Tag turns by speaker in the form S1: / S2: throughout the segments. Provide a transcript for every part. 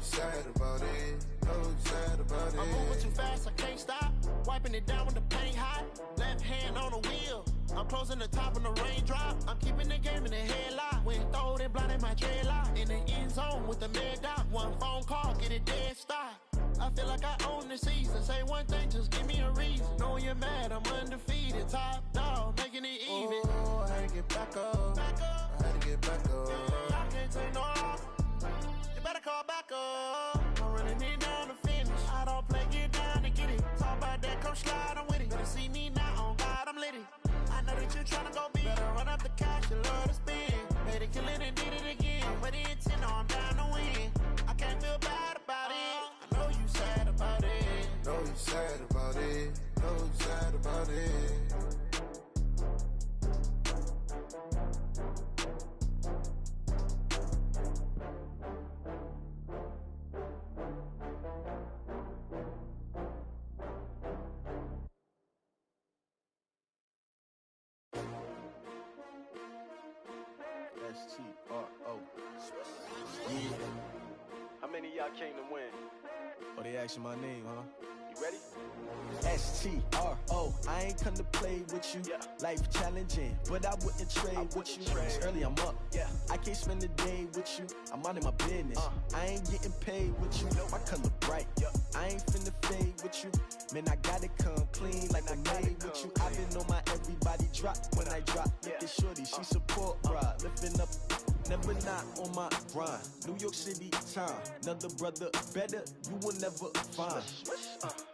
S1: you sad about it. Know you sad about it.
S2: I'm moving too fast, I can't stop. Wiping it down when the paint hot. Left hand on the wheel. I'm closing the top when the raindrop. I'm keeping the game in the headlock. When throwed and blinded my dreadlock. In the end zone with the mad dot. One phone call, get it dead stop. I feel like I own the season. Say one thing, just give me a reason. Knowing you're mad, I'm undefeated. Top dog, making it even.
S1: Oh, I had to get back up. I had to get back up.
S2: I can't take no off. You better call back up. I'm running it down to finish. I don't play, get down to get it. Talk about that, come slide, I'm with it. Better see me now, on God, I'm lit it. I know that you're tryna go big. Better run up the cash, you love to spend. Made it, kill it, and did it again. With the intent, I'm down to win. I can't feel bad about it. I know you sad about it.
S1: Know you sad about it. Know you sad about it.
S3: STRO. Yeah. How many of y'all came to win? Oh, they asking my name, huh? You ready? STRO. I ain't come to play with you. Yeah. Life challenging, but I wouldn't trade with you. It's early, I'm up. Yeah. I can't spend a day with you. I'm minding my business. I ain't getting paid with you. My color bright. I ain't finna fade with you. Man, I gotta come clean like I made with you. I've been on my everybody drop when I drop. Look at shorty, she support ride. Lifting up, never not on my grind. New York City time, another brother better, you will never find.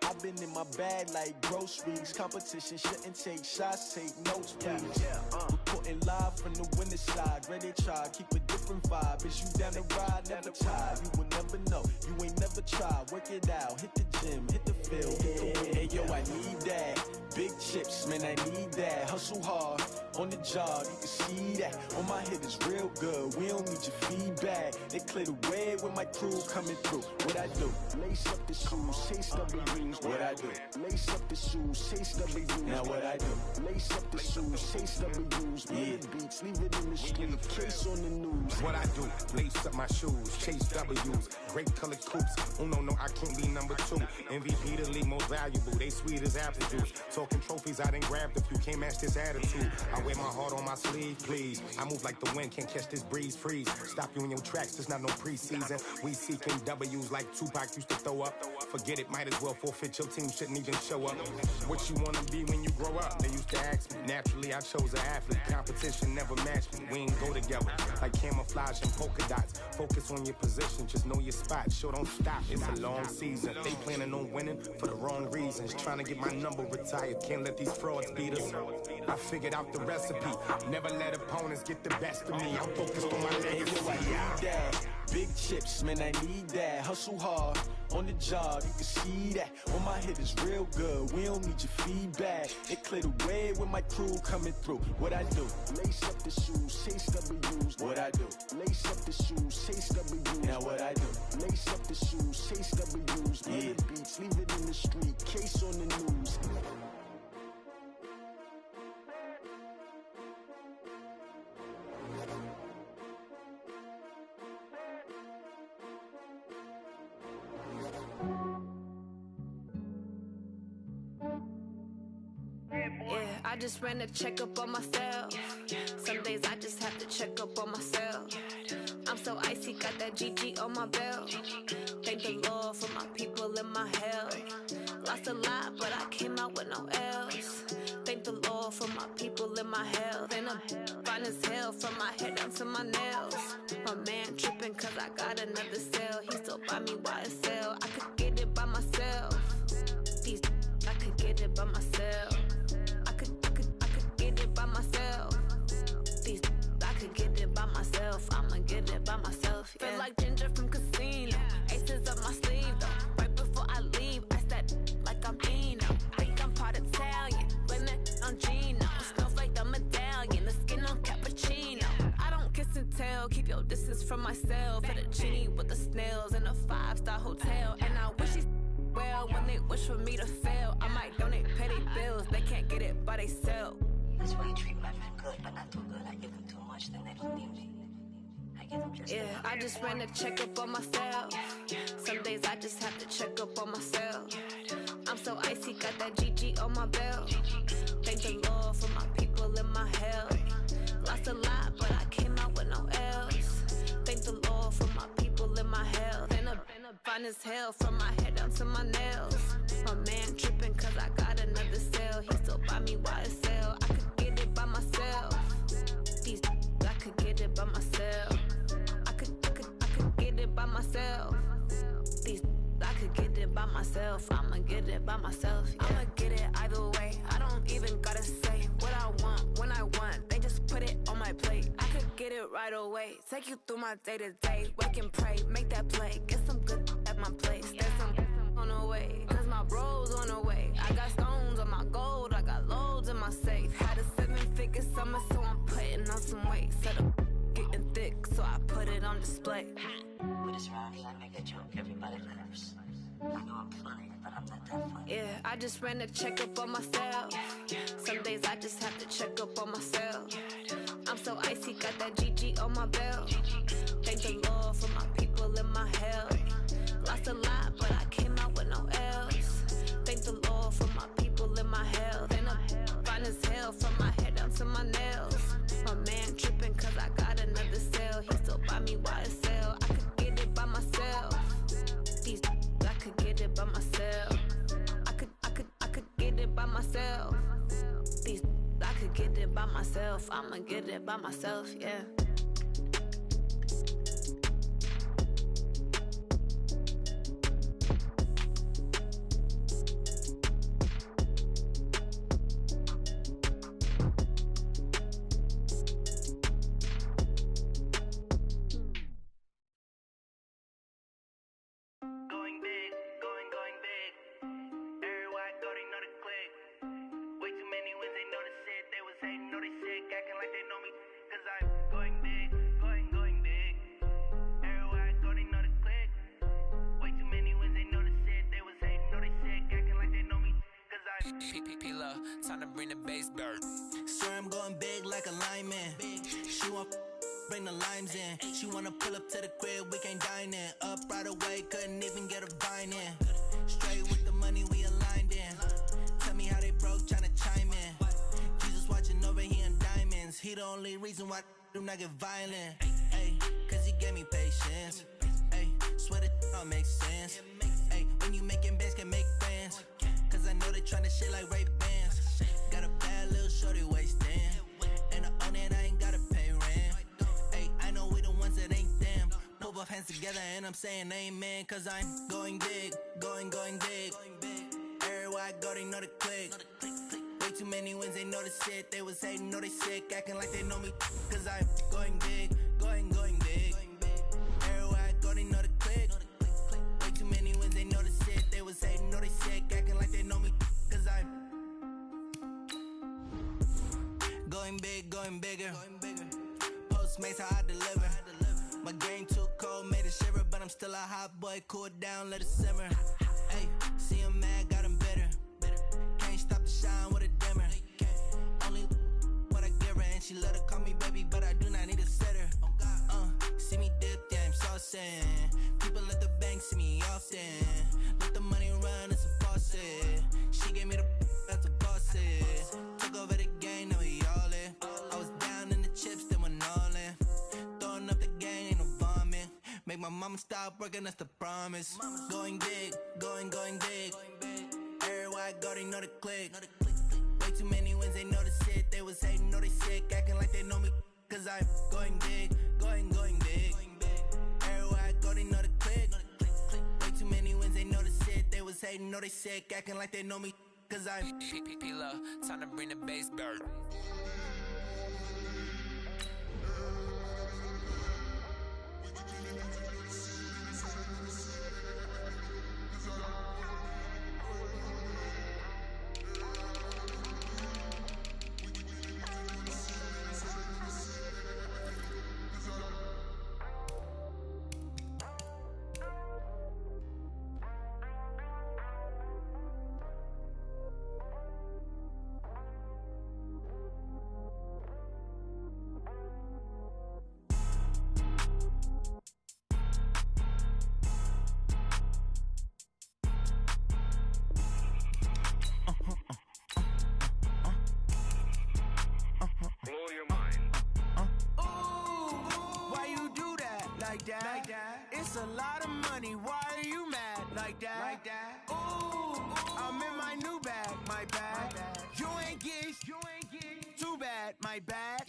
S3: I've been in my bag like groceries. Competition shouldn't take shots, take notes, please. Reporting live from the winning side. Ready to try, keep a different vibe. Is you down the ride, never tired. You will never know, you ain't never tried. Work it out, hit the gym, hit the field, hit the wind. Hey yo, I need that. Big chips, man, I need that. Hustle hard, on the job, you can see that. On my head is real good, we don't need your feedback. They clear the way with my crew coming through. What I do? Lace up the shoes, chase W's. What I do? Lace up the shoes, chase W's. Now what I do? Lace up the shoes, chase W's. Yeah, beats, leave it in the street, case on the news.
S4: What I do? Lace up my shoes, chase W's. Great colored coops. Oh no, I can't be number 2. MVP the league most valuable. They sweet as apple juice. Talking trophies, I done grabbed a few. Can't match this attitude. I wear my heart on my sleeve, please. I move like the wind, can't catch this breeze, freeze. Stop you in your tracks, there's not no preseason. We seeking W's like Tupac used to throw up. Forget it, might as well forfeit. Your team shouldn't even show up. What you wanna be when you grow up? They used to ask me. Naturally, I chose an athlete. Competition never matched me. We ain't go together like camouflage and polka dots. Focus on your position, just know your spot. Sure, don't stop. It's a long season. They planning on winning for the wrong reasons. Trying to get my number retired. Can't let these frauds beat us. I figured out the recipe. Never let opponents get the best of me. I'm focused on my legacy.
S3: I need that. Big chips, man, I need that. Hustle hard, on the job, you can see that. On my head is real good, we don't need your feedback. It clear the way with my crew coming through. What I do? Lace up the shoes, chase W's. What I do? Lace up the shoes, chase W's. Now what I do? Lace up the shoes, chase W's. Yeah, beats, leave it in the street, case on the news.
S5: Yeah, I just ran a checkup on myself. Some days I just have to check up on myself. I'm so icy, got that GG on my belt. Thank the Lord for my people in my health. Lost a lot, but I came out with no L's. Thank the Lord for my people in my health. And I'm fine as hell from my head down to my nails. My man tripping cause I got another cell. He still buy me YSL. I could get it by myself. These I could get it by myself. I could get it by myself. These I could get it by myself. I'ma get it by myself. Yeah. Feel like Ginger from Casino. Aces up my sleeve though. Right before I leave, I said like I'm Dino. Think I'm part Italian. Blame that on Gino. Smells like the medallion. The skin on cappuccino. I don't kiss and tell. Keep your distance from myself. For the genie with the snails in a 5-star hotel. And I wish he's well when they wish for me to fail. I might donate petty bills. They can't get it by they self.
S6: That's why you treat my men good, but not too good. I give them too much, then they don't need me. I
S5: Yeah, I just ran a checkup on myself. Some days I just have to check up on myself. I'm so icy, got that GG on my belt. Thank the Lord for my people in my health. Lost a lot, but I came out with no else. Thank the Lord for my people in my health. Been a fine as hell from my head down to my nails. My man tripping cause I got another cell. He still buy me YSL. I could get it by myself. These I could get it by myself. I could get it by myself. These I could get it by myself. I'ma get it by myself. Yeah. I'ma get it either way. I don't even gotta say what I want when I want. They just put it on my plate. I could get it right away. Take you through my day to day. Wake and pray, make that play. Get some good at my place. There's some on the way. Cause my bro's on the way. I got stones on my gold. I got loads in my safe. Had a 7-figure summer, so I'm putting on some weight. Set up getting thick, so I put it on display.
S6: With this round, I make a joke. Everybody laughs. I know I'm funny, but I'm not that funny.
S5: Yeah, I just ran a checkup on myself. Some days I just have to check up on myself. I'm so icy, got that GG on my belt. Thank the Lord for my people in my health. Lost a lot, but I came out with no else. Thank the Lord for my people in my health. Been a fine as hell from my head down to my nails. My man tripping cause I got another cell. He still buy me YSL. I could get it by myself. These I could get it by myself. I could get it by myself. These I could get it by myself. I'ma get it by myself, yeah.
S7: Time to bring the bass bird.
S8: Swear I'm going big like a lineman. She want bring the limes in. She wanna pull up to the crib, we can't dine in. Up right away, couldn't even get a vine in. Straight with the money, we aligned in. Tell me how they broke, tryna chime in. Jesus watching over here in diamonds. He the only reason why do not get violent. Ay, cause he gave me patience. Ay, swear that all makes sense. Ay, when you making bands, can make friends. Cause I know they tryna shit like Ray-Bans. Got a bad little shorty wasting. And I own it, I ain't gotta pay rent. Ay, I know we the ones that ain't them. Put both hands together and I'm saying amen. Cause I'm going big, going big. Everywhere I go, they know the click. Way too many wins, they know the shit. They was hating, know they sick, acting like they know me. Cause I'm going big, going big. Everywhere I go, they know the click. Way too many wins, they know the shit. They was hating, know they sick, acting like they know me. Cause I'm going big, going bigger. Postmates how I deliver. My game too cold, made it shiver, but I'm still a hot boy. Cool down, let it simmer. Hey, see him mad, got him bitter. Can't stop the shine with a dimmer. Only what I give her, and she let her call me baby, but I do not need a sitter. See me dip, yeah, I'm saucing. People at the bank see me often. Let the money run, it's a faucet. She gave me the that's a faucet. Took over the game, now we all in. I was down in the chips, then went all in. Throwing up the game, ain't no vomit. Make my mama stop working, that's the promise. Going big, going big. Everywhere I go, they know the click. Way too many wins, they know the shit. They was hating, know they sick, acting like they know me. Cause I'm going big, going big. Everywhere I go, they know the click. Way too many wins, they know the shit. They was hating, know they sick, acting like they know me. Cause I'm
S7: P-P-P-Love, time to bring the bass bird.
S2: that. It's a lot of money, why are you mad like that? Ooh, I'm in my new bag, my bag. You ain't get too bad, my bad.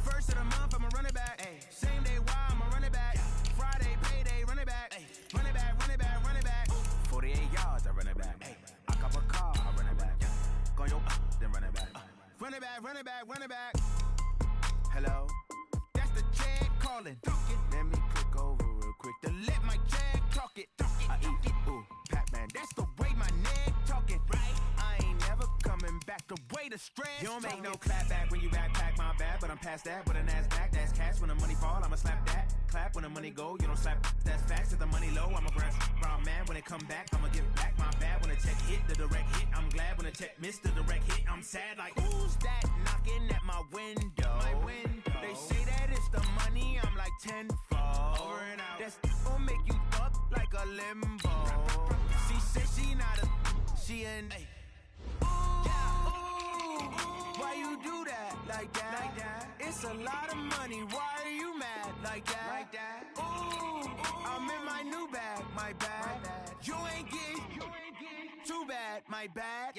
S2: First of the month, I'ma run it back. Same day, why I'ma run it back. Friday, payday, run it back. Run it back, run it back, run it back. 48 yards, I run it back. I cop a car, I run it back. Go yo, then run it back. Run it back, run it back, run it back. Hello, that's the jag calling. Let me click over real quick to let my jag talk it. I eat, ooh, Pac-Man, that's the way my neck talking. I ain't never coming back the way the stress. You don't make no clap back when you backpack, my bad, but I'm past that. With an ass back, that's cash. When the money fall, I'ma slap that. Clap when the money go, you don't slap. That's facts. If the money low, I'ma grab brown man. When it come back, I'ma give back my bad. When the check hit, the direct hit, I'm glad. When the check missed the direct hit, I'm sad. Like who's that knocking at my window? They say that it's the money, I'm like tenfold. Over and out. That's gon' make you up like a limbo. She said she not a, she an. Why you do that like that? It's a lot of money, why are you mad like that? Ooh, I'm in my new bag, my bag. You ain't get too bad, my bad.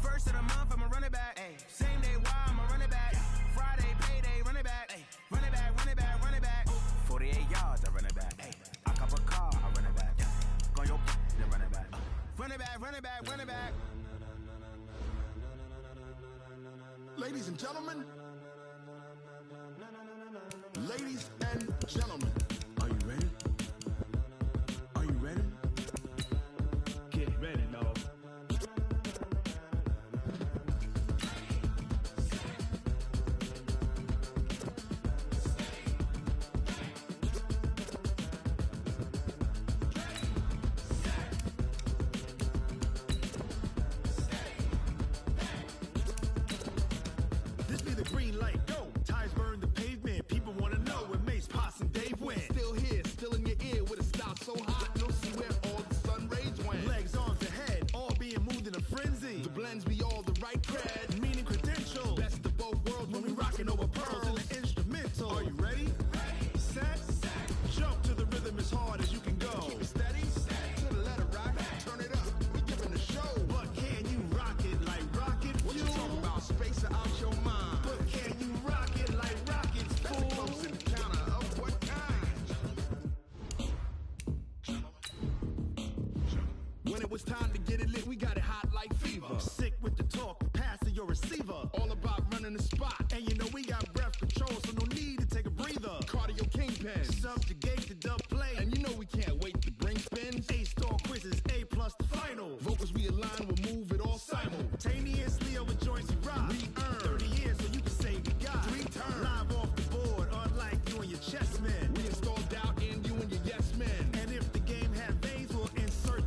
S2: First of the month, I'ma run it back. Same day, why I'ma run it back. Friday, payday, run it back. Run it back, run it back, run it back. 48 yards, I run it back. I cop a car, I run it back. Go yo, then run it back. Run it back, run it back, run it back.
S9: Ladies and gentlemen, ladies and gentlemen, are you ready? Are you ready? Get ready, dog. This be the green light, go. Tires burn the pavement. People wanna know where Mace, Potts, and Dave went. Still here, still in your ear with a style so hot, you'll see where all the sun rays went. Legs, arms, and head, all being moved in a frenzy. The blends be all the right cred, meaning credentials. Best of both worlds when we rockin' over pearls in the instrumental. Are you ready? Set, jump to the rhythm as hard as you can go. Keep it steady, to the letter right. Turn it up, we giving the show. But can you rock it like rocket fuel? What you talking about? Space it out your mind. But can you rock it like rockets, fool? That's a close encounter of what kind? When it was time to get it lit, we got it hot like fever. Sick with the talk, pass to your receiver. All about running the spot. And you know we got breath control, so no need to take a breather. Cardio kingpin, subjugate the dub play. And you know we can't wait to bring spins. A-star quizzes, A+ the final. Vocals we align, we'll move it all simultaneously over joints we rock. We earn 30 years so you can say we got 3 turns. Live off the board, unlike you and your chess men. We install doubt in you and your yes men. And if the game had veins, we'll insert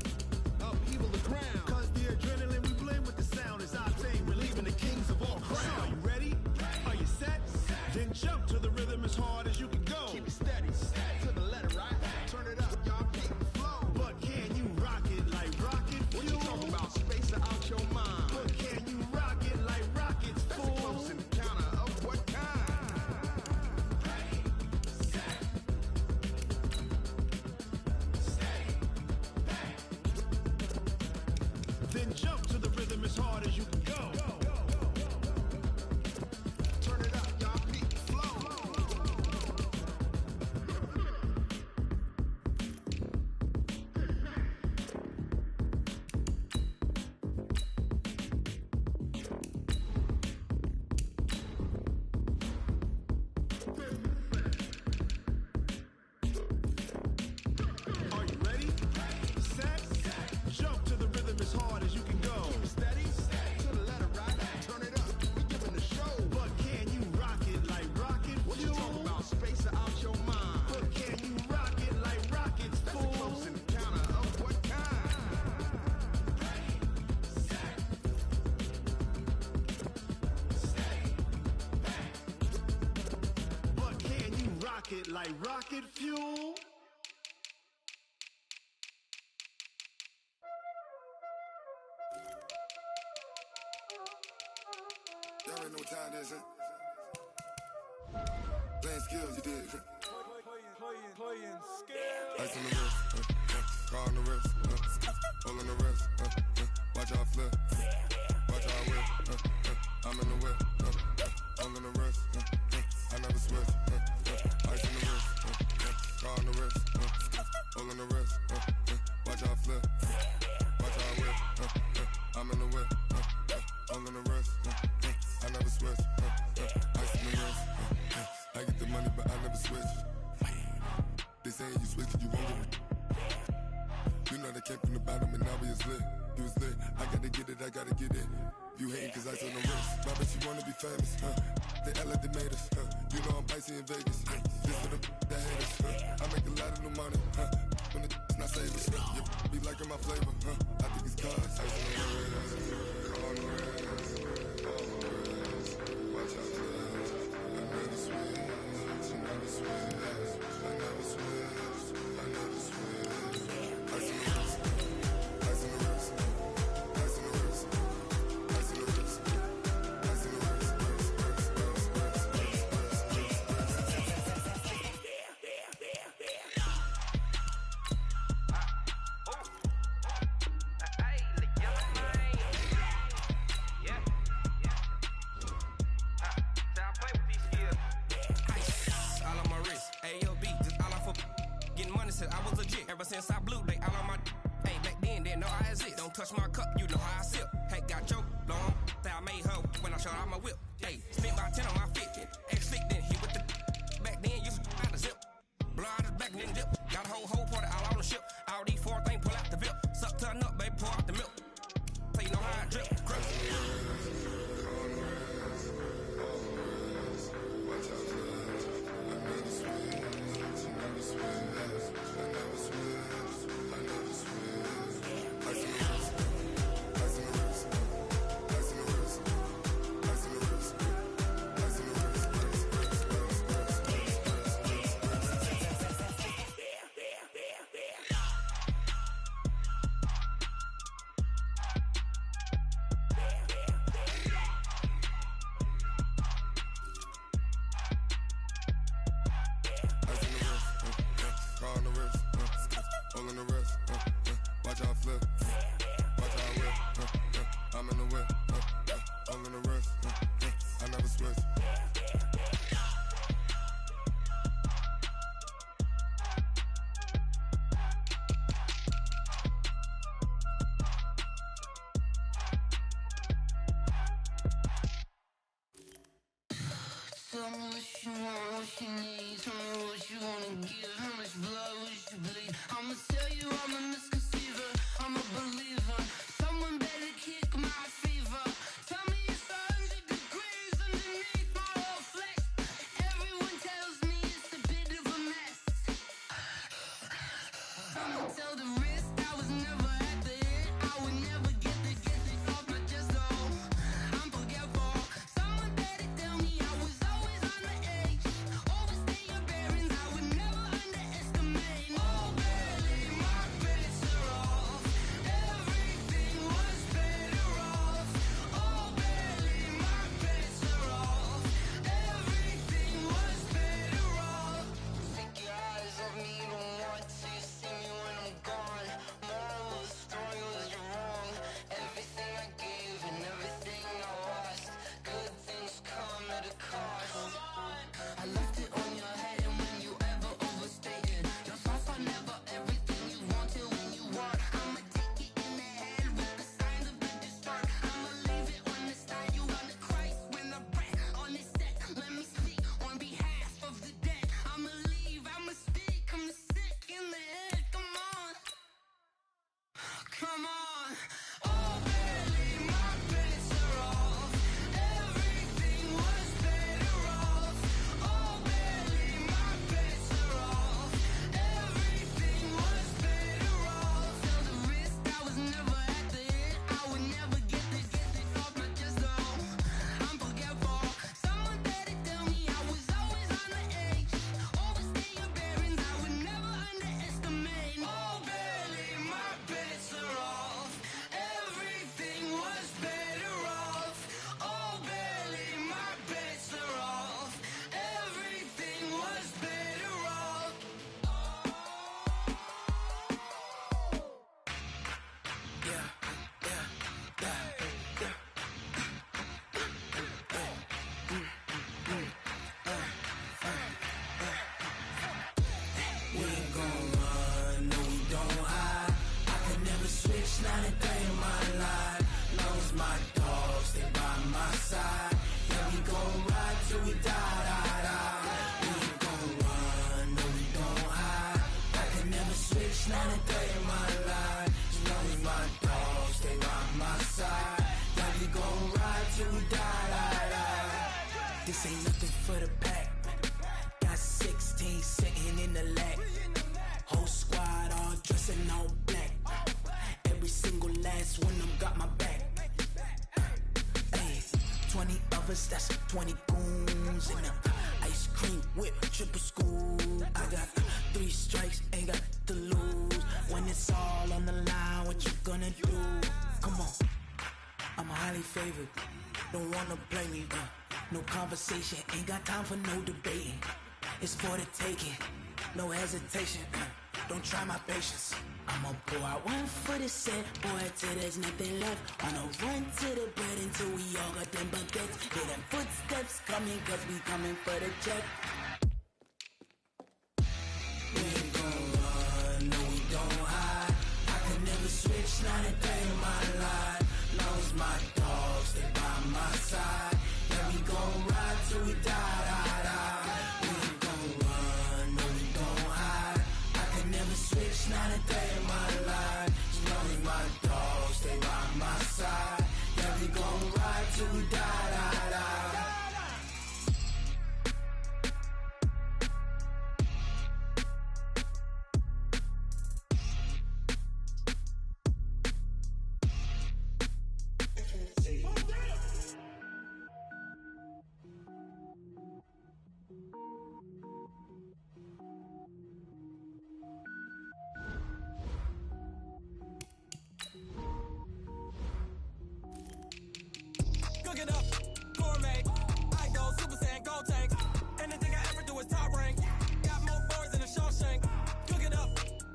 S9: upheaval the ground. Cause the adrenaline we blend with the sound is our thing. Relieving the kings of all crowns. So are you ready? Are you set? Then jump to the rhythm as hard as you can go. Keep it steady, to the letter right. Turn it up, y'all keep the flow. But can you rock it like rocket fuel? What you talking about? Space it out your mind. But can you rock it like rockets, fool? That's a close encounter of what kind? Then jump to the rhythm as hard as you can go. Turn it up, y'all keep the flow. Are you ready? Set, jump to the rhythm as hard as you can go. Steady, to the letter right. Turn it up, we giving the show. But can you rock it like rocket fuel? What you talking about? Space it out your mind. But can you rock it like rockets, fool? That's a close encounter of what kind? But can you rock it like rocket fuel?
S1: Y'all already know what time it is, huh? Playing skills, you did.
S10: playing skills.
S11: Ice on the wrist, car on the wrist, all on the wrist, watch how I flip, watch how I whip, I'm in the whip, all on the wrist, I never switch, ice on the wrist, car on the wrist, all on the wrist, watch how I flip, watch how I whip, I'm in the whip, all on the wrist, I never switch, ice on the wrist, I get the money but I never switch. They saying you switch and you won't get it. You know they came from the bottom and now we is lit. You was lit, I gotta get it, I gotta get it. You hating cause ice on the wrist. My bitch, you wanna be famous, They act like they made us, You know I'm icy in Vegas, This for the that hate us, I make a lot of new money, When the not save us, You be liking my flavor, I think it's cause ice on the wrist, on the wrist, on the wrist. Watch out, I never switch, I never switch. I never switch, I never switch. Ice on the wrist, ice on the wrist, ice on the wrist, ice on the wrist, ice on the wrist,
S12: I was legit. Ever since I blew, they all on my Hey, back then, didn't know I exist. Don't touch my cup, you know how I sip. Hey, got joke, long, that I made her when I showed out my whip. Hey, spent about 10 on my fit. Ex-slick, then hit with the back then, used to out the zip. Blow out the back and then dip. Got a whole party all on the ship. All these 4 things, pull out the VIP. Suck, turn up, baby, pour out the milk. So you know how I drip. Grip.
S10: This ain't nothing for the pack. Got 16 sitting in the lap. Whole squad all dressing all black. Every single last one of them got my back. Hey, 20 of us, that's 20 goons in them. Ice cream whip, triple scoop. I got 3 strikes, ain't got to lose. When it's all on the line, what you gonna do? Come on, I'm highly favored. Don't wanna blame me, no conversation, ain't got time for no debating. It's for the taking, no hesitation. Don't try my patience. I'ma pour out one for the set, boy, till there's nothing left. On a run to the bread until we all got them baguettes. Hear them footsteps coming, cause we coming for the check. We ain't gon' run, no we don't hide. I can never switch, not a day in my life. Long as my dogs, they by my side. Yeah, we gon' ride till we die, die, die. We ain't gon' run, no we don't hide. I can never switch, not a day in my life. As long as my dogs, stay by my side. Yeah, we gon' ride till we die, die, die.
S12: Cook it up, gourmet. I go Super Saiyan, Gold Tank. Anything I ever do is top rank. Got more boys than a Shawshank. Cook it up,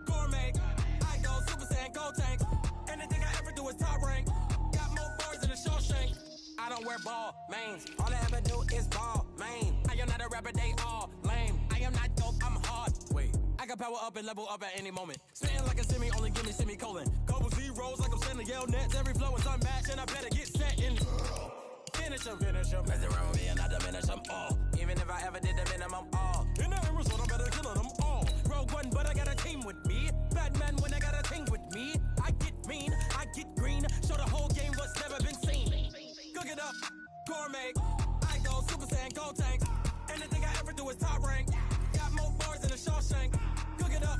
S12: gourmet. I go Super Saiyan, Gold Tank. Anything I ever do is top rank. Got more boys than a Shawshank. I don't wear ball mains. All I ever do is ball main. I am not a rapper, they all lame. I am not dope, I'm hard. Wait, I can power up and level up at any moment. Spitting like a semi, only give me semicolon. Couple zeros like I'm sending yell nets. Every flow is unmatched and I better get set in. Finish them. Mess around with me and I diminish them all. Even if I ever did the minimum all. In the end result, I'm better killing them all. Rogue One, but I got a team with me. Batman when I got a team with me. I get mean, I get green. Show the whole game what's never been seen. Cook it up, gourmet. I go Super Saiyan, Gold Tank. Anything I ever do is top rank. Got more bars than a Shawshank. Cook it up,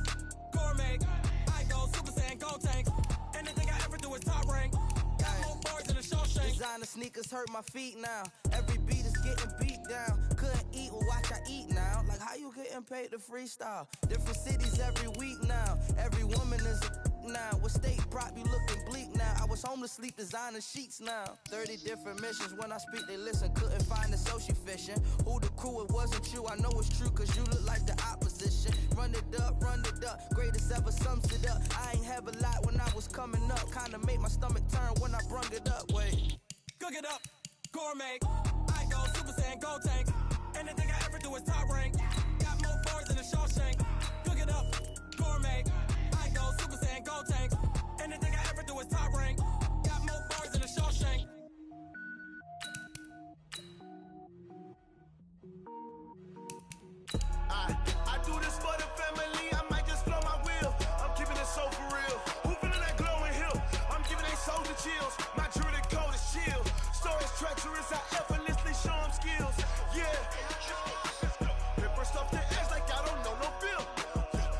S12: gourmet. I go Super Saiyan, Gold Tank. Anything I ever do is top rank. Got more bars than a Shawshank.
S8: Designer sneakers hurt my feet now. Every beat is getting beat down. Couldn't eat, well watch I eat now. Like how you getting paid to freestyle? Different cities every week now. Every woman is a now. With state prop, you looking bleak now. I was homeless, sleep designer sheets now. 30 different missions. When I speak, they listen. Couldn't find the social fishing. Who the crew? It wasn't you. I know it's true, cause you look like the opposition. Run it up. Greatest ever sums it up. I ain't have a lot when I was coming up. Kinda made my stomach turn when I brung it up. Wait.
S12: Cook it up, gourmet. I go Super Saiyan, Gold Tank. Anything I ever do is top rank. Got more bars than a Shawshank. Cook it up, gourmet. I go Super Saiyan, Gold Tank. Anything I ever do is top rank. Got more bars than a Shawshank.
S2: I do this for the family. I might just blow my wheel. I'm keeping it so for real. Who feeling that glowing hill? I'm giving they soldier chills. My jewelry code is chill. Stories treacherous. I effortlessly show them skills. Yeah. Paper stuff to edge like I don't know no feel.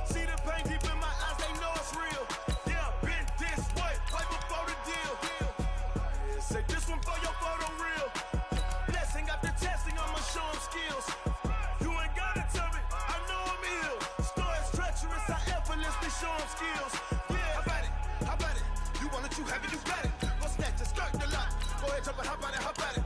S2: See the pain deep in my eyes. They know it's real. Yeah, been this way before the deal. Say this one for your photo reel. Blessing after testing. I'ma show them skills. Show them skills. Yeah, how about it? You want it, you have it, you got it. Go snatch it, skirt the lot. Go ahead, jump it, how about it?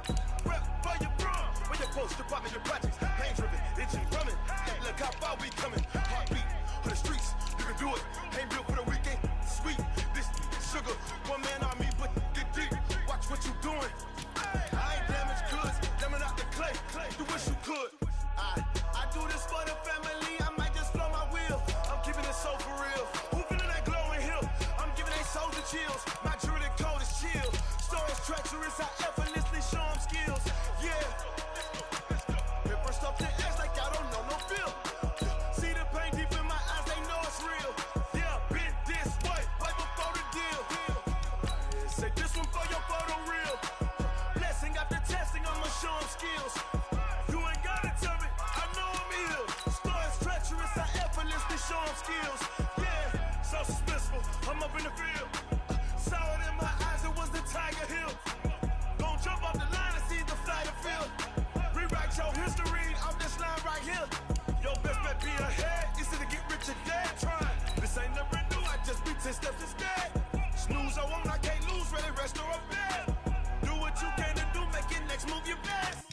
S13: 10 steps instead. Snooze, I won't, I can't lose, really rest or a bed. Do what you can to do, make your next move your best.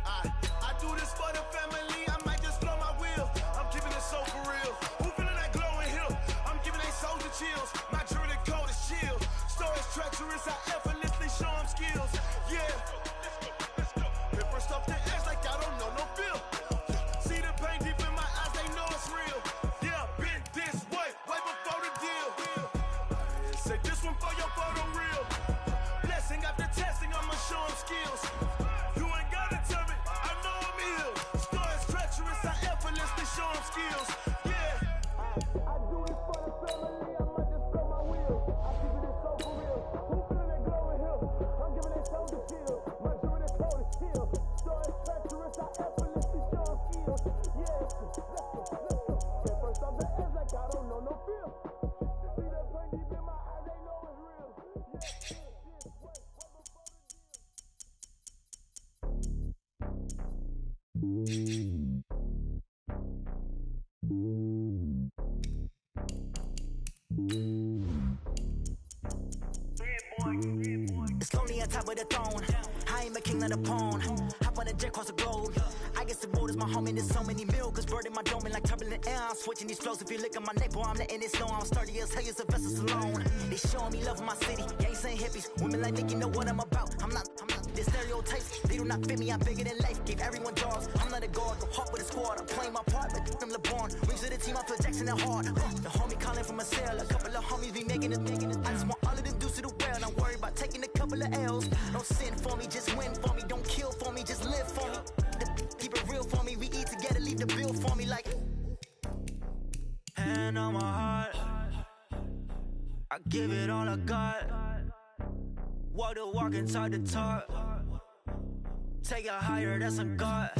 S13: I do this for the family, I might just blow my wheel. I'm keeping it so for real. Who feeling that glowing hill? I'm giving they soldier chills. My jewelry coat is chill. Stories treacherous, I effortlessly show them skills. Yeah. Hit first off the edge like I don't know no feel. See the pain deep in my eyes, they know it's real. Yeah, been this way before the deal. Say this one for your photo reel. Blessing after testing, I'ma show them skills. You ain't gotta tell me, I know I'm ill. Stories treacherous, I effortlessly show them skills. Yeah. I do this for the family, I might just blow my wheel. I keep it so for real. Who feeling that glowing hill? I'm giving they soldier chill. My jewelry coat is chill. Stories treacherous, I effortlessly show them skills. Yeah. Let's go. Get first off the edge like I don't know no feel. See that pain deep in my eyes, they know it's real.
S10: It's lonely on top of the throne. I ain't a king, not a pawn. Hop on a jet across the globe. I guess the road is my home and there's so many milkers burning my dome and like turbulent air. I'm switching these flows. If you look at my neck, boy, I'm letting it slow. I'm sturdy as hell, as a vessel alone. They showing me love in my city. Yeah, ain't saying hippies. Women like Nick, you know what I'm about. I'm not. The stereotypes, they do not fit me. I'm bigger than life. Gave everyone jobs. I'm not a guard. Go hard with a squad. I'm playing my part like from LeBron. Rings to the team. I feel Jackson and hard. The homie calling from a cell. A couple of homies be making it. I just want all of them dudes to the well. Not worry about taking a couple of L's. Don't sin for me, just win for me. Don't kill for me, just live for me. Keep it real for me. We eat together, leave the bill for me like. Hand on my heart, I give it all I got. Walk the walk inside the talk. Take it higher, that's a God.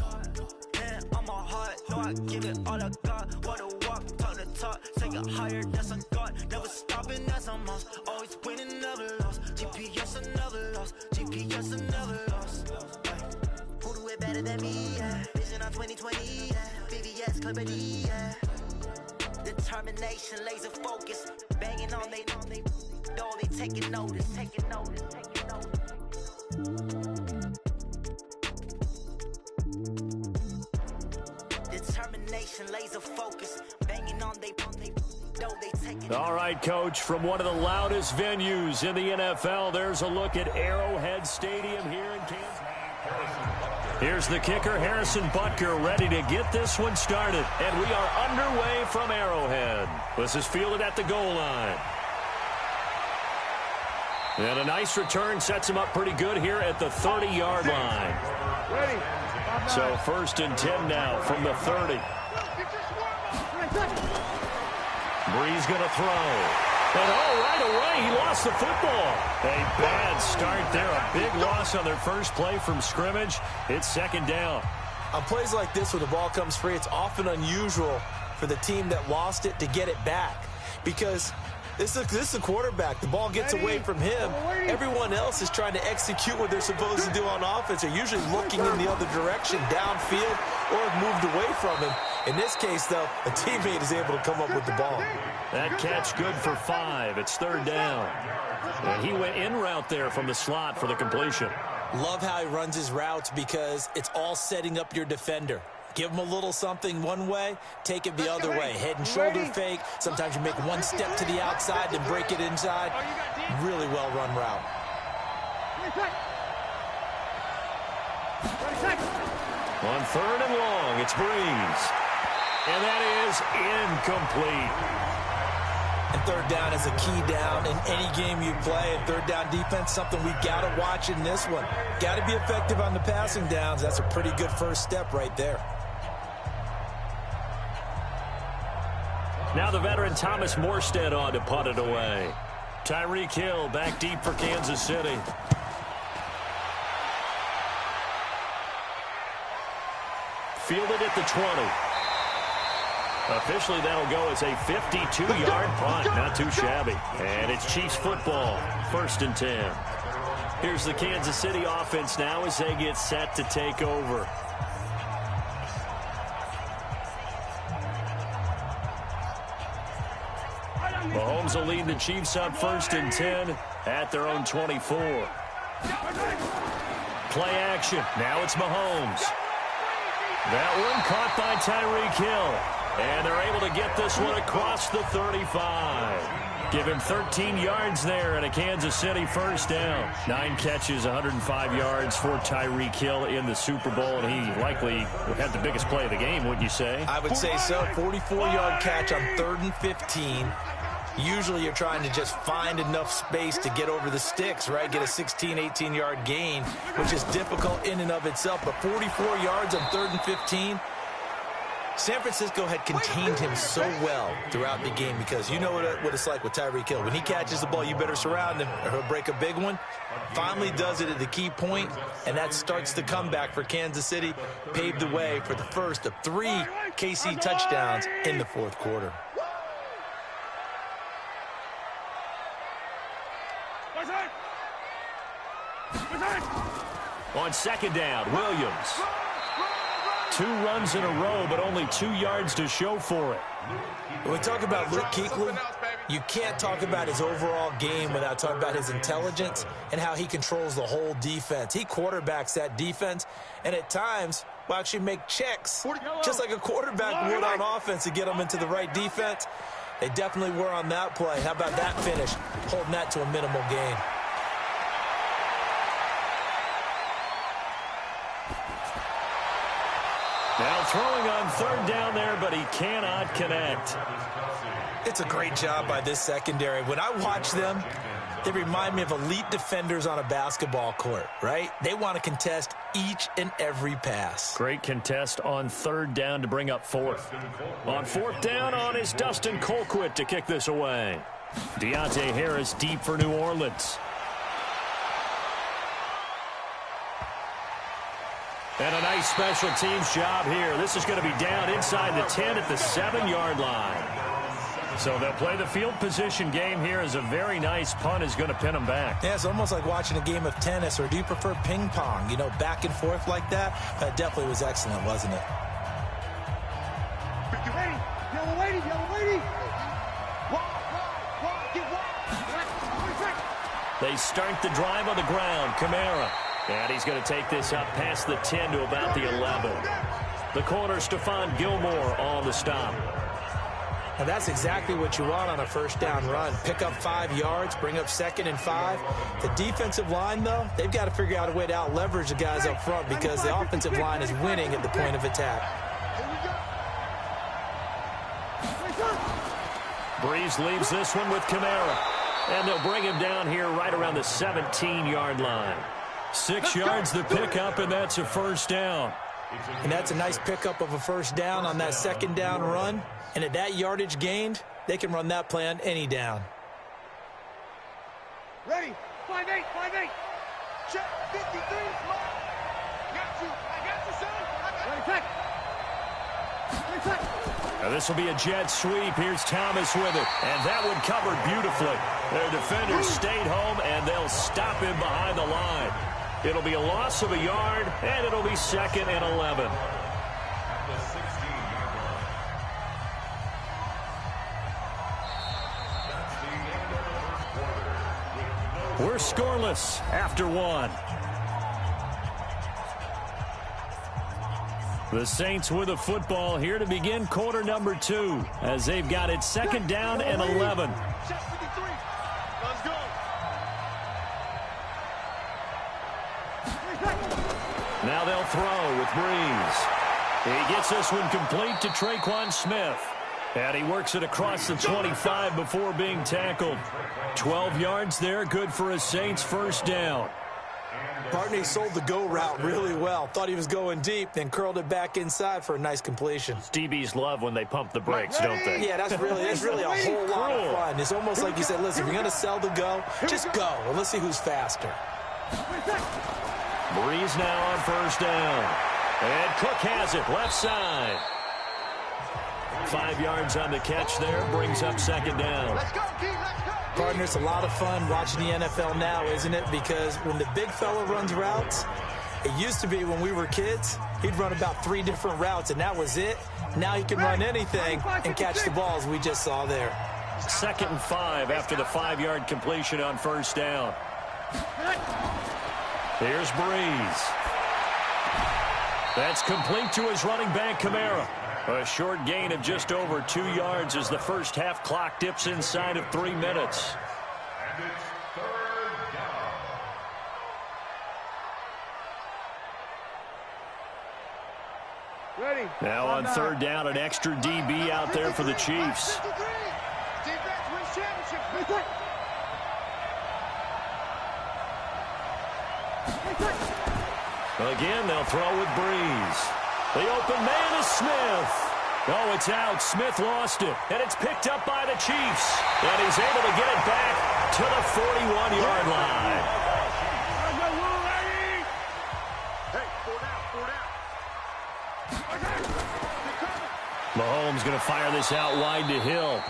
S10: Hand on my heart, no, I give it all I got. Walk the walk, talk the talk. Take it higher, that's a God. Never stopping, that's a must. Always winning, never lost. GPS, I never lost. GPS, I never lost. Who do it better than me? Yeah. Vision on 2020, yeah. VVS, Clippity, yeah. Determination, laser focus. Banging on they, though they taking notice, taking notice, taking notice. Determination, laser focus. Banging on they, though they taking.
S14: All right, Coach, from one of the loudest venues in the NFL, there's a look at Arrowhead Stadium here in Kansas. Here's the kicker, Harrison Butker, ready to get this one started. And we are underway from Arrowhead. This is fielded at the goal line. And a nice return sets him up pretty good here at the 30-yard line. So 1st and 10 now from the 30. Brees going to throw. And right away, he lost the football. A bad start there. A big loss on their first play from scrimmage. It's 2nd down.
S15: On plays like this where the ball comes free, it's often unusual for the team that lost it to get it back. Because this is a quarterback. The ball gets away from him. Everyone else is trying to execute what they're supposed to do on offense. They're usually looking in the other direction, downfield, or have moved away from him. In this case, though, a teammate is able to come up with the ball.
S14: That catch good for 5. It's 3rd down. And he went in route there from the slot for the completion.
S15: Love how he runs his routes because it's all setting up your defender. Give him a little something one way, take it the other way. Head and shoulder fake. Sometimes you make one step to the outside, then break it inside. Really well-run route.
S14: On 3rd and long, it's Brees. And that is incomplete.
S15: And 3rd down is a key down in any game you play. And 3rd down defense, something we've got to watch in this one. Got to be effective on the passing downs. That's a pretty good first step right there.
S14: Now the veteran Thomas Morstead on to punt it away. Tyreek Hill back deep for Kansas City. Fielded at the 20. Officially, that'll go as a 52-yard punt. Not too shabby. And it's Chiefs football. 1st and 10. Here's the Kansas City offense now as they get set to take over. Mahomes will lead the Chiefs up 1st and 10 at their own 24. Play action. Now it's Mahomes. That one caught by Tyreek Hill. And they're able to get this one across the 35. Give him 13 yards there and a Kansas City first down. 9 catches, 105 yards for Tyreek Hill in the Super Bowl, and he likely had the biggest play of the game, wouldn't you say?
S15: I would say so. 44-yard catch on 3rd and 15. Usually you're trying to just find enough space to get over the sticks, right? Get a 16, 18-yard gain, which is difficult in and of itself. But 44 yards on 3rd and 15. San Francisco had contained him so well throughout the game because you know what it's like with Tyreek Hill. When he catches the ball, you better surround him or he'll break a big one. Finally does it at the key point, and that starts the comeback for Kansas City. Paved the way for the first of 3 KC touchdowns in the 4th quarter.
S14: On 2nd down, Williams. 2 runs in a row, but only 2 yards to show for it.
S15: When we talk about Luke Kuechly, you can't talk about his overall game without talking about his intelligence and how he controls the whole defense. He quarterbacks that defense, and at times will actually make checks, just like a quarterback would on offense to get them into the right defense. They definitely were on that play. How about that finish, holding that to a minimal gain.
S14: Now throwing on 3rd down there, but he cannot connect.
S15: It's a great job by this secondary. When I watch them, they remind me of elite defenders on a basketball court, right? They want to contest each and every pass.
S14: Great contest on 3rd down to bring up 4th. On 4th down on is Dustin Colquitt to kick this away. Deontay Harris deep for New Orleans. And a nice special teams job here. This is going to be down inside the 10 at the 7-yard line. So they'll play the field position game here as a very nice punt is going to pin them back.
S15: Yeah, it's almost like watching a game of tennis, or do you prefer ping pong? You know, back and forth like that? That definitely was excellent, wasn't it?
S9: Yellow lady.
S14: They start the drive on the ground. Kamara. And he's going to take this up past the 10 to about the 11. The corner, Stephon Gilmore, on the stop.
S15: And that's exactly what you want on a 1st down run. Pick up 5 yards, bring up 2nd and 5. The defensive line, though, they've got to figure out a way to out-leverage the guys up front because the offensive line is winning at the point of attack.
S14: Breeze leaves this one with Kamara. And they'll bring him down here right around the 17-yard line. 6 yards the pickup, and that's a 1st down.
S15: And that's a nice pickup of a 1st down on that 2nd down run. And at that yardage gained, they can run that play on any down.
S9: Ready? 5-8. Check 53. Got you. I got you, son. Ready,
S14: Now this will be a jet sweep. Here's Thomas with it. And that one covered beautifully. Their defenders stayed home, and they'll stop him behind the line. It'll be a loss of a yard, and it'll be 2nd and 11. We're scoreless after 1. The Saints with a football here to begin quarter number 2 as they've got it 2nd down and 11. Now they'll throw with Breeze. He gets this one complete to Traquan Smith. And he works it across the 25 before being tackled. 12 yards there, good for a Saints 1st down.
S15: Barney sold the go route really well. Thought he was going deep, then curled it back inside for a nice completion.
S14: DBs love when they pump the brakes, don't they?
S15: Yeah, that's really a whole lot of fun. It's almost like you said, listen, if you're going to sell the go, just go. And let's see who's faster.
S14: Breeze now on 1st down. And Cook has it, left side. 5 yards on the catch there, brings up 2nd down.
S15: Partner, it's a lot of fun watching the NFL now, isn't it? Because when the big fella runs routes, it used to be when we were kids, he'd run about 3 different routes, and that was it. Now he can run anything and catch the balls we just saw there.
S14: 2nd and 5 after the 5-yard completion on first down. Here's Breeze. That's complete to his running back, Kamara. A short gain of just over 2 yards as the first half clock dips inside of 3 minutes.
S16: And it's 3rd down.
S9: Ready.
S14: Now on 3rd down, an extra DB out there for the Chiefs. Again, they'll throw with Breeze. The open man is Smith. Oh, it's out. Smith lost it. And it's picked up by the Chiefs. And he's able to get it back to the 41-yard line. Mahomes going to fire this out wide to Hill.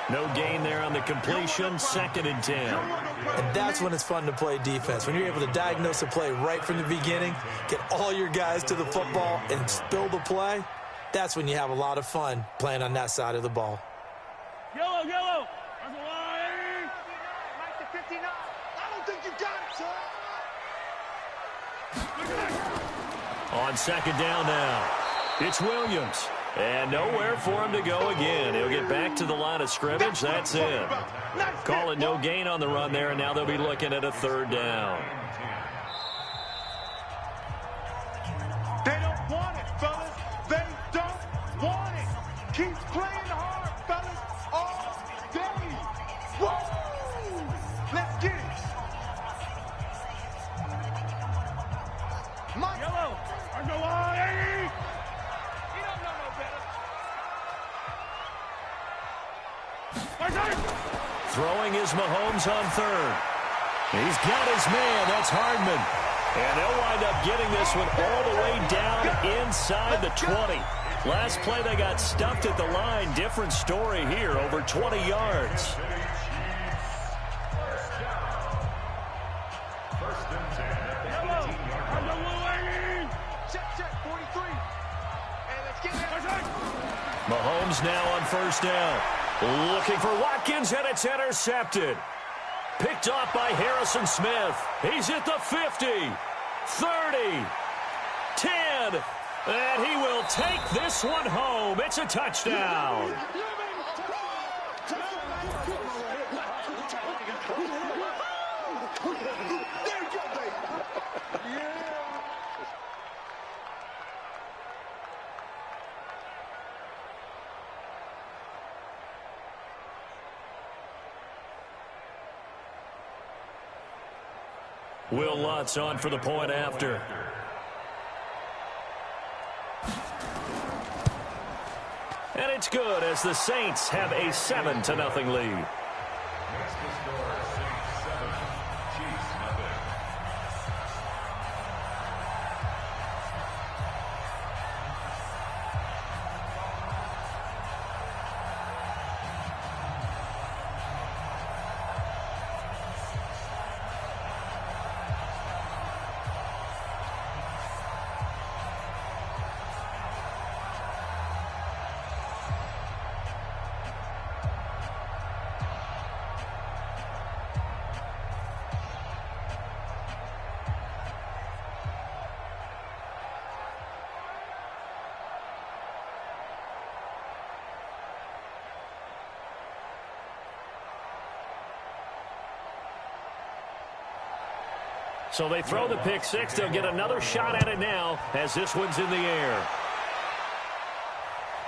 S14: No gain there on the completion. 2nd and 10.
S15: And that's when it's fun to play defense. When you're able to diagnose a play right from the beginning, get all your guys to the football, and spill the play, that's when you have a lot of fun playing on that side of the ball.
S9: Yellow. That's a line. Mike to 59. I don't think you got it, sir.
S14: On 2nd down now, it's Williams. And nowhere for him to go again. He'll get back to the line of scrimmage. That's it. Call it no gain on the run there, and now they'll be looking at a 3rd down.
S9: They don't want it, fellas. They don't want it. Keep playing hard, fellas, all day. Woo! Let's get it. Mike. Yellow. There's no line. He don't know no better.
S14: Throwing is Mahomes on 3rd. He's got his man. That's Hardman. And they'll wind up getting this one all the way down inside the 20. Last play, they got stuffed at the line. Different story here, over 20 yards. Mahomes now on 1st down. Looking for Watkins, and it's intercepted. Picked off by Harrison Smith. He's at the 50, 30, 10, and he will take this one home. It's a touchdown. Will Lutz on for the point after. And it's good as the Saints have a 7-0 lead. So they throw the pick six. They'll get another shot at it now as this one's in the air.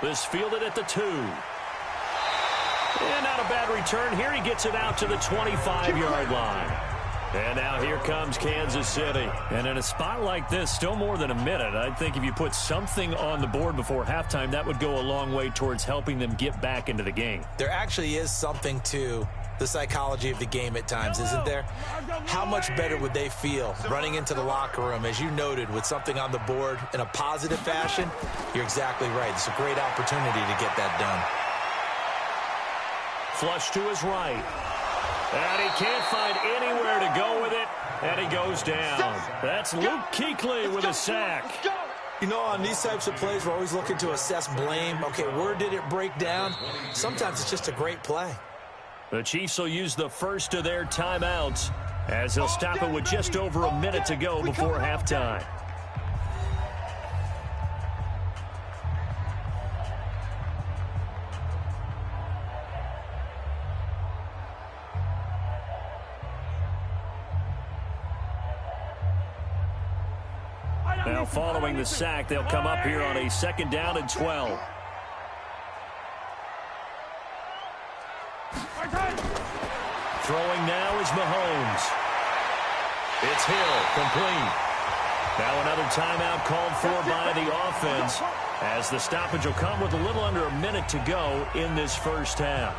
S14: This fielded at the 2. And not a bad return. Here he gets it out to the 25-yard line. And now here comes Kansas City. And in a spot like this, still more than a minute, I think if you put something on the board before halftime, that would go a long way towards helping them get back into the game.
S15: There actually is something to the psychology of the game at times, isn't there? How much better would they feel running into the locker room, as you noted, with something on the board in a positive fashion? You're exactly right. It's a great opportunity to get that done.
S14: Flush to his right. And he can't find anywhere to go with it, and he goes down. That's Luke Kuechly with a sack.
S15: You know, on these types of plays, we're always looking to assess blame. Okay, where did it break down? Sometimes it's just a great play.
S14: The Chiefs will use the first of their timeouts as they'll stop it with just over a minute to go before halftime. Now following the sack, they'll come up here on a 2nd down and 12. Throwing now is Mahomes. It's Hill, complete. Now another timeout called for by the offense as the stoppage will come with a little under a minute to go in this first half.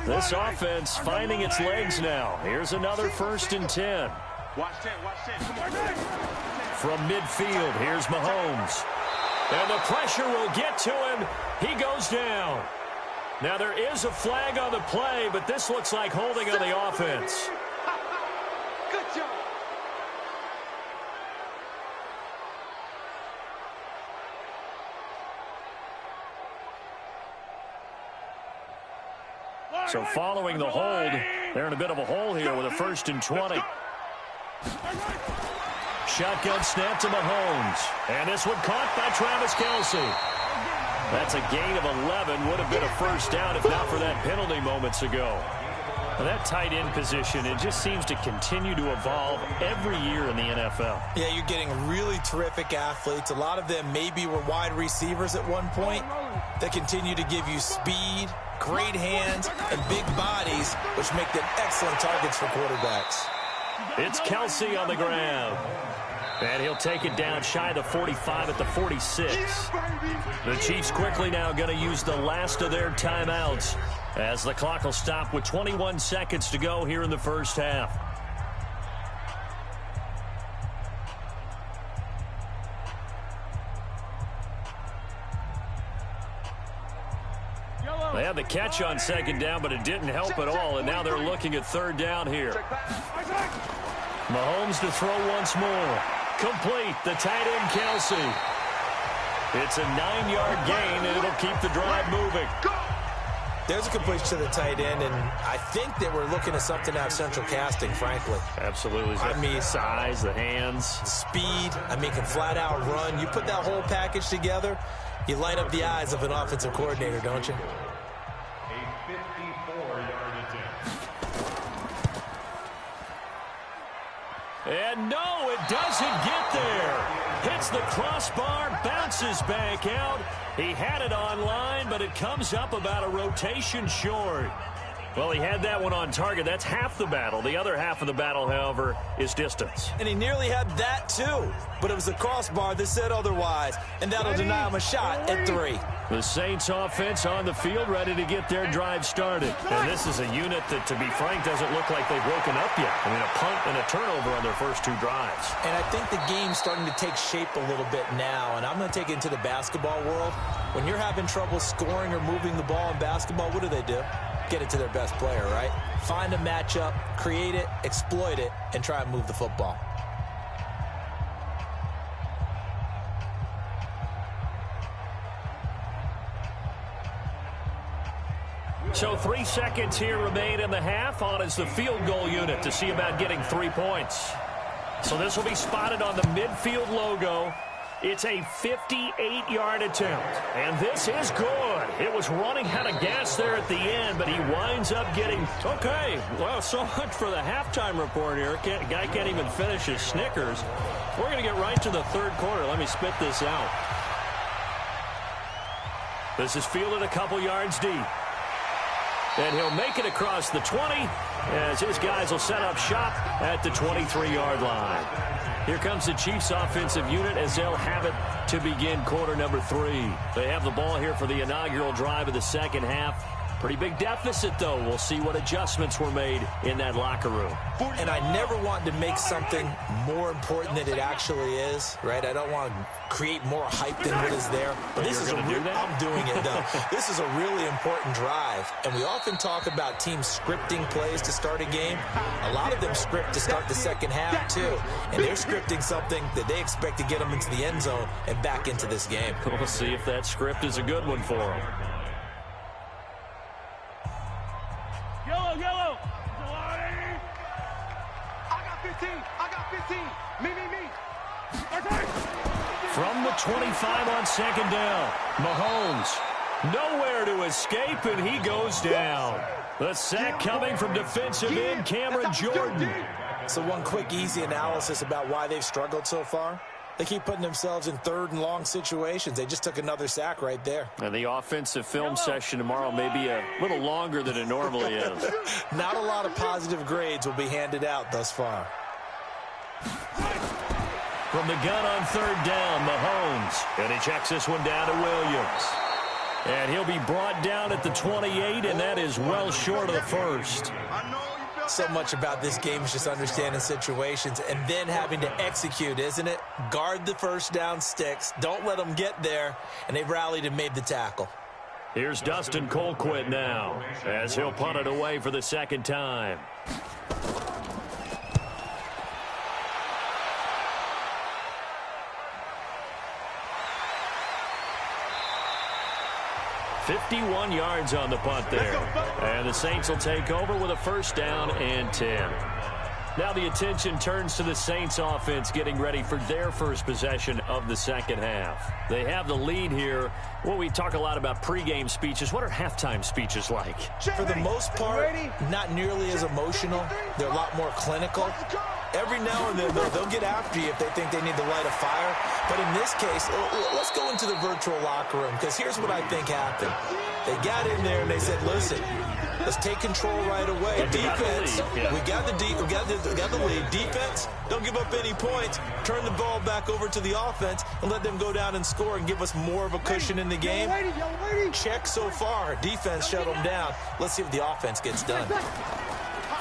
S14: This offense finding its legs now. Here's another 1st and 10. From midfield, here's Mahomes. And the pressure will get to him. He goes down. Now there is a flag on the play, but this looks like holding on the offense.
S17: Good job.
S14: So following the hold, they're in a bit of a hole here with a 1st and 20. Shotgun snap to Mahomes. And this one caught by Travis Kelce. That's a gain of 11. Would have been a 1st down if not for that penalty moments ago. Well, that tight end position, it just seems to continue to evolve every year in the NFL.
S15: Yeah, you're getting really terrific athletes. A lot of them maybe were wide receivers at one point that continue to give you speed, great hands, and big bodies, which make them excellent targets for quarterbacks.
S14: It's Kelce on the ground. And he'll take it down shy of the 45 at the 46. The Chiefs quickly now going to use the last of their timeouts as the clock will stop with 21 seconds to go here in the first half. They had the catch on 2nd down, but it didn't help at all, and now they're looking at 3rd down here. Mahomes to throw once more. Complete, the tight end Kelce. It's a 9-yard gain, and it'll keep the drive moving.
S15: There's a completion to the tight end, and I think that we're looking at something out of central casting, frankly.
S14: Absolutely. I mean, size, the hands.
S15: Speed, I mean, can flat out run. You put that whole package together, you light up the eyes of an offensive coordinator, don't you?
S16: A 54-yard attempt.
S14: And no, it doesn't get there. Hits the crossbar, bounces back out. He had it on line, but it comes up about a rotation short. Well, he had that one on target. That's half the battle. The other half of the battle, however, is distance.
S15: And he nearly had that, too. But it was the crossbar that said otherwise, and that'll deny him a shot at 3.
S14: The Saints offense on the field, ready to get their drive started. And this is a unit that, to be frank, doesn't look like they've woken up yet. I mean, a punt and a turnover on their first 2 drives.
S15: And I think the game's starting to take shape a little bit now, and I'm going to take it into the basketball world. When you're having trouble scoring or moving the ball in basketball, what do? Get it to their best player, right? Find a matchup, create it, exploit it, and try and move the football.
S14: So 3 seconds here remain in the half. On is the field goal unit to see about getting 3 points. So this will be spotted on the midfield logo. It's a 58-yard attempt, and this is good. It was running out of gas there at the end, but he winds up getting... Okay, well, so much for the halftime report here. Guy can't even finish his Snickers. We're going to get right to the 3rd quarter. Let me spit this out. This is fielded a couple yards deep. And he'll make it across the 20 as his guys will set up shop at the 23-yard line. Here comes the Chiefs offensive unit as they'll have it to begin quarter number 3. They have the ball here for the inaugural drive of the second half. Pretty big deficit, though. We'll see what adjustments were made in that locker room.
S15: And I never want to make something more important than it actually is, right? I don't want to create more hype than what is there. But this is I'm doing it, though. This is a really important drive. And we often talk about teams scripting plays to start a game. A lot of them script to start the second half, too. And they're scripting something that they expect to get them into the end zone and back into this game.
S14: We'll see if that script is a good one for them.
S17: Yellow. I got 15. Me.
S14: From the 25 on second down, Mahomes nowhere to escape, and he goes down. The sack coming from defensive end Cameron Jordan.
S15: So one quick, easy analysis about why they've struggled so far. They keep putting themselves in third and long situations. They just took another sack right there.
S14: And the offensive film session tomorrow may be a little longer than it normally is.
S15: Not a lot of positive grades will be handed out thus far.
S14: From the gun on third down, Mahomes. And he checks this one down to Williams. And he'll be brought down at the 28, and that is well short of the first.
S15: So much about this game is just understanding situations and then having to execute, isn't it? Guard the first down sticks. Don't let them get there. And they've rallied and made the tackle.
S14: Here's Dustin Colquitt now as he'll punt it away for the second time. .51 yards on the punt there. And the Saints will take over with a first down and 10. Now the attention turns to the Saints offense getting ready for their first possession of the second half. They have the lead here. Well, we talk a lot about pregame speeches. What are halftime speeches like?
S15: For the most part, not nearly as emotional. They're a lot more clinical. Every now and then, they'll get after you if they think they need to light a fire. But in this case, let's go into the virtual locker room, because here's what I think happened. They got in there and they said, listen, let's take control right away. Defense, we got the lead. Defense, don't give up any points. Turn the ball back over to the offense and let them go down and score and give us more of a cushion in the game. Check so far. Defense shut them down. Let's see if the offense gets done.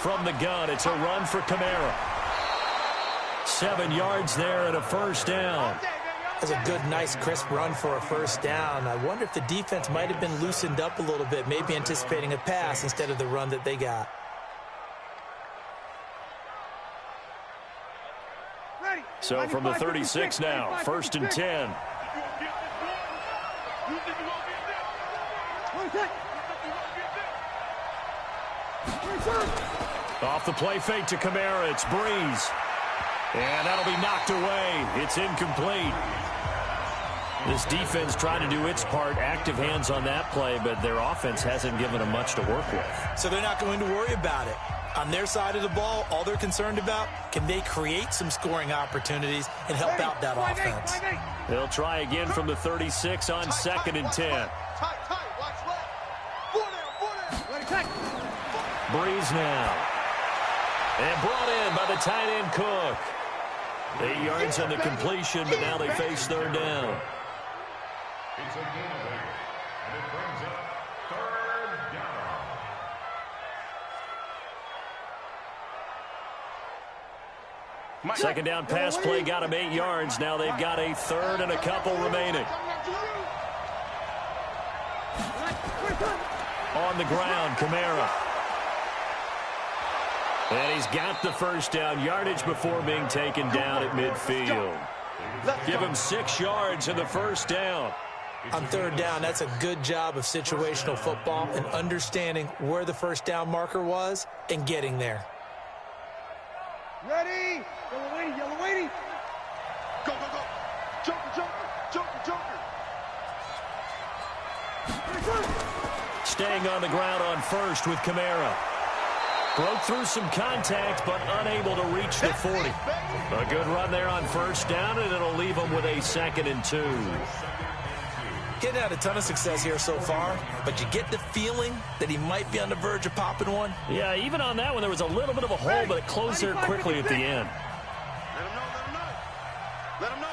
S14: From the gun, it's a run for Kamara. 7 yards there and a first down.
S15: That's a good, nice, crisp run for a first down. I wonder if the defense might have been loosened up a little bit, maybe anticipating a pass instead of the run that they got.
S14: So from the 36 now, first and 10. Off the play fake to Kamara, it's Breeze. And that'll be knocked away. It's incomplete. This defense trying to do its part, active hands on that play, but their offense hasn't given them much to work with.
S15: So they're not going to worry about it. On their side of the ball, all they're concerned about, can they create some scoring opportunities and help out that offense?
S14: They'll try again from the 36 on second and 10. Breeze now. And brought in by the tight end Cook. 8 yards on the completion, but now they face third down.
S16: It's a gain of 8, and it brings up third down.
S14: Second down pass play got them 8 yards. Now they've got a third and a couple remaining. On the ground, Kamara. And he's got the first down, yardage before being taken down at midfield. Give him 6 yards in the first down.
S15: On third down, that's a good job of situational football and understanding where the first down marker was and getting there.
S17: Ready? Yellow lady. Go. Joker.
S14: Staying on the ground on first with Kamara. Broke through some contact, but unable to reach the 40. A good run there on first down, and it'll leave them with a 2nd and 2.
S15: Getting had a ton of success here so far, but you get the feeling that he might be on the verge of popping one.
S14: Yeah, even on that one, there was a little bit of a hole, but it closed there quickly at the end.
S17: Let him know.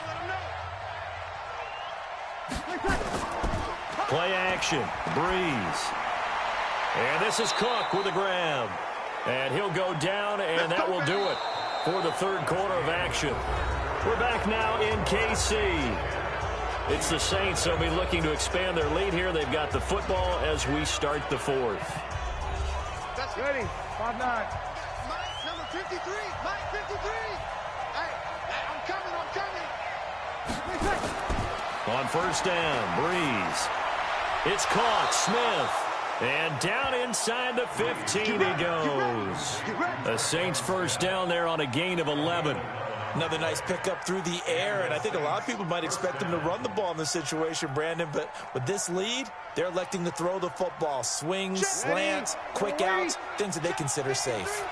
S14: Play action. Breeze. And this is Cook with a grab. And he'll go down, and that will do it for the third quarter of action. We're back now in KC. It's the Saints. They'll be looking to expand their lead here. They've got the football as we start the fourth.
S17: That's ready. 5-9. Mike, number 53. Mike, 53. Hey, I'm coming.
S14: On first down, Breeze. It's caught. Smith. And down inside the 15 he goes. The Saints first down there on a gain of 11.
S15: Another nice pickup through the air, and I think a lot of people might expect them to run the ball in this situation, Brandon, but with this lead, they're electing to throw the football. Swings, slants, quick outs, things that they consider safe.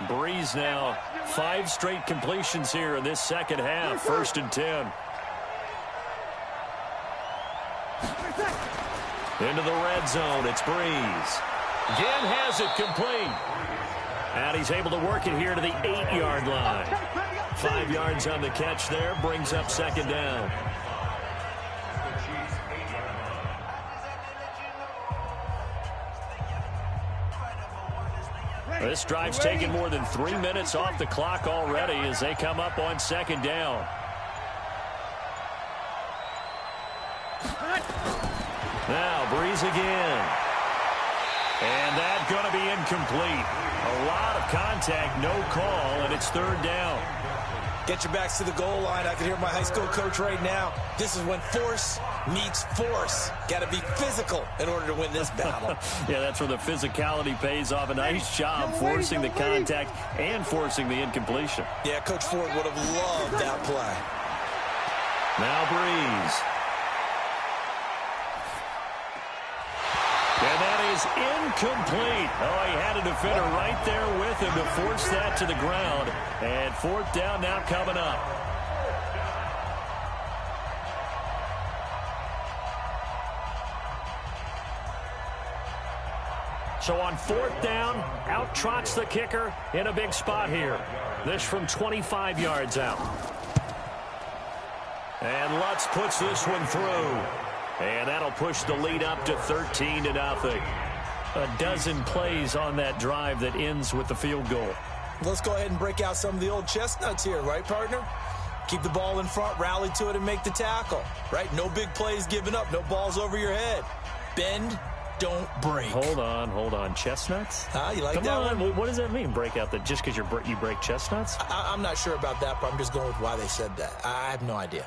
S14: Breeze now, 5 straight completions here in this second half, 1st and 10. Into the red zone, it's Breeze. Again has it complete. And he's able to work it here to the 8-yard line. 5 yards on the catch there, brings up second down. This drive's taken more than 3 minutes off the clock already as they come up on second down. Now, Breeze again. And that's going to be incomplete. A lot of contact, no call, and it's third down.
S15: Get your backs to the goal line. I can hear my high school coach right now. This is when force meets force. Got to be physical in order to win this battle.
S14: Yeah, that's where the physicality pays off. A nice job forcing the contact and forcing the incompletion.
S15: Yeah, Coach Ford would have loved that play.
S14: Now Breeze. And that is incomplete. Oh, he had a defender right there with him to force that to the ground. And fourth down now coming up. So on fourth down, out trots the kicker in a big spot here. This from 25 yards out. And Lutz puts this one through. And that'll push the lead up to 13-0. A dozen plays on that drive that ends with the field goal.
S15: Let's go ahead and break out some of the old chestnuts here, right, partner? Keep the ball in front, rally to it, and make the tackle, right? No big plays given up, no balls over your head. Bend, don't break.
S14: Hold on. Chestnuts?
S15: You like
S14: Come
S15: that
S14: on.
S15: one?
S14: What does that mean, break out? That just because you break chestnuts?
S15: I'm not sure about that, but I'm just going with why they said that. I have no idea.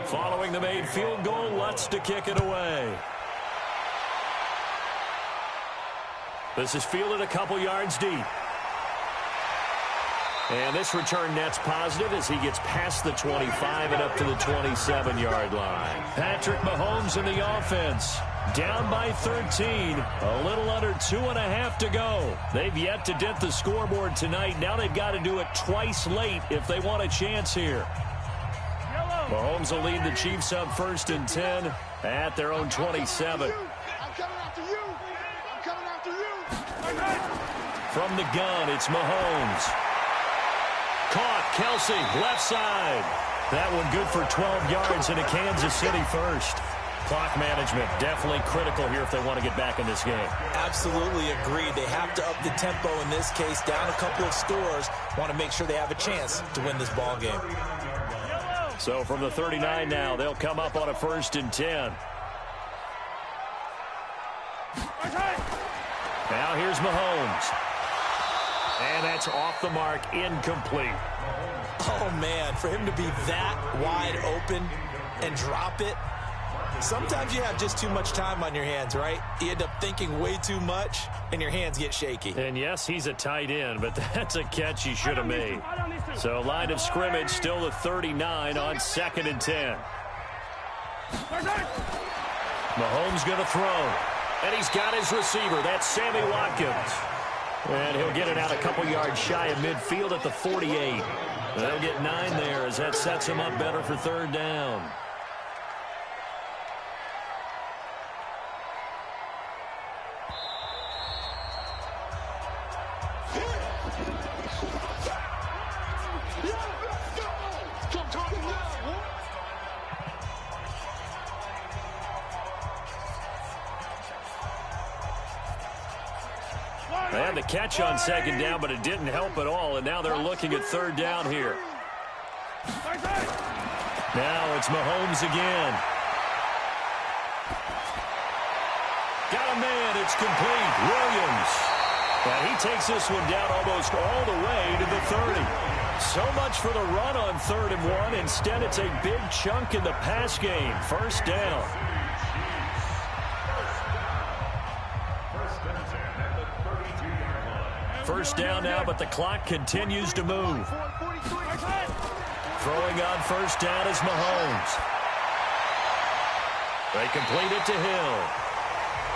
S14: Following the made field goal, Lutz to kick it away. This is fielded a couple yards deep. And this return net's positive as he gets past the 25 and up to the 27-yard line. Patrick Mahomes in the offense. Down by 13. A little under 2.5 to go. They've yet to dent the scoreboard tonight. Now they've got to do it twice late if they want a chance here. Mahomes will lead the Chiefs up 1st and 10 at their own 27.
S17: I'm coming after you.
S14: From the gun, it's Mahomes. Caught, Kelsey, left side. That one good for 12 yards and a Kansas City first. Clock management definitely critical here if they want to get back in this game.
S15: Absolutely agreed. They have to up the tempo in this case, down a couple of scores. Want to make sure they have a chance to win this ball game.
S14: So from the 39 now, they'll come up on a 1st and 10. Now here's Mahomes. And that's off the mark, incomplete.
S15: Oh, man, for him to be that wide open and drop it. Sometimes you have just too much time on your hands, right? You end up thinking way too much, and your hands get shaky.
S14: And yes, he's a tight end, but that's a catch he should have made. So line of scrimmage still the 39 on 2nd and 10. Mahomes going to throw. And he's got his receiver. That's Sammy Watkins. And he'll get it out a couple yards shy of midfield at the 48. They'll get 9 there as that sets him up better for third down. They had the catch on second down, but it didn't help at all, and now they're looking at third down here. Now it's Mahomes again. Got a man, it's complete. Williams. And he takes this one down almost all the way to the 30. So much for the run on 3rd and 1. Instead, it's a big chunk in the pass game. First down. First down now, but the clock continues to move. Throwing on first down is Mahomes. They complete it to Hill.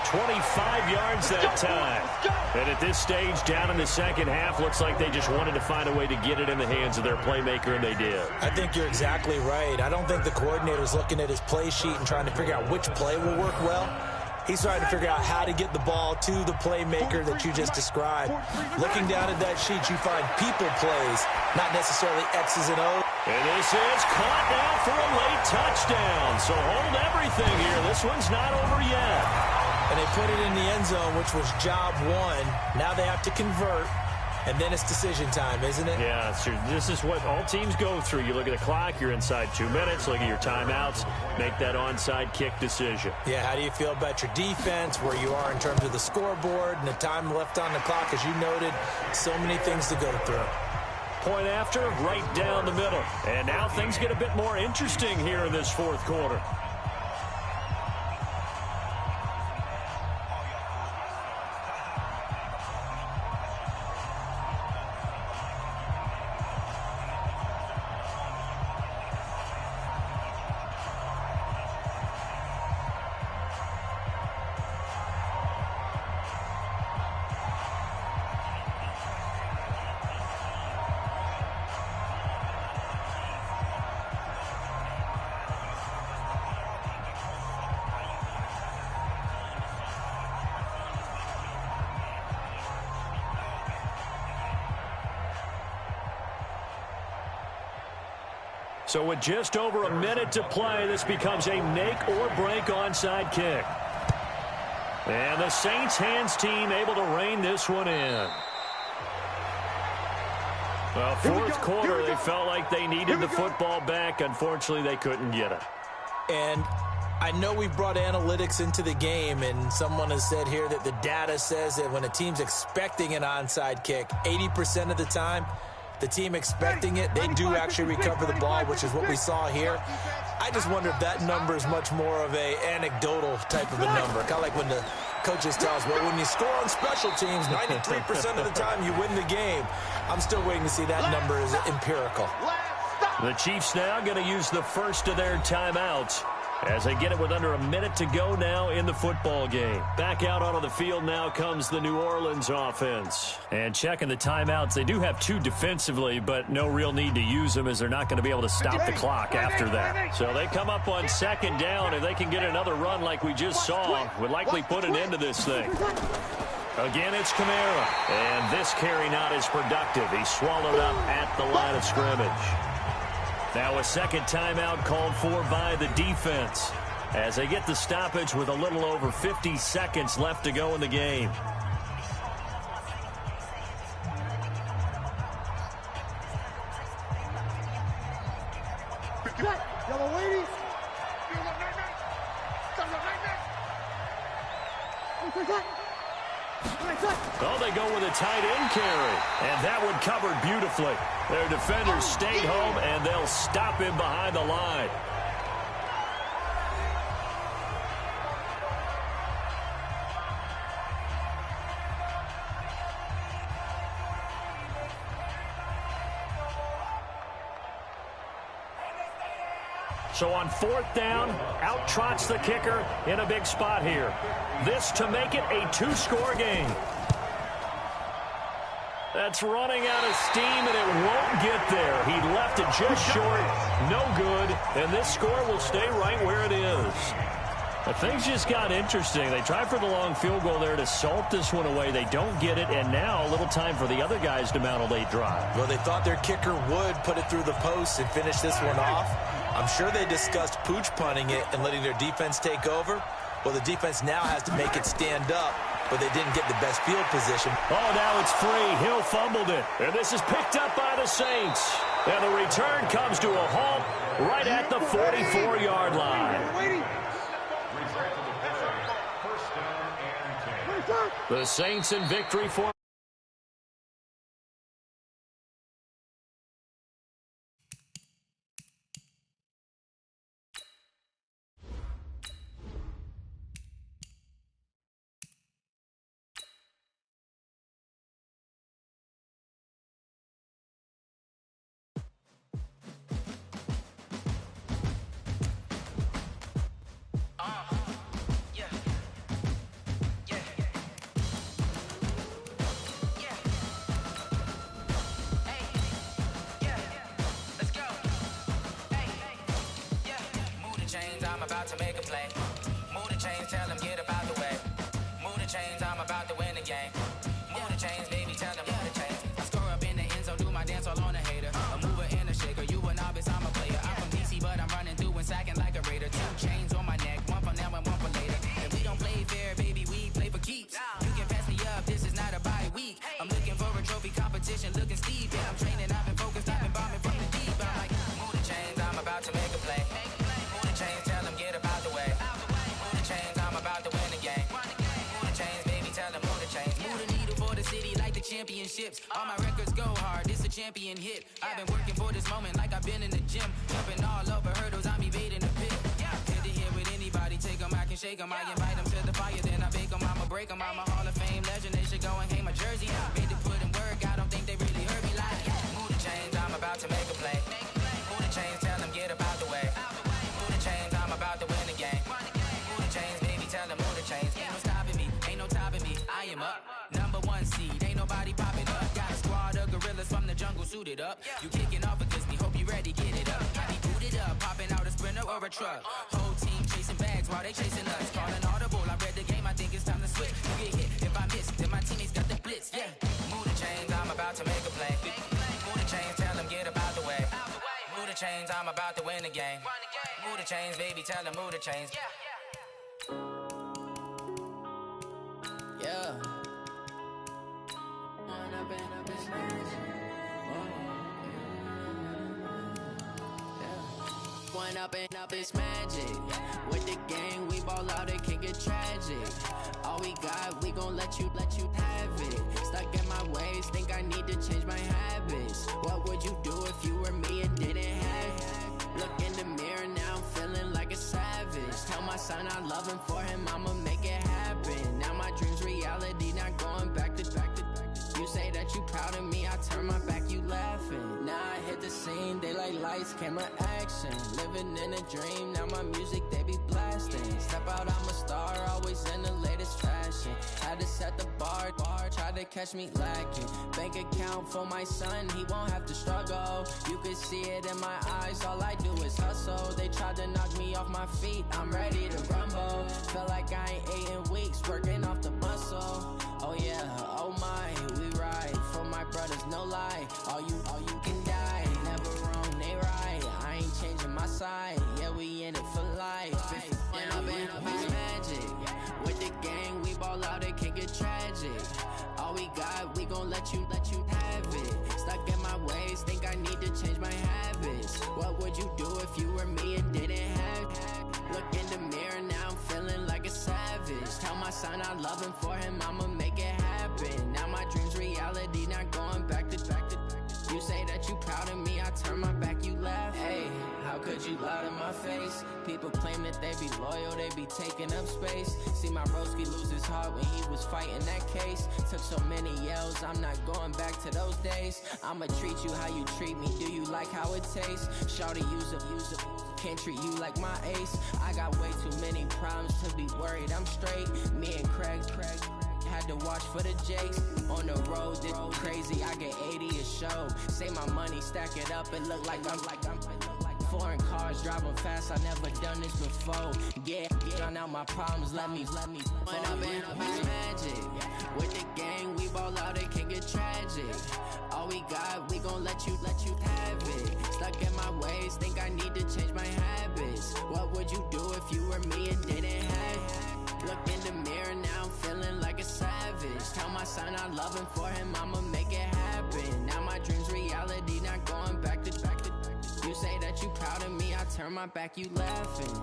S14: 25 yards that time. And at this stage, down in the second half, looks like they just wanted to find a way to get it in the hands of their playmaker, and they did.
S15: I think you're exactly right. I don't think the coordinator's looking at his play sheet and trying to figure out which play will work well. He's trying to figure out how to get the ball to the playmaker that you just described. Looking down at that sheet, you find people plays, not necessarily X's and O's.
S14: And this is caught now for a late touchdown. So hold everything here. This one's not over yet.
S15: And they put it in the end zone, which was job 1. Now they have to convert. And then it's decision time, isn't it?
S14: Yeah, this is what all teams go through. You look at the clock, you're inside 2 minutes, look at your timeouts, make that onside kick decision.
S15: Yeah, how do you feel about your defense, where you are in terms of the scoreboard and the time left on the clock? As you noted, so many things to go through.
S14: Point after, right down the middle. And now things get a bit more interesting here in this 4th quarter. So with just over a minute to play, this becomes a make or break onside kick. And the Saints hands team able to rein this one in. Well, 4th quarter, they felt like they needed the football back. Unfortunately, they couldn't get it.
S15: And I know we've brought analytics into the game, and someone has said here that the data says that when a team's expecting an onside kick, 80% of the time, the team expecting it, they do actually recover the ball, which is what we saw here. I just wonder if that number is much more of a anecdotal type of a number. Kind of like when the coaches tell us, well, when you score on special teams, 93% of the time you win the game. I'm still waiting to see that number is empirical.
S14: The Chiefs now going to use the first of their timeouts as they get it with under a minute to go now in the football game. Back out onto the field now comes the New Orleans offense. And checking the timeouts, they do have 2 defensively, but no real need to use them as they're not going to be able to stop the clock after that. So they come up on 2nd down. If they can get another run like we just saw, would likely put an end to this thing. Again, it's Kamara. And this carry not as productive. He swallowed up at the line of scrimmage. Now a second timeout called for by the defense as they get the stoppage with a little over 50 seconds left to go in the game.
S17: Yellow lady.
S14: Oh, they go with a tight end carry, and that one covered beautifully. Their defenders stayed home, and they'll stop him behind the line. So on 4th down, out trots the kicker in a big spot here. This to make it a 2-score game. That's running out of steam, and it won't get there. He left it just short. No good. And this score will stay right where it is. But things just got interesting. They tried for the long field goal there to salt this one away. They don't get it, and now a little time for the other guys to mount a late drive.
S15: Well, they thought their kicker would put it through the post and finish this one off. I'm sure they discussed pooch punting it and letting their defense take over. Well, the defense now has to make it stand up, but they didn't get the best field position.
S14: Oh, now it's free. Hill fumbled it. And this is picked up by the Saints. And the return comes to a halt right at the 44-yard line. The Saints in victory for...
S10: I'm about to make a play. Move the chains, tell them get up out the way. Move the chains, I'm about to win the game. Move the chains, baby, tell them move the chains. I score up in the end zone, do my dance all on a hater. A mover and a shaker, you a novice, I'm a player. I'm from DC, but I'm running through and sacking like a raider. 2 chains on my neck, one for now and one for later. And we don't play fair, baby, we play for keeps. You can pass me up, this is not a bye week. I'm looking for a trophy competition, looking steep. Yeah, I'm training, I've been focused, I've been bombing from the deep. I'm like, move the chains, I'm about to make a play. Move the chains, tell them get up out the way. Move the chains, I'm about to win the game. Move the chains, baby, tell them move the chains. Move the needle for the city like the championships. All my records go hard, it's a champion hit. I've been working for this moment like I've been in the gym. Jumping all over hurdles, I'm evading the pit. Head to head with anybody, take them, I can shake them. I invite them to the fire, then I bake them, I'ma break them. I'm a Hall of Fame legend, they should go and hang my jersey. Made to put in work, I don't think they really heard me like. Move the chains, I'm about to make a play. Move the chains, tell them get up out the way. Move the chains, I'm about to win the game. Move the chains, baby, tell them move the chains. Ain't no stopping me, ain't no topping me. I am up, #1 seed, ain't nobody popping up. Got a squad of gorillas from the jungle suited up. You kicking off against me, hope you ready, get it up. I be booted up, popping out a Sprinter or a truck. Whole team chasing bags while they chasing us. Calling audible, I read the game, I think it's time to switch. You get hit, if I miss, then my teammates got the blitz, yeah. Move the chains, I'm about to make a play. Move the chains, tell them get up out the way. Move the chains, I'm about to win the game. Move the chains, baby, tell them move the chains. Yeah. One up and up is magic. With the gang, we ball out, it can get tragic. All we got, we gon' let you have it. Stuck in my ways, think I need to change my habits. What would you do if you were me and didn't have it? Look in the mirror, now I'm feeling like a savage. Tell my son I love him, for him I'ma make it happen. Now my dream's reality, not going back to. You say that you proud of me, I turn my back, you laughing. Now I hit the scene, they like lights, camera, action. Living in a dream, now my music, they be blasting. Step out, I'm a star, always in the latest fashion. Had to set the bar, try to catch me lacking. Bank account for my son, he won't have to struggle. You can see it in my eyes, all I do is hustle. They tried to knock me off my feet, I'm ready to rumble. Feel like I ain't ate in weeks, working off the muscle. Oh yeah, oh my, we ride for my brothers, no lie. All you can die, never wrong, they right. I ain't changing my side, yeah, we in it for life. When up and up is magic. With the gang, we ball out, it can get tragic. All we got, we gon' let you have it. Stuck in my ways, think I need to change my habits. What would you do if you were me and didn't have it? Look in the mirror, now I'm feeling like a savage. Tell my son I love him, for him I'ma make it happen. Now my dream's reality, not going back to. You say that you proud of me, I turn my back, you laugh. Hey, how could you lie to my face? People claim that they be loyal, they be taking up space. See my broski lose his heart when he was fighting that case. Took so many yells, I'm not going back to those days. I'ma treat you how you treat me, do you like how it tastes? Shawty, use a can't treat you like my ace. I got way too many problems to be worried, I'm straight. Me and Craig had
S18: had to watch for the Jakes. On the road, this crazy, I get 80 a show. Say my money, stack it up, it look like I'm foreign cars, driving fast, I never done this before. Yeah, drown out my problems, let me. When I've been magic. With the gang, we ball out, it can get tragic. All we got, we gon' let you have it. Stuck in my ways, think I need to change my habits. What would you do if you were me and didn't have it? Look in the mirror now, I'm feeling like a savage. Tell my son I love him, for him I'ma make it happen. Now my dream's reality, not going back to. You say that you proud of me, I turn my back, you laughing.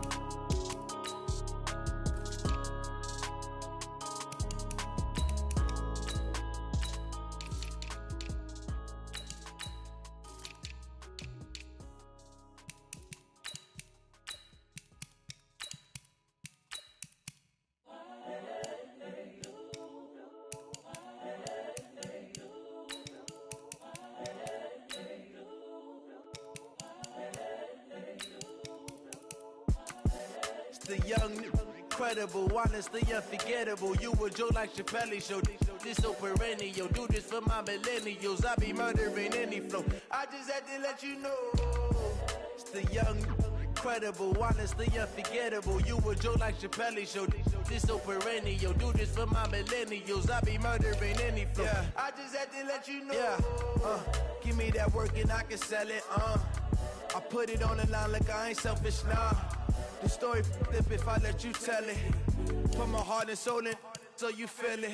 S3: The young, incredible, honestly unforgettable. You a Joe like Chappelle show. This so perennial. Do this for my millennials. I be murdering any flow. I just had to let you know. It's the young, incredible, honestly unforgettable. You a Joe like Chappelle show. This so perennial. Do this for my millennials. I be murdering any flow. Yeah. I just had to let you know. Yeah. Give me that work and I can sell it. I put it on the line like I ain't selfish, nah. The story flip if I let you tell it. Put my heart and soul in so you feel it.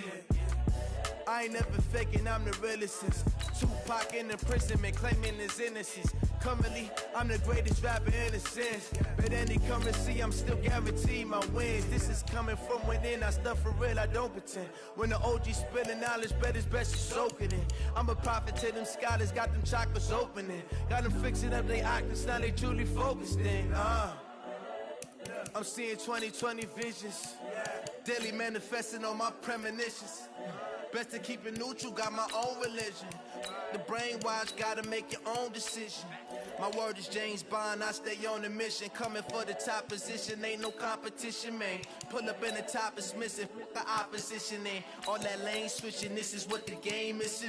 S3: I ain't never faking, I'm the realest since Tupac in imprisonment, claiming his innocence. Currently, I'm the greatest rapper in a sense. But any currency, I'm still guaranteed my wins. This is coming from within, I stuff for real, I don't pretend. When the OG spilling knowledge, bet it's best to soak it in. I'm a prophet to them scholars, got them chakras opening. Got them fixing up they octaves, now they truly focused in. I'm seeing 2020 visions, daily manifesting on my premonitions. Best to keep it neutral, got my own religion. The brainwash, gotta make your own decision. My word is James Bond, I stay on the mission. Coming for the top position, ain't no competition, man. Pull up in the top is missing, the opposition ain't. All that lane switching, this is what the game is.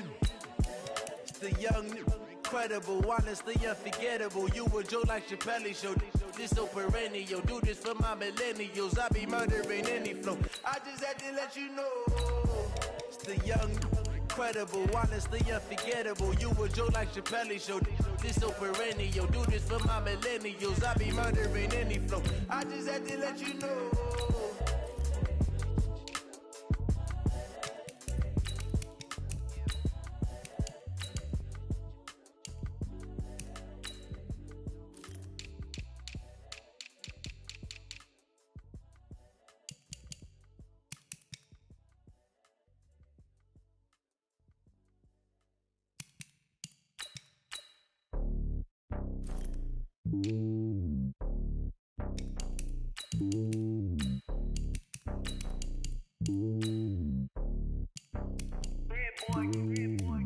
S3: It's the young, incredible, honestly unforgettable. You a Joe like Chappelle show. This so perennial. Do this for my millennials. I be murdering any flow. I just had to let you know. It's the young, incredible, honestly unforgettable. You a Joe like Chappelle show. This so perennial. Do this for my millennials. I be murdering any flow. I just had to let you know.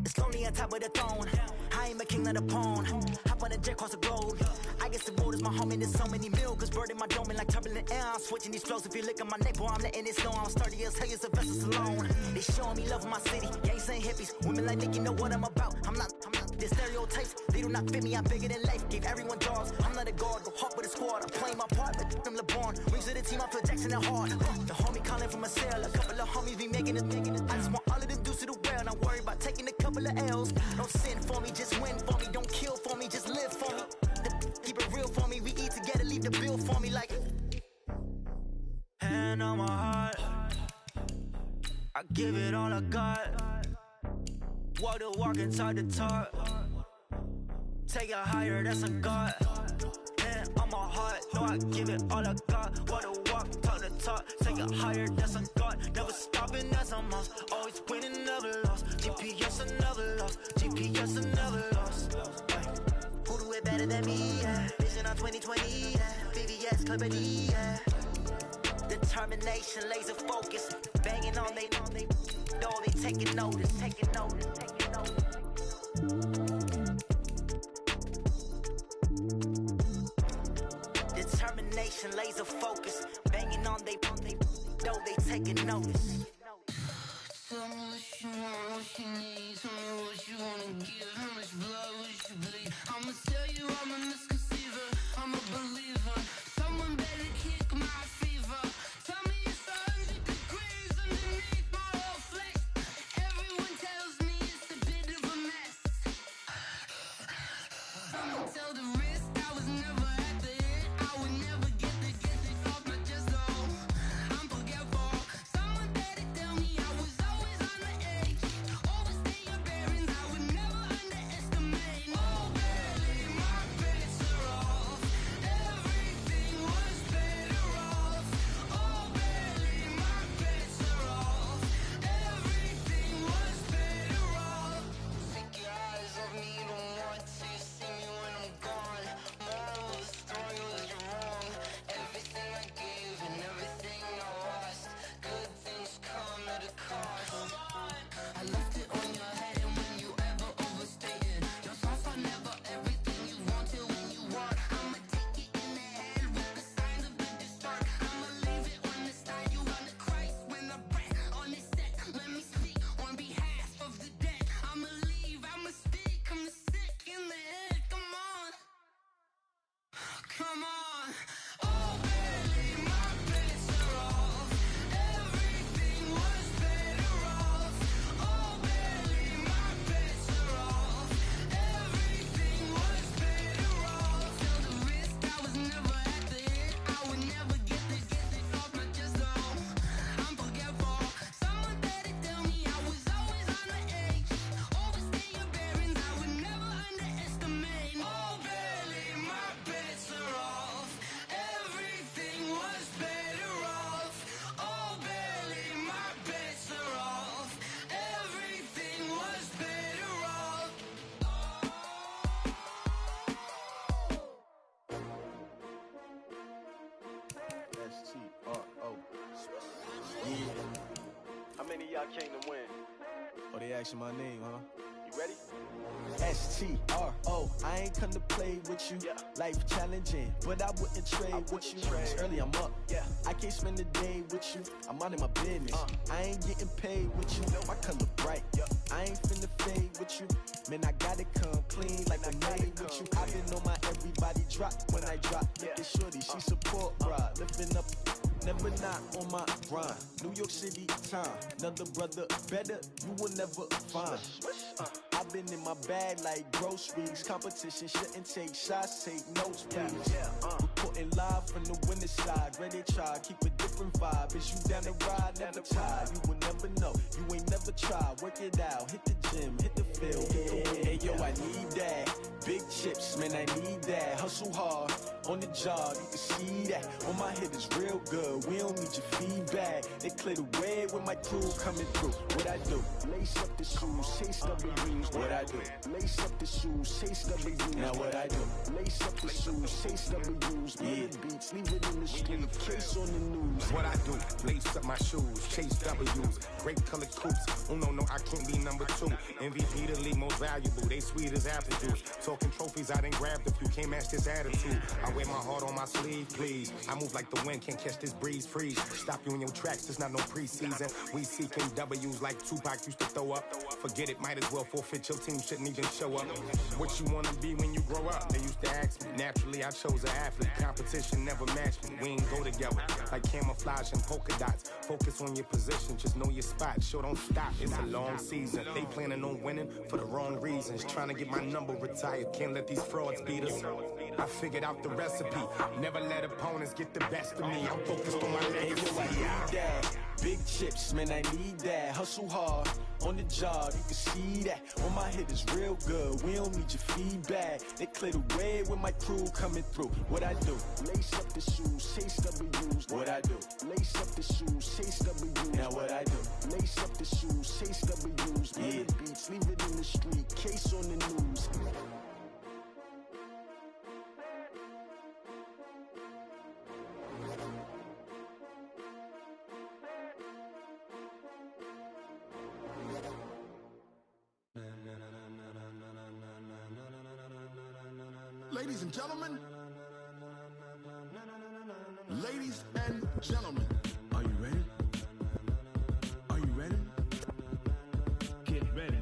S10: It's lonely on top of the throne. I ain't a king, not a pawn. Hop on a jet across the globe. I guess the road is my home and there's so many milkers burning my dome like turbulent air. I'm switching these flows. If you look at my neck, boy, I'm letting it snow. I'm sturdy as hell, as a vessel alone. They showing me love in my city. Gangs ain't hippies. Women like Nick, you know what I'm about. I'm not the stereotypes. They do not fit me. I'm bigger than life. Gave everyone dogs. I'm not a guard. Go hop with a squad. I'm playing my part, but them LeBron. Rings to the team. I feel Jackson and hard. The homie calling from a cell. A couple of homies be making it. I just want all of them dudes to the well. Not worry about taking a couple of L's. Don't sin for me, just win for me. Don't kill for me, just live for me. Keep it real for me. We eat together, leave the bill for me like. Hand on my heart, I give it all I got. Walk the walk and talk the talk. Take it higher, that's a God. Hand on my heart, no, I give it all I got. Walk the walk, talk the talk. Take it higher, that's a God. Never stopping, that's a must. Always winning, never lost. GPS, I never lost. GPS, I never lost. Who do it better than me? Yeah. Vision on 2020, yeah. VVS, Club D, yeah. Determination, laser focus. Banging on they door, they taking notice, taking notice, taking notice. Determination, laser focus. Banging on they door, they taking notice.
S19: what you need, tell me what you wanna give. How much blood would you bleed? I'ma tell you I'm a misconceiver, I'm a believer. Someone better kick my fever. Tell me it's 100 degrees underneath my whole flesh. Everyone tells me it's a bit of a mess. I'ma tell the risk I was never at the end. I would never get it off my chest though. I'm forgetful. Someone better tell me I was always on the edge. Overstay your bearings, I would never underestimate. Oh barely, my bets are off. Everything was better off. Oh barely, my bets are off. Everything was better off. Take your eyes off me, you don't want to see me when I'm gone. Moral of the story was you're wrong. Everything I gave and everything I lost. Good things come at a cost. I left it on your head, and when you ever overstated, your thoughts are never everything you wanted when you want. I'ma take it in the head with the signs of the distort. I'ma leave it on the side. You run the Christ when the breath on this set. Let me speak on behalf of the dead. I'ma leave, I'ma speak. I'm the sick in the head. Come on, come on. Oh barely, my bets are off. Everything was better off. Oh barely, my bets are off. Everything was better off. Tell the risk I was never at the end. I would never get it off my chest though. I'm forgetful. Someone better tell me I was always on the edge. Overstay your bearings, I would never underestimate. Oh barely, my bets are off. Everything was better off. Oh barely, my bets are off. Everything was better off.
S3: S-T-R-O. Yeah. How many of y'all came to win? Oh, they asking my name, huh? You ready? S-T-R-O. I ain't come to play with you. Life challenging, but I wouldn't trade with you. It's early, I'm up. I can't spend the day with you. I'm out of my business. I ain't getting paid with you. My color bright. I ain't finna fade with you. Man, I gotta come clean like I'm made with you. I've been on my everybody drop when I drop. Look at shorty, she support ride. Lifting up, never not on my grind. New York City time. Another brother better, you will never find. I've been in my bag like groceries. Competition shouldn't take shots, take notes, please. Reporting live from the winning side. Ready to try, keep a different vibe. Is you down the ride, never tired. You will never know, you ain't never tried. Work it out, hit the gym, hit the field. Hey yo, I need that. Big chips, man, I need that. Hustle hard, on the job, you can see that. On my head is real good, we don't need your feedback. They clear the way with my crew coming through. What I do? Lace up the shoes, chase W's. What I do? Lace up the shoes, chase W's. Now what I do? Lace up the shoes, chase W's. Yeah, beats, leave it in the street, case on the news.
S4: What I do? Lace up my shoes, chase W's. Great colored coops. Oh no, I can't be number 2. MVP the league most valuable. They sweet as apple juice. Talking trophies, I didn't grab the few. Can't match this attitude. I wear my heart on my sleeve, please. I move like the wind, can't catch this breeze, freeze. Stop you in your tracks, there's not no preseason. We seeking W's like Tupac used to throw up. Forget it, might as well forfeit. Your team shouldn't even show up. What you wanna be when you grow up? They used to ask me. Naturally, I chose an athlete. Competition never matched me. We ain't go together like camouflage and polka dots. Focus on your position, just know your spot. Show don't stop, it's a long season. They planning on winning for the wrong reasons. Trying to get my number retired, can't let these frauds beat us. I figured out the recipe. Never let opponents get the best of me. I'm focused on my legacy.
S3: I need that. Big chips, man, I need that. Hustle hard, on the job, you can see that. On my head is real good, we don't need your feedback. They clear the way with my crew coming through. What I do? Lace up the shoes, chase W's. What I do? Lace up the shoes, chase W's. Now what I do? Lace up the shoes, chase W's. Yeah, beats, leave it in the street, case on the news.
S9: Ladies and gentlemen, ladies and gentlemen, are you ready? Are you ready? Get ready.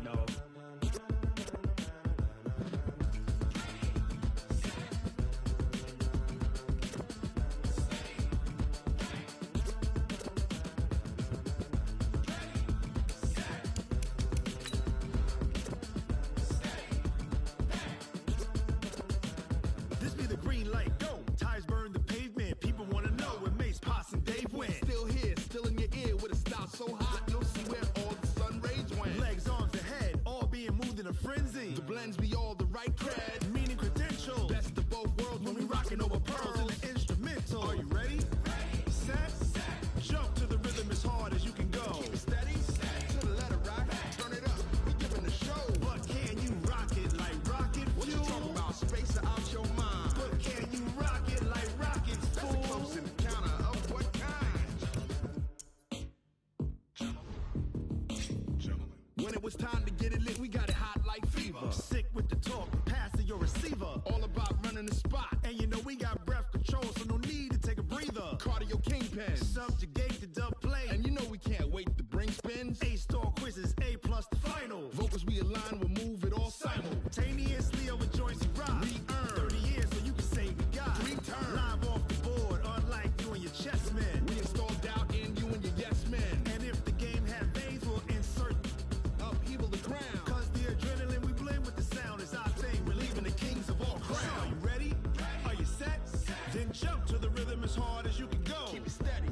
S9: lends me all the right cred, meaning credentials. Best of both worlds when we rockin' over pearls in the instrumental. Are you ready? Set. Jump to the rhythm as hard as you can go. Keep it steady. To the letter, right? Turn it up. We giving the show. But can you rock it like rocket fuel? What you talking about? Space out your mind. But can you rock it like rockets, fool? That's a close encounter of what kind? When it was time to get it lit, we got it hot like fever. Sick with the talk, passing your receiver. All about running the spot. And you know we got breath control, so no need to take a breather. Cardio kingpin, subjugate the dub play. And you know we can't wait to bring spins. A-star quizzes, A+ the final. Vocals we align, we'll move it all simultaneously over joints and rock. We earn 30 years so you can say we got 3 turns. Live off the board, unlike you and your chess men. We installed doubt in you and your yes men. And if the game had veins, we'll insert upheaval the ground. Cause the adrenaline we blend with the sound is our thing. We're leaving the kings of all crowns. Are you ready? Are you set? Then jump to the rhythm as hard as you can go. Keep it steady.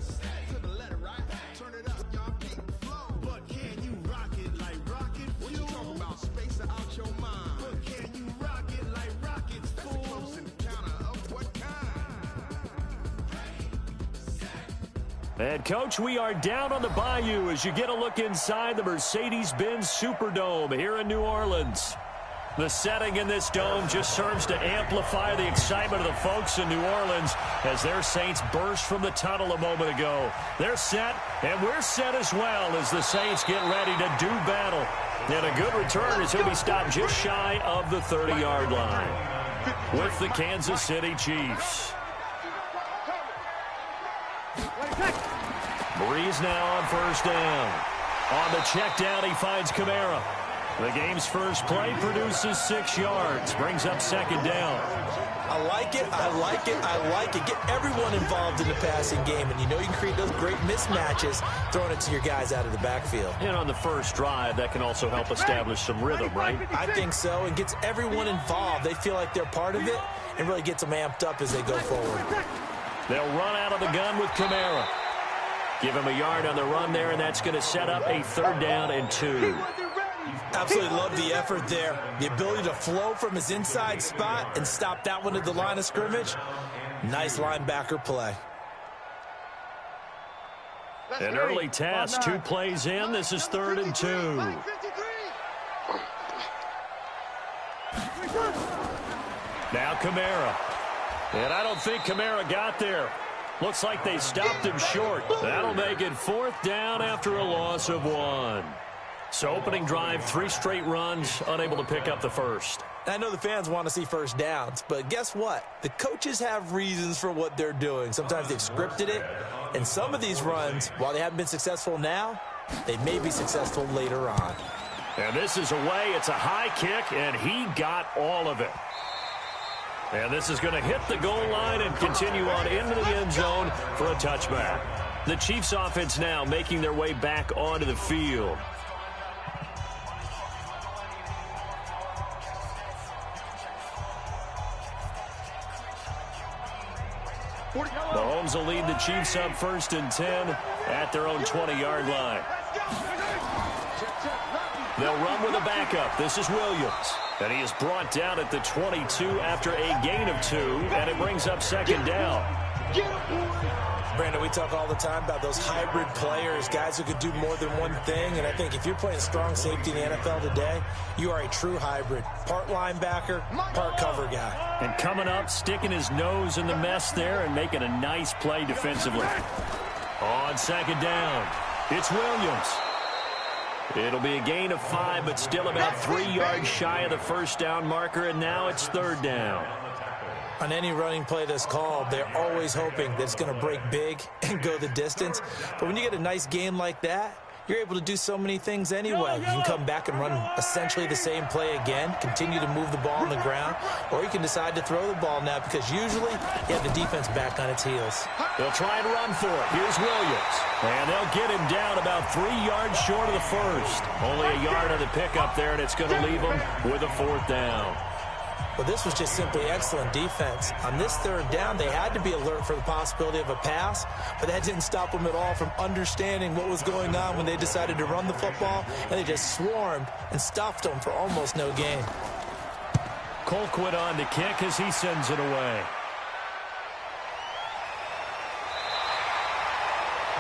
S9: To the letter, right? Turn it up, y'all keep the flow. But can you rock it like rocket fuel? What you talking about? Space out your mind. But can you rock it like rockets, fool? That's a close encounter of what kind?
S14: And, Coach, we are down on the bayou as you get a look inside the Mercedes-Benz Superdome here in New Orleans. The setting in this dome just serves to amplify the excitement of the folks in New Orleans as their Saints burst from the tunnel a moment ago. They're set, and we're set as well as the Saints get ready to do battle. And a good return as he'll be stopped just shy of the 30-yard line with the Kansas City Chiefs. Breeze now on first down. On the check down, he finds Kamara. The game's first play produces 6 yards, brings up second down.
S15: I like it, I like it, I like it. Get everyone involved in the passing game, and you know you can create those great mismatches throwing it to your guys out of the backfield.
S14: And on the first drive, that can also help establish some rhythm, right?
S15: I think so, and gets everyone involved. They feel like they're part of it and really gets them amped up as they go forward.
S14: They'll run out of the gun with Kamara. Give him a yard on the run there, and that's going to set up a 3rd down and 2.
S15: Absolutely love the effort there. The ability to flow from his inside spot and stop that one at the line of scrimmage. Nice linebacker play.
S14: An early test, 2 plays in. This is 3rd and 2. Now Kamara. And I don't think Kamara got there. Looks like they stopped him short. That'll make it 4th down after a loss of 1. So opening drive, 3 straight runs, unable to pick up the first.
S15: I know the fans want to see first downs, but guess what? The coaches have reasons for what they're doing. Sometimes they've scripted it, and some of these runs, while they haven't been successful now, they may be successful later on.
S14: And this is away. It's a high kick, and he got all of it. And this is going to hit the goal line and continue on into the end zone for a touchback. The Chiefs offense now making their way back onto the field. Mahomes will lead the Chiefs up 1st and 10 at their own 20-yard line. They'll run with a backup. This is Williams. And he is brought down at the 22 after a gain of 2, and it brings up 2nd down.
S15: Brandon, we talk all the time about those hybrid players, guys who could do more than one thing, and I think if you're playing strong safety in the NFL today, you are a true hybrid. Part linebacker, part cover guy.
S14: And coming up, sticking his nose in the mess there and making a nice play defensively. On 2nd down, it's Williams. It'll be a gain of 5, but still about 3 yards shy of the first down marker, and now it's 3rd down.
S15: On any running play that's called, they're always hoping that it's going to break big and go the distance. But when you get a nice game like that, you're able to do so many things anyway. You can come back and run essentially the same play again, continue to move the ball on the ground, or you can decide to throw the ball now because usually you have the defense back on its heels.
S14: They'll try and run for it. Here's Williams. And they'll get him down about 3 yards short of the first. Only a yard on the pickup there, and it's going to leave him with a 4th down.
S15: Well, this was just simply excellent defense. On this 3rd down, they had to be alert for the possibility of a pass, but that didn't stop them at all from understanding what was going on when they decided to run the football, and they just swarmed and stuffed them for almost no gain.
S14: Colquitt on to kick as he sends it away.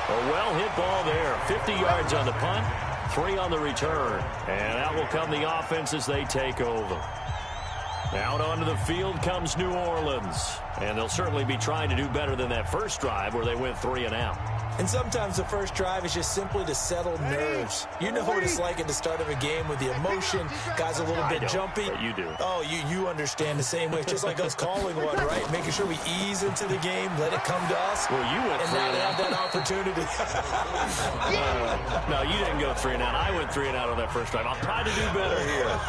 S14: A well-hit ball there. 50 yards on the punt, 3 on the return. And out will come the offense as they take over. Out onto the field comes New Orleans. And they'll certainly be trying to do better than that first drive where they went 3 and out.
S15: And sometimes the first drive is just simply to settle nerves. You know what it's like at the start of a game with the emotion. Guys a little bit jumpy.
S14: But you do.
S15: Oh, you understand the same way. It's just like us calling one, right? Making sure we ease into the game, let it come to us.
S14: Well, you went 3 and out.
S15: And now they have that opportunity.
S14: No, you didn't go 3 and out. I went 3 and out on that first drive. I'll try to do better here.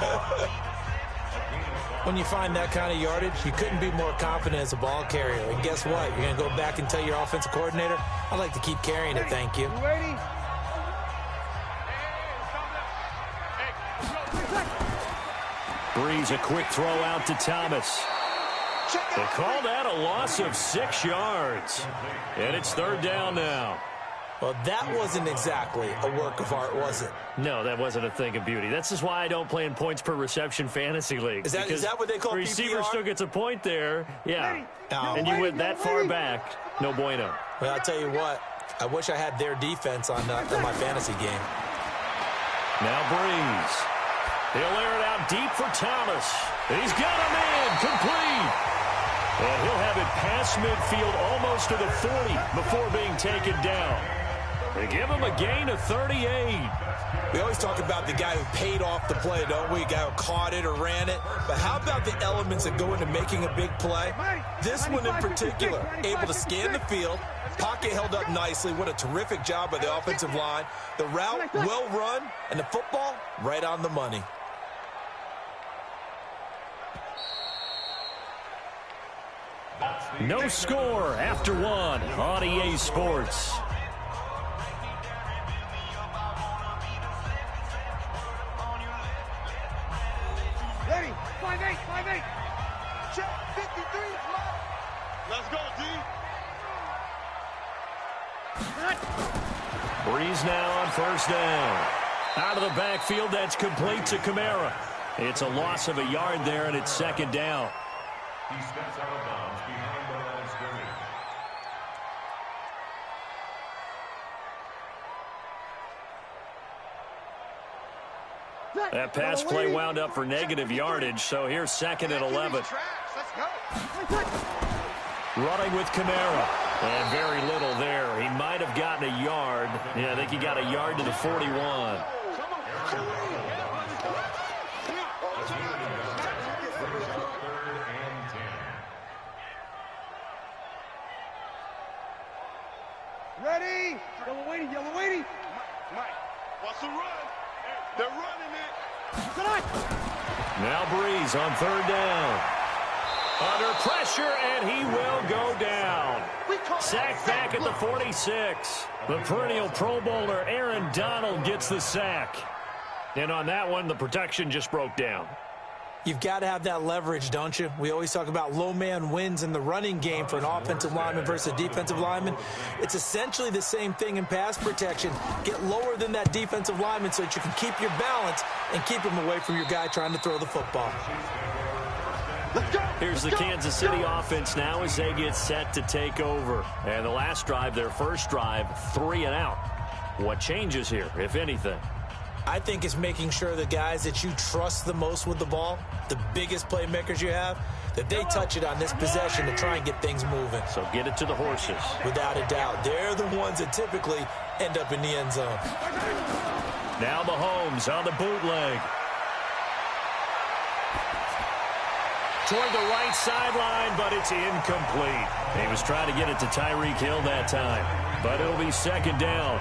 S15: When you find that kind of yardage, you couldn't be more confident as a ball carrier. And guess what? You're going to go back and tell your offensive coordinator, I'd like to keep carrying it, thank you.
S14: Breeze, a quick throw out to Thomas. They call that a loss of 6 yards. And it's 3rd down now.
S15: Well, that wasn't exactly a work of art, was it?
S14: No, that wasn't a thing of beauty. That's just why I don't play in points per reception fantasy league.
S15: Is that what they call
S14: receiver
S15: PPR?
S14: still gets a point there. Yeah.
S15: Oh.
S14: And you went that far back. No bueno.
S15: Well, I'll tell you what. I wish I had their defense on my fantasy game.
S14: Now Breeze. He'll air it out deep for Thomas. He's got a man complete. And he'll have it past midfield almost to the 40 before being taken down. They give him a gain of 38.
S15: We always talk about the guy who paid off the play, don't we? The guy who caught it or ran it. But how about the elements that go into making a big play? This one in particular, able to scan the field, pocket held up nicely. What a terrific job by the offensive line. The route, well run, and the football, right on the money.
S14: No score after 1 on EA Sports.
S17: Ready, 5-8, 5-8. Check, 53, let's go, D.
S14: Breeze now on 1st down. Out of the backfield, that's complete to Kamara. It's a loss of a yard there, and it's 2nd down.
S16: He steps out of bounds behind the line of scrimmage.
S14: That pass play wound up for negative yardage, so here's 2nd and 11. Running with Kamara. And very little there. He might have gotten a yard. Yeah, I think he got a yard to the 41.
S17: Ready? Yellow waiting, yellow waiting. Mike, watch the run. They're running it.
S14: Now Breeze on 3rd down. Under pressure, and he will go down. Sacked back at the 46. The perennial Pro Bowler Aaron Donald gets the sack. And on that one, the protection just broke down.
S15: You've got to have that leverage, don't you? We always talk about low man wins in the running game for an offensive lineman versus a defensive lineman. It's essentially the same thing in pass protection. Get lower than that defensive lineman so that you can keep your balance and keep him away from your guy trying to throw the football.
S14: Here's the Kansas City offense now as they get set to take over. And the last drive, their first drive, 3 and out. What changes here, if anything?
S15: I think it's making sure the guys that you trust the most with the ball, the biggest playmakers you have, that they touch it on this possession to try and get things moving.
S14: So get it to the horses.
S15: Without a doubt. They're the ones that typically end up in the end zone.
S14: Now Mahomes on the bootleg. Toward the right sideline, but it's incomplete. He was trying to get it to Tyreek Hill that time. But it'll be 2nd down.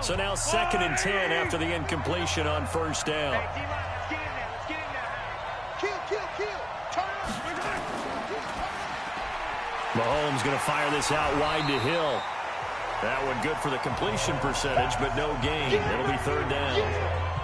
S14: So now 2nd and 10 after the incompletion on 1st down. Mahomes going to fire this out wide to Hill. That one good for the completion percentage, but no gain. It'll be 3rd down.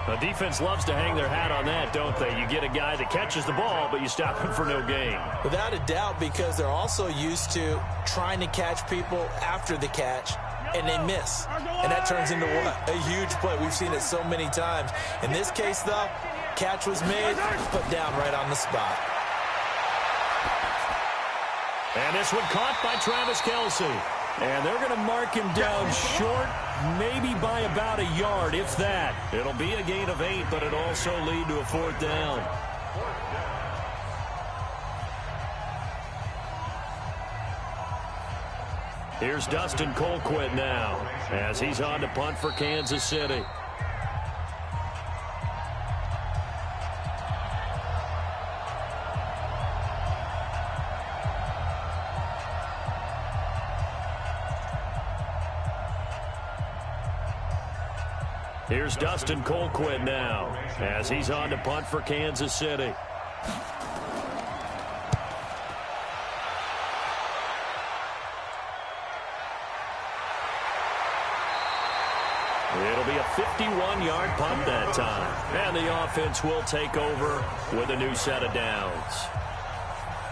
S14: The defense loves to hang their hat on that, don't they? You get a guy that catches the ball, but you stop him for no gain.
S15: Without a doubt, because they're also used to trying to catch people after the catch, and they miss. And that turns into what? A huge play. We've seen it so many times. In this case, though, catch was made, put down right on the spot.
S14: And this one caught by Travis Kelce. And they're going to mark him down short, maybe by about a yard, if that. It'll be a gain of 8, but it'll also lead to a 4th down. Here's Dustin Colquitt now, as he's on to punt for Kansas City. Here's Dustin Colquitt now, as he's on to punt for Kansas City. It'll be a 51-yard punt that time. And the offense will take over with a new set of downs.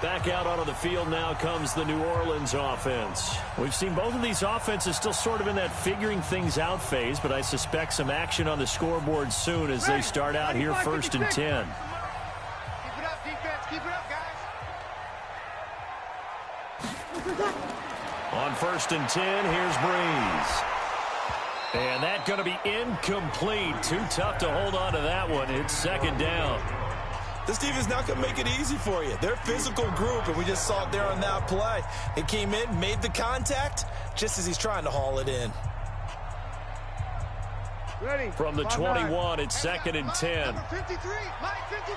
S14: Back out onto the field now comes the New Orleans offense. We've seen both of these offenses still sort of in that figuring things out phase, but I suspect some action on the scoreboard soon as they start out here 1st and 10.
S17: Keep it up, defense. Keep it up, guys.
S14: On 1st and 10, here's Breeze. And that's going to be incomplete. Too tough to hold on to that one. It's 2nd down.
S15: This defense not going to make it easy for you. They're a physical group, and we just saw it there on that play. It came in, made the contact, just as he's trying to haul it in.
S17: Ready.
S14: From the 21, it's 2nd and 10.
S17: Number 53, Mike 53.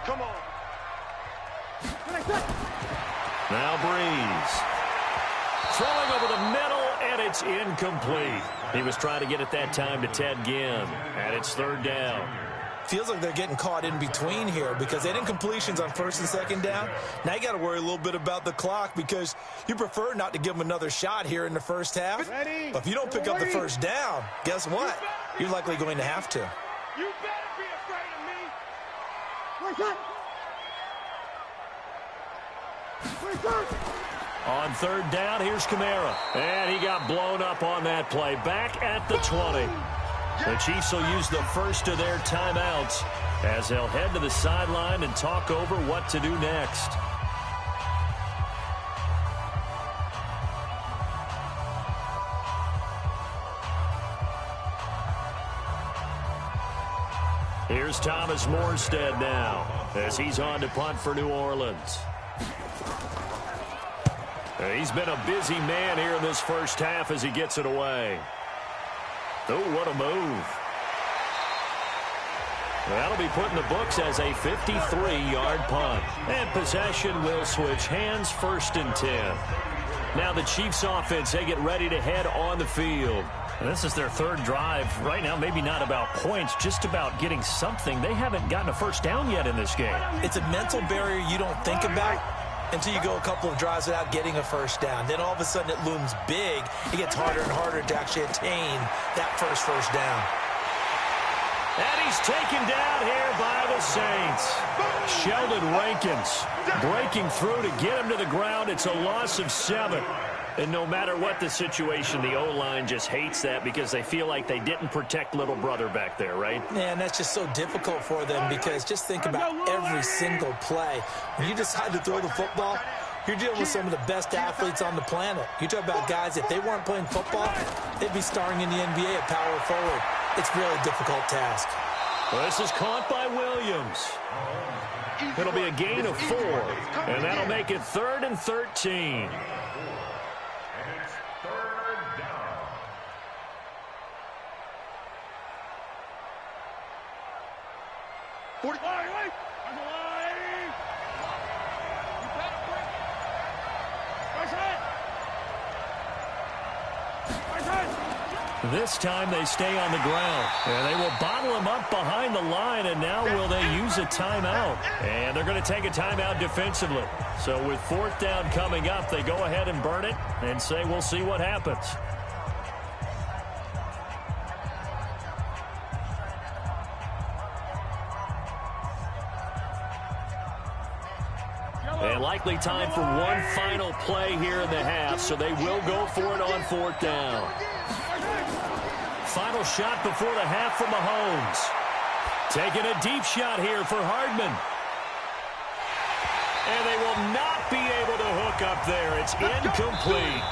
S17: Come on.
S14: Now Breeze. Throwing over the middle, and it's incomplete. He was trying to get it that time to Ted Ginn, and it's 3rd down.
S15: Feels like they're getting caught in between here because they had incompletions on 1st and 2nd down. Now you got to worry a little bit about the clock because you prefer not to give them another shot here in the first half.
S17: Ready.
S15: But if you don't pick up the 1st down, guess what? You're likely going to have to.
S17: You better be afraid of me.
S14: On 3rd down, here's Kamara. And he got blown up on that play. Back at the 20. The Chiefs will use the first of their timeouts as they'll head to the sideline and talk over what to do next. Here's Thomas Morstead now as he's on to punt for New Orleans. He's been a busy man here in this first half as he gets it away. Oh, what a move. That'll be put in the books as a 53-yard punt. And possession will switch hands 1st and 10. Now the Chiefs offense, they get ready to head on the field. And this is their 3rd drive. Right now, maybe not about points, just about getting something. They haven't gotten a 1st down yet in this game.
S15: It's a mental barrier you don't think about until you go a couple of drives without getting a 1st down. Then all of a sudden it looms big. It gets harder and harder to actually attain that first down.
S14: And he's taken down here by the Saints. Sheldon Rankins breaking through to get him to the ground. It's a loss of 7. And no matter what the situation, the O-line just hates that because they feel like they didn't protect little brother back there, right?
S15: Yeah, and that's just so difficult for them because just think about every single play. When you decide to throw the football, you're dealing with some of the best athletes on the planet. You talk about guys, if they weren't playing football, they'd be starring in the NBA at power forward. It's a really difficult task.
S14: Well, this is caught by Williams. It'll be a gain of 4, and that'll make it 3rd and 13.
S17: 40. Wait.
S14: This time they stay on the ground. And they will bottle him up behind the line, and now will they use a timeout? And they're going to take a timeout defensively. So with 4th down coming up, they go ahead and burn it and say we'll see what happens. And likely time for one final play here in the half, so they will go for it on 4th down. Final shot before the half from Mahomes. Taking a deep shot here for Hardman. And they will not be able to hook up there. It's incomplete.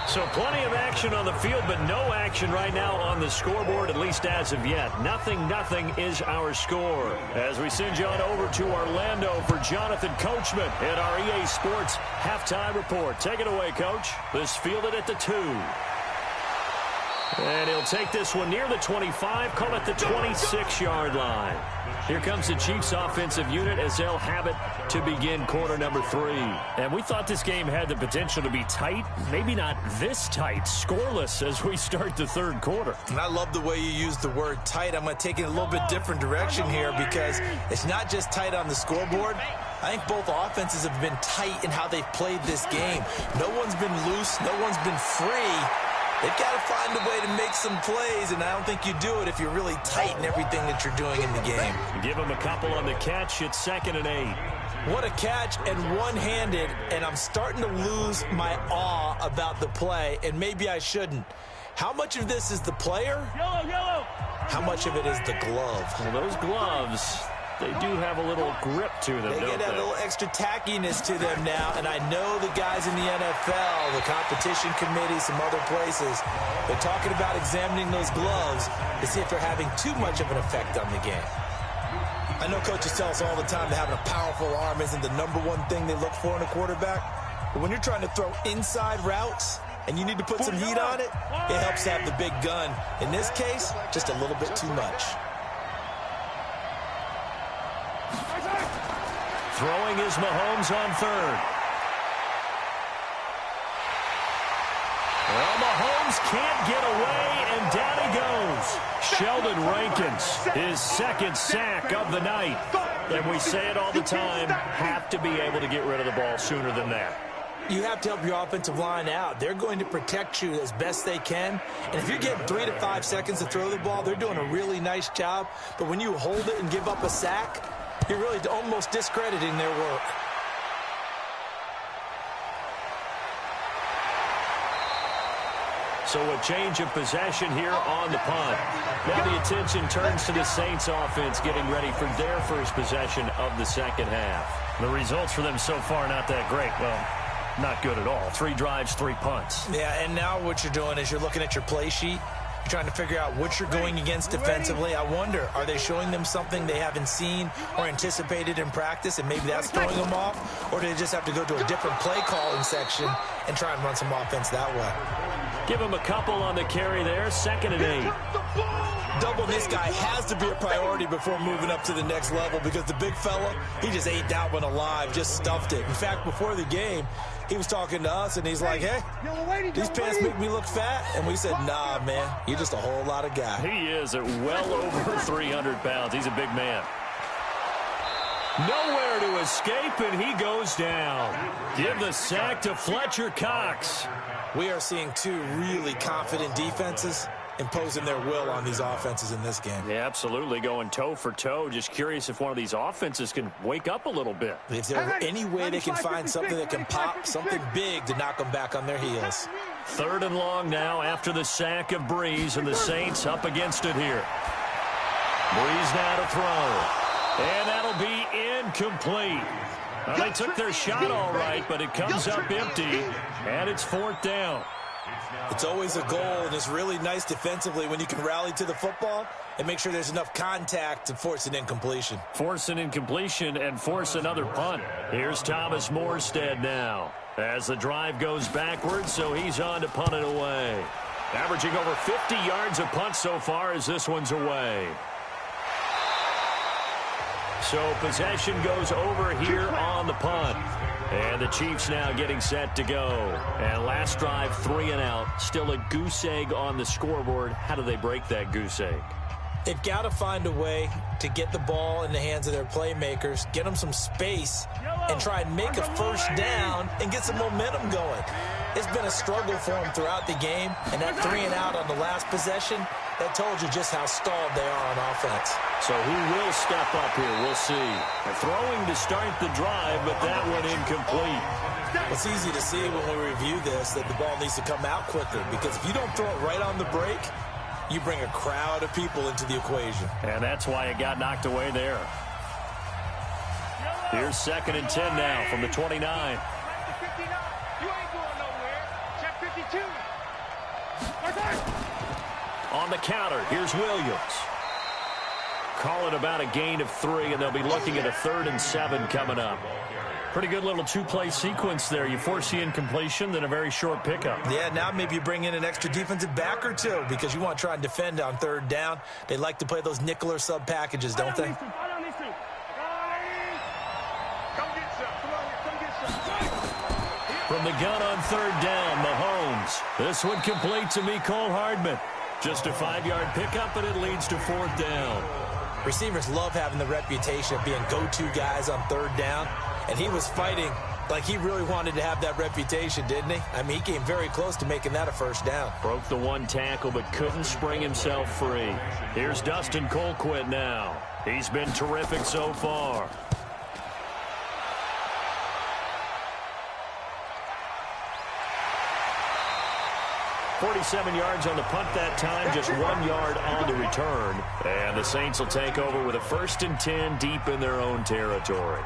S14: So plenty of action on the field, but no action right now on the scoreboard, at least as of yet. 0-0 is our score. As we send you on over to Orlando for Jonathan Coachman at our EA Sports Halftime Report. Take it away, Coach. This fielded at the 2. And he'll take this one near the 25, call it the 26-yard line. Here comes the Chiefs offensive unit as they'll have it to begin quarter number 3. And we thought this game had the potential to be tight, maybe not this tight, scoreless as we start the 3rd quarter.
S15: And I love the way you use the word tight. I'm going to take it in a little bit different direction here because it's not just tight on the scoreboard. I think both offenses have been tight in how they've played this game. No one's been loose. No one's been free. They've got to find a way to make some plays, and I don't think you do it if you're really tight in everything that you're doing in the game.
S14: Give them a couple on the catch. It's 2nd and 8.
S15: What a catch, and one-handed, and I'm starting to lose my awe about the play, and maybe I shouldn't. How much of this is the player?
S17: Yellow.
S15: How much of it is the glove?
S14: Well, those gloves, they do have a little grip to them,
S15: They
S14: don't
S15: get a little extra tackiness to them now, and I know the guys in the NFL, the competition committee, some other places, they're talking about examining those gloves to see if they're having too much of an effect on the game. I know coaches tell us all the time that having a powerful arm isn't the #1 thing they look for in a quarterback, but when you're trying to throw inside routes and you need to put some heat on it, it helps to have the big gun. In this case, just a little bit too much.
S14: Throwing is Mahomes on 3rd. Well, Mahomes can't get away, and down he goes. Sheldon Rankins, his 2nd sack of the night. And we say it all the time, have to be able to get rid of the ball sooner than that.
S15: You have to help your offensive line out. They're going to protect you as best they can. And if you're getting 3 to 5 seconds to throw the ball, they're doing a really nice job. But when you hold it and give up a sack, you're really almost discrediting their work.
S14: So a change of possession here on the punt. Now the attention turns to the Saints offense getting ready for their first possession of the 2nd half. The results for them so far not that great. Well, not good at all. 3 drives, 3 punts.
S15: Yeah, and now what you're doing is you're looking at your play sheet. You're trying to figure out what you're going against defensively. I wonder, are they showing them something they haven't seen or anticipated in practice, and maybe that's throwing them off? Or do they just have to go to a different play calling section and try and run some offense that way?
S14: Give him a couple on the carry there. 2nd and 8.
S15: Double this guy has to be a priority before moving up to the next level because the big fella, he just ate that one alive, just stuffed it. In fact, before the game, he was talking to us, and he's like, hey, these pants make me look fat. And we said, nah, man, you're just a whole lot of guy.
S14: He is at well over 300 pounds. He's a big man. Nowhere to escape, and he goes down. Give the sack to Fletcher Cox.
S15: We are seeing 2 really confident defenses imposing their will on these offenses in this game.
S14: Yeah, absolutely, going toe for toe. Just curious if one of these offenses can wake up a little bit.
S15: If there's any way they can find something that can pop, something big to knock them back on their heels.
S14: 3rd and long now after the sack of Breeze, and the Saints up against it here. Breeze now to throw. And that'll be incomplete. Well, they took their shot all right, but it comes up empty, and it's 4th down.
S15: It's always a goal, and it's really nice defensively when you can rally to the football and make sure there's enough contact to force an incompletion.
S14: Force an incompletion and force another punt. Here's Thomas Morstead now as the drive goes backwards, so he's on to punt it away. Averaging over 50 yards a punt so far as this one's away. So possession goes over here on the punt. And the Chiefs now getting set to go. And last drive, 3 and out. Still a goose egg on the scoreboard. How do they break that goose egg?
S15: They've got to find a way to get the ball in the hands of their playmakers, get them some space, and try and make a first down and get some momentum going. It's been a struggle for them throughout the game, and that 3-and-out on the last possession, that told you just how stalled they are on offense.
S14: So who will step up here? We'll see. They're throwing to start the drive, but that one incomplete.
S15: It's easy to see when we review this that the ball needs to come out quicker, because if you don't throw it right on the break, you bring a crowd of people into the equation.
S14: And that's why it got knocked away there. Here's 2nd and 10 now from the 29.
S17: You ain't going nowhere. Check 52.
S14: On the counter, here's Williams. Call it about a gain of 3, and they'll be looking at a 3rd and 7 coming up. Pretty good little 2-play sequence there. You force the incompletion, then a very short pickup.
S15: Yeah, now maybe you bring in an extra defensive back or two because you want to try and defend on 3rd down. They like to play those nickel or sub packages, don't they?
S14: From the gun on 3rd down, Mahomes. This one complete to Mecole Hardman. Just a 5-yard pickup, but it leads to 4th down.
S15: Receivers love having the reputation of being go-to guys on 3rd down, and he was fighting like he really wanted to have that reputation, didn't he? I mean, he came very close to making that a first down.
S14: Broke the 1 tackle, but couldn't spring himself free. Here's Dustin Colquitt now. He's been terrific so far. .47 yards on the punt that time, just 1 yard on the return. And the Saints will take over with a 1st and 10 deep in their own territory.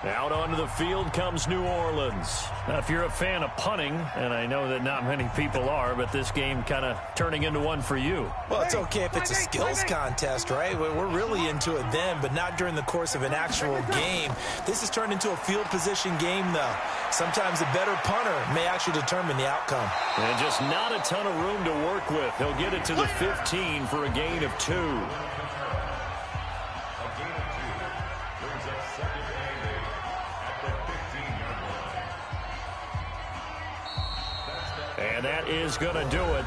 S14: Out onto the field comes New Orleans. Now, if you're a fan of punting, and I know that not many people are, but this game kind of turning into one for you.
S15: Well, it's okay if it's a skills contest, right? We're really into it then, but not during the course of an actual game. This has turned into a field position game, though. Sometimes a better punter may actually determine the outcome.
S14: And just not a ton of room to work with. He'll get it to the 15 for a gain of 2. And that is going to do it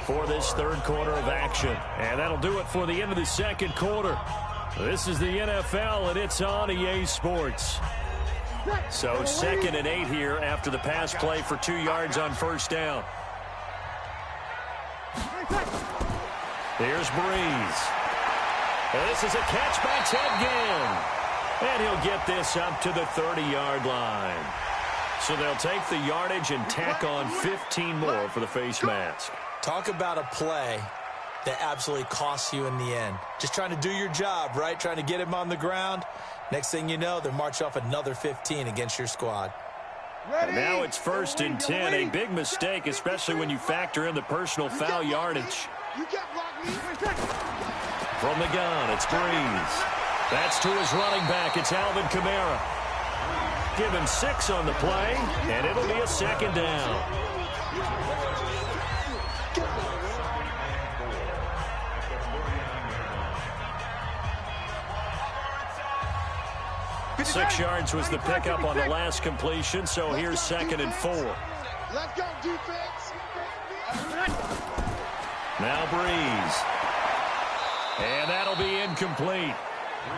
S14: for this 3rd quarter of action. And that'll do it for the end of the 2nd quarter. This is the NFL, and it's on EA Sports. So 2nd and 8 here after the pass play for 2 yards on 1st down. Here's Breeze. And this is a catch by Ted Ginn. And he'll get this up to the 30-yard line. So they'll take the yardage and tack on 15 more for the face mask.
S15: Talk about a play that absolutely costs you in the end. Just trying to do your job, right? Trying to get him on the ground. Next thing you know, they march off another 15 against your squad.
S14: And now it's 1st and 10. A big mistake, especially when you factor in the personal foul yardage. From the gun, it's Breeze. That's to his running back. It's Alvin Kamara. Give him 6 on the play, and it'll be a 2nd down. Six yards was the pickup on the last completion, so here's 2nd and 4.
S17: Let's go, defense.
S14: Now Breeze. And that'll be incomplete.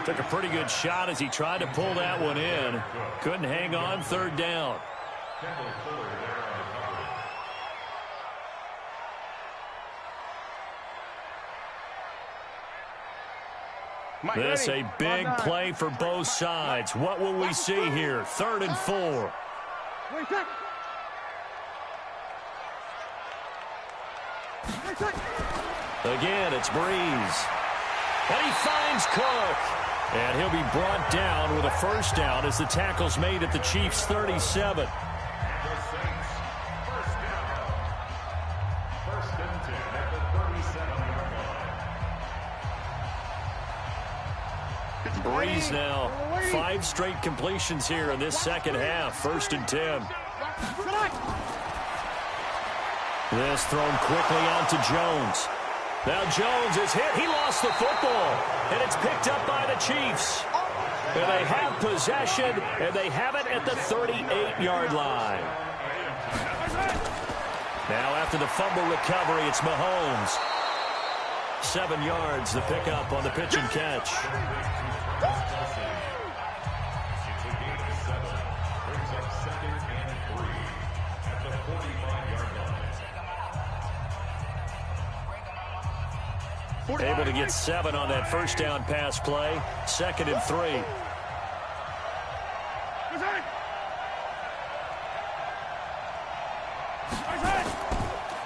S14: Took a pretty good shot as he tried to pull that one in. Couldn't hang on, 3rd down. This a big play for both sides. What will we see here? 3rd and 4. Again, it's Breeze. And he finds Cook. And he'll be brought down with a 1st down as the tackle's made at the Chiefs' 37. Breeze now, 5 straight completions here in this 2nd half. 1st and 10. This thrown quickly on to Jones. Now Jones is hit. He lost the football. And it's picked up by the Chiefs. And they have possession, and they have it at the 38-yard line. Now after the fumble recovery, it's Mahomes. 7 yards, the pickup on the pitch and catch.
S16: It's a gain of 7. Brings up 2nd and 3 at the 45-yard line.
S14: Able to get 7 on that first down pass play. 2nd and 3.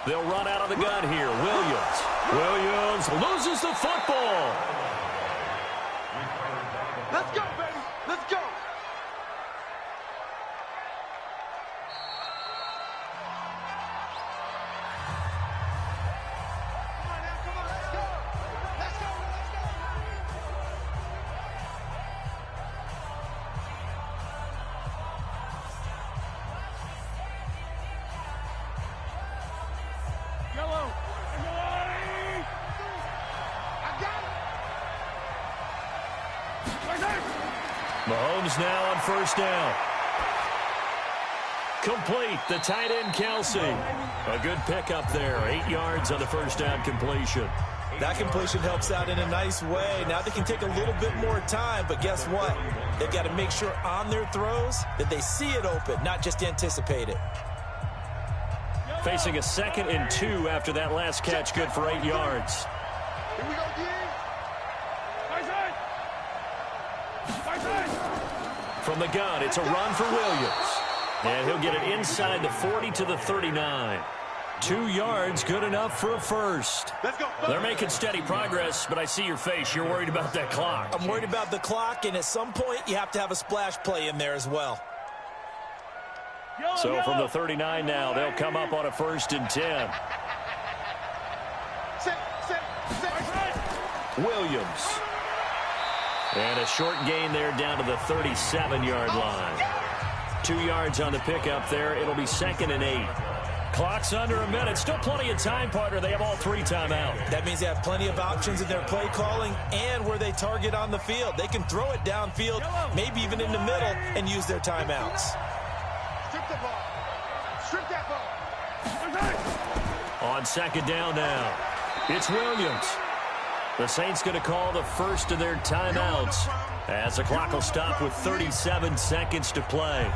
S14: They'll run out of the gun here. Williams loses the football.
S17: Let's go, baby. Let's go.
S14: Mahomes now on first down. Complete, the tight end Kelsey. A good pickup there, 8 yards on the first down completion.
S15: That completion helps out in a nice way. Now they can take a little bit more time, but guess what? They've got to make sure on their throws that they see it open, not just anticipate it.
S14: Facing a 2nd and 2 after that last catch, good for 8 yards.
S17: Here we go, D.
S14: From the gun, it's a run for Williams. And he'll get it inside the 40 to the 39. 2 yards, good enough for a first.
S17: Let's go.
S14: They're making steady progress, but I see your face. You're worried about that clock.
S15: I'm worried about the clock, and at some point, you have to have a splash play in there as well.
S14: So from the 39 now, they'll come up on a 1st and 10. Williams. And a short gain there down to the 37-yard line. 2 yards on the pickup there. It'll be 2nd and 8. Clock's under a minute. Still plenty of time, partner. They have all 3 timeouts.
S15: That means they have plenty of options in their play calling and where they target on the field. They can throw it downfield, maybe even in the middle, and use their timeouts.
S17: Strip the ball. Strip that ball.
S14: On 2nd down now, it's Williams. The Saints going to call the first of their timeouts as the clock will stop with 37 seconds to play.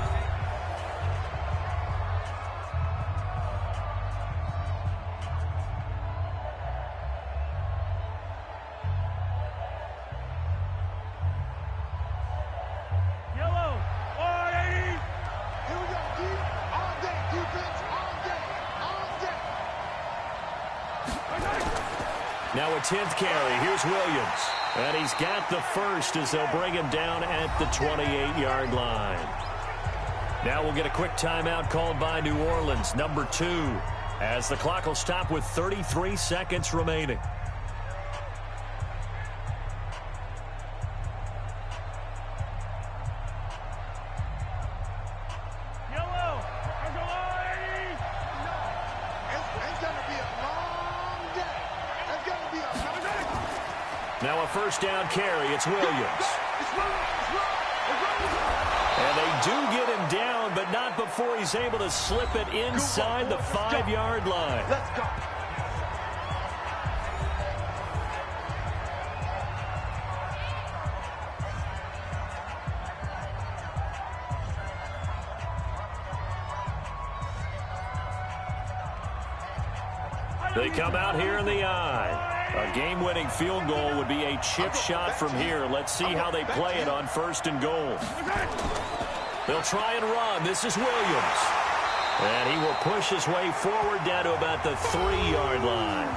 S14: Now a 10th carry. Here's Williams. And he's got the first as they'll bring him down at the 28-yard line. Now we'll get a quick timeout called by New Orleans, number 2, as the clock will stop with 33 seconds remaining. Now a first down carry. It's Williams. And they do get him down, but not before he's able to slip it inside the 5-yard line.
S17: Let's go.
S14: They come out here in the eye. A game-winning field goal would be a chip shot from here. Let's see how they play it on 1st and goal. They'll try and run. This is Williams. And he will push his way forward down to about the 3-yard line.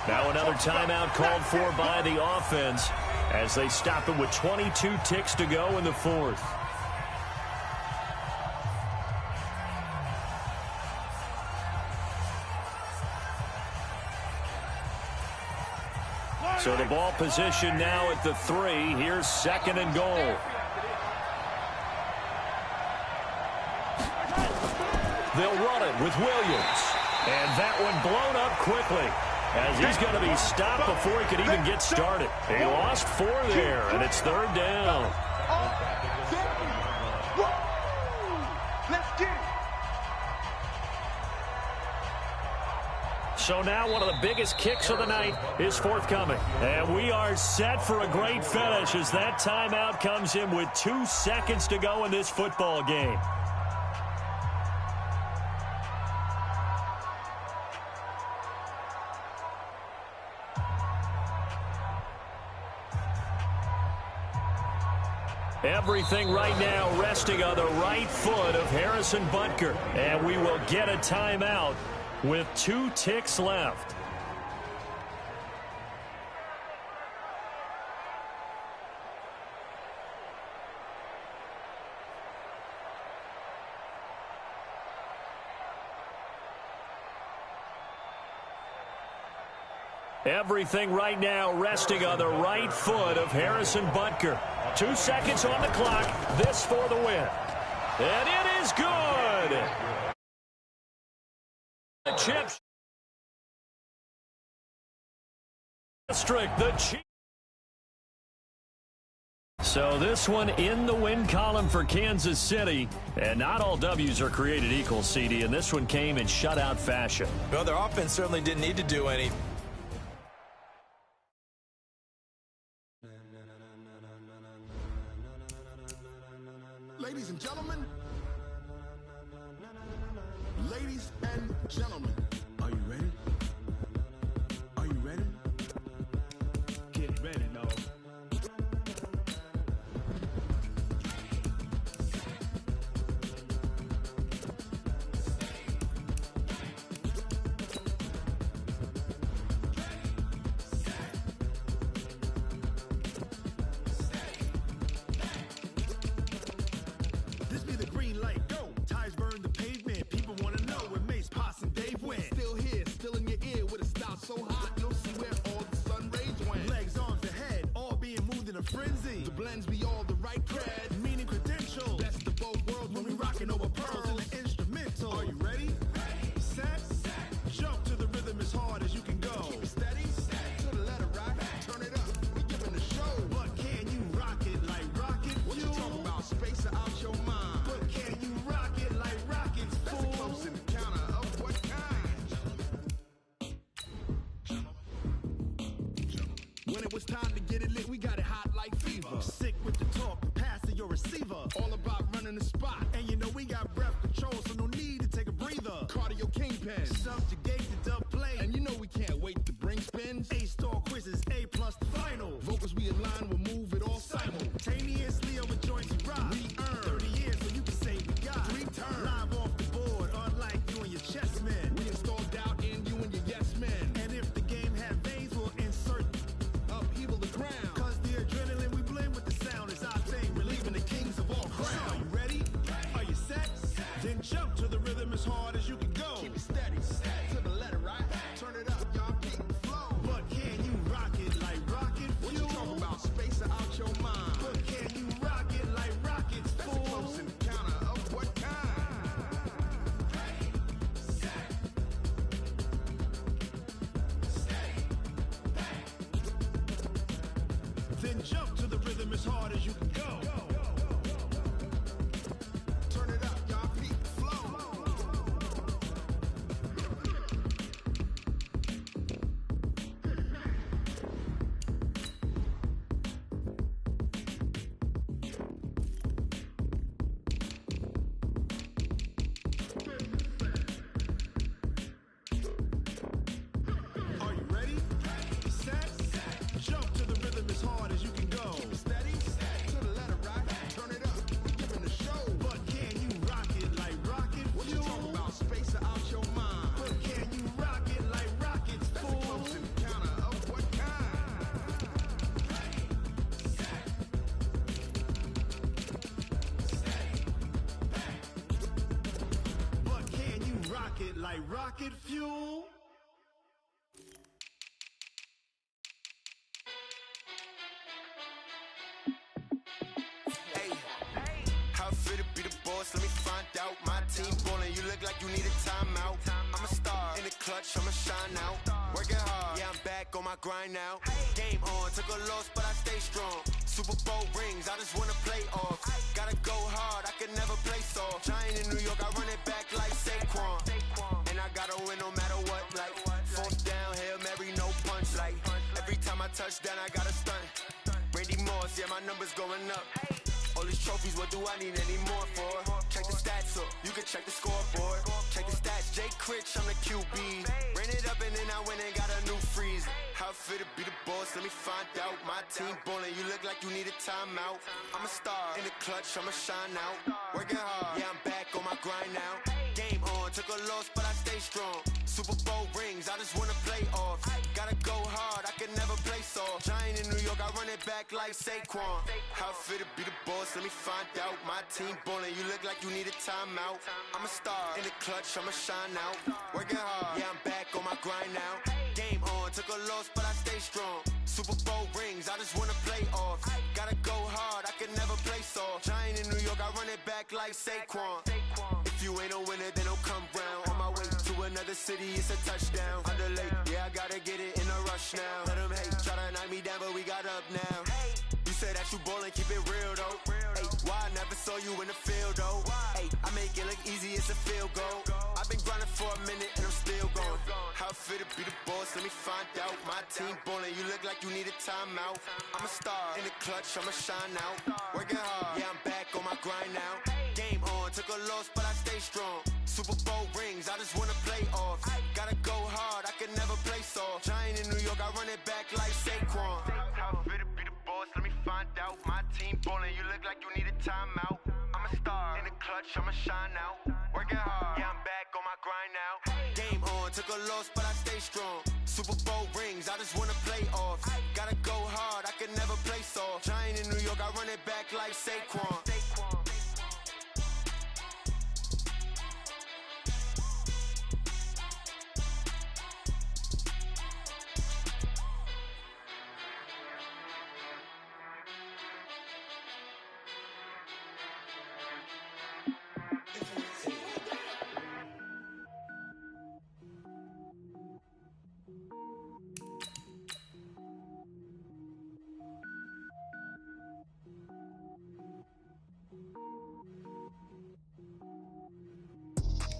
S14: Now another timeout called for by the offense as they stop it with 22 ticks to go in the 4th. So the ball position now at the 3. Here's 2nd and goal. They'll run it with Williams. And that one blown up quickly as he's going to be stopped before he could even get started. He lost 4 there, and it's 3rd down.
S17: Let's get it.
S14: So now one of the biggest kicks of the night is forthcoming. And we are set for a great finish as that timeout comes in with 2 seconds to go in this football game. Everything right now resting on the right foot of Harrison Butker. And we will get a timeout with 2 ticks left. Everything right now resting on the right foot of Harrison Butker. 2 seconds on the clock. This for the win. And it is good. The Chiefs. The Chiefs. So this one in the win column for Kansas City. And not all W's are created equal, CD. And this one came in shutout fashion.
S15: Well, their offense certainly didn't need to do anything.
S9: Ladies and gentlemen, are you ready? Are you ready? Get ready, dog. This be the green light, go. Ties burn the pavement. People want to know where Mace, Posse, and Dave went. Still here, still in your ear with a style so hot, you'll see where all the sun rays went. Legs, arms, and head, all being moved in a frenzy. The blends be all the right cred, meaning credentials. Best of both worlds when we rockin' over pearls in the instrumental. Are you ready? Set, jump to the rhythm as hard as you can go. Keep it steady, to the letter rock, turn it up, we giving the show. But can you rock it like rocket? What you talking about? Space out your mind. But can you rock it like rockets? That's a close encounter of what kind? When it was time to get it lit, we got it hot like fever. Sick with the talk, the pass of your receiver. All about running the spot. And you know we got breath control, so no need to take a breather. Cardio kingpin, subjugate the dub play. And you know we can't wait to bring spins. A-star quizzes, A+ the final. Vocals we align, we'll move it all simultaneously over joints we rock. We earn 30 years, so you can say we got 3 turns. Live off the board, unlike you and your chess men. We install doubt in you and your yes men. And if the game had veins, we'll insert upheaval the ground. Cause the adrenaline we blend with the sound is our thing, relieving the kings of all crowns. Are you ready? Are you set? Then jump to the rhythm as hard as you can go. Keep it steady, to the letter, right? Turn it up, y'all keep the flow. But can you rock it like rocket fuel? What you talking about? Space out your mind. But can you rock it like rockets, fool? That's a close encounter of what kind? Then jump to the rhythm as hard as you can go. Turn it up, y'all keep the flow. Are you ready? Set, jump to the rhythm as hard as you can go. Keep it steady, to the letter rock, turn it up, we giving the show. But can you rock it like rocket fuel? What you talking about? Space out your mind. But can you rock it like rockets, fool? That's a close encounter of what kind? But can you rock it like rocket fuel?
S13: Hey, how it feel to be the boss? Let me find out. My team ballin', you look like you need a timeout. I'm a star in the clutch, I'ma shine out. Working hard, yeah, I'm back on my grind now. Game on, took a loss, but I stay strong. Super Bowl rings, I just wanna play off. Gotta go hard, I can never play soft. Giant in New York, I run it back like Saquon. And I gotta win no matter what, like
S20: time I touch down, I got a stunt. Randy Moss, yeah, my numbers going up. All these trophies, what do I need any more for? Check the stats up, you can check the scoreboard. Check the stats, Jay Critch, I'm the QB. Ran it up and then I went and got a new freeze. How fit to be the boss, let me find out. My team ballin', you look like you need a timeout. I'm a star, in the clutch, I'ma shine out. Working hard, yeah, I'm back on my grind now. Game on, took a loss, but I stay strong. Super Bowl rings, I just wanna play off. Gotta go hard, I can never play soft. Giant in New York, I run it back like Saquon. How fit to be the boss, let me find out. My team ballin', you look like you need a timeout. I'm a star, in the clutch, I'ma shine out. Working hard, yeah, I'm back on my grind now. Game on, took a loss, but I stay strong. Super Bowl rings, I just wanna play off. Gotta go hard, I can never play soft. Giant in New York, I run it back like Saquon. If you ain't a winner, then don't come round. On my way to another city, it's a touchdown. Underlay, yeah, I gotta get it in a rush now. Let them hate, try to knock me down, but we got up now. You said that you ballin', keep it real though. Hey, why I never saw you in the field though? Hey, I make it look easy, it's a field goal. I've been grinding for a minute and I'm still going. How fit to be the boss, let me find out. My team ballin', you look like you need a timeout. I'm a star, in the clutch, I'ma shine out. Working hard, yeah, I'm back on my grind now. Game on, took a loss, but I stay strong. Super Bowl rings, I just wanna play off. Gotta go hard, I can never play soft. Giant in New York, I run it back like Saquon. How fit to be the boss, let me find out. My team ballin', you look like you need a timeout. I'm a star, in the clutch, I'ma shine out. Working hard, yeah, I'm back on my grind now. Game on, took a loss, but I stay strong. Super Bowl rings, I just wanna play off. Gotta go hard, I can never play soft. Giant in New York, I run it back like Saquon.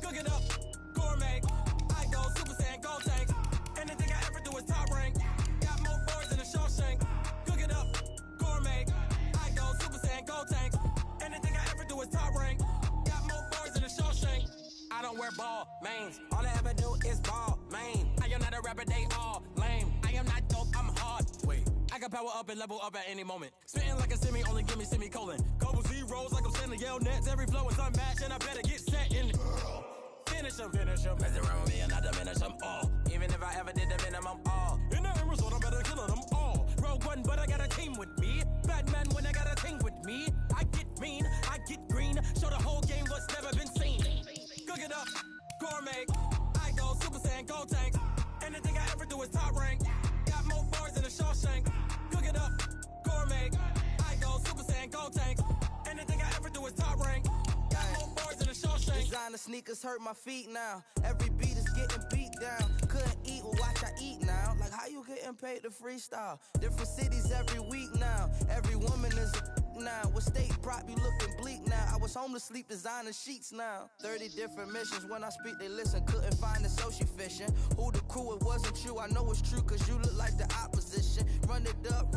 S12: Cook it up, gourmet. I go Super Saiyan, gold tank. Anything I ever do is top rank. Got more boards than a Shawshank. Cook it up, gourmet. I go Super Saiyan, gold tank. Anything I ever do is top rank. Got more boards than a Shawshank. I don't wear ball mains. All I ever do is ball main. I am not a rapper, they all lame. I am not dope, I'm hard. Wait, I can power up and level up at any moment. Spitting like a semi, only give me semicolon. Couple zeros like I'm sending yell nets. Every flow is unmatched and I better get set in. Finish them. Mess around with me and I diminish them all. Even if I ever did the minimum all. In the end result, I better kill them all. Rogue One, but I got a team with me. Batman when I got a team with me. I get mean, I get green. Show the whole game what's never been seen. Cook it up, gourmet. I go Super Saiyan, gold tank. Anything I ever do is top rank. Got more bars than a Shawshank. Cook it up, gourmet. I go Super Saiyan, gold tank. Anything I ever do is top rank.
S8: Designer sneakers hurt my feet now. Every beat is getting beat down. Couldn't eat, well watch I eat now. Like how you getting paid to freestyle? Different cities every week now. Every woman is a now. What state prop you looking bleak now? I was home to sleep designer sheets now. 30 different missions. When I speak they listen. Couldn't find it so she fishing. Who the crew, it wasn't you. I know it's true cause you look like the opposition. Run it up.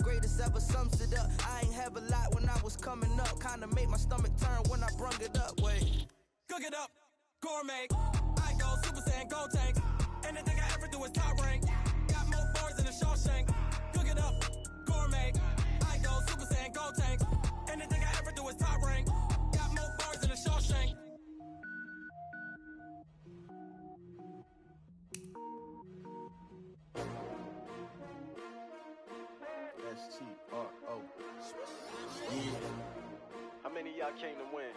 S8: Greatest ever sums it up. I ain't have a lot when I was coming up. Kinda made my stomach turn when I brung it up. Wait.
S12: Cook it up, gourmet. I go Super Saiyan, gold tank. Anything I ever do is top rank. Got more bars than a Shawshank. Cook it up, gourmet. I go Super Saiyan, gold tank. Anything I ever do is top rank. Got more bars than a Shawshank.
S3: S-T-R-O. Yeah. How many of y'all came to win?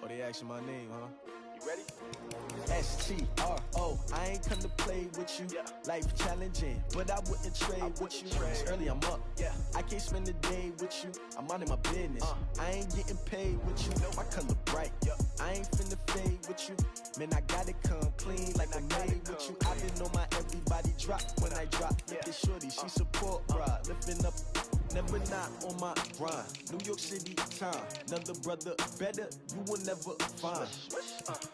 S3: Oh, they asking my name, huh? You ready? S-T-R-O. I ain't come to play with you. Yeah. Life challenging, but I wouldn't trade with you. It's early, I'm up. Yeah. I can't spend the day with you. I'm minding my business. I ain't getting paid with you. My color bright. I ain't finna fade with you. Man, I gotta come clean like I'm made with you. I been on my everybody drop when I drop. Look at shorty, she support, bruh. Lifting up never not on my grind. New York City time, another brother better, you will never find.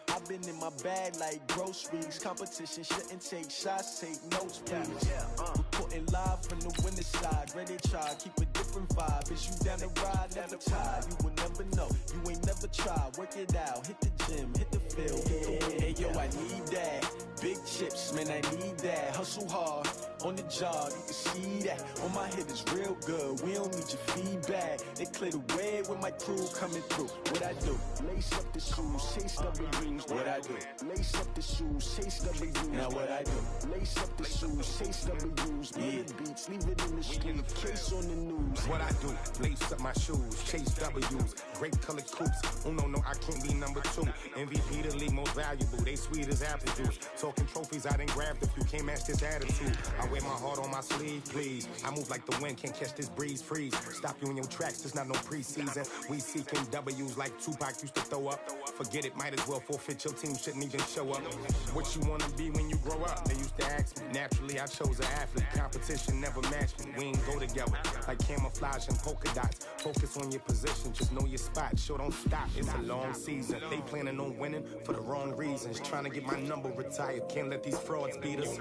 S3: I've been in my bag like groceries. Competition shouldn't take shots, take notes, please. Reporting live from the winning side. Ready to try, keep a different vibe. Is you down the ride, never tired. You will never know, you ain't never tried. Work it out, hit the gym, hit the field, hit the wheel. Hey yo, I need that. Big chips, man, I need that. Hustle hard, on the job, you can see that. On my head is real good, we don't need your feedback. They clear the way with my crew coming through. What I do? Lace up the shoes, chase W's. What I do? Lace up the shoes, chase W's. Now what I do? Lace up the shoes, chase W's. Million beats, leave it in the street, case on the news.
S4: What I do? Lace up my shoes, chase W's. Great colored coops. Oh no, I can't be number 2. MVP the league most valuable. They sweet as apple juice. Talking trophies, I done grabbed a few. Can't match this attitude. I wear my heart on my sleeve, please. I move like the wind, can't catch this breeze, freeze. Stop you in your tracks, there's not no preseason. We seeking W's like Tupac used to throw up. Forget it, might as well forfeit. Your team shouldn't even show up. What you wanna be when you grow up? They used to ask me. Naturally, I chose an athlete. Competition never matched me. We ain't go together like camouflage and polka dots. Focus on your position, just know your spot. Sure, don't stop. It's a long season. They planning on winning for the wrong reasons. Trying to get my number retired. Can't let these frauds beat us.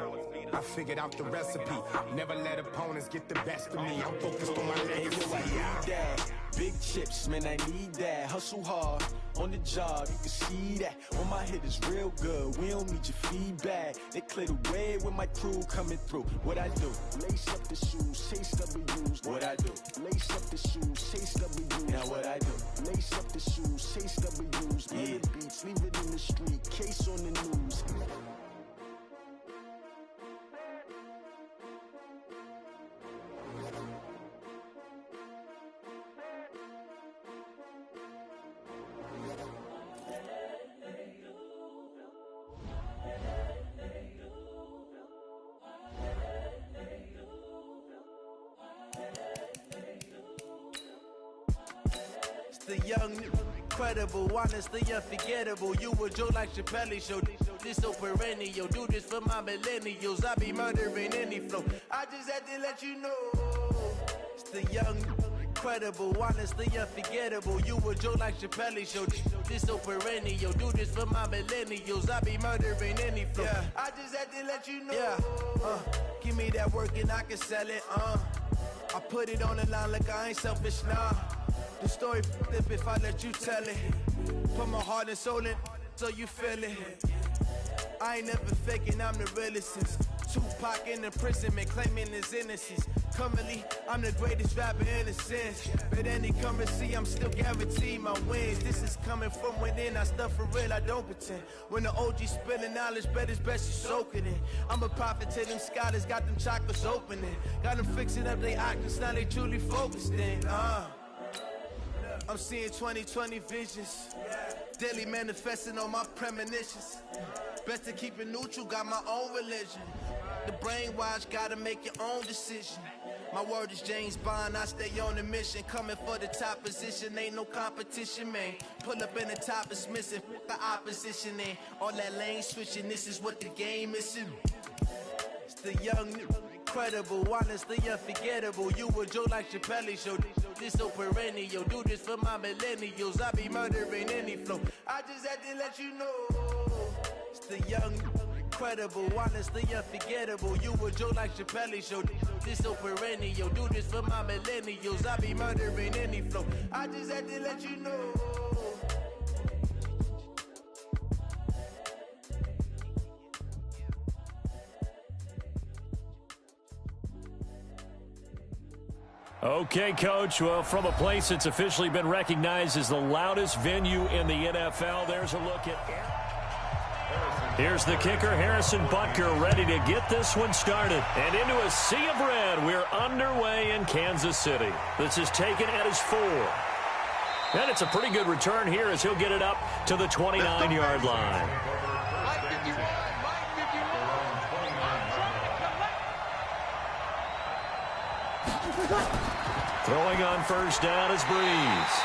S4: I figured out the recipe. Never let opponents get the best of me. I'm focused on my legacy.
S3: I need that. Big chips, man, I need that. Hustle hard, on the job, you can see that. On my head is real good, we don't need your feedback. They clear the way with my crew coming through. What I do? Lace up the shoes, chase W's. What I do? Lace up the shoes, chase W's. Now what I do? Lace up the shoes, chase W's. Million beats, leave it in the street, case on the news.
S10: The young, incredible, honestly unforgettable. You a Joe like Chappelle show. This so perennial. Do this for my millennials. I be murdering any flow. I just had to let you know. It's the young, incredible, honestly unforgettable. You a Joe like Chappelle show. This so perennial. Do this for my millennials. I be murdering any flow. Yeah. I just had to let you know. Yeah. Give me that work and I can sell it. I put it on the line like I ain't selfish, nah. The story flip if I let you tell it. Put my heart and soul in so you feel it. I ain't never faking, I'm the realest since Tupac in imprisonment, claiming his innocence. Currently, I'm the greatest rapper in a sense. But any currency, I'm still guaranteed my wins. This is coming from within, I stuff for real, I don't pretend. When the OG spilling knowledge, bet it's best you soak it in. I'm a prophet to them scholars, got them chakras opening. Got them fixing up they octaves, now they truly focused in. I'm seeing 2020 visions. Daily manifesting on my premonitions. Best to keep it neutral, got my own religion. The brainwash, gotta make your own decision. My word is James Bond, I stay on a mission. Coming for the top position, ain't no competition, man. Pull up in the top is missing, the opposition in. All that lane switching, this is what the game is. It's the young, incredible, honestly unforgettable. You a Joe like Chappelle show. This so perennial. Do this for my millennials. I be murdering any flow. I just had to let you know. It's the young, incredible, honestly unforgettable. You a Joe like Chappelle show. This so perennial. Do this for my millennials. I be murdering any flow. I just had to let you know.
S14: Okay, Coach. Well, from a place that's officially been recognized as the loudest venue in the NFL, there's a look at... Here's the kicker, Harrison Butker, ready to get this one started. And into a sea of red, we're underway in Kansas City. This is taken at his 4. And it's a pretty good return here as he'll get it up to the 29-yard line. Throwing on first down is Breeze.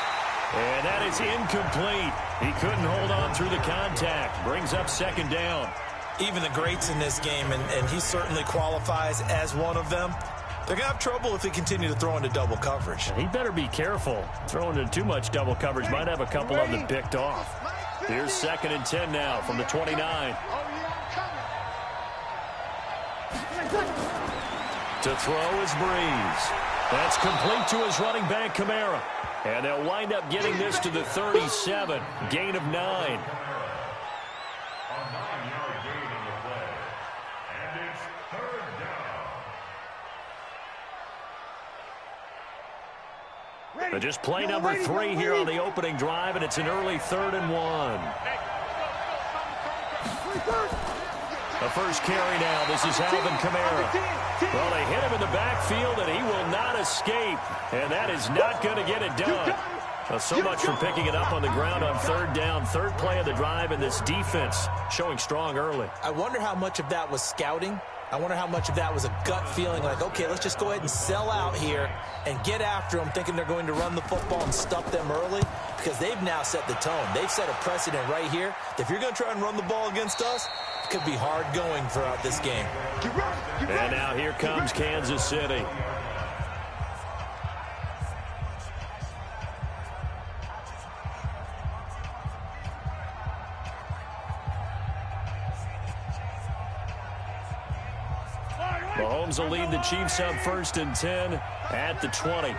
S14: And that is incomplete. He couldn't hold on through the contact. Brings up second down.
S15: Even the greats in this game, and he certainly qualifies as one of them, They're going to have trouble if they continue to throw into double coverage.
S14: He better be careful. Throwing into too much double coverage might have a couple of them picked off. Here's 2nd and 10 now from the 29. To throw is Breeze. That's complete to his running back, Kamara. And they'll wind up getting this to the 37. Gain of 9.
S16: A 9-yard gain on the play. And it's 3rd down.
S14: Just play number 3 here on the opening drive, and it's an early 3rd and 1. The first carry now. This is Alvin Kamara. Well, they hit him in the backfield, and he will not escape. And that is not going to get it done. Well, so much for picking it up on the ground on 3rd down. 3rd play of the drive, and this defense showing strong early.
S15: I wonder how much of that was scouting. I wonder how much of that was a gut feeling like, okay, let's just go ahead and sell out here and get after them, thinking they're going to run the football and stuff them early, because they've now set the tone. They've set a precedent right here. If you're going to try and run the ball against us, it could be hard going throughout this game.
S14: And now here comes Kansas City. Mahomes will lead the Chiefs up 1st and 10 at the 20.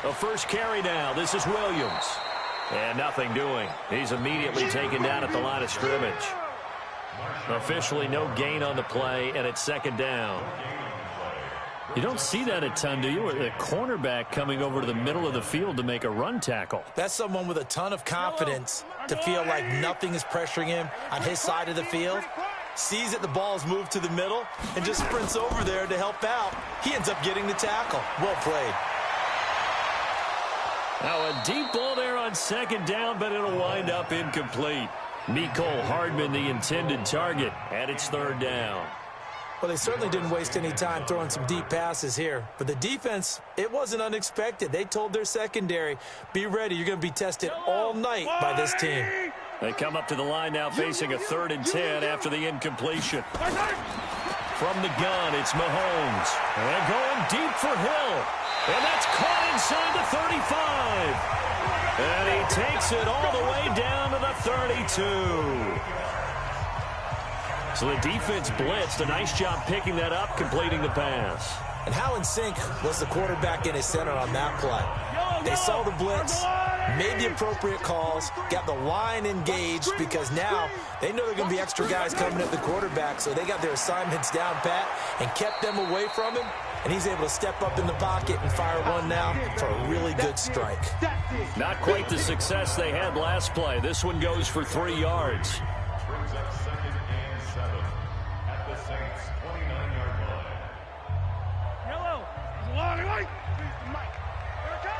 S14: The first carry now. This is Williams. And nothing doing. He's immediately taken down at the line of scrimmage. Officially no gain on the play, and it's 2nd down. You don't see that a ton, do you? A cornerback coming over to the middle of the field to make a run tackle.
S15: That's someone with a ton of confidence to feel like nothing is pressuring him on his side of the field. Sees that the ball's moved to the middle and just sprints over there to help out. He ends up getting the tackle. Well played.
S14: Now a deep ball there on 2nd down, but it'll wind up incomplete. Mecole Hardman, the intended target, and it's 3rd down.
S15: Well, they certainly didn't waste any time throwing some deep passes here. But the defense, it wasn't unexpected. They told their secondary, be ready. You're going to be tested all night by this team.
S14: They come up to the line now facing a 3rd and 10 after the incompletion. From the gun, it's Mahomes. And going deep for Hill. And that's caught inside the 35. And he takes it all the way down to the 32. So the defense blitzed. A nice job picking that up, completing the pass.
S15: And how in sync was the quarterback in his center on that play? They saw the blitz, made the appropriate calls, got the line engaged, because now they know there are going to be extra guys coming at the quarterback, so they got their assignments down pat and kept them away from him, and he's able to step up in the pocket and fire one now for a really good strike.
S14: Not quite the success they had last play. This one goes for 3 yards.
S16: Brings up 2nd and 7 at the Saints' 29-yard line.
S17: Yellow. Long right. Mike. Here it comes.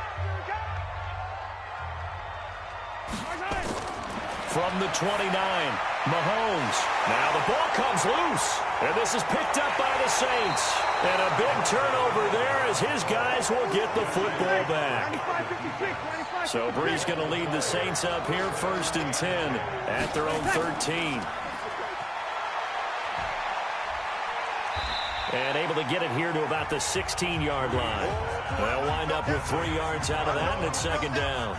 S14: From the 29, Mahomes. Now the ball comes loose, and this is picked up by the Saints. And a big turnover there as his guys will get the football back. So Brees going to lead the Saints up here 1st and 10 at their own 13. And able to get it here to about the 16-yard line. They'll wind up with 3 yards out of that, and it's 2nd down.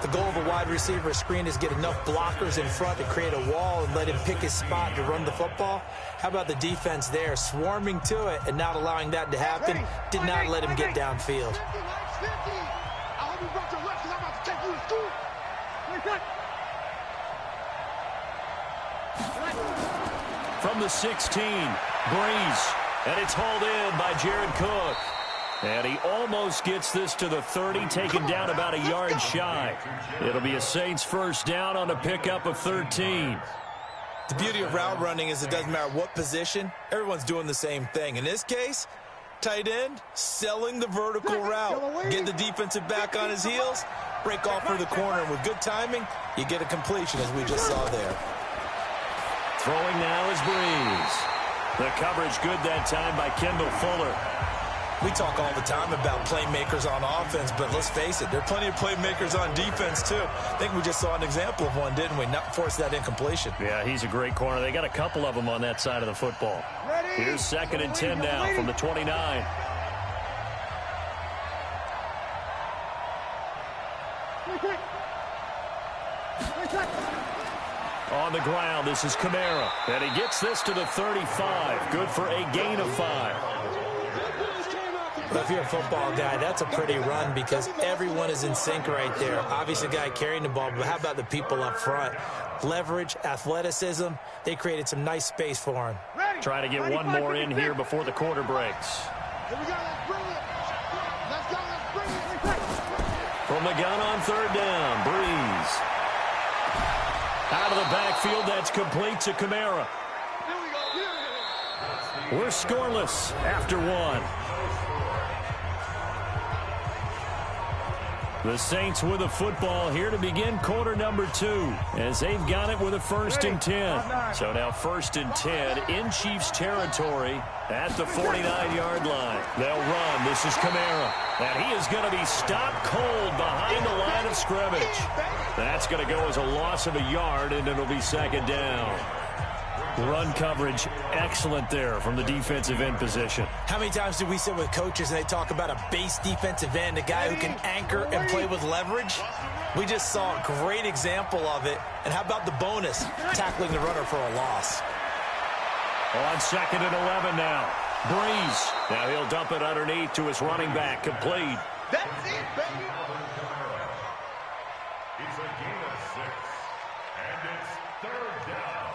S15: The goal of a wide receiver screen is get enough blockers in front to create a wall and let him pick his spot to run the football. How about the defense there, swarming to it and not allowing that to happen? Did not let him get downfield.
S14: From the 16, Brees, and it's hauled in by Jared Cook. And he almost gets this to the 30, taken down about a yard shy. It'll be a Saints 1st down on a pickup of 13.
S15: The beauty of route running is it doesn't matter what position, everyone's doing the same thing. In this case, tight end, selling the vertical route. Get the defensive back on his heels, break off for the corner, and with good timing, you get a completion as we just saw there.
S14: Throwing now is Brees. The coverage good that time by Kendall Fuller.
S15: We talk all the time about playmakers on offense, but let's face it, there are plenty of playmakers on defense, too. I think we just saw an example of one, didn't we? Not force that incompletion.
S14: Yeah, he's a great corner. They got a couple of them on that side of the football. Here's 2nd and 10 now from the 29. On the ground, this is Kamara. And he gets this to the 35. Good for a gain of 5.
S15: But if you're a football guy, that's a pretty run because everyone is in sync right there. Obviously, the guy carrying the ball, but how about the people up front? Leverage, athleticism, they created some nice space for him.
S14: Try to get one more in here before the quarter breaks.
S17: Here we go, let's bring it. Let's go, let's bring it.
S14: From the gun on 3rd down, Breeze. Out of the backfield, that's complete to Kamara. We're scoreless after 1. The Saints with a football here to begin quarter number 2 as they've got it with a 1st and 10. So now 1st and 10 in Chiefs territory at the 49-yard line. They'll run. This is Kamara. And he is going to be stopped cold behind the line of scrimmage. That's going to go as a loss of a yard, and it'll be 2nd down. Run coverage, excellent there from the defensive end position.
S15: How many times do we sit with coaches and they talk about a base defensive end, a guy who can anchor and play with leverage? We just saw a great example of it. And how about the bonus, tackling the runner for a loss?
S14: On 2nd and 11 now. Breeze. Now he'll dump it underneath to his running back. Complete.
S17: That's it, baby.
S16: It's a gain of 6. And it's 3rd down.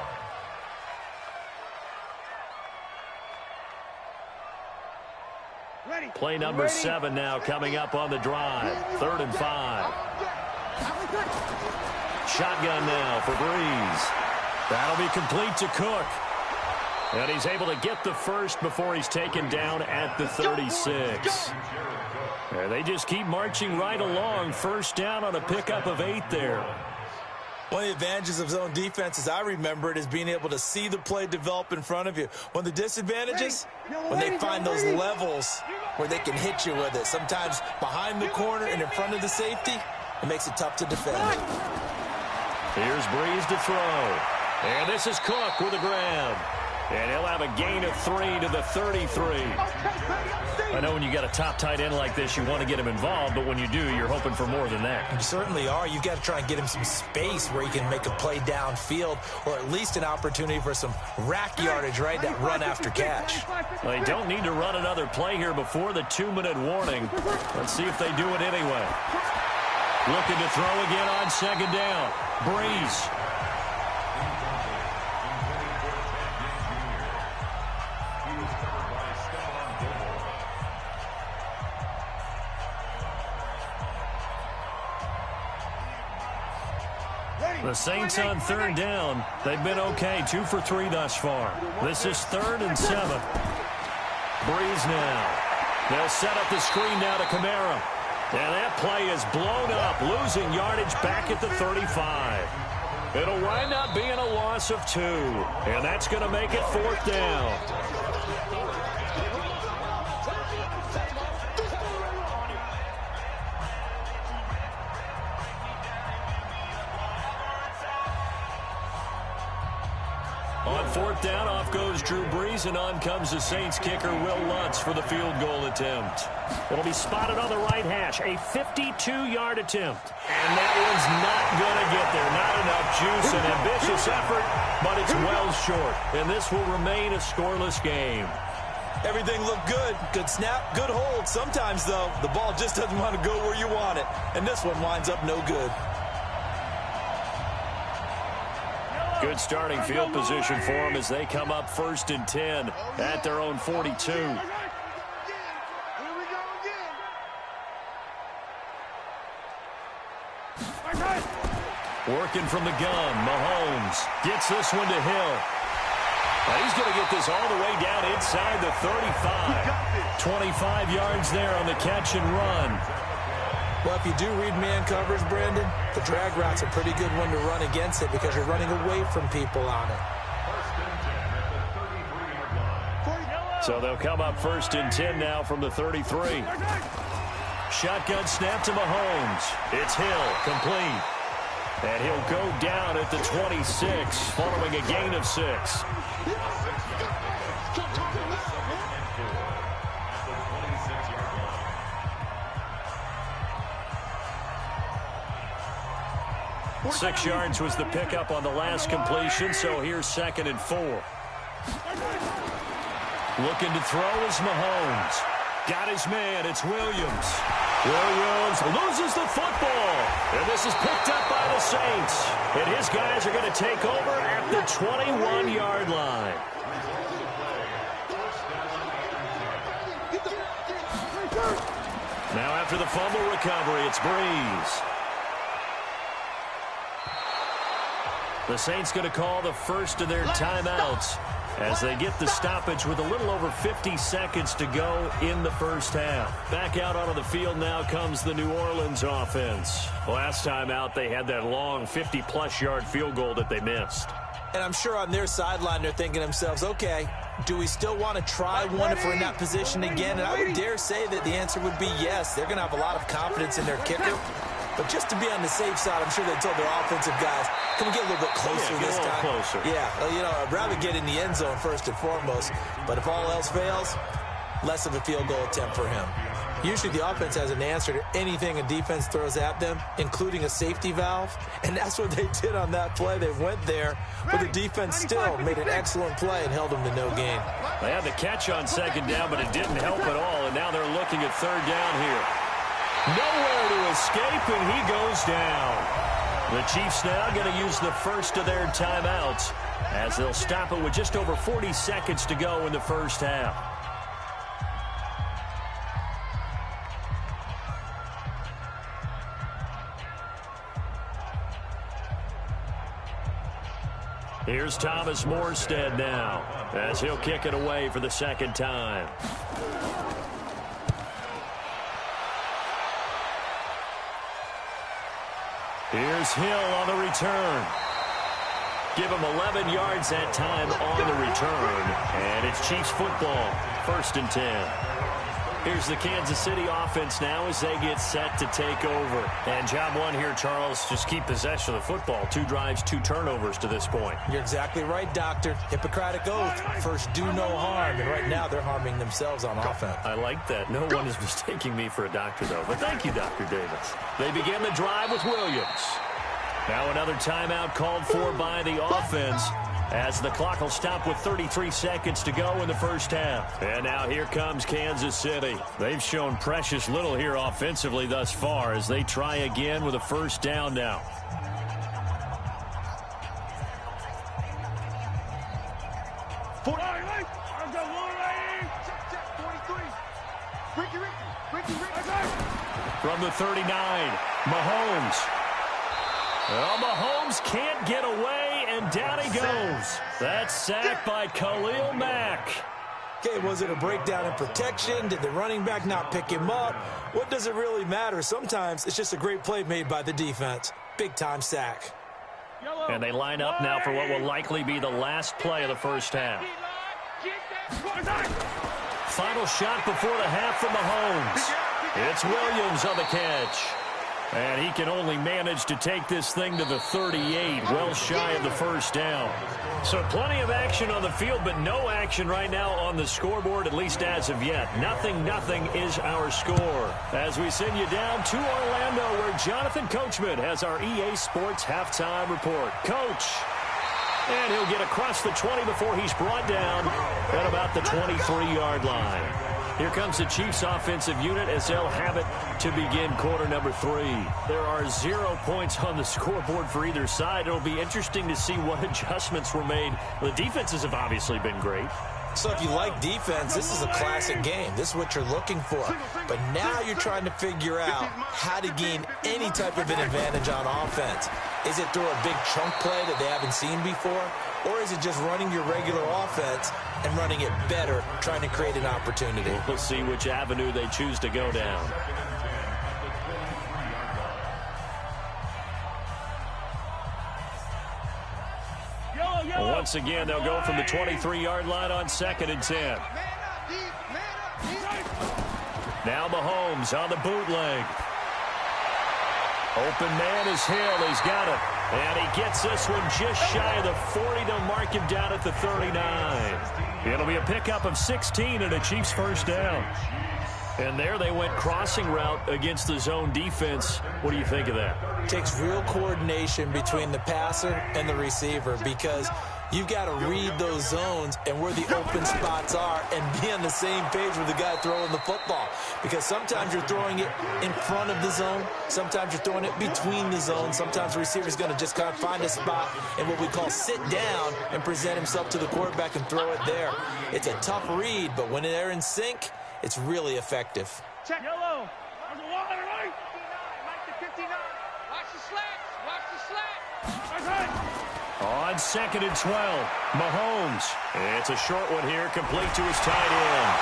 S14: Play number 7 now coming up on the drive. 3rd and 5. Shotgun now for Breeze. That'll be complete to Cook. And he's able to get the first before he's taken down at the 36. And they just keep marching right along. 1st down on a pickup of 8 there.
S15: One of the advantages of zone defense, as I remember it, is being able to see the play develop in front of you. One of the disadvantages, when they find those levels where they can hit you with it. Sometimes behind the corner and in front of the safety, it makes it tough to defend.
S14: Here's Breeze to throw. And this is Cook with a grab. And he'll have a gain of 3 to the 33. I know when you got a top tight end like this, you want to get him involved, but when you do, you're hoping for more than that.
S15: You certainly are. You've got to try and get him some space where he can make a play downfield, or at least an opportunity for some rack yardage, right? That run after catch.
S14: Well, they don't need to run another play here before the 2-minute warning. Let's see if they do it anyway. Looking to throw again on 2nd down. Breeze. The Saints on 3rd down. They've been okay. 2 for 3 thus far. This is 3rd and 7. Breeze now. They'll set up the screen now to Kamara. And that play is blown up, losing yardage back at the 35. It'll wind up being a loss of 2. And that's going to make it 4th down. On 4th down, off goes Drew Brees, and on comes the Saints kicker, Will Lutz, for the field goal attempt. It'll be spotted on the right hash, a 52-yard attempt. And that one's not going to get there. Not enough juice, an ambitious effort, but it's well short. And this will remain a scoreless game.
S15: Everything looked good. Good snap, good hold. Sometimes, though, the ball just doesn't want to go where you want it. And this one winds up no good.
S14: Good starting field position for them as they come up 1st and 10 at their own 42. Working from the gun, Mahomes gets this one to Hill. Now he's going to get this all the way down inside the 35. 25 yards there on the catch and run.
S15: Well, if you do read man coverage, Brandon, the drag route's a pretty good one to run against it because you're running away from people on it.
S14: So they'll come up 1st and 10 now from the 33. Shotgun snap to Mahomes. It's Hill, complete. And he'll go down at the 26 following a gain of 6. Six yards was the pickup on the last completion, so here's 2nd and 4. Looking to throw is Mahomes. Got his man, it's Williams. Williams loses the football, and this is picked up by the Saints. And his guys are going to take over at the 21-yard line. Now after the fumble recovery, it's Breeze. The Saints going to call the first of their timeouts as they get the stoppage with a little over 50 seconds to go in the first half. Back out onto the field now comes the New Orleans offense. Last time out, they had that long 50-plus yard field goal that they missed.
S15: And I'm sure on their sideline they're thinking to themselves, okay, do we still want to try one if we're in that position again? And I would dare say that the answer would be yes. They're going to have a lot of confidence in their kicker. But just to be on the safe side, I'm sure they told their offensive guys, can we get a little bit closer this time?
S14: Closer.
S15: Yeah, you know, I'd rather get in the end zone first and foremost. But if all else fails, less of a field goal attempt for him. Usually the offense has an answer to anything a defense throws at them, including a safety valve. And that's what they did on that play. They went there, but the defense still made an excellent play and held them to no gain.
S14: They had the catch on 2nd down, but it didn't help at all. And now they're looking at 3rd down here. Nowhere to escape, and he goes down. The Chiefs now going to use the first of their timeouts as they'll stop it with just over 40 seconds to go in the first half. Here's Thomas Morstead now as he'll kick it away for the 2nd time. Here's Hill on the return. Give him 11 yards that time on the return. And it's Chiefs football, 1st and 10. Here's the Kansas City offense now as they get set to take over. And job one here, Charles, just keep possession of the football. 2 drives, 2 turnovers to this point.
S15: You're exactly right, Doctor. Hippocratic oath. First, do no harm. And right now, they're harming themselves on offense.
S14: I like that. No one is mistaking me for a doctor, though. But thank you, Dr. Davis. They begin the drive with Williams. Now another timeout called for by the offense, as the clock will stop with 33 seconds to go in the first half. And now here comes Kansas City. They've shown precious little here offensively thus far as they try again with a 1st down now. From the 39, Mahomes. Well, Mahomes can't get away, and down he goes. That's sacked by Khalil Mack.
S15: Okay, was it a breakdown in protection? Did the running back not pick him up? What does it really matter? Sometimes it's just a great play made by the defense. Big-time sack.
S14: And they line up now for what will likely be the last play of the first half. Final shot before the half from Mahomes. It's Williams on the catch. And he can only manage to take this thing to the 38, well shy of the 1st down. So plenty of action on the field, but no action right now on the scoreboard, at least as of yet. 0-0 is our score. As we send you down to Orlando, where Jonathan Coachman has our EA Sports halftime report. Coach. And he'll get across the 20 before he's brought down at about the 23-yard line. Here comes the Chiefs offensive unit as they'll have it to begin quarter number 3. There are 0 points on the scoreboard for either side. It'll be interesting to see what adjustments were made. The defenses have obviously been great.
S15: So if you like defense, this is a classic game. This is what you're looking for. But now you're trying to figure out how to gain any type of an advantage on offense. Is it through a big chunk play that they haven't seen before? Or is it just running your regular offense and running it better, trying to create an opportunity?
S14: We'll see which avenue they choose to go down. Once again, they'll go from the 23-yard line on 2nd and 10. Mahomes on the bootleg. Open man is Hill. He's got it. And he gets this one just shy of the 40 to mark him down at the 39. It'll be a pickup of 16 and a Chiefs first down. And there they went crossing route against the zone defense. What do you think of that?
S15: It takes real coordination between the passer and the receiver because you've got to read those zones and where the open spots are and be on the same page with the guy throwing the football. Because sometimes you're throwing it in front of the zone. Sometimes you're throwing it between the zones. Sometimes the receiver's going to just kind of find a spot and what we call sit down and present himself to the quarterback and throw it there. It's a tough read, but when they're in sync, it's really effective.
S17: Check. Yellow. There's a wall on the right. 59. Watch the slats. Watch the slats.
S14: On 2nd and 12, Mahomes. It's a short one here, complete to his tight end.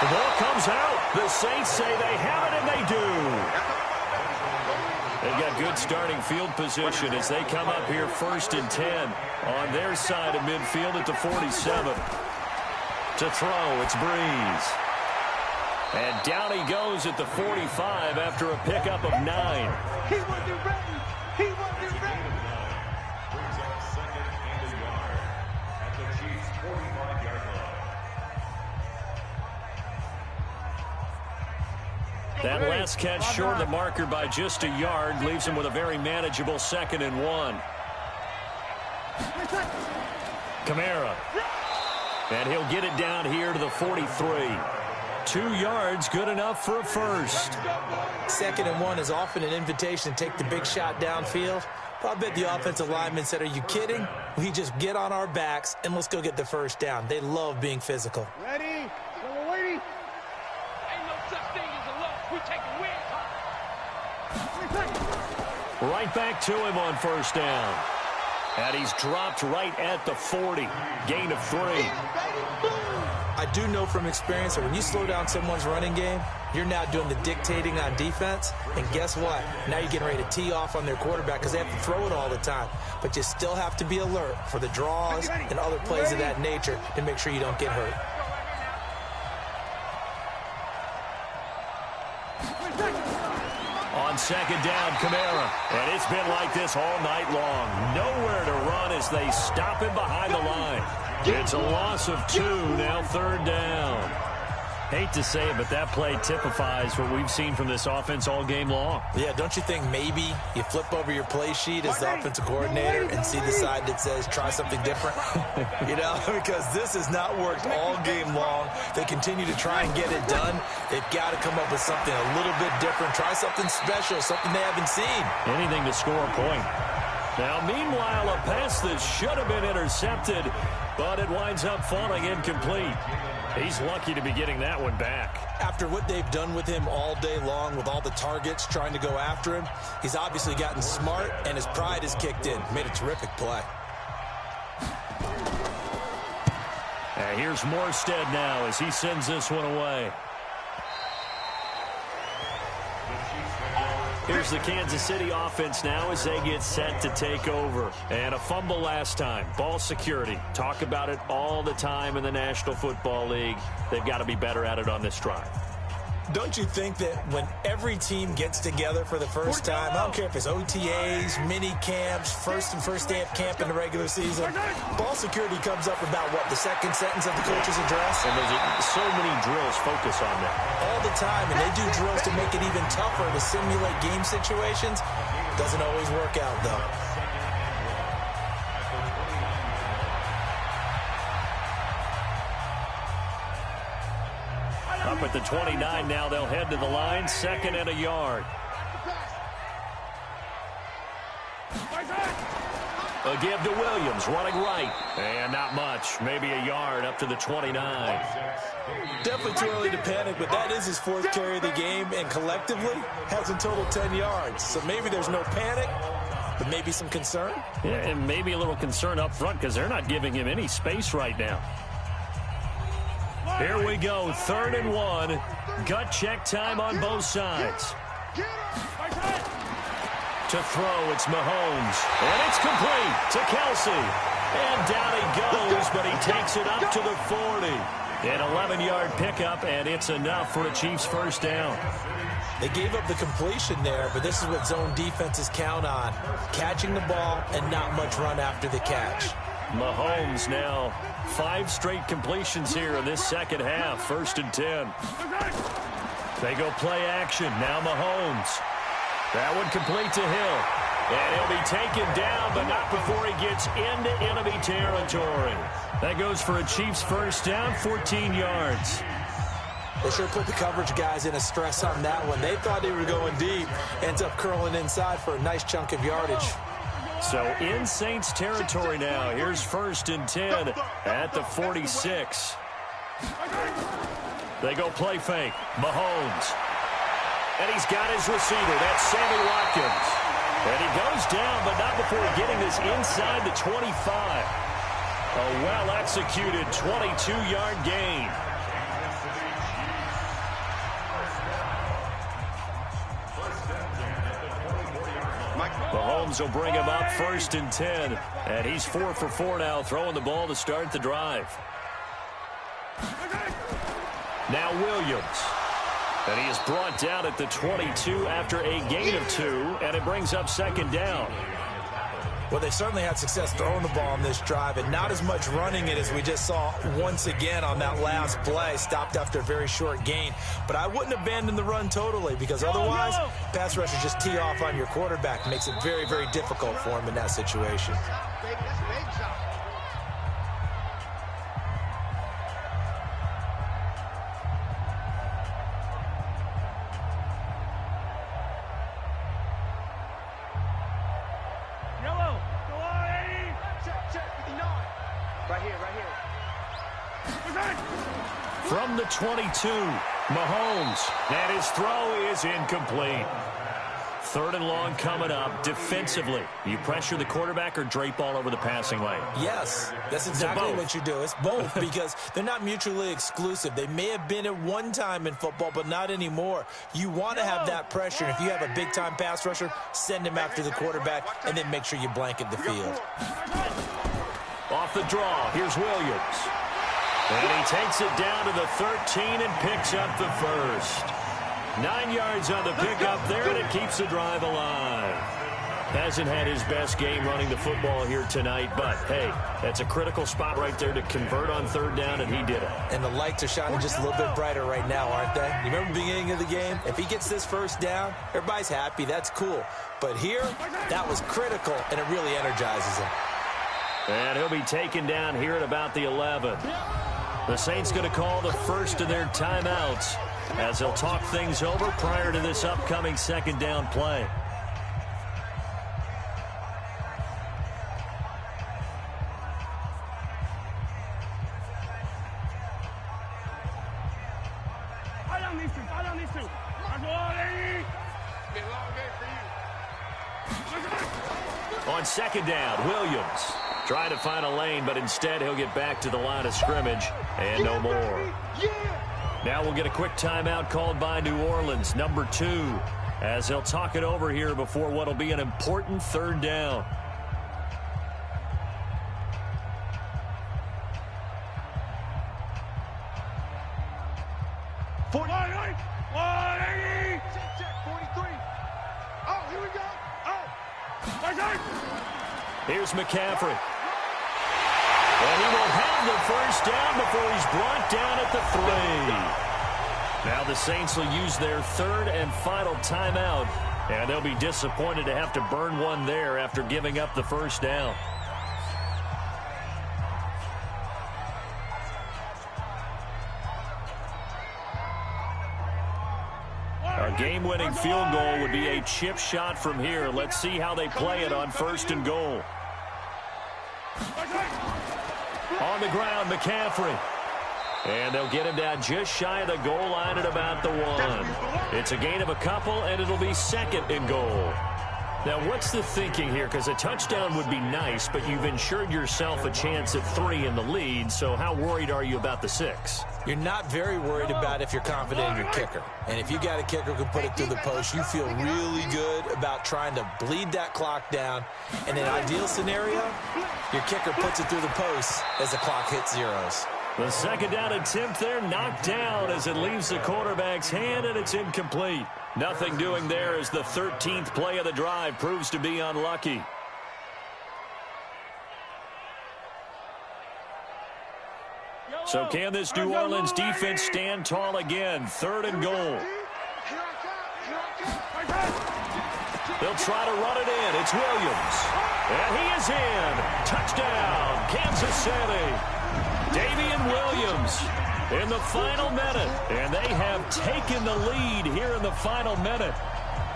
S14: The ball comes out. The Saints say they have it, and they do. They've got good starting field position as they come up here 1st and 10 on their side of midfield at the 47. To throw, it's Breeze. And down he goes at the 45 after a pickup of 9.
S17: He wasn't ready. He wasn't ready.
S16: Brings up 2nd and a yard at the Chiefs' 45-yard line.
S14: That last catch short of the marker by just a yard leaves him with a very manageable 2nd and 1. Kamara. And he'll get it down here to the 43. 2 yards, good enough for a first.
S15: 2nd and 1 is often an invitation to take the big shot downfield. But I bet the offensive lineman said, are you kidding? We just get on our backs and let's go get the first down. They love being physical.
S17: Ready? Still waiting. Ain't no such thing as a loss. We take a win.
S14: Right back to him on first down. And he's dropped right at the 40. Gain of 3.
S15: I do know from experience that when you slow down someone's running game, you're now doing the dictating on defense. And guess what? Now you're getting ready to tee off on their quarterback because they have to throw it all the time. But you still have to be alert for the draws and other plays of that nature to make sure you don't get hurt.
S14: On 2nd down, Kamara. And it's been like this all night long. Nowhere to run as they stop him behind the line. It's a loss of 2, now 3rd down. Hate to say it, but that play typifies what we've seen from this offense all game long.
S15: Yeah, don't you think maybe you flip over your play sheet as the offensive coordinator and see the side that says try something different? You know, because this has not worked all game long. They continue to try and get it done. They've got to come up with something a little bit different. Try something special, something they haven't seen.
S14: Anything to score a point. Now, meanwhile, a pass that should have been intercepted, but it winds up falling incomplete. He's lucky to be getting that one back.
S15: After what they've done with him all day long with all the targets trying to go after him, he's obviously gotten smart and his pride has kicked in. Made a terrific play.
S14: And here's Morstead now as he sends this one away. Here's the Kansas City offense now as they get set to take over. And a fumble last time. Ball security. Talk about it all the time in the National Football League. They've got to be better at it on this drive.
S15: Don't you think that when every team gets together for the first time, I don't care if it's OTAs, mini camps, first day of camp in the regular season, ball security comes up about, what, the second sentence of the coach's address?
S14: And there's so many drills focus on that.
S15: All the time, and they do drills to make it even tougher to simulate game situations. Doesn't always work out, though.
S14: Up at the 29 now, they'll head to the line, 2nd and a yard. A give to Williams, running right. And not much, maybe a yard up to the 29.
S15: Definitely too early to panic, but that is his 4th carry of the game, and collectively has in total 10 yards. So maybe there's no panic, but maybe some concern.
S14: Yeah, and maybe a little concern up front because they're not giving him any space right now. Here we go, 3rd and 1. Gut check time on both sides. To throw, it's Mahomes. And it's complete to Kelsey. And down he goes, but he takes it up to the 40. An 11-yard pickup, and it's enough for a Chiefs first down.
S15: They gave up the completion there, but this is what zone defenses count on. Catching the ball and not much run after the catch.
S14: Mahomes now 5 straight completions here in this second half. 1st and 10. They go play action. Now Mahomes. That one complete to Hill. And he'll be taken down, but not before he gets into enemy territory. That goes for a Chiefs first down, 14 yards.
S15: They sure put the coverage guys in a stress on that one. They thought they were going deep. Ends up curling inside for a nice chunk of yardage.
S14: So in Saints territory now. Here's 1st and 10 at the 46. They go play fake. Mahomes. And he's got his receiver. That's Sammy Watkins. And he goes down, but not before getting this inside the 25. A well-executed 22-yard gain. Mahomes will bring him up 1st and 10. And he's 4 for 4 now, throwing the ball to start the drive. Now Williams. And he is brought down at the 22 after a gain of 2. And it brings up 2nd down.
S15: Well, they certainly had success throwing the ball on this drive, and not as much running it as we just saw once again on that last play. Stopped after a very short gain. But I wouldn't abandon the run totally, because otherwise, pass rushers just tee off on your quarterback. Makes it very, very difficult for him in that situation.
S14: From the 22, Mahomes, and his throw is incomplete. 3rd and long coming up. Defensively, you pressure the quarterback or drape all over the passing lane?
S15: Yes, that's exactly what you do. It's both, because they're not mutually exclusive. They may have been at one time in football, but not anymore. You want to have that pressure. If you have a big-time pass rusher, send him after the quarterback, and then make sure you blanket the field.
S14: Off the draw, here's Williams. And he takes it down to the 13 and picks up the first. 9 yards on the pickup there, and it keeps the drive alive. Hasn't had his best game running the football here tonight, but, hey, that's a critical spot right there to convert on 3rd down, and he did it.
S15: And the lights are shining just a little bit brighter right now, aren't they? You remember the beginning of the game? If he gets this first down, everybody's happy. That's cool. But here, that was critical, and it really energizes him.
S14: And he'll be taken down here at about the 11. The Saints going to call the first of their timeouts as they'll talk things over prior to this upcoming 2nd down play. On 2nd down, Williams trying to find a lane, but instead he'll get back to the line of scrimmage and no more. Now we'll get a quick timeout called by New Orleans, number 2, as they'll talk it over here before what will be an important 3rd down. Here's McCaffrey. And he will have the first down before he's brought down at the 3. Now the Saints will use their 3rd and final timeout, and they'll be disappointed to have to burn one there after giving up the first down. A game-winning field goal would be a chip shot from here. Let's see how they play it on 1st and goal. On the ground, McCaffrey. And they'll get him down just shy of the goal line at about the 1. It's a gain of a couple, and it'll be 2nd and goal. Now, what's the thinking here? Because a touchdown would be nice, but you've ensured yourself a chance at 3 in the lead, so how worried are you about the 6?
S15: You're not very worried about if you're confident in your kicker. And if you got a kicker who can put it through the post, you feel really good about trying to bleed that clock down. In an ideal scenario, your kicker puts it through the post as the clock hits zeros.
S14: The second down attempt there knocked down as it leaves the quarterback's hand, and it's incomplete. Nothing doing there as the 13th play of the drive proves to be unlucky. So can this New Orleans defense stand tall again? 3rd and goal. They'll try to run it in. It's Williams. And he is in. Touchdown, Kansas City. Davian Williams in the final minute. And they have taken the lead here in the final minute.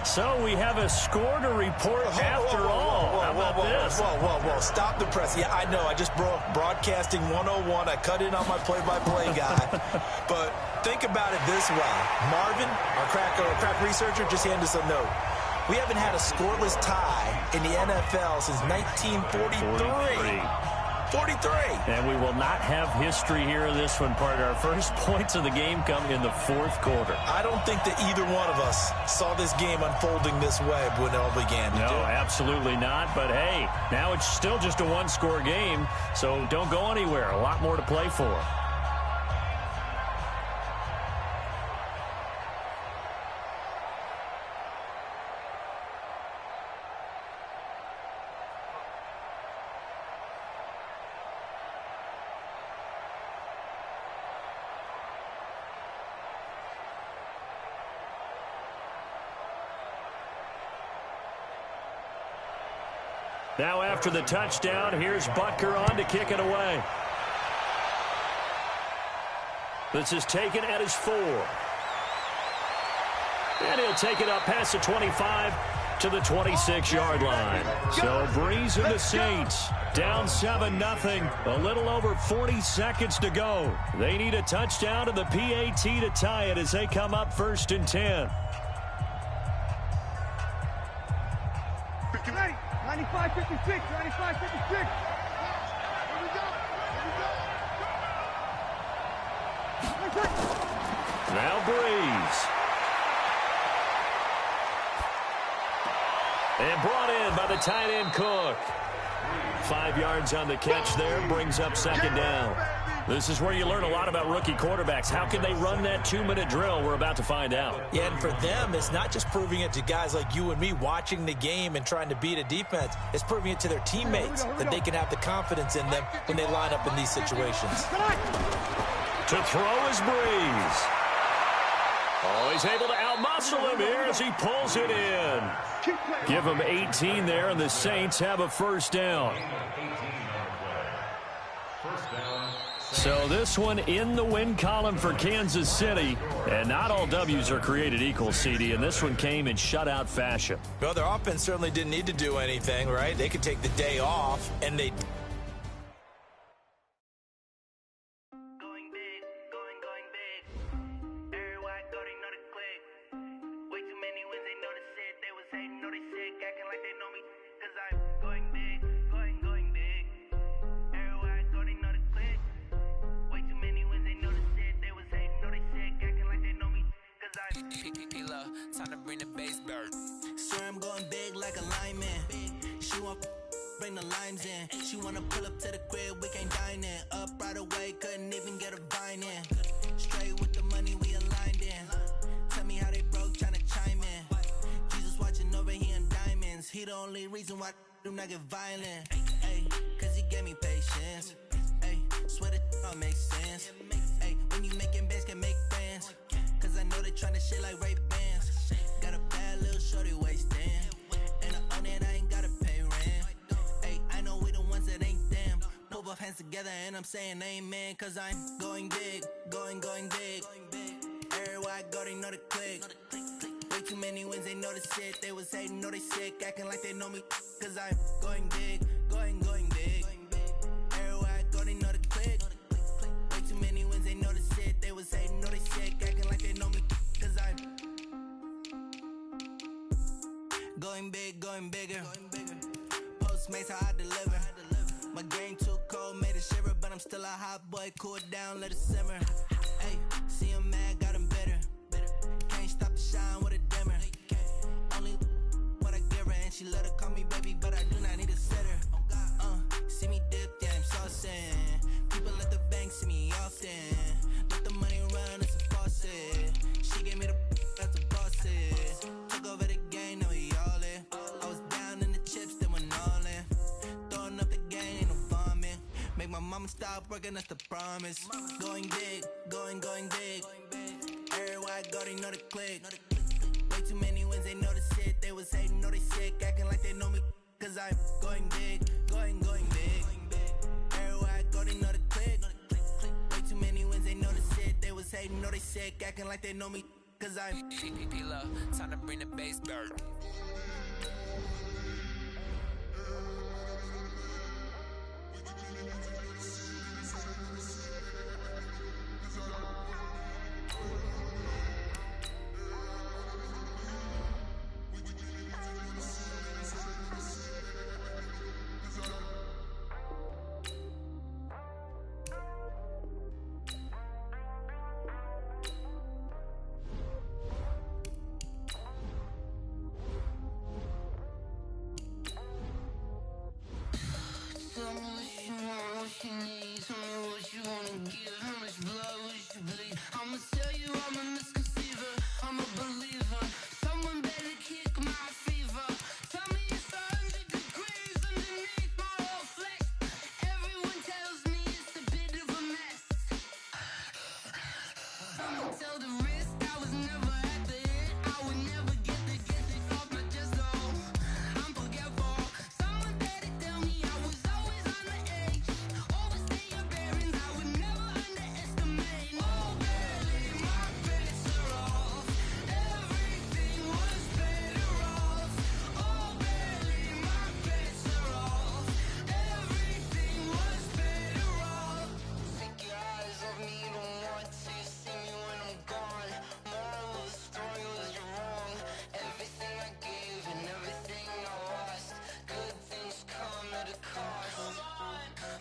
S14: So we have a score to report after all. How about this?
S15: Whoa. Stop the press. Yeah, I know. I just broke broadcasting 101. I cut in on my play-by-play guy. But think about it this way. Marvin, our crack researcher, just handed us a note. We haven't had a scoreless tie in the NFL since 1943. 43.
S14: And we will not have history here in this one, partner. Our first points of the game come in the 4th quarter.
S15: I don't think that either one of us saw this game unfolding this way when it all began.
S14: No, absolutely not. But, hey, now it's still just a one-score game, so don't go anywhere. A lot more to play for. Now after the touchdown, here's Butker on to kick it away. This is taken at his 4. And he'll take it up past the 25 to the 26-yard line. So Breeze and the Saints down 7-0. A little over 40 seconds to go. They need a touchdown and the PAT to tie it as they come up 1st and 10.
S17: 95-56, 95-56. Here we go.
S14: Now Breeze. And brought in by the tight end Cook. 5 yards on the catch there, brings up 2nd down. This is where you learn a lot about rookie quarterbacks. How can they run that 2-minute drill? We're about to find out.
S15: Yeah, and for them, it's not just proving it to guys like you and me watching the game and trying to beat a defense. It's proving it to their teammates that they can have the confidence in them when they line up in these situations.
S14: To throw is Breeze. Oh, he's able to outmuscle him here as he pulls it in. Give him 18 there, and the Saints have a 1st down. So this one in the win column for Kansas City. And not all W's are created equal, CD, and this one came in shutout fashion.
S15: Well, their offense certainly didn't need to do anything, right? They could take the day off, and they...
S18: Time to bring the base bird. Swear I'm going big like a lineman. She won't bring the limes in. She wanna pull up to the crib, we can't dine in. Up right away, couldn't even get a vine in. Straight with the money we aligned in. Tell me how they broke, tryna chime in. Jesus watching over here in diamonds. He the only reason why I do not get violent. Ay, cause he gave me patience. Ay, swear that all makes sense. Ay, when you making bands can make friends. Cause I know they tryna shit like Ray-Bans. Got a bad little shorty wasting. And I own it, I ain't gotta pay rent. Ay, I know we the ones that ain't them. Put both hands together and I'm saying amen. Cause I'm going big, going big. Everywhere I go, they know the click. Way too many wins, they know the shit. They was hating, know they sick, acting like they know me. Cause I'm going big, going big. Everywhere I go, they know the click. Way too many wins, they know the shit. They was hating, know they sick, acting like they know me. Cause I'm going big, going bigger. Postmates how I deliver. My game too cold, made it shiver, but I'm still a hot boy. Cool it down, let it simmer. Hey, see him mad, got him bitter. Can't stop the shine with a dimmer. Only what I give her, and she let her call me baby, but I do not need a sitter. See me dip, yeah, I'm saucing. People at the bank see me off
S8: Mama, stop working, that's the promise. Going big, going big. Everywhere I go, they know the click. Way too many wins, they know the shit. They was hating, know they sick, acting like they know me. Cause I'm going big, going big. Everywhere I go, they know the click. Way too many wins, they know the shit. They was hating, know they sick, acting like they know me. Cause I'm
S7: P-Love, time to bring the bass back.
S19: Tell me what you want, what you need. Tell me what you wanna give. How much blood would you bleed? I'ma tell you I'm a misconceiver. I'm a believer. Someone better kick my fever. Tell me it's 100 degrees underneath my whole flesh. Everyone tells me it's a bit of a mess. I'ma tell the risk I was never at the hit. I would never get the off my chest though. I'm forgetful. Someone better tell me I was always on the edge. Overstay your bearings, I would never underestimate. Oh barely, my bets are off. Everything was better off. Oh barely, my bets are off. Everything was better off. Take your eyes off me, you don't want to see me when I'm gone. Moral of the story was you're wrong. Everything I gave and everything I lost. Good things come at a cost.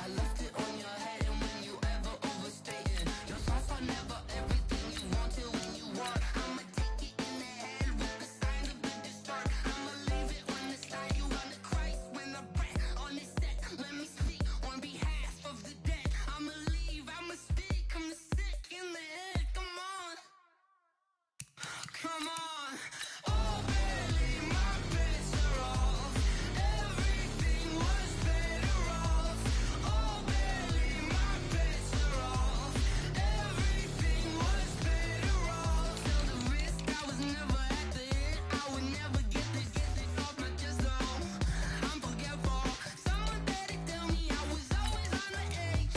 S19: I left it on your head, and when you ever overstay it, your thoughts are never everything you want till when you want. I'ma take it in the head with the sign of the distort. I'ma leave it on the side. You on the Christ when I breath on this set. Let me speak on behalf of the dead. I'ma leave, I'ma speak. I'm the sick in the head. Come on, come on. Oh barely, my bets are off. Everything was better off. Oh barely, my bets are off. Everything was better off. Tell the risk I was never at the hit. I would never get it off my chest though. I'm forgetful. Someone better tell me I was always on the edge.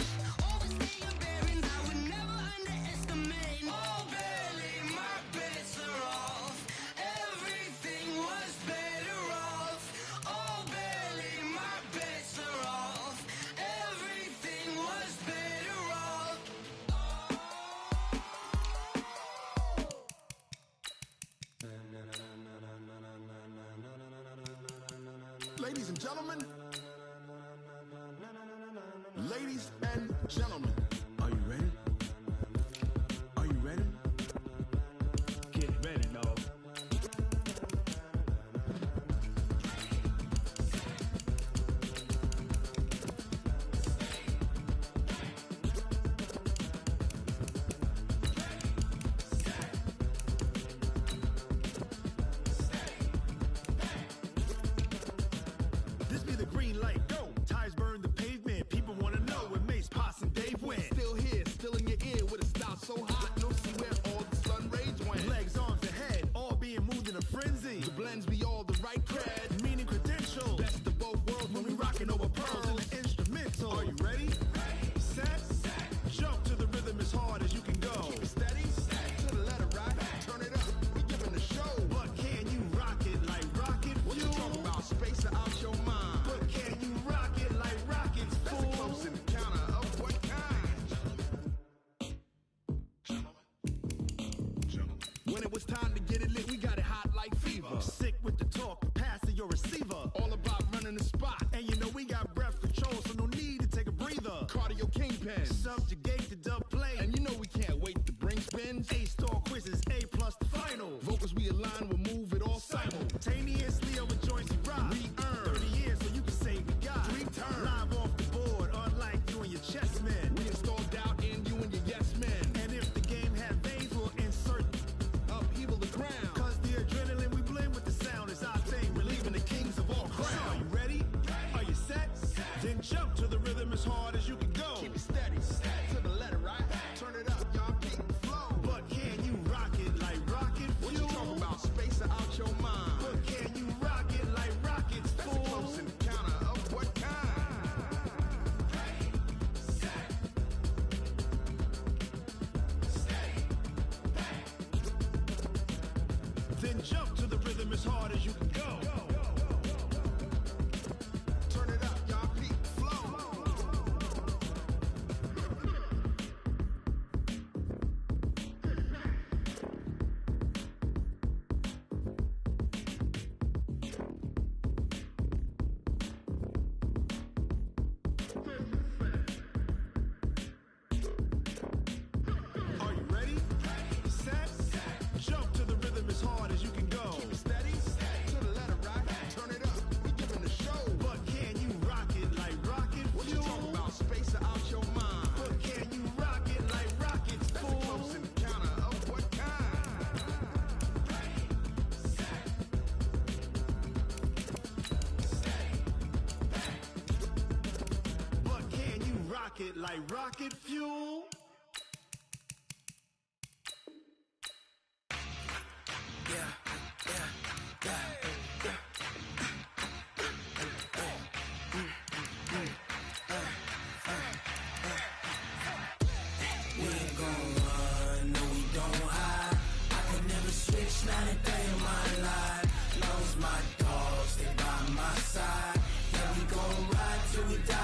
S19: Overstay your bearings, I would never underestimate. Oh barely, my bets are off. Everything was better off. Oh barely, my bets are off. Everything was better off.
S9: Ladies and gentlemen. Ladies and gentlemen. Are you ready? Are you ready? Get ready, dog. This be the green light, go. Tires burn the pavement. People wanna know where Mace, Posse, and Dave went. Still here, still in your ear with a style so hot. No see where all the sun rays went. Legs, arms, and head, all being moved in a frenzy. The blends be all the right cred, meaning credentials. Best of both worlds when we rockin' over pearls in the instrumental. Are you ready? Set. Jump to the rhythm as hard as you can go. Keep it steady. To the letter, right? Turn it up. We giving the show. But can you rock it like rocket fuel? What you talking about? Space or out your mind? But can you rock it like rockets, fool? That's a close encounter of what kind? When it was time to get it lit, we got it hot like fever. Sick with the talk, passing your receiver. All about running the spot. And you know we got breath control, so no need to take a breather. Cardio kingpin, subjugate the dub play. And you know we can't wait to bring spins. A-star quizzes, A+ the final. Vocals we align, we'll move it all simultaneously over joints we rock. We earn 30 years, so you can say we got 3 turns. Live off the board, unlike you and your chess men. We install doubt in you and your yes men. And if the game had veins, we'll insert upheaval the ground. Cause the adrenaline we blend with the sound is our thing, relieving the kings of all crowns. So are you ready? Are you set? Then jump to the rhythm as hard as you can go. Keep it Then jump to the rhythm as hard as you can go. Turn it up, y'all. Peak flow. Are you ready? Set. Jump to the rhythm as hard as you can go. Keep it steady. To the letter right. Turn it up. We giving the show. But can you rock it like rocket fuel? What you talking about? Space out your mind. But can you rock it like rockets, fool? That's a close encounter of what kind? But can you rock it like rocket fuel?
S10: We ain't gon' run, no we don't hide. I could never switch, not a day in my life. Long as my dogs stay by my side. Yeah, we gon' ride till we die.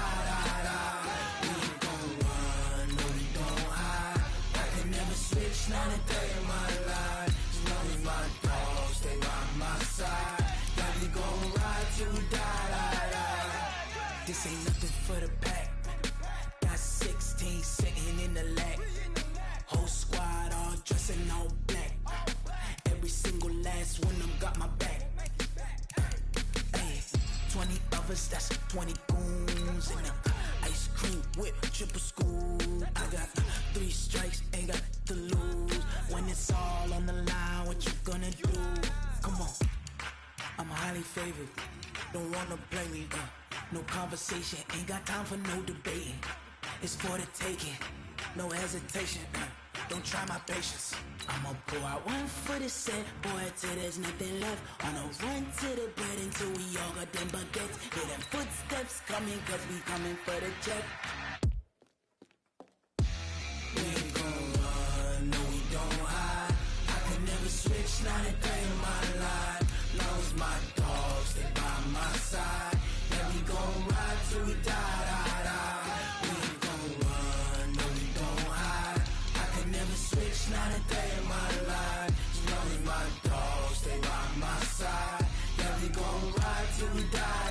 S10: We ain't gon' run, no we don't hide. I could never switch, not a day in my life. As long as my dogs stay by my side. Yeah, we gon' ride till we die. This ain't nothing for the pack. Got 16 sitting in the lag. Whole squad all dressing all black. Every single last one of them got my back. Hey, 20 of us, that's 20 goons. And ice cream whip, triple scoop. I got 3 strikes, ain't got to lose. When it's all on the line, what you gonna do? Come on, I'm highly favored. Don't wanna play me, no conversation. Ain't got time for no debating. It's for the taking, no hesitation. Don't try my patience. I'ma pour out one for the set, boy, till there's nothing left. On a run to the bread until we all got them baguettes. Hear them footsteps coming, cause we coming for the check. We ain't gon' run, no we don't hide. I could never switch, not a day in my life. Long as my dogs stay by my side. Yeah, we gon' ride till we die. We ain't gon' run, no we don't hide. I could never switch, not a day in my life. As long as my dogs stay by my side. Yeah, we gon' ride till we die.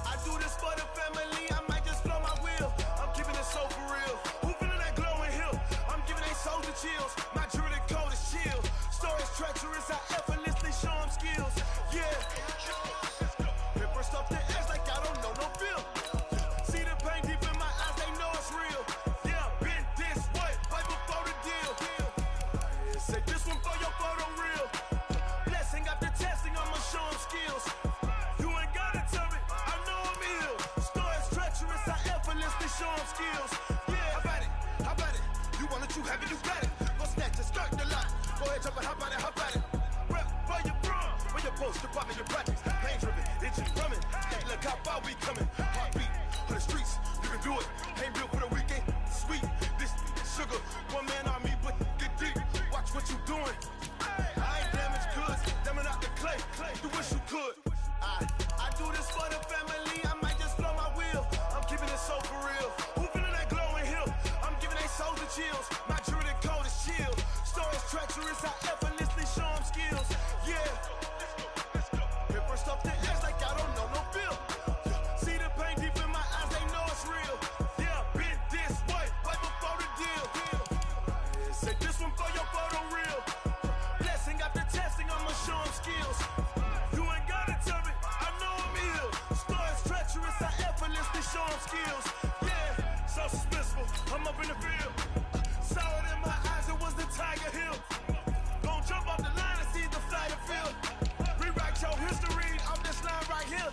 S13: I do this for the family, I might just blow my wheel. I'm keeping it so for real. Who feeling that glowing hill? I'm giving they soldier chills. My jewelry code is chill. Stories treacherous, I effortlessly show them skills. Yeah. Paper stuff the edge like I don't know no feel. See the pain deep in my eyes, they know it's real. Yeah, been this way, right before the deal. Say this one for your photo reel. Blessing after testing, I'ma show them skills. You ain't gotta tell me, I know I'm ill. Stories treacherous, I effortlessly show them skills. Yeah, how about it? You want it, you have it, you got it. Go snatch it, skirt the lot. Go ahead, jump it, hop on it. Rep where you from, where you post, department, your projects. Pain driven, itching, drumming. Hey, look how far we coming. Heartbeat for the streets, you can do it. Ain't built for the weekend, sweet. This sugar, one man army, but get deep. Watch what you doing. I ain't damaged goods, damn out the clay. You wish you could. I do this for the family, I might just blow my wheel. I'm keeping it so for real. Who feeling that glowing hill? I'm giving they soldier chills. My jewelry code is chill. Stories treacherous, I effortlessly show them skills. Yeah. Paper stuff the edge like I don't know no feel. See the pain deep in my eyes, they know it's real. Yeah, been this way, right before the deal. Say this one for your photo reel. Blessing after testing, I'ma show them skills. You ain't gotta tell me, I know I'm ill. Stories treacherous, I effortlessly show them skills. Yeah, so suspenseful, I'm up in the field. Saw it in my eyes, it was the Tiger Hill. Gon' jump off the line and see the flight of field. Rewrite your history on this line right here.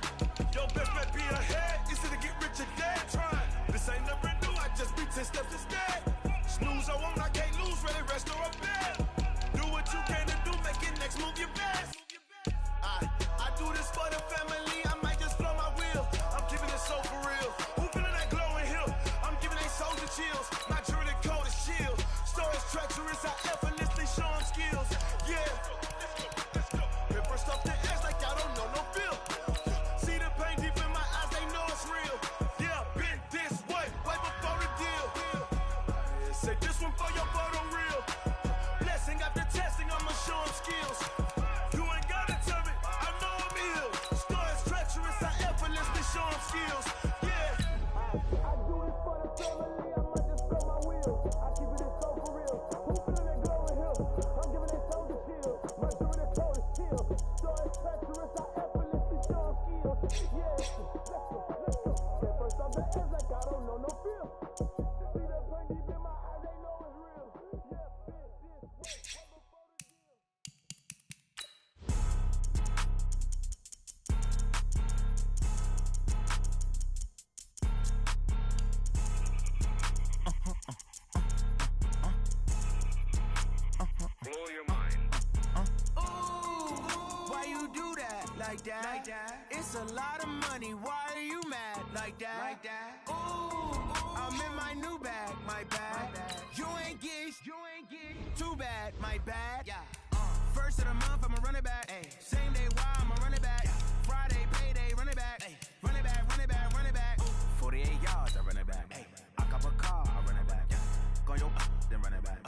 S13: Your best bet be ahead, easy to get rich or dead trying. This ain't never new, I just be 10 steps instead. Snooze or won't, I can't lose, ready, rest or a bed. Do what you can to do, make it next move your best. I
S2: like that. It's a lot of money, why are you mad like that? Ooh, I'm in my new bag, my bad. You ain't geeks, too bad, my bad. First of the month, I'ma run it back. Same day, why I'ma run it back. Friday, payday, run it back. Run it back, run it back, run it back. 48 yards, I run it back. I cop a car, I run it back. Go your then run it back.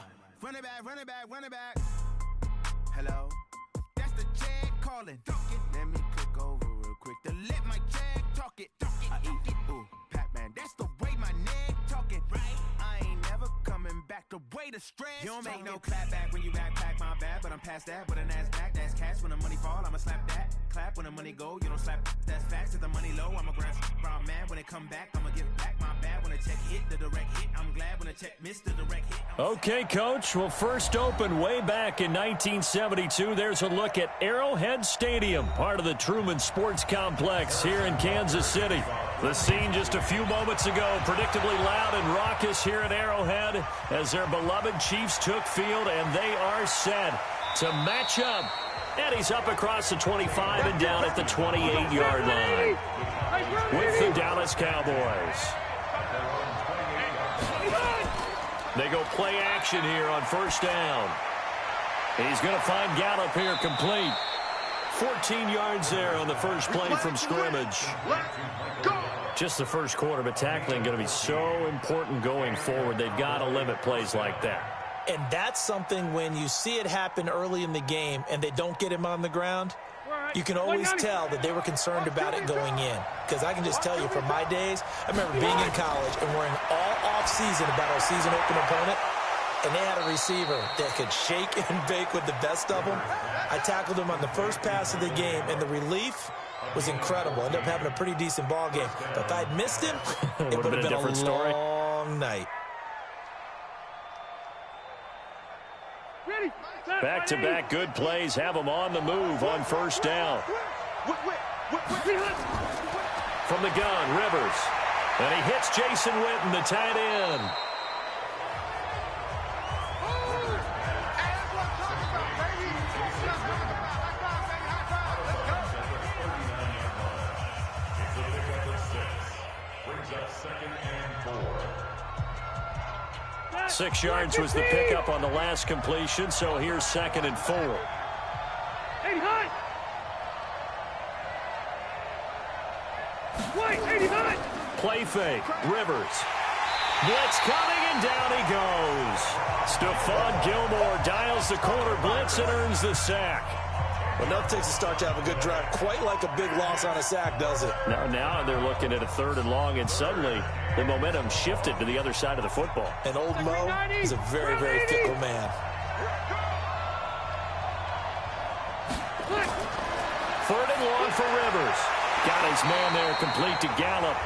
S2: Run it back, run it back, run it back. Hello, that's the check calling. Let me click over real quick to let my check talk it. I eat it, ooh, Pac-Man, that's the way my neck talking. I ain't never coming back the way the stress. You don't make no clap back when you backpack my bad, but I'm past that with an ass back. That's cash when the money fall, I'ma slap that. Clap when the money go, you don't slap. That's facts. If the money low, I'ma grab brown man. When it come back, I'ma give back my bad. When the check hit, the direct hit. I'm glad when the check missed the direct hit.
S14: Okay, Coach. Well, first opened way back in 1972. There's a look at Arrowhead Stadium, part of the Truman Sports Complex here in Kansas City. The scene just a few moments ago, predictably loud and raucous here at Arrowhead as their beloved Chiefs took field, and they are set to match up. And he's up across the 25 and down at the 28-yard line with the Dallas Cowboys. They go play action here on first down. He's going to find Gallup here complete. 14 yards there on the first play from scrimmage. Just the first quarter, but tackling going to be so important going forward. They've got to limit plays like that.
S15: And that's something when you see it happen early in the game and they don't get him on the ground, you can always tell that they were concerned about it going in. Because I can just tell you from my days, I remember being in college and worrying all off-season about our season open opponent, and they had a receiver that could shake and bake with the best of them. I tackled him on the first pass of the game, and the relief was incredible. Ended up having a pretty decent ball game. But if I'd missed him, it would have been a long night.
S14: Back-to-back good plays have them on the move on first down. From the gun, Rivers. And he hits Jason Witten, the tight end.
S16: Brings up 2nd and 4.
S14: 6 yards was the pickup on the last completion, so here's 2nd and 4. Play fake, Rivers. Blitz coming, and down he goes. Stephon Gilmore dials the corner blitz and earns the sack.
S15: Enough takes a start to have a good drive, quite like a big loss on a sack, does it?
S14: Now they're looking at a 3rd and long, and suddenly the momentum shifted to the other side of the football.
S15: And old Mo is a very, very fickle man.
S14: 3rd and long for Rivers. Got his man there complete to Gallup.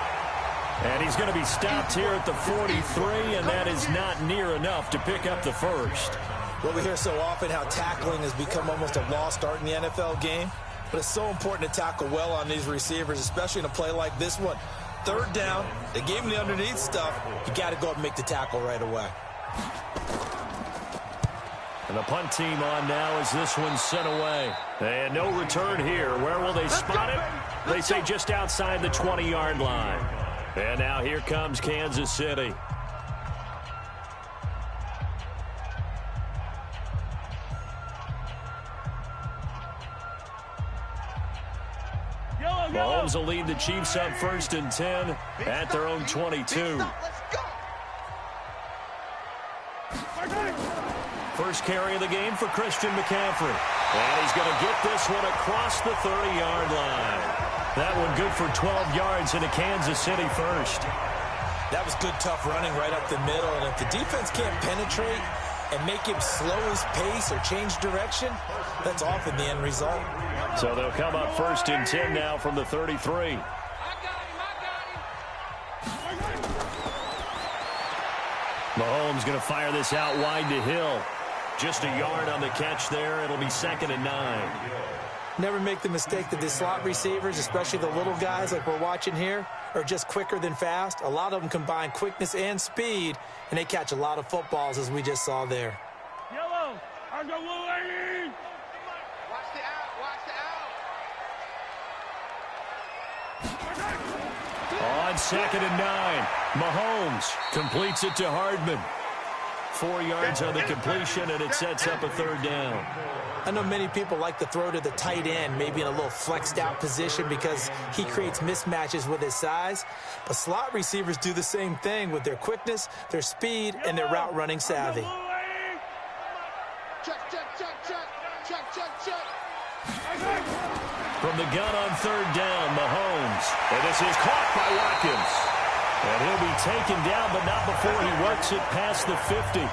S14: And he's going to be stopped here at the 43, and that is not near enough to pick up the first.
S15: Well, we hear so often how tackling has become almost a lost art in the NFL game, but it's so important to tackle well on these receivers, especially in a play like this one. 3rd down, they gave him the underneath stuff. You got to go up and make the tackle right away.
S14: And the punt team on now as this one's sent away. And no return here. Where will they spot it? They say just outside the 20-yard line. And now here comes Kansas City. Mahomes will lead the Chiefs up 1st and 10 at their own 22. First carry of the game for Christian McCaffrey. And he's going to get this one across the 30-yard line. That one good for 12 yards into Kansas City first.
S15: That was good, tough running right up the middle. And if the defense can't penetrate and make him slow his pace or change direction, that's often the end result.
S14: So they'll come up 1st and 10 now from the 33. Mahomes going to fire this out wide to Hill. Just a yard on the catch there. It'll be 2nd and 9.
S15: Never make the mistake that the slot receivers, especially the little guys like we're watching here, are just quicker than fast. A lot of them combine quickness and speed, and they catch a lot of footballs, as we just saw there.
S17: Yellow, on the lane. Watch the out, watch the out.
S14: on 2nd and 9. Mahomes completes it to Hardman. 4 yards on the completion, and it sets up a 3rd down.
S15: I know many people like to throw to the tight end, maybe in a little flexed out position because he creates mismatches with his size. But slot receivers do the same thing with their quickness, their speed, and their route running savvy.
S14: From the gun on 3rd down, Mahomes. And this is caught by Watkins. And he'll be taken down, but not before he works it past the 50.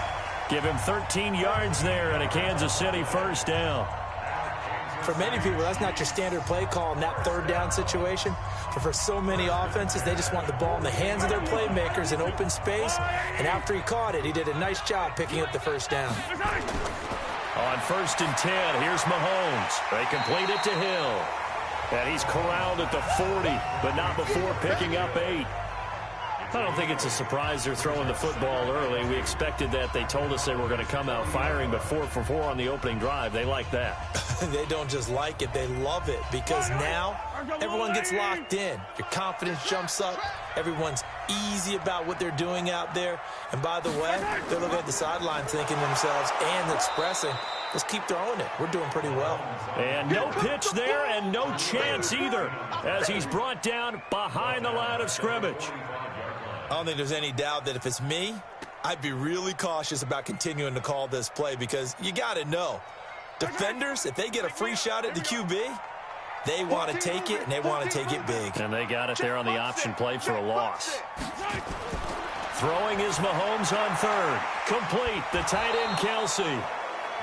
S14: Give him 13 yards there and a Kansas City 1st down.
S15: For many people, that's not your standard play call in that 3rd down situation. But for so many offenses, they just want the ball in the hands of their playmakers in open space. And after he caught it, he did a nice job picking up the 1st down.
S14: On 1st and 10, here's Mahomes. They complete it to Hill. And he's corralled at the 40, but not before picking up 8. I don't think it's a surprise they're throwing the football early. We expected that. They told us they were going to come out firing, but 4 for 4 on the opening drive. They like that.
S15: They don't just like it, they love it, because now everyone gets locked in. Your confidence jumps up. Everyone's easy about what they're doing out there. And by the way, they're looking at the sideline thinking to themselves and expressing, let's keep throwing it. We're doing pretty well.
S14: And no pitch there and no chance either as he's brought down behind the line of scrimmage.
S15: I don't think there's any doubt that if it's me, I'd be really cautious about continuing to call this play because you got to know, defenders, if they get a free shot at the QB, they want to take it, and they want to take it big.
S14: And they got it there on the option play for a loss. Throwing is Mahomes on 3rd. Complete, the tight end Kelsey.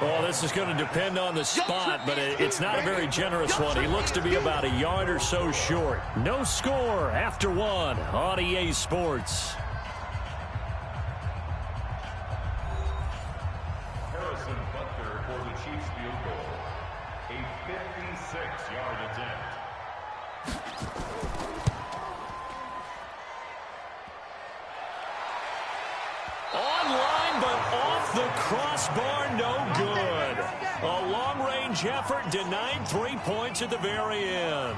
S14: Oh, this is going to depend on the spot, but it's not a very generous one. He looks to be about a yard or so short. No score after 1 on EA Sports.
S16: Harrison Butker for the Chiefs field goal. A 56-yard attempt.
S14: Online, but off the crossbar, no good. A long-range effort denied 3 points at the very end.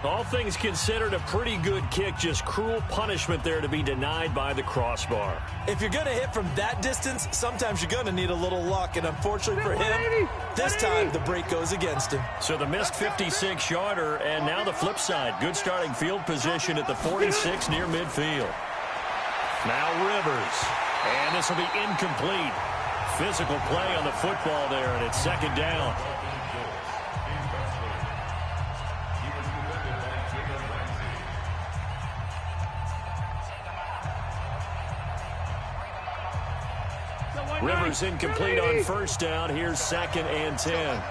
S14: All things considered, a pretty good kick, just cruel punishment there to be denied by the crossbar.
S15: If you're going to hit from that distance, sometimes you're going to need a little luck, and unfortunately for him, this time the break goes against him.
S14: So the missed 56-yarder, and now the flip side. Good starting field position at the 46 near midfield. Now Rivers, and this will be incomplete. Physical play on the football there, and it's 2nd down. Rivers incomplete on 1st down. Here's 2nd and 10.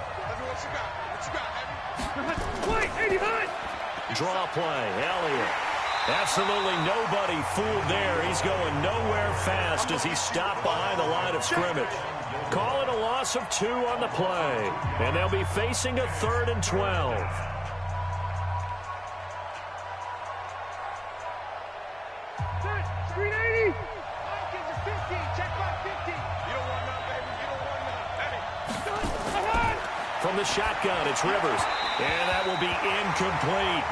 S14: Draw play, Elliott. Absolutely nobody fooled there. He's going nowhere fast as he's stopped behind the line of scrimmage. Call it a loss of 2 on the play. And they'll be facing a 3rd and 12. From the shotgun, it's Rivers. And that will be incomplete.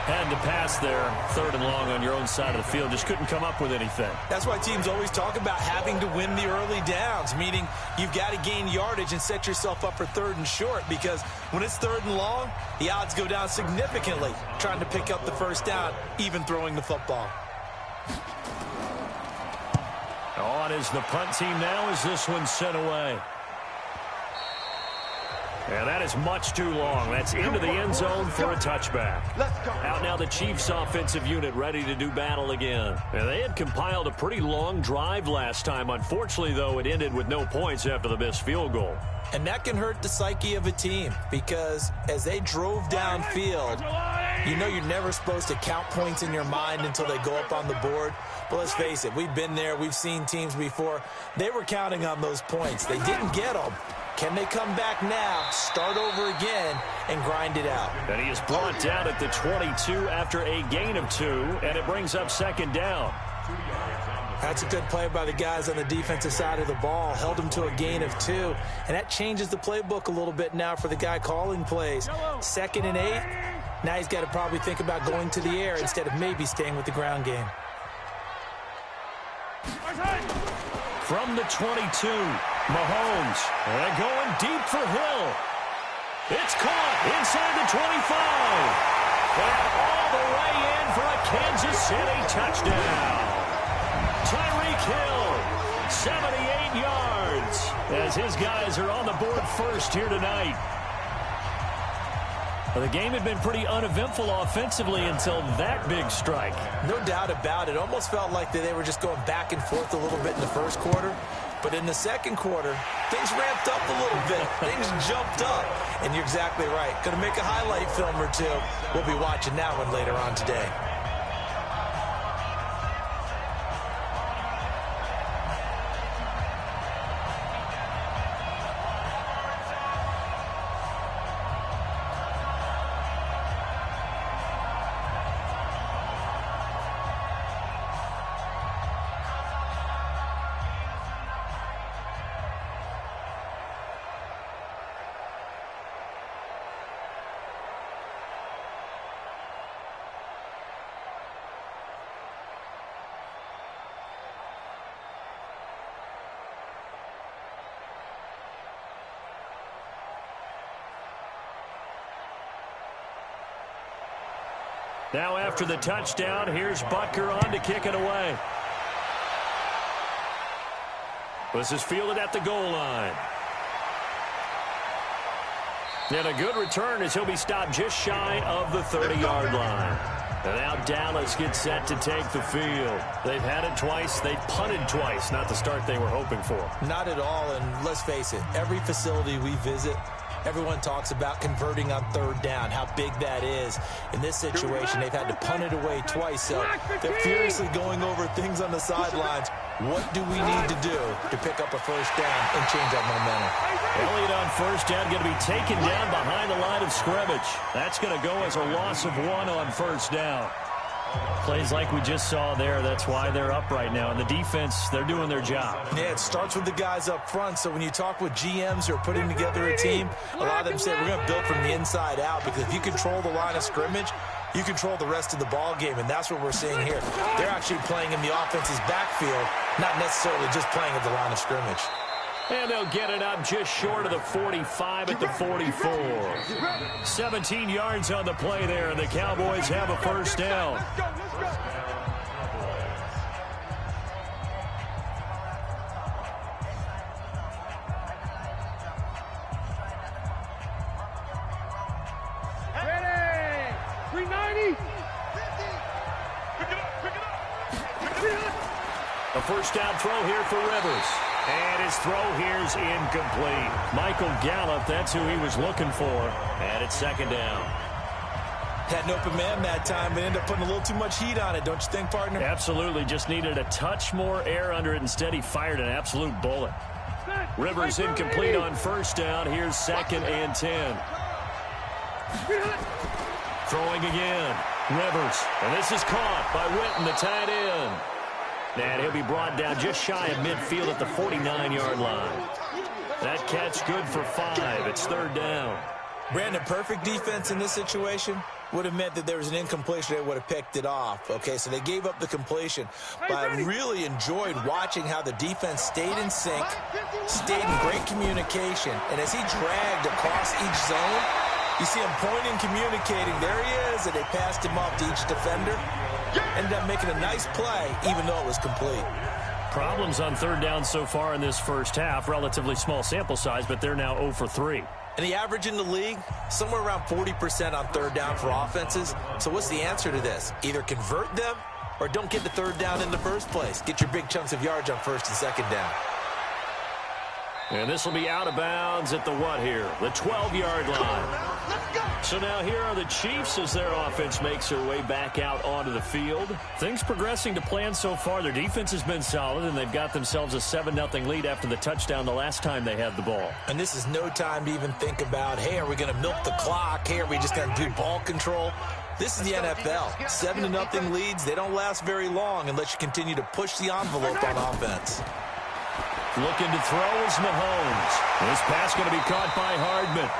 S14: Had to pass there, 3rd and long on your own side of the field. Just couldn't come up with anything.
S15: That's why teams always talk about having to win the early downs, meaning you've got to gain yardage and set yourself up for 3rd and short, because when it's 3rd and long, the odds go down significantly trying to pick up the 1st down, even throwing the football.
S14: On is the punt team now as this one's sent away. And that is much too long. That's into the end zone for a touchback. Out now the Chiefs offensive unit ready to do battle again. And they had compiled a pretty long drive last time. Unfortunately, though, it ended with no points after the missed field goal.
S15: And that can hurt the psyche of a team because as they drove downfield, you know you're never supposed to count points in your mind until they go up on the board. But let's face it, we've been there. We've seen teams before. They were counting on those points. They didn't get them. Can they come back now, start over again, and grind it out?
S14: And he is brought down at the 22 after a gain of 2, and it brings up 2nd down.
S15: That's a good play by the guys on the defensive side of the ball. Held them to a gain of 2, and that changes the playbook a little bit now for the guy calling plays. 2nd and 8, Now he's got to probably think about going to the air instead of maybe staying with the ground game.
S14: From the 22, Mahomes. And going deep for Hill. It's caught inside the 25. And all the way in for a Kansas City touchdown. Tyreek Hill, 78 yards, as his guys are on the board first here tonight. Well, the game had been pretty uneventful offensively until that big strike.
S15: No doubt about it. Almost felt like they were just going back and forth a little bit in the first quarter. But in the second quarter, things ramped up a little bit. Things jumped up. And you're exactly right. Going to make a highlight film or two. We'll be watching that one later on today.
S14: Now after the touchdown, here's Butker on to kick it away. This is fielded at the goal line. And a good return as he'll be stopped just shy of the 30-yard line. And now Dallas gets set to take the field. They've had it twice. They've punted twice. Not the start they were hoping for.
S15: Not at all, and let's face it, every facility we visit, everyone talks about converting on third down, how big that is. In this situation, they've had to punt it away twice, so they're furiously going over things on the sidelines. What do we need to do to pick up a first down and change that momentum?
S14: Elliott on first down, going to be taken down behind the line of scrimmage. That's going to go as a loss of 1 on first down. Plays like we just saw there, that's why they're up right now. And the defense, they're doing their job.
S15: Yeah, it starts with the guys up front. So when you talk with GMs who are putting together a team, a lot of them say we're going to build from the inside out, because if you control the line of scrimmage, you control the rest of the ball game, and that's what we're seeing here. They're actually playing in the offense's backfield, not necessarily just playing at the line of scrimmage.
S14: And they'll get it up just short of the 45 at the 44. 17 yards on the play there, and the Cowboys have a first down.
S17: Ready! 390!
S14: A first down throw here for Rivers. And his throw here's incomplete. Michael Gallup, that's who he was looking for. And it's second down.
S15: Had an open man that time, but ended up putting a little too much heat on it, don't you think, partner?
S14: Absolutely. Just needed a touch more air under it. Instead, he fired an absolute bullet. Rivers incomplete on first down. Here's 2nd and 10. Throwing again. Rivers. And this is caught by Witten, the tight end. And he'll be brought down just shy of midfield at the 49-yard line. That catch good for 5. It's third down.
S15: Brandon, perfect defense in this situation would have meant that there was an incompletion. They would have picked it off. Okay, so they gave up the completion. But I really enjoyed watching how the defense stayed in sync, stayed in great communication. And as he dragged across each zone, you see him pointing, communicating. There he is, and they passed him off to each defender. Ended up making a nice play, even though it was complete.
S14: Problems on third down so far in this first half. Relatively small sample size, but they're now 0 for 3.
S15: And the average in the league, somewhere around 40% on third down for offenses. So what's the answer to this? Either convert them or don't get the third down in the first place. Get your big chunks of yards on first and second down.
S14: And this will be out of bounds at the what here? The 12-yard line. So now here are the Chiefs as their offense makes their way back out onto the field. Things progressing to plan so far. Their defense has been solid, and they've got themselves a 7-0 lead after the touchdown the last time they had the ball.
S15: And this is no time to even think about, hey, are we going to milk the clock? Hey, are we just going to do ball control? This is the NFL. 7-0 leads, they don't last very long unless you continue to push the envelope on offense.
S14: Looking to throw is Mahomes. This pass going to be caught by Hardman.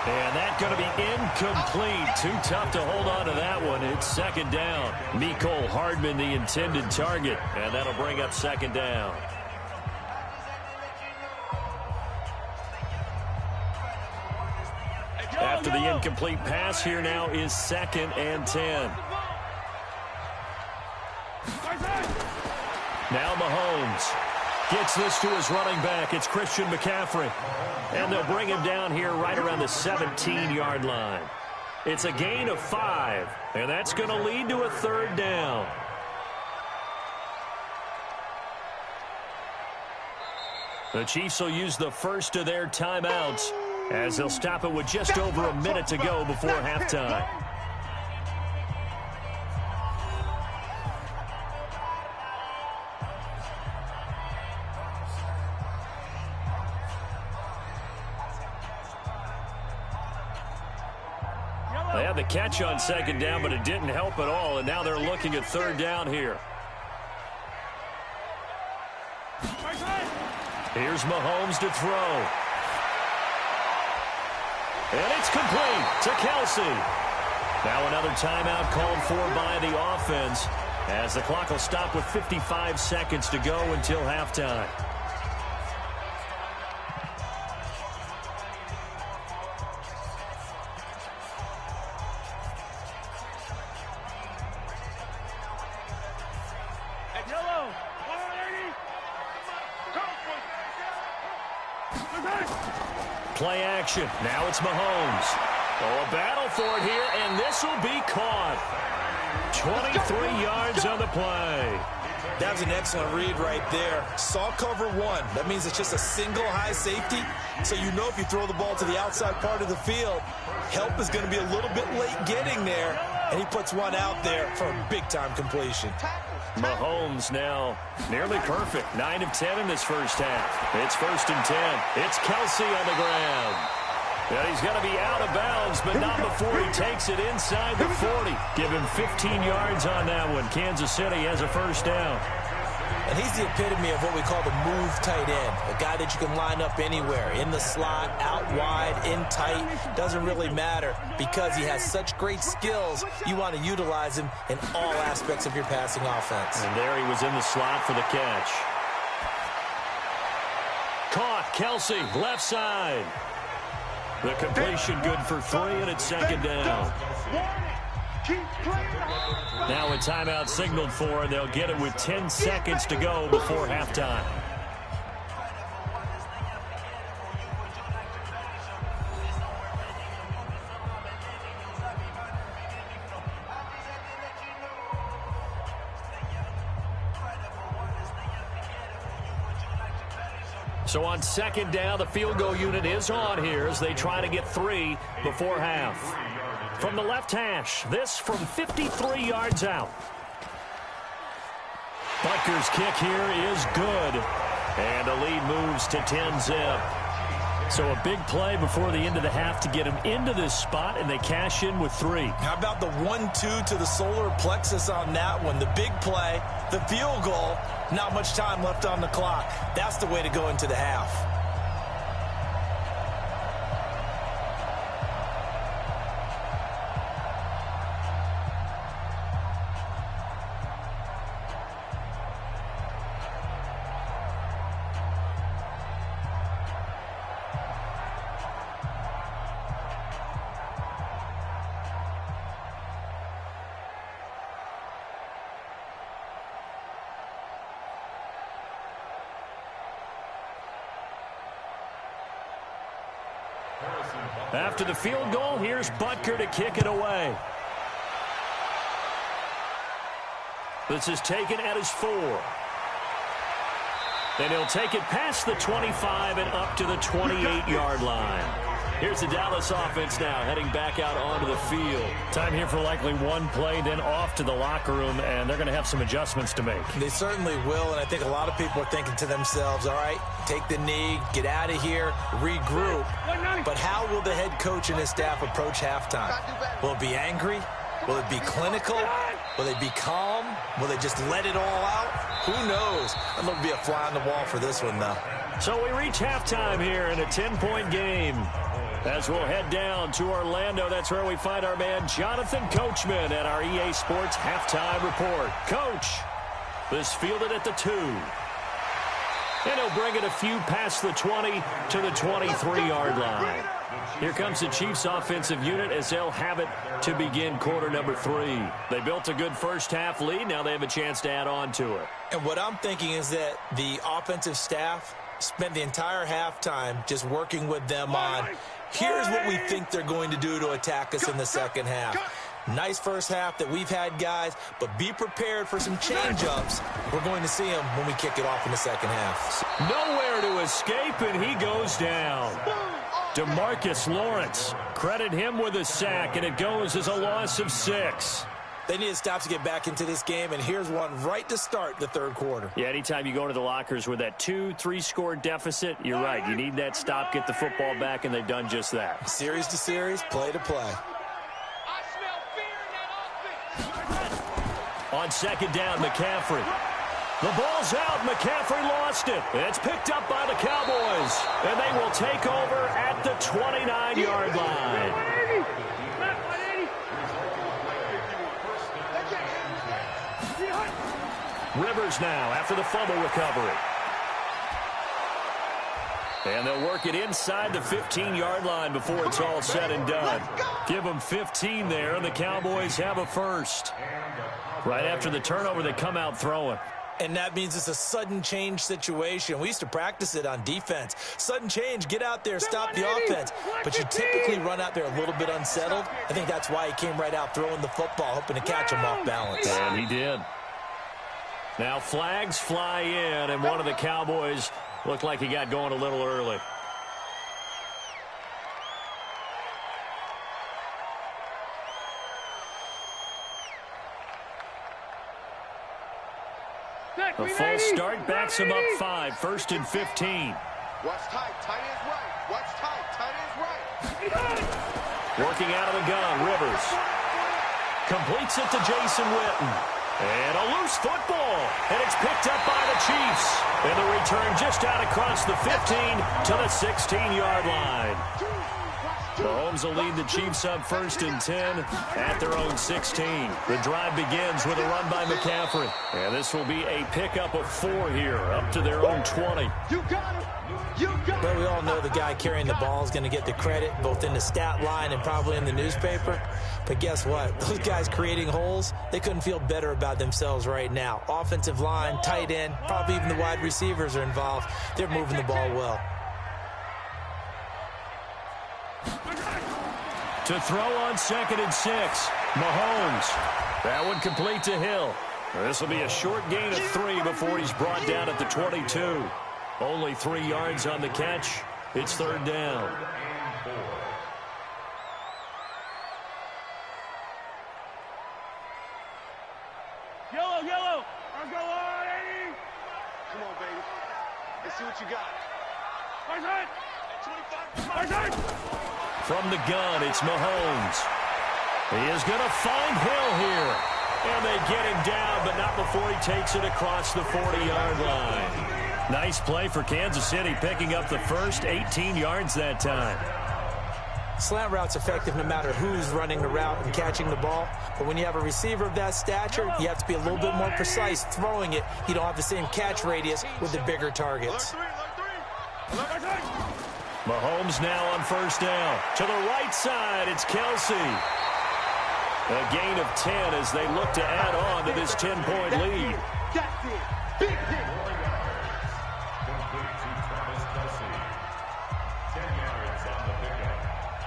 S14: And that's going to be incomplete. Too tough to hold on to that one. It's second down. Mecole Hardman, the intended target. And that'll bring up second down. After the incomplete pass, here now is 2nd and 10. Now Mahomes gets this to his running back. It's Christian McCaffrey. And they'll bring him down here right around the 17-yard line. It's a gain of 5, and that's going to lead to a third down. The Chiefs will use the first of their timeouts as they'll stop it with just over a minute to go before halftime. They had the catch on second down, but it didn't help at all, and now they're looking at third down here. Here's Mahomes to throw. And it's complete to Kelce. Now another timeout called for by the offense as the clock will stop with 55 seconds to go until halftime. Play action. Now it's Mahomes. Oh, a battle for it here, and this will be caught. 23 yards on the play.
S15: That was an excellent read right there. Saw cover 1. That means it's just a single high safety. So you know if you throw the ball to the outside part of the field, help is going to be a little bit late getting there. And he puts one out there for a big-time completion.
S14: Mahomes now nearly perfect. 9 of 10 in this first half. It's 1st and 10. It's Kelce on the ground. And he's going to be out of bounds, but not before he takes it inside the 40. Give him 15 yards on that one. Kansas City has a first down.
S15: And he's the epitome of what we call the move tight end. A guy that you can line up anywhere. In the slot, out wide, in tight. Doesn't really matter because he has such great skills. You want to utilize him in all aspects of your passing offense.
S14: And there he was in the slot for the catch. Caught. Kelce, left side. The completion good for 3, and it's second down. Now a timeout signaled for, and they'll get it with 10 seconds to go before halftime. So on second down, the field goal unit is on here as they try to get 3 before half. From the left hash, this from 53 yards out. Butker's kick here is good. And the lead moves to 10-zip. So a big play before the end of the half to get him into this spot, and they cash in with 3.
S15: How about the 1-2 to the solar plexus on that one? The big play, the field goal, not much time left on the clock. That's the way to go into the half.
S14: After the field goal, here's Butker to kick it away. This is taken at his 4. And he'll take it past the 25 and up to the 28-yard line. Here's the Dallas offense now heading back out onto the field. Time here for likely one play, then off to the locker room, and they're going to have some adjustments to make.
S15: They certainly will, and I think a lot of people are thinking to themselves, all right, take the knee, get out of here, regroup. But how will the head coach and his staff approach halftime? Will it be angry? Will it be clinical? Will they be calm? Will they just let it all out? Who knows? I'm going to be a fly on the wall for this one, though.
S14: So we reach halftime here in a 10-point game. As we'll head down to Orlando, that's where we find our man Jonathan Coachman at our EA Sports Halftime Report. Coach, this fielded at the 2. And he'll bring it a few past the 20 to the 23-yard line. Here comes the Chiefs offensive unit as they'll have it to begin quarter number 3. They built a good first-half lead. Now they have a chance to add on to it.
S15: And what I'm thinking is that the offensive staff spent the entire halftime just working with them on, here's what we think they're going to do to attack us in the second half. Nice first half that we've had, guys, but be prepared for some change-ups. We're going to see them when we kick it off in the second half.
S14: Nowhere to escape, and he goes down. DeMarcus Lawrence, credit him with a sack, and it goes as a loss of 6.
S15: They need to stop to get back into this game, and here's one right to start the third quarter.
S14: Yeah, anytime you go into the lockers with that 2-3 score deficit, you're right. You need that stop, get the football back, and they've done just that.
S15: Series to series, play to play.
S14: On second down, McCaffrey. The ball's out. McCaffrey lost it. It's picked up by the Cowboys, and they will take over at the 29-yard line. Rivers now after the fumble recovery. And they'll work it inside the 15-yard line before it's all said and done. Give them 15 there, and the Cowboys have a first. Right after the turnover, they come out throwing.
S15: And that means it's a sudden change situation. We used to practice it on defense. Sudden change, get out there, stop the offense. But you typically run out there a little bit unsettled. I think that's why he came right out throwing the football, hoping to catch him off balance.
S14: And he did. Now flags fly in, and one of the Cowboys looked like he got going a little early. A false start backs him up 5, 1st and 15.
S17: Watch tight, tight ends right. Watch tight, tight ends right.
S14: Working out of the gun, Rivers. Completes it to Jason Witten. And a loose football. And it's picked up by the Chiefs. And the return just out across the 15 to the 16-yard line. Mahomes will lead the Chiefs up 1st and 10 at their own 16. The drive begins with a run by McCaffrey. And this will be a pickup of 4 here, up to their own 20.
S17: You got him. You got him.
S15: But we all know the guy carrying the ball is going to get the credit, both in the stat line and probably in the newspaper. But guess what? Those guys creating holes, they couldn't feel better about themselves right now. Offensive line, tight end, probably even the wide receivers are involved. They're moving the ball well.
S14: To throw on 2nd and 6. Mahomes. That one complete to Hill. This will be a short gain of 3 before he's brought down at the 22. Only 3 yards on the catch. It's 3rd down.
S17: Yellow, yellow. Let's go on, Eddie. Come on, baby. Let's see what you got. Where's it? 25. Where's it?
S14: From the gun, it's Mahomes. He is going to find Hill here. And they get him down, but not before he takes it across the 40-yard line. Nice play for Kansas City, picking up the first 18 yards that time.
S15: Slant route's effective no matter who's running the route and catching the ball. But when you have a receiver of that stature, you have to be a little bit more precise throwing it. You don't have the same catch radius with the bigger targets.
S14: Mahomes now on 1st down. To the right side, it's Kelsey. A gain of 10 as they look to add on to this 10-point lead.
S17: That's it. Big hit.
S16: Complete to Travis Kelsey. 10 yards on the pickup.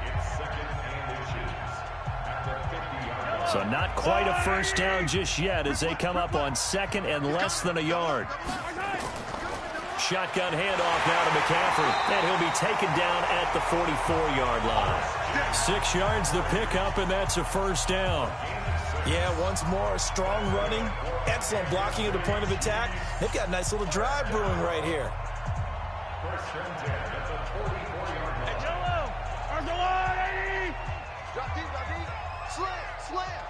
S16: It's 2nd and inches at the 50-yard line.
S14: So not quite a first down just yet as they come up on 2nd and less than a yard. Shotgun handoff now to McCaffrey, and he'll be taken down at the 44-yard line. 6 yards the pickup, and that's a first down.
S15: Yeah, once more, strong running, excellent blocking at the point of attack. They've got a nice little drive brewing right here.
S16: 1st and 10 at the 44-yard line.
S17: Hey, yellow. There's the one, Eddie. Drop deep, drop deep. Slam, slam.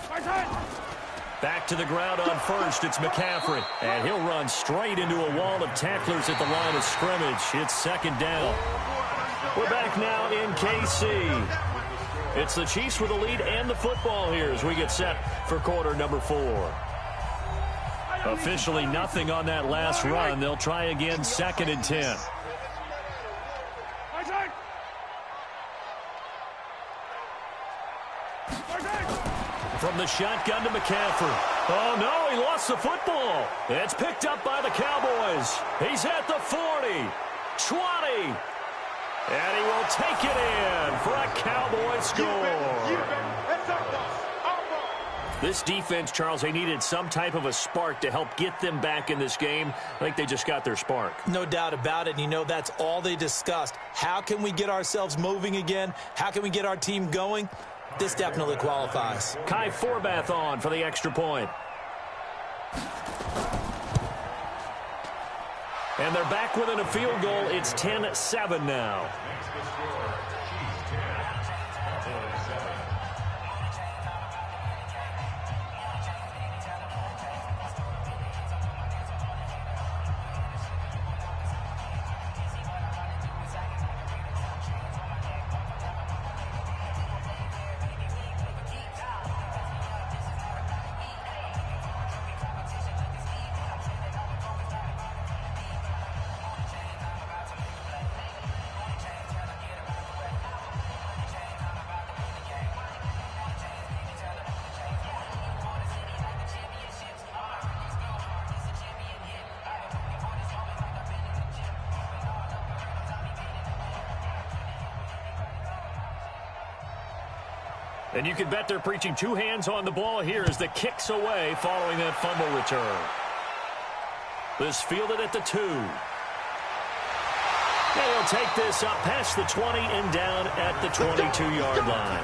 S17: Where's it?
S14: Back to the ground on first. It's McCaffrey. And he'll run straight into a wall of tacklers at the line of scrimmage. It's second down. We're back now in KC. It's the Chiefs with the lead and the football here as we get set for quarter number 4. Officially nothing on that last run. They'll try again, 2nd and 10. From the shotgun to McCaffrey. Oh, no, he lost the football. It's picked up by the Cowboys. He's at the 40, 20, and he will take it in for a Cowboy score. This defense, Charles, they needed some type of a spark to help get them back in this game. I think they just got their spark.
S15: No doubt about it. And you know, that's all they discussed. How can we get ourselves moving again? How can we get our team going? This definitely qualifies.
S14: Kai Forbath on for the extra point. And they're back within a field goal. It's 10-7 now. And you can bet they're preaching 2 hands on the ball here as the kick's away following that fumble return. This fielded at the 2. They'll take this up past the 20 and down at the 22-yard line.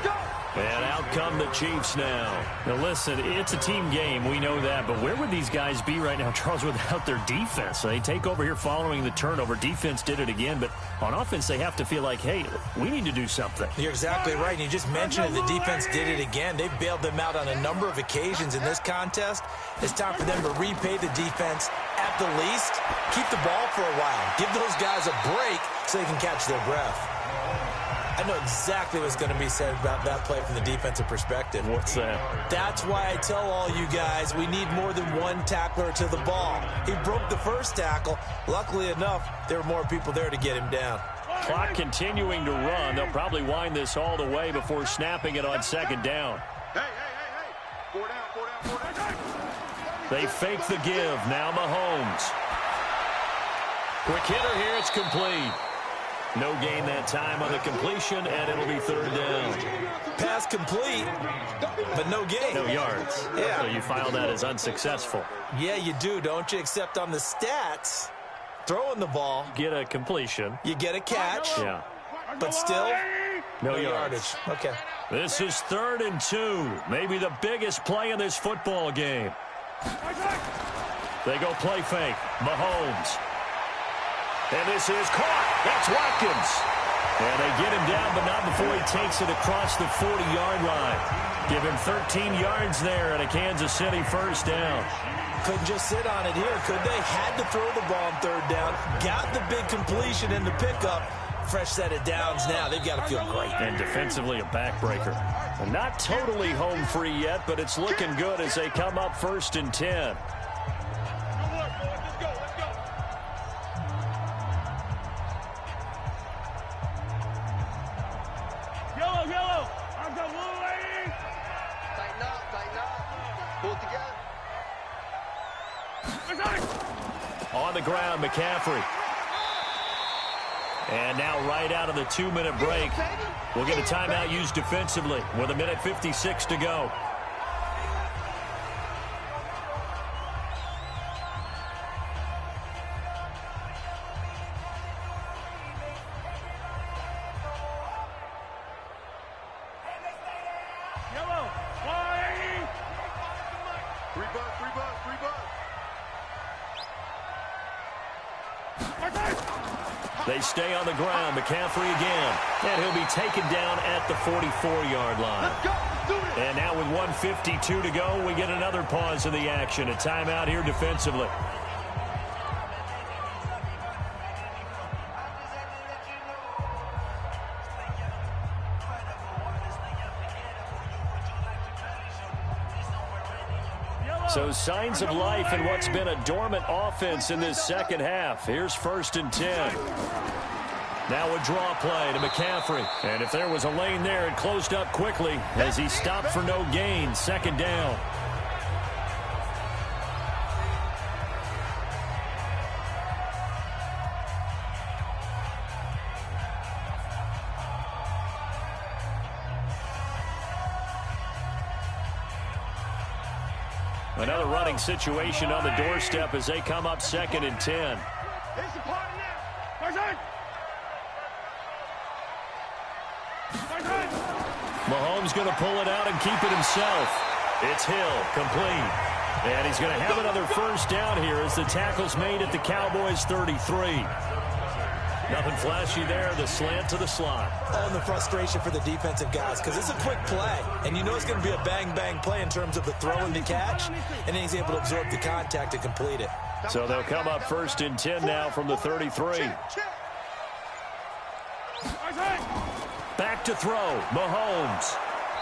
S14: And out come the Chiefs now. Now, listen, it's a team game. We know that. But where would these guys be right now, Charles, without their defense? They take over here following the turnover. Defense did it again. But on offense, they have to feel like, hey, we need to do something.
S15: You're exactly right. And you just mentioned it. The defense did it again. They've bailed them out on a number of occasions in this contest. It's time for them to repay the defense at the least. Keep the ball for a while. Give those guys a break so they can catch their breath. I know exactly what's going to be said about that play from the defensive perspective.
S14: What's that?
S15: That's why I tell all you guys we need more than one tackler to the ball. He broke the first tackle. Luckily enough, there were more people there to get him down.
S14: Clock continuing to run. They'll probably wind this all the way before snapping it on 2nd down.
S17: Hey. 4 down.
S14: They fake the give. Now Mahomes. Quick hitter here. It's complete. No gain that time on the completion, and it'll be 3rd down.
S15: Pass complete, but no gain.
S14: No yards.
S15: Yeah.
S14: So you file that as unsuccessful.
S15: Yeah, you do, don't you? Except on the stats, throwing the ball.
S14: Get a completion.
S15: You get a catch.
S14: Yeah.
S15: But still,
S14: no yardage.
S15: Okay.
S14: This is 3rd and 2. Maybe the biggest play in this football game. They go play fake. Mahomes. And this is caught. That's Watkins. And they get him down, but not before he takes it across the 40-yard line. Give him 13 yards there and a Kansas City 1st down.
S15: Couldn't just sit on it here, could they? Had to throw the ball on 3rd down. Got the big completion in the pickup. Fresh set of downs now. They've got to feel great.
S14: And defensively, a backbreaker. Not totally home free yet, but it's looking good as they come up 1st and 10. On the ground, McCaffrey. And now right out of the 2-minute break, we'll get a timeout used defensively with 1:56 to go. They stay on the ground. McCaffrey again. And he'll be taken down at the 44-yard line. And now with 1:52 to go, we get another pause in the action. A timeout here defensively. So signs of life in what's been a dormant offense in this second half. Here's 1st and 10. Now a draw play to McCaffrey. And if there was a lane there, it closed up quickly as he stopped for no gain. 2nd down. Another running situation on the doorstep as they come up 2nd and 10. Mahomes going to pull it out and keep it himself. It's Hill, complete. And he's going to have another 1st down here as the tackle's made at the Cowboys' 33. Nothing flashy there, the slant to the slot.
S15: And the frustration for the defensive guys because it's a quick play. And you know it's going to be a bang-bang play in terms of the throw and the catch. And then he's able to absorb the contact and complete it.
S14: So they'll come up 1st and 10 now from the 33. Back to throw, Mahomes.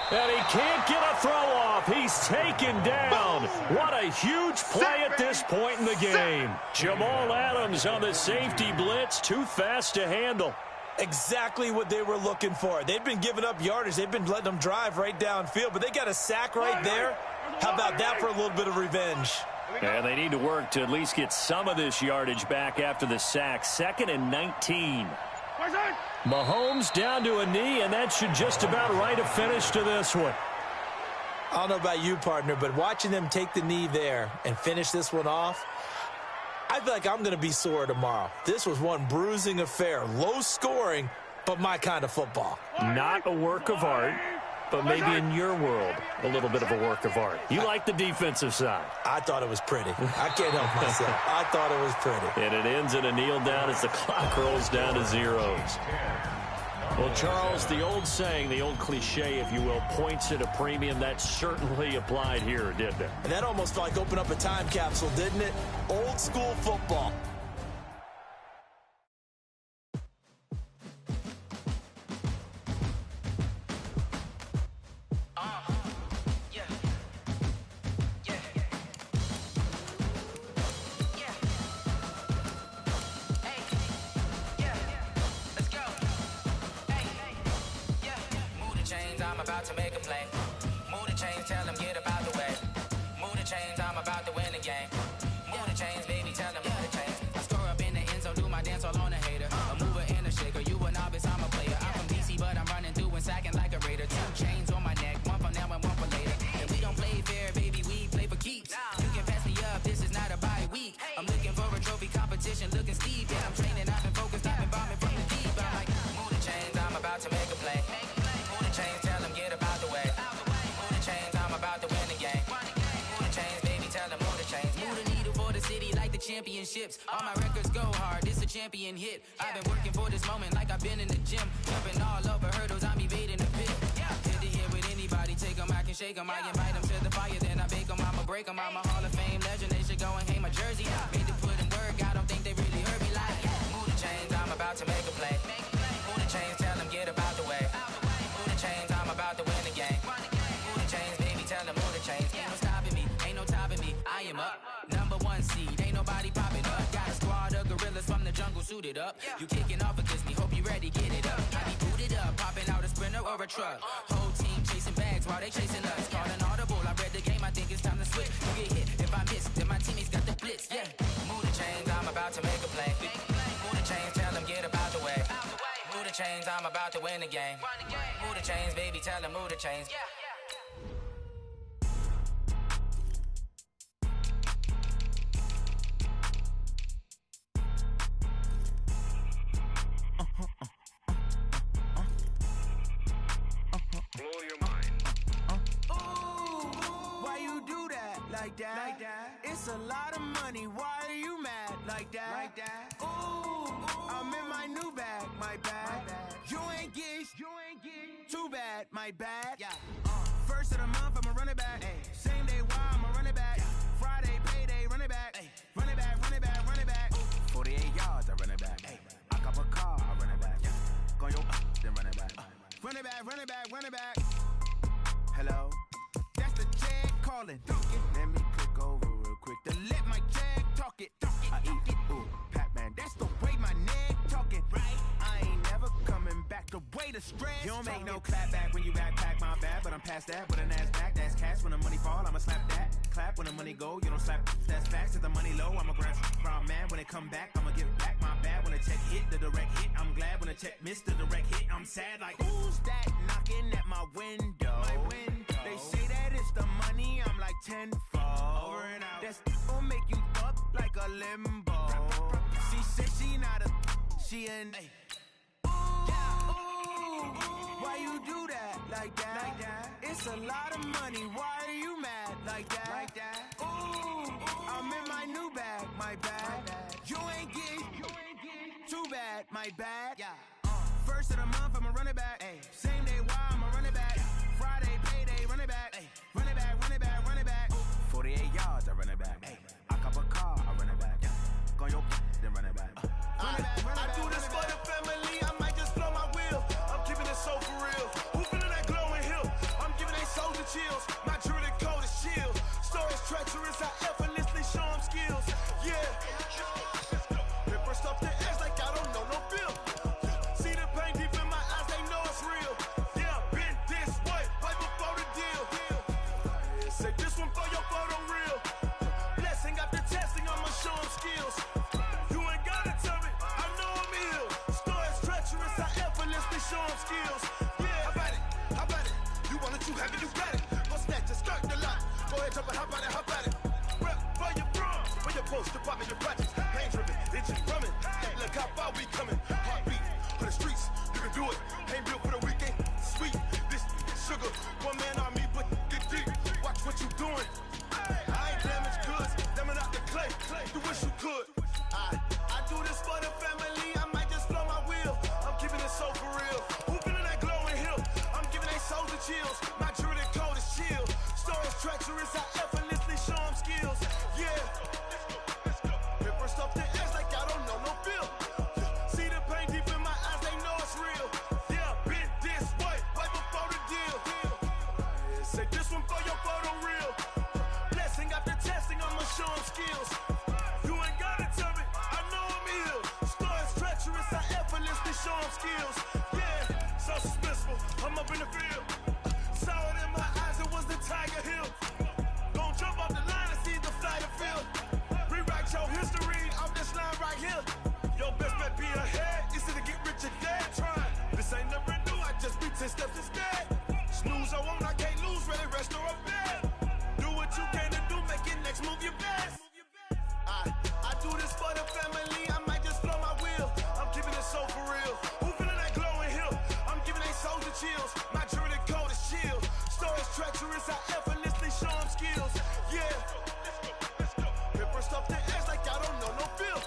S14: And he can't get a throw off. He's taken down. What a huge play at this point in the game. Jamal Adams on the safety blitz, too fast to handle.
S15: Exactly what they were looking for. They've been giving up yardage. They've been letting them drive right downfield, but they got a sack right there. How about that for a little bit of revenge?
S14: And they need to work to at least get some of this yardage back after the sack. 2nd and 19. Mahomes down to a knee, and that should just about write a finish to this one.
S15: I don't know about you, partner, but watching them take the knee there and finish this one off, I feel like I'm going to be sore tomorrow. This was one bruising affair. Low scoring, but my kind of football.
S14: Not a work of art, but maybe in your world, a little bit of a work of art. You like the defensive side.
S15: I thought it was pretty. I can't help myself. I thought it was pretty.
S14: And it ends in a kneel down as the clock rolls down to zeros. Well, Charles, the old saying, the old cliche, if you will, points at a premium. That certainly applied here, didn't it?
S15: And that almost felt like opened up a time capsule, didn't it? Old school football.
S10: To make a play. Move the chains, tell them get about the way. Move the chains, I'm about to win the game. Move the chains, baby, tell them move the chains. I score up in the end zone, do my dance all on a hater. A mover and a shaker, you a novice, I'm a player. I'm from DC, but I'm running through and sacking like a raider. 2 chains on my neck, one for now and one for later. And we don't play fair, baby, we play for keeps. You can pass me up, this is not a bye week. I'm looking for a trophy competition, looking steep. Yeah, I'm training, I've been focused, I've been bombing from the deep. I'm like, move the chains, I'm about to make a play. Move the chains, tell them get about the way. Move the chains, I'm about to win the game. Move the chains, baby, tell them move the chains. Move the needle for the city like the championships. All my records go hard, this a champion hit. I've been working for this moment like I've been in the gym. Jumping all over hurdles, I'm evading the pit. Hit the hit with anybody, take them, I can shake them. I invite them to the fire, then I bake them. I'ma break them, I'm a Hall of Fame legend. They should go and hang my jersey. Made to put in work, I don't think they really heard me like. Move the chains, I'm about to make a play. Move the chains, tell them get about the way. Move the chains, I'm about to win the game. Move the chains, baby, tell them move the chains. Ain't no stopping me, ain't no topping me. I am up, #1 seed, ain't nobody popping up. Got a squad of gorillas from the jungle suited up. You kicking off against me, hope you ready, get it up. I be booted up, popping out a Sprinter or a truck. Whole team chasing bags while they chasing us. Call an audible, I read the game, I think it's time to switch. You get hit, if I miss, then my teammates got the blitz, yeah. Move the chains, I'm about to make a play. Move the chains, tell them get about the way. Move the chains, I'm about to win the game. Move the chains, baby, tell them move the chains.
S2: Blow your mind. Why you do that? Like that? It's a lot of money. Why are you mad? Like that? Ooh, I'm in my new bag. My bad. You ain't getting too bad. My bad. Yeah. First
S10: First of the month, I'ma run it back. Same day, why I'ma run it back. Friday, payday, run it back. Run it back, run it back, run it back. 48 yards, I run it back. I cop a car, I run it back. Go yo, then run it back. Run it back, run it back, run it back. Hello? That's the jag calling. Let me click over real quick to let my jag talk it. I eat it, ooh, Pac-Man. That's the way my neck talking. Right? I ain't never coming back. The way the stress. You don't make no clap back when you backpack, my bad. But I'm past that with a NASDAQ. That's cash when the money fall. I'ma slap that. Clap when the money go. You don't slap. That's facts. If the money low, I'ma grab from man. When it come back, I'ma give back my bad. When the check hit, the direct hit. I'm glad when the check missed the direct hit. I'm sad like who's that knocking at my window? My window. They say that it's the money. I'm like tenfold. Over and out. That's gon' make you up like a limbo. She said she not a. She an. Why you do that like that? It's a lot of money. Why are you mad like that? Ooh, I'm in my new bag, my bad. You ain't getting too bad, my bad. First of the month, I'ma run it back. Same day, why I'ma run it back. Friday, payday, run it back. Run it back, run it back, run it back. 48 yards, I run it back. I cop a car, I run it back. Go yo, then run it back.
S13: I do this for the family. I might just blow my wheel. I'm keeping it so for real. Who feeling that glowing hill? I'm giving they soldier chills. My jewelry code is shield. Stories treacherous. I effortlessly show them skills. Yeah. Ripper stuff the edge like I don't know no bill. See the pain deep in my eyes. They know it's real. Yeah, been this way right before the deal. Say this one for your photo real. Blessing after testing. I'ma show them skills. You ain't gotta tell me. I know I'm ill. Stories treacherous. I effortlessly show them skills. Yeah, how about it? You want it, you have it, you got it. Go snatch it, start the lot. Go ahead, jump it, how about it? Rep for your bro, for your post, department, your projects. Pain driven, engine drumming. Look how far we coming. Heartbeat for the streets, you can do it. Ain't built for the weekend. Sweet, this sugar. One man on me, but get deep. Watch what you doing. I ain't damaged goods, damn it out the clay. You wish you could. I do this for the family. I might just blow my wheel. I'm keeping it so for real. Who feeling that glowing hill? I'm giving they soldier chills. My jewelry code is chill. Stories treacherous. I effortlessly show them skills. Yeah. Ripper stuff the edge like I don't know no bill. See the pain deep in my eyes. They know it's real. Yeah, been this way right before the deal. Say this one for your photo real. Blessing after testing. I'ma show them skills. You ain't gotta tell me. I know I'm ill. Stories treacherous. I effortlessly show them skills. Yeah, so suspenseful. I'm up in the field. Saw it in my eyes. It was the Tiger Hill. Gon' jump off the line and see the flight of field. Rewrite your history off this line right here. Your best bet be ahead. Easy to get rich or dead. Trying. This ain't never new. I just be 10 steps instead. Snooze I won't. I can't lose. Ready, rest or up bed. Do what you can to do. Make it next move your best. I do this for the family. I might just blow my wheel. I'm keeping it so for real. Who feeling that glowing hill? I'm giving they soldier chills. My jewelry code is chill. Stories treacherous. I effortlessly show them skills. Yeah. Ripper stuff the edge like I don't know no bill.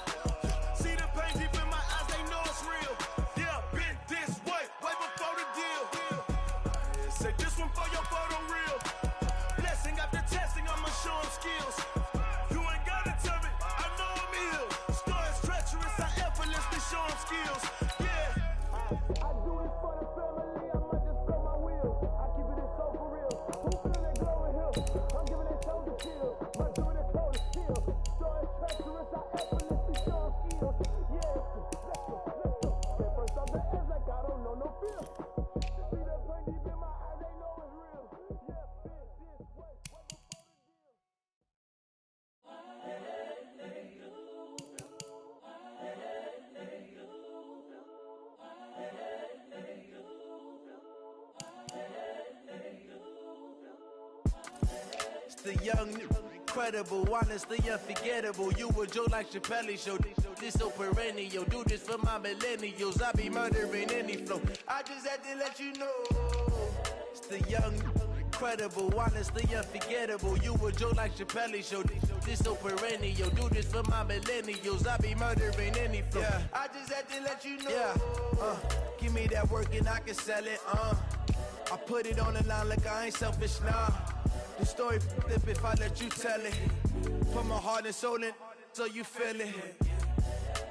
S13: See the pain deep in my eyes. They know it's real. Yeah, been this way right before the deal. Say this one for your photo real. Blessing after testing. I'ma show them skills. You ain't gotta tell me. I know I'm ill. Stories treacherous. I effortlessly show them skills. Yeah. I do this for the family. I might just blow my wheel. I keep it so for real. Who feeling that glowing hill? I'm giving it soldier chill. My jewelry code is chill. Stories treacherous. I effortlessly show them skills. Yeah. Let's go. Get first off the edge like I don't know no fear. See that pain deep in my eyes. They know it's real. Yeah, been this way.
S3: It's the young, incredible, honestly unforgettable. You a Joe like Chappelle show. This so perennial. Do this for my millennials. I be murdering any flow. I just had to let you know. It's the young, incredible, honestly unforgettable. You a Joe like Chappelle show. This so perennial. Do this for my millennials. I be murdering any flow. Yeah. I just had to let you know. Yeah. Give me that work and I can sell it.
S21: I put it on the line like I ain't selfish, nah. The story flip if I let you tell it. Put my heart and soul in so you feel it.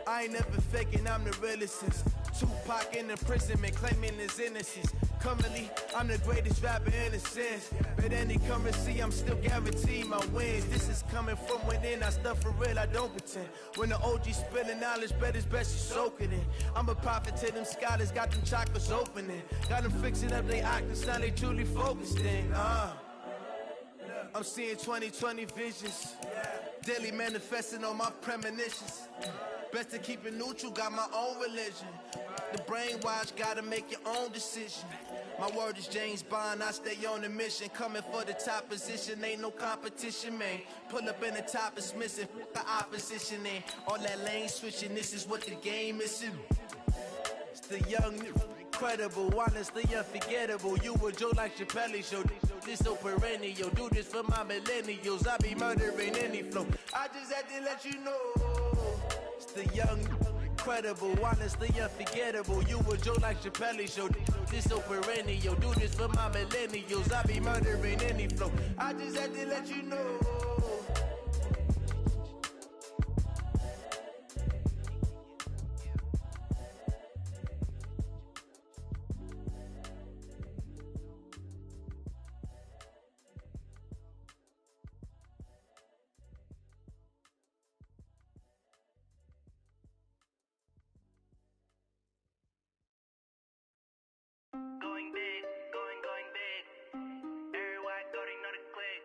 S21: I ain't never faking, I'm the realest since Tupac in imprisonment, claiming his innocence. Currently, I'm the greatest rapper in a sense. But any currency, I'm still guaranteed my wins. This is coming from within, I stuff for real, I don't pretend. When the OG spilling knowledge, bet it's best you soak it in. I'm a prophet to them scholars, got them chakras opening. Got them fixing up they actors, now they truly focused in. I'm seeing 2020 visions. Daily manifesting on my premonitions. Best to keep it neutral, got my own religion. The brainwash, gotta make your own decision. My word is James Bond, I stay on the mission. Coming for the top position, ain't no competition, man. Pull up in the top, it's missing, the opposition ain't. All that lane switching, this is what the game is. It's the young, incredible, honestly unforgettable. You a Joe like Chappelle show. This so perennial, do this for my millennials. I be murdering any flow. I just had to let you know. It's the young, incredible, honestly unforgettable. You a Joe like Chappelle show. This so perennial, do this for my millennials. I be murdering any flow. I just had to let you know.
S22: Going big, going big. Everywhere I go, they know the click.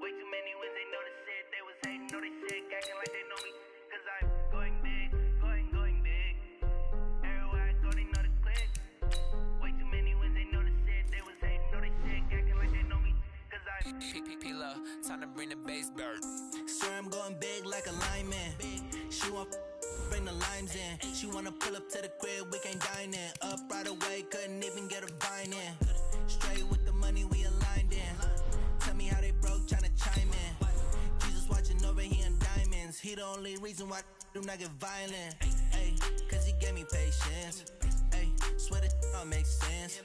S22: Way too many wins, they know the shit. They was hating, know they sick, acting like they know me. Cause I'm going big, going big. Everywhere I go, they know the click. Way too many wins, they know the shit. They was hating, know they sick, acting like they know me. Cause I'm
S7: P-P-P-Love, time to bring the bass bird.
S8: Swear I'm going big like a lineman. She want bring the limes in. She wanna pull up to the crib, we can't dine in. Up right away, couldn't even get a vine in. Straight with the money, we aligned in. Tell me how they broke, tryna chime in. Jesus watching over, he in diamonds. He the only reason why do not get violent. Ay, cause he gave me patience. Ay, swear that all makes sense.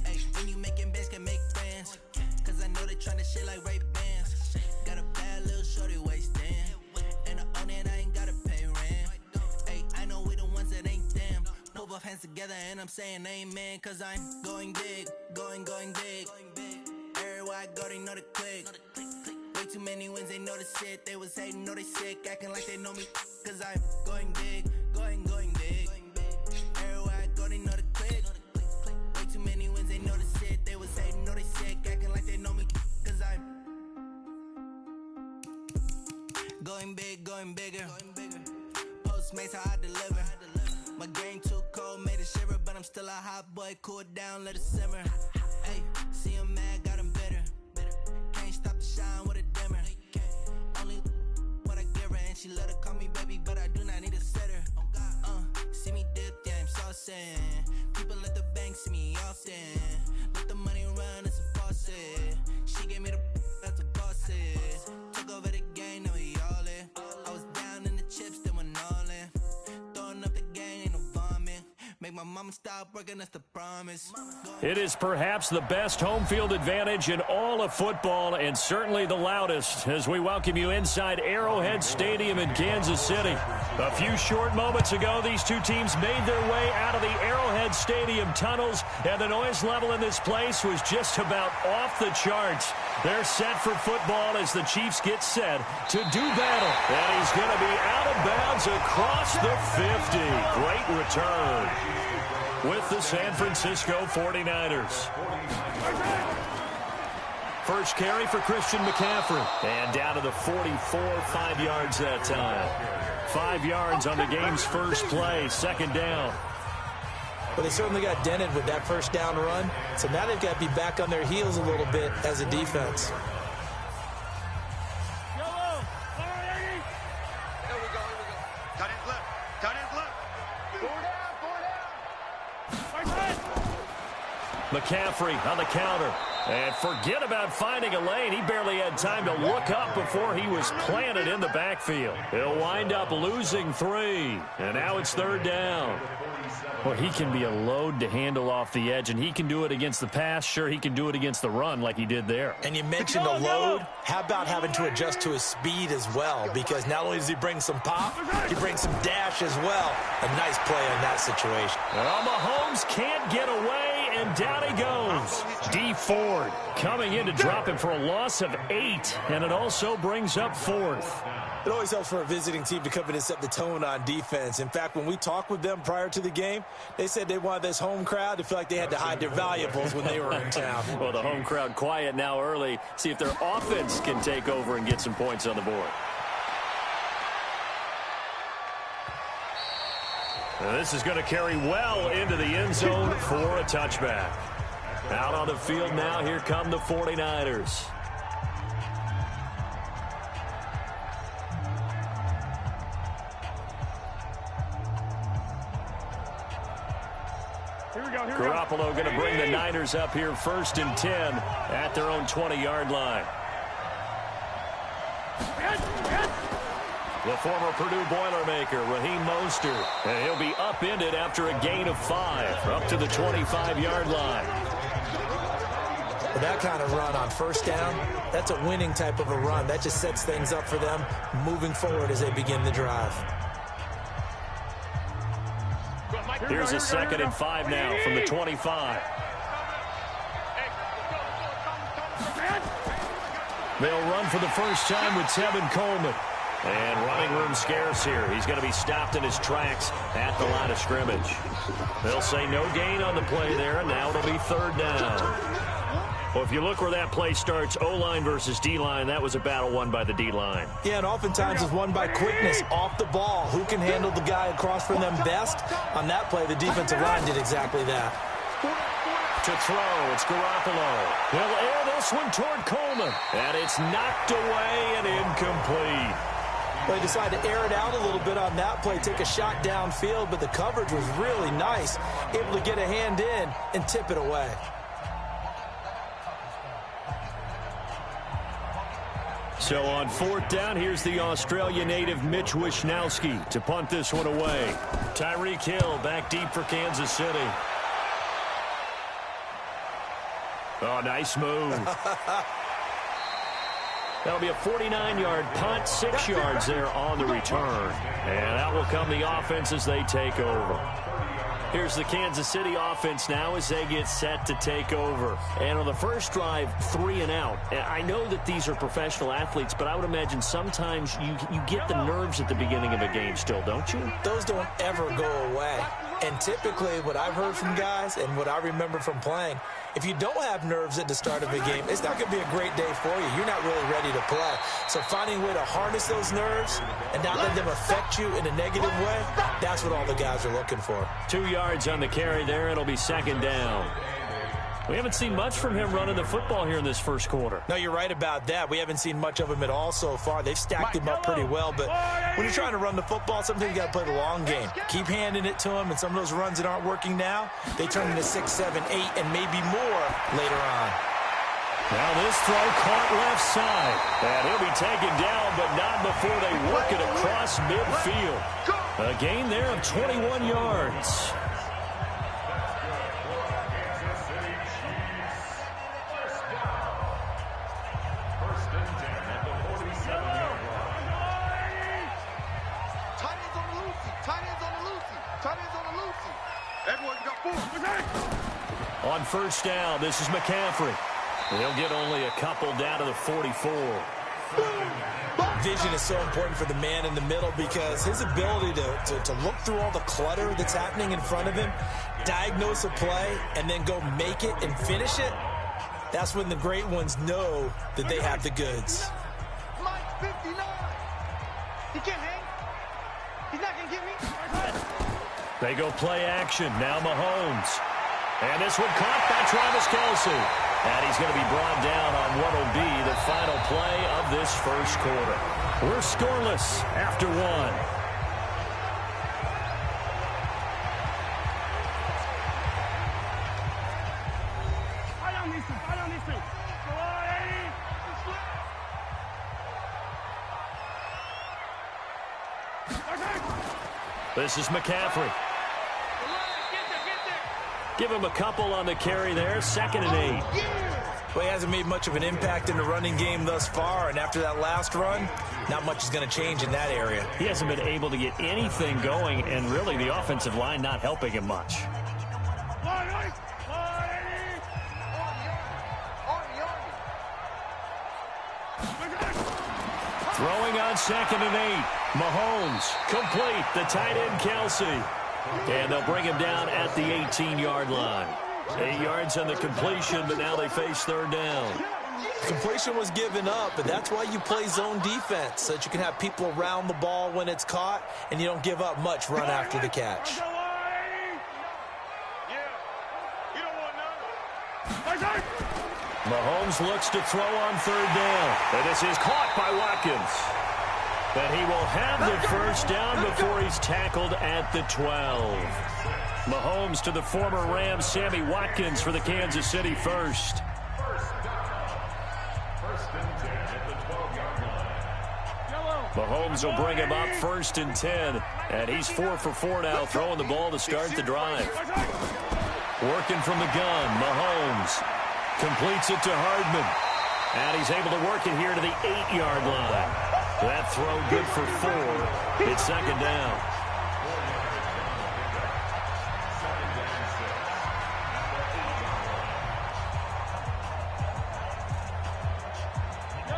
S8: Ay, when you making bands, can make friends. Cause I know they tryna shit like Ray-Bans. Got a bad little shorty wasting. And I own it, I ain't gotta pay rent. Ay, I know we the ones that ain't them. Put both hands together and I'm saying amen. Cause I'm going big, going big. Everywhere I go, they know the click. Way too many wins, they know the shit. They was hating, know they sick, acting like they know me. Cause I'm going big, going big. Everywhere I go, they know the click. Way too many wins, they know the shit. They was hating, know they sick, acting like they know me. Cause I'm going big, going bigger. Postmates how I deliver. My game too cold, made it shiver, but I'm still a hot boy. Cool it down, let it simmer. Hey, see him mad, got him bitter. Can't stop the shine with a dimmer. Only what I give her, and she let her call me baby, but I do not need a sitter. See me dip, yeah, I'm saucing. People at the bank see me often. Let the money run, it's a faucet. She gave me the that's a bosses. Took over the game, now we all in. I was down in the chips, then went all in. Throwing up the game, ain't no vomit. Make my mama stop working, that's the promise.
S14: It is perhaps the best home field advantage in all of football, and certainly the loudest, as we welcome you inside Arrowhead Stadium in Kansas City. A few short moments ago, these two teams made their way out of the Arrowhead Stadium tunnels, and the noise level in this place was just about off the charts. They're set for football as the Chiefs get set to do battle. And he's going to be out of bounds across the 50. Great return with the San Francisco 49ers. First carry for Christian McCaffrey. And down to the 44, 5 yards that time. 5 yards on the game's first play, second down.
S15: Well, they certainly got dented with that first down run. So now they've got to be back on their heels a little bit as a defense.
S14: McCaffrey on the counter. And forget about finding a lane. He barely had time to look up before he was planted in the backfield. He'll wind up losing 3. And now it's 3rd down. Well, he can be a load to handle off the edge, and he can do it against the pass. Sure, he can do it against the run like he did there.
S15: And you mentioned a load. How about having to adjust to his speed as well? Because not only does he bring some pop, he brings some dash as well. A nice play on that situation.
S14: Well, Mahomes can't get away, and down he goes. D Ford coming in to drop him for a loss of 8, and it also brings up 4th.
S15: It always helps for a visiting team to come in and set the tone on defense. In fact, when we talked with them prior to the game, they said they wanted this home crowd to feel like they had to hide their valuables when they were in town.
S14: Well, the home crowd quiet now early. See if their offense can take over and get some points on the board. Now, this is going to carry well into the end zone for a touchback. Out on the field now, here come the 49ers. Garoppolo going to bring the Niners up here 1st and 10 at their own 20-yard line. The former Purdue Boilermaker, Raheem Mostert, and he'll be upended after a gain of 5, up to the 25-yard line.
S15: With that kind of run on 1st down, that's a winning type of a run. That just sets things up for them moving forward as they begin the drive.
S14: Here's a 2nd and 5 now from the 25. They'll run for the first time with Tevin Coleman. And running room scarce here. He's going to be stopped in his tracks at the line of scrimmage. They'll say no gain on the play there, and now it'll be 3rd down. Well, if you look where that play starts, O-line versus D-line, that was a battle won by the D-line.
S15: Yeah, and oftentimes it's won by quickness off the ball. Who can handle the guy across from them best? On that play, the defensive line did exactly that.
S14: To throw, it's Garoppolo. He'll air this one toward Coleman. And it's knocked away and incomplete.
S15: They decided to air it out a little bit on that play, take a shot downfield, but the coverage was really nice. Able to get a hand in and tip it away.
S14: So on 4th down, here's the Australia native Mitch Wishnowsky to punt this one away. Tyreek Hill back deep for Kansas City. Oh, nice move. That'll be a 49-yard punt, 6 yards there on the return. And out will come the offense as they take over. Here's the Kansas City offense now as they get set to take over. And on the first drive, 3 and out. And I know that these are professional athletes, but I would imagine sometimes you get the nerves at the beginning of a game still, don't you?
S15: Those don't ever go away. And typically what I've heard from guys and what I remember from playing, if you don't have nerves at the start of a game, it's not going to be a great day for you. You're not really ready to play. So finding a way to harness those nerves and not let them affect you in a negative way, that's what all the guys are looking for.
S14: 2 yards on the carry there. It'll be 2nd down. We haven't seen much from him running the football here in this first quarter.
S15: No, you're right about that. We haven't seen much of him at all so far. They've stacked him up pretty well, but when you're trying to run the football, sometimes you got to play the long game. Keep handing it to him, and some of those runs that aren't working now, they turn into 6, 7, 8, and maybe more later on.
S14: Now this throw caught left side, and he'll be taken down, but not before they work it across midfield. A gain there of 21 yards. On 1st down, this is McCaffrey. He'll get only a couple down to the 44.
S15: Vision is so important for the man in the middle because his ability to look through all the clutter that's happening in front of him, diagnose a play, and then go make it and finish it, that's when the great ones know that they have the goods.
S17: Mike 59. He can't hang. He's not going to get me.
S14: They go play action. Now Mahomes. And this one caught by Travis Kelce. And he's going to be brought down on what will be the final play of this first quarter. We're scoreless after 1.
S17: I don't need to.
S14: This is McCaffrey. Give him a couple on the carry there. 2nd and 8.
S15: Well, he hasn't made much of an impact in the running game thus far, and after that last run, not much is going to change in that area.
S14: He hasn't been able to get anything going, and really the offensive line not helping him much. Throwing on 2nd and 8. Mahomes complete. The tight end, Kelsey. And they'll bring him down at the 18-yard line. 8 yards on the completion, but now they face 3rd down.
S15: Completion was given up, but that's why you play zone defense, so that you can have people around the ball when it's caught, and you don't give up much run after the catch.
S14: Mahomes looks to throw on 3rd down. And this is caught by Watkins. But he will have the 1st down before he's tackled at the 12. Mahomes to the former Rams, Sammy Watkins for the Kansas City first. Mahomes will bring him up 1st and 10. And he's 4 for 4 now, throwing the ball to start the drive. Working from the gun, Mahomes completes it to Hardman. And he's able to work it here to the 8-yard line. That throw good for 4. It's 2nd down.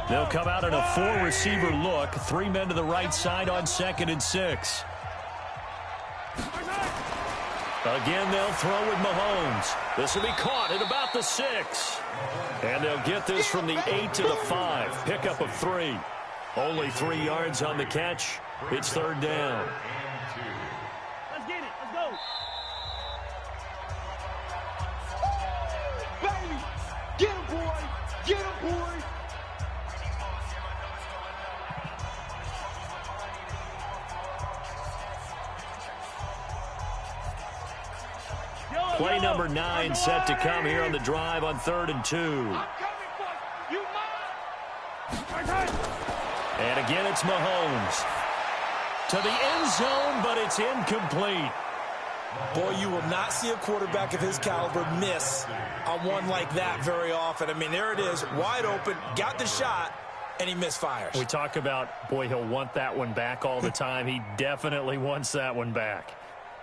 S14: They'll come out in a 4-receiver look. 3 men to the right side on 2nd and 6. Again, they'll throw with Mahomes. This will be caught at about the 6. And they'll get this from the 8 to the 5. Pickup of 3. Only 3 yards on the catch. It's 3rd down.
S17: Let's get it. Let's go. Baby, get him, boy. Get him, boy.
S14: Play number 9 set to come here on the drive on 3rd and 2. And again, it's Mahomes. To the end zone, but it's incomplete.
S15: Boy, you will not see a quarterback of his caliber miss on one like that very often. I mean, there it is, wide open, got the shot, and he misfires.
S14: We talk about, boy, he'll want that one back all the time. He definitely wants that one back.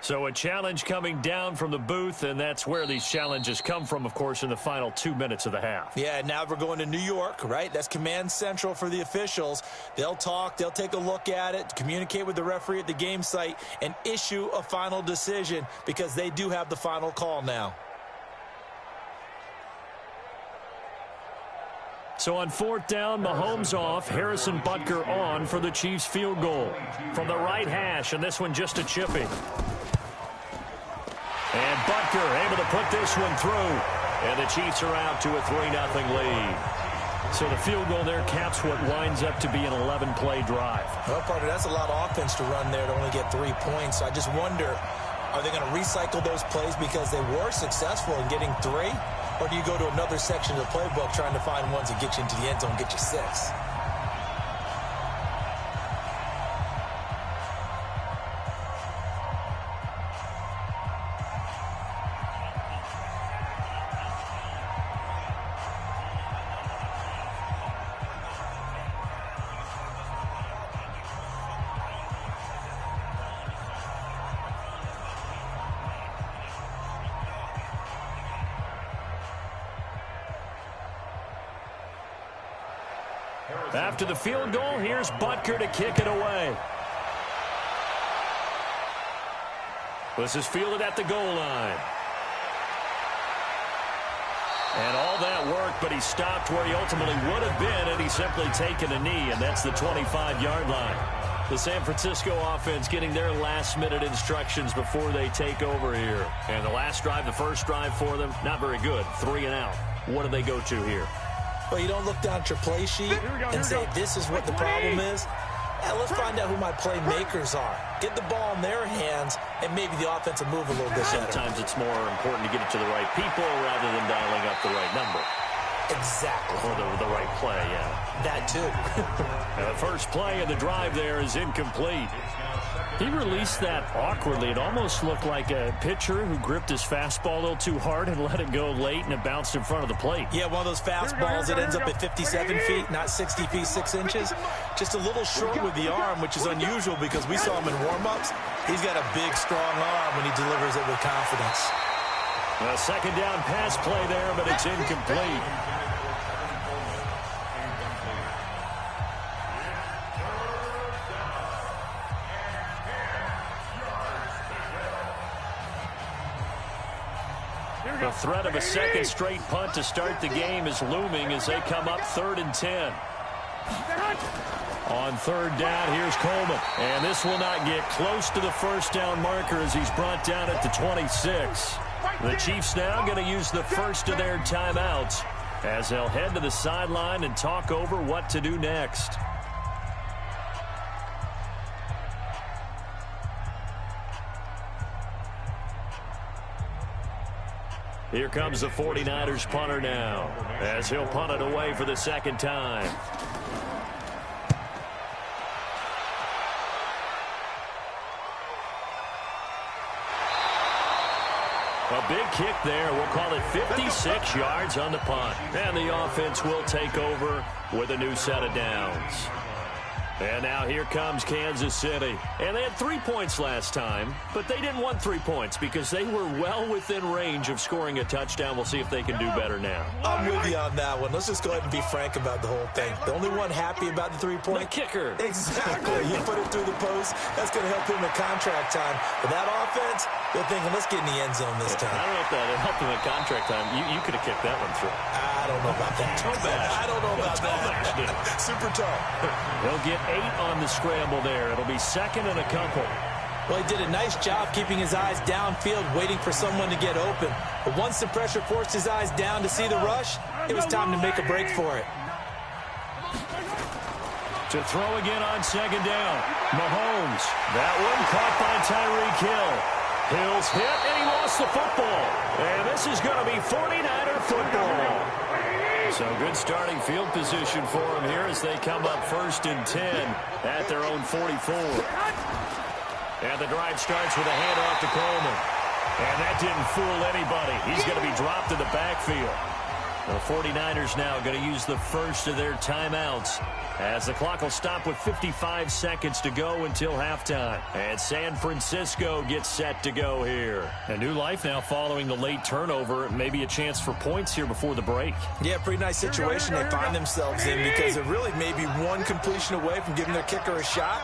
S14: So a challenge coming down from the booth, and that's where these challenges come from, of course, in the final 2 minutes of the half.
S15: Yeah, now we're going to New York, right? That's command central for the officials. They'll talk, they'll take a look at it, communicate with the referee at the game site, and issue a final decision because they do have the final call now.
S14: So on 4th down, Mahomes off, Harrison Butker on for the Chiefs field goal. From the right hash, and this one just a chippy. And Butker able to put this one through. And the Chiefs are out to a 3-0 lead. So the field goal there caps what winds up to be an 11-play drive.
S15: Well, partner, that's a lot of offense to run there to only get 3 points. So I just wonder, are they going to recycle those plays because they were successful in getting 3? Or do you go to another section of the playbook trying to find ones that get you into the end zone and get you 6?
S14: After the field goal, here's Butker to kick it away. This is fielded at the goal line. And all that work, but he stopped where he ultimately would have been, and he's simply taken a knee, and that's the 25-yard line. The San Francisco offense getting their last-minute instructions before they take over here. And the last drive, the first drive for them, not very good. 3 and out. What do they go to here?
S15: Well, you don't look down at your play sheet and say, this is what the problem is. Yeah, let's find out who my playmakers are. Get the ball in their hands, and maybe the offense will move a little bit better.
S14: Sometimes it's more important to get it to the right people rather than dialing up the right number.
S15: Exactly.
S14: Or the right play, yeah.
S15: That too.
S14: And the first play of the drive there is incomplete. He released that awkwardly. It almost looked like a pitcher who gripped his fastball a little too hard and let it go late, and it bounced in front of the plate.
S15: Yeah, one of those fastballs that ends up at 57 feet, not 60 feet, 6 inches. Just a little short with the arm, which is unusual because we saw him in warm-ups. He's got a big, strong arm when he delivers it with confidence.
S14: A second down pass play there, but it's incomplete. The threat of a second straight punt to start the game is looming as they come up 3rd and 10. On 3rd down, here's Coleman. And this will not get close to the first down marker as he's brought down at the 26. The Chiefs now going to use the first of their timeouts as they'll head to the sideline and talk over what to do next. Here comes the 49ers punter now as he'll punt it away for the second time. A big kick there. We'll call it 56 yards on the punt. And the offense will take over with a new set of downs. And now here comes Kansas City. And they had 3 points last time, but they didn't want 3 points because they were well within range of scoring a touchdown. We'll see if they can do better now.
S15: I'm with you on that one. Let's just go ahead and be frank about the whole thing. The only one happy about the 3-point?
S14: The kicker.
S15: Exactly. You put it through the post. That's going to help him in contract time. But that offense, they're thinking, let's get in the end zone this time.
S14: I don't know if that helped him in contract time. You could have kicked that one through.
S15: I don't know about that. I don't know about that. Super tough.
S14: He'll get 8 on the scramble there. It'll be 2nd and a couple.
S15: Well, he did a nice job keeping his eyes downfield, waiting for someone to get open. But once the pressure forced his eyes down to see the rush, it was time to make a break for it.
S14: To throw again on 2nd down. Mahomes. That one caught by Tyreek Hill. Hill's hit, and he lost the football. And this is going to be 49er football. So good starting field position for them here as they come up 1st and 10 at their own 44. And the drive starts with a handoff to Coleman. And that didn't fool anybody. He's going to be dropped in the backfield. The 49ers now going to use the first of their timeouts as the clock will stop with 55 seconds to go until halftime. And San Francisco gets set to go here. A new life now following the late turnover. Maybe a chance for points here before the break.
S15: Yeah, pretty nice situation they find themselves in because they're really maybe one completion away from giving their kicker a shot.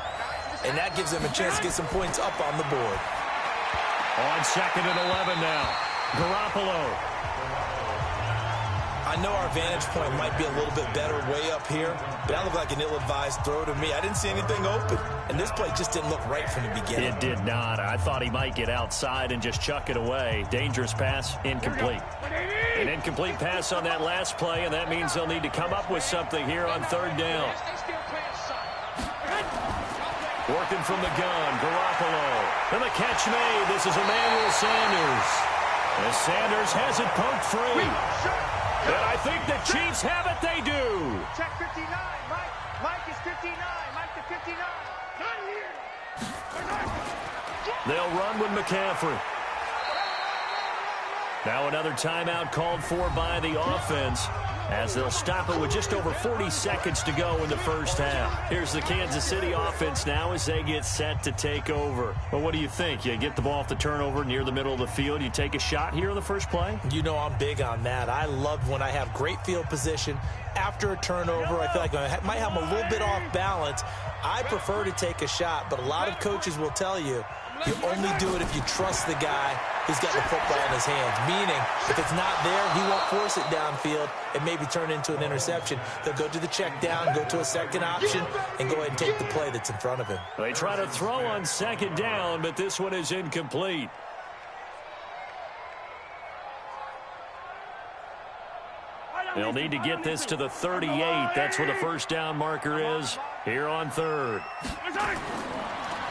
S15: And that gives them a chance to get some points up on the board.
S14: On 2nd and 11 now. Garoppolo.
S15: I know our vantage point might be a little bit better way up here, but that looked like an ill-advised throw to me. I didn't see anything open, and this play just didn't look right from the beginning.
S14: It did not. I thought he might get outside and just chuck it away. Dangerous pass, incomplete. An incomplete pass on that last play, and that means they'll need to come up with something here on 3rd down. Working from the gun, Garoppolo. And the catch made. This is Emmanuel Sanders. As Sanders has it poked free. And I think the Chiefs have it. They do.
S17: Check 59. Mike is 59. Mike to 59. Not here.
S14: They'll run with McCaffrey. Now another timeout called for by the offense as they'll stop it with just over 40 seconds to go in the first half. Here's the Kansas City offense now as they get set to take over. Well, what do you think? You get the ball off the turnover near the middle of the field. You take a shot here on the first play?
S15: You know I'm big on that. I love when I have great field position. After a turnover, I feel like I might have a little bit off balance. I prefer to take a shot, but a lot of coaches will tell you, you only do it if you trust the guy who's got the football in his hands. Meaning, if it's not there, he won't force it downfield and maybe turn into an interception. He'll go to the check down, go to a second option, and go ahead and take the play that's in front of him.
S14: They try to throw on 2nd down, but this one is incomplete. They'll need to get this to the 38. That's where the first down marker is here on 3rd.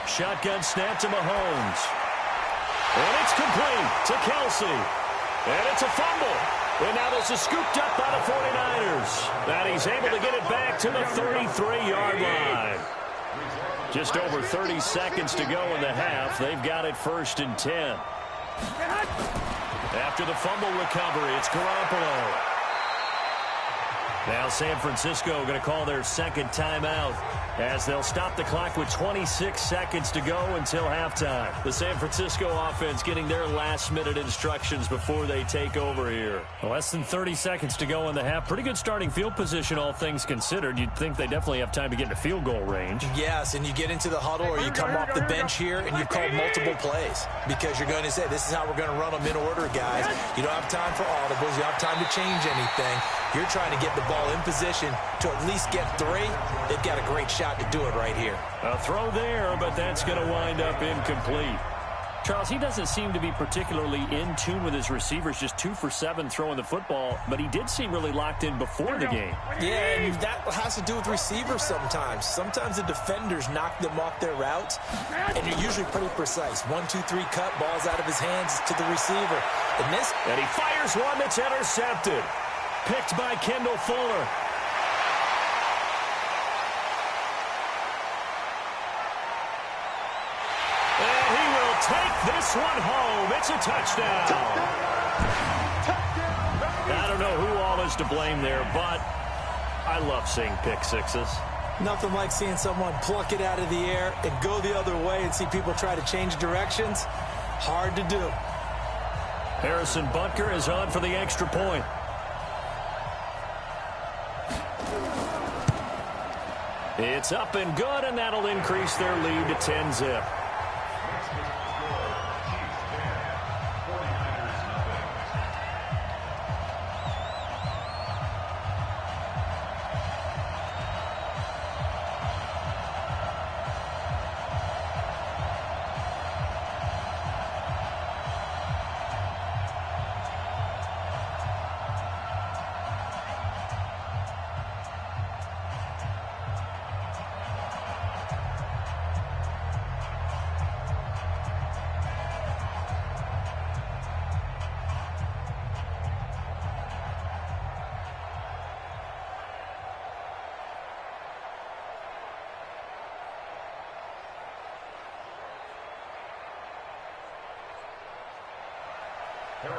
S14: Shotgun snap to Mahomes. And it's complete to Kelsey. And it's a fumble. And now this is scooped up by the 49ers. And he's able to get it back to the 33-yard line. Just over 30 seconds to go in the half. They've got it 1st and 10. After the fumble recovery, it's Garoppolo. Now San Francisco going to call their second timeout as they'll stop the clock with 26 seconds to go until halftime. The San Francisco offense getting their last-minute instructions before they take over here. Less than 30 seconds to go in the half. Pretty good starting field position, all things considered. You'd think they definitely have time to get into field goal range.
S15: Yes, and you get into the huddle or you come off the bench here and you've called multiple plays because you're going to say, this is how we're going to run them in order, guys. You don't have time for audibles. You don't have time to change anything. You're trying to get the ball in position to at least get 3. They've got a great shot to do it right here.
S14: A throw there, but that's going to wind up incomplete. Charles, he doesn't seem to be particularly in tune with his receivers, just 2 for 7 throwing the football, but he did seem really locked in before the game.
S15: Yeah, and that has to do with receivers sometimes. Sometimes the defenders knock them off their routes, and you're usually pretty precise. 1, 2, 3 cut, ball's out of his hands to the receiver.
S14: And he fires one that's intercepted. Picked by Kendall Fuller. And he will take this one home. It's a touchdown. I don't know who all is to blame there, but I love seeing pick sixes.
S15: Nothing like seeing someone pluck it out of the air and go the other way and see people try to change directions. Hard to do.
S14: Harrison Butker is on for the extra point. It's up and good, and that'll increase their lead to 10-zip.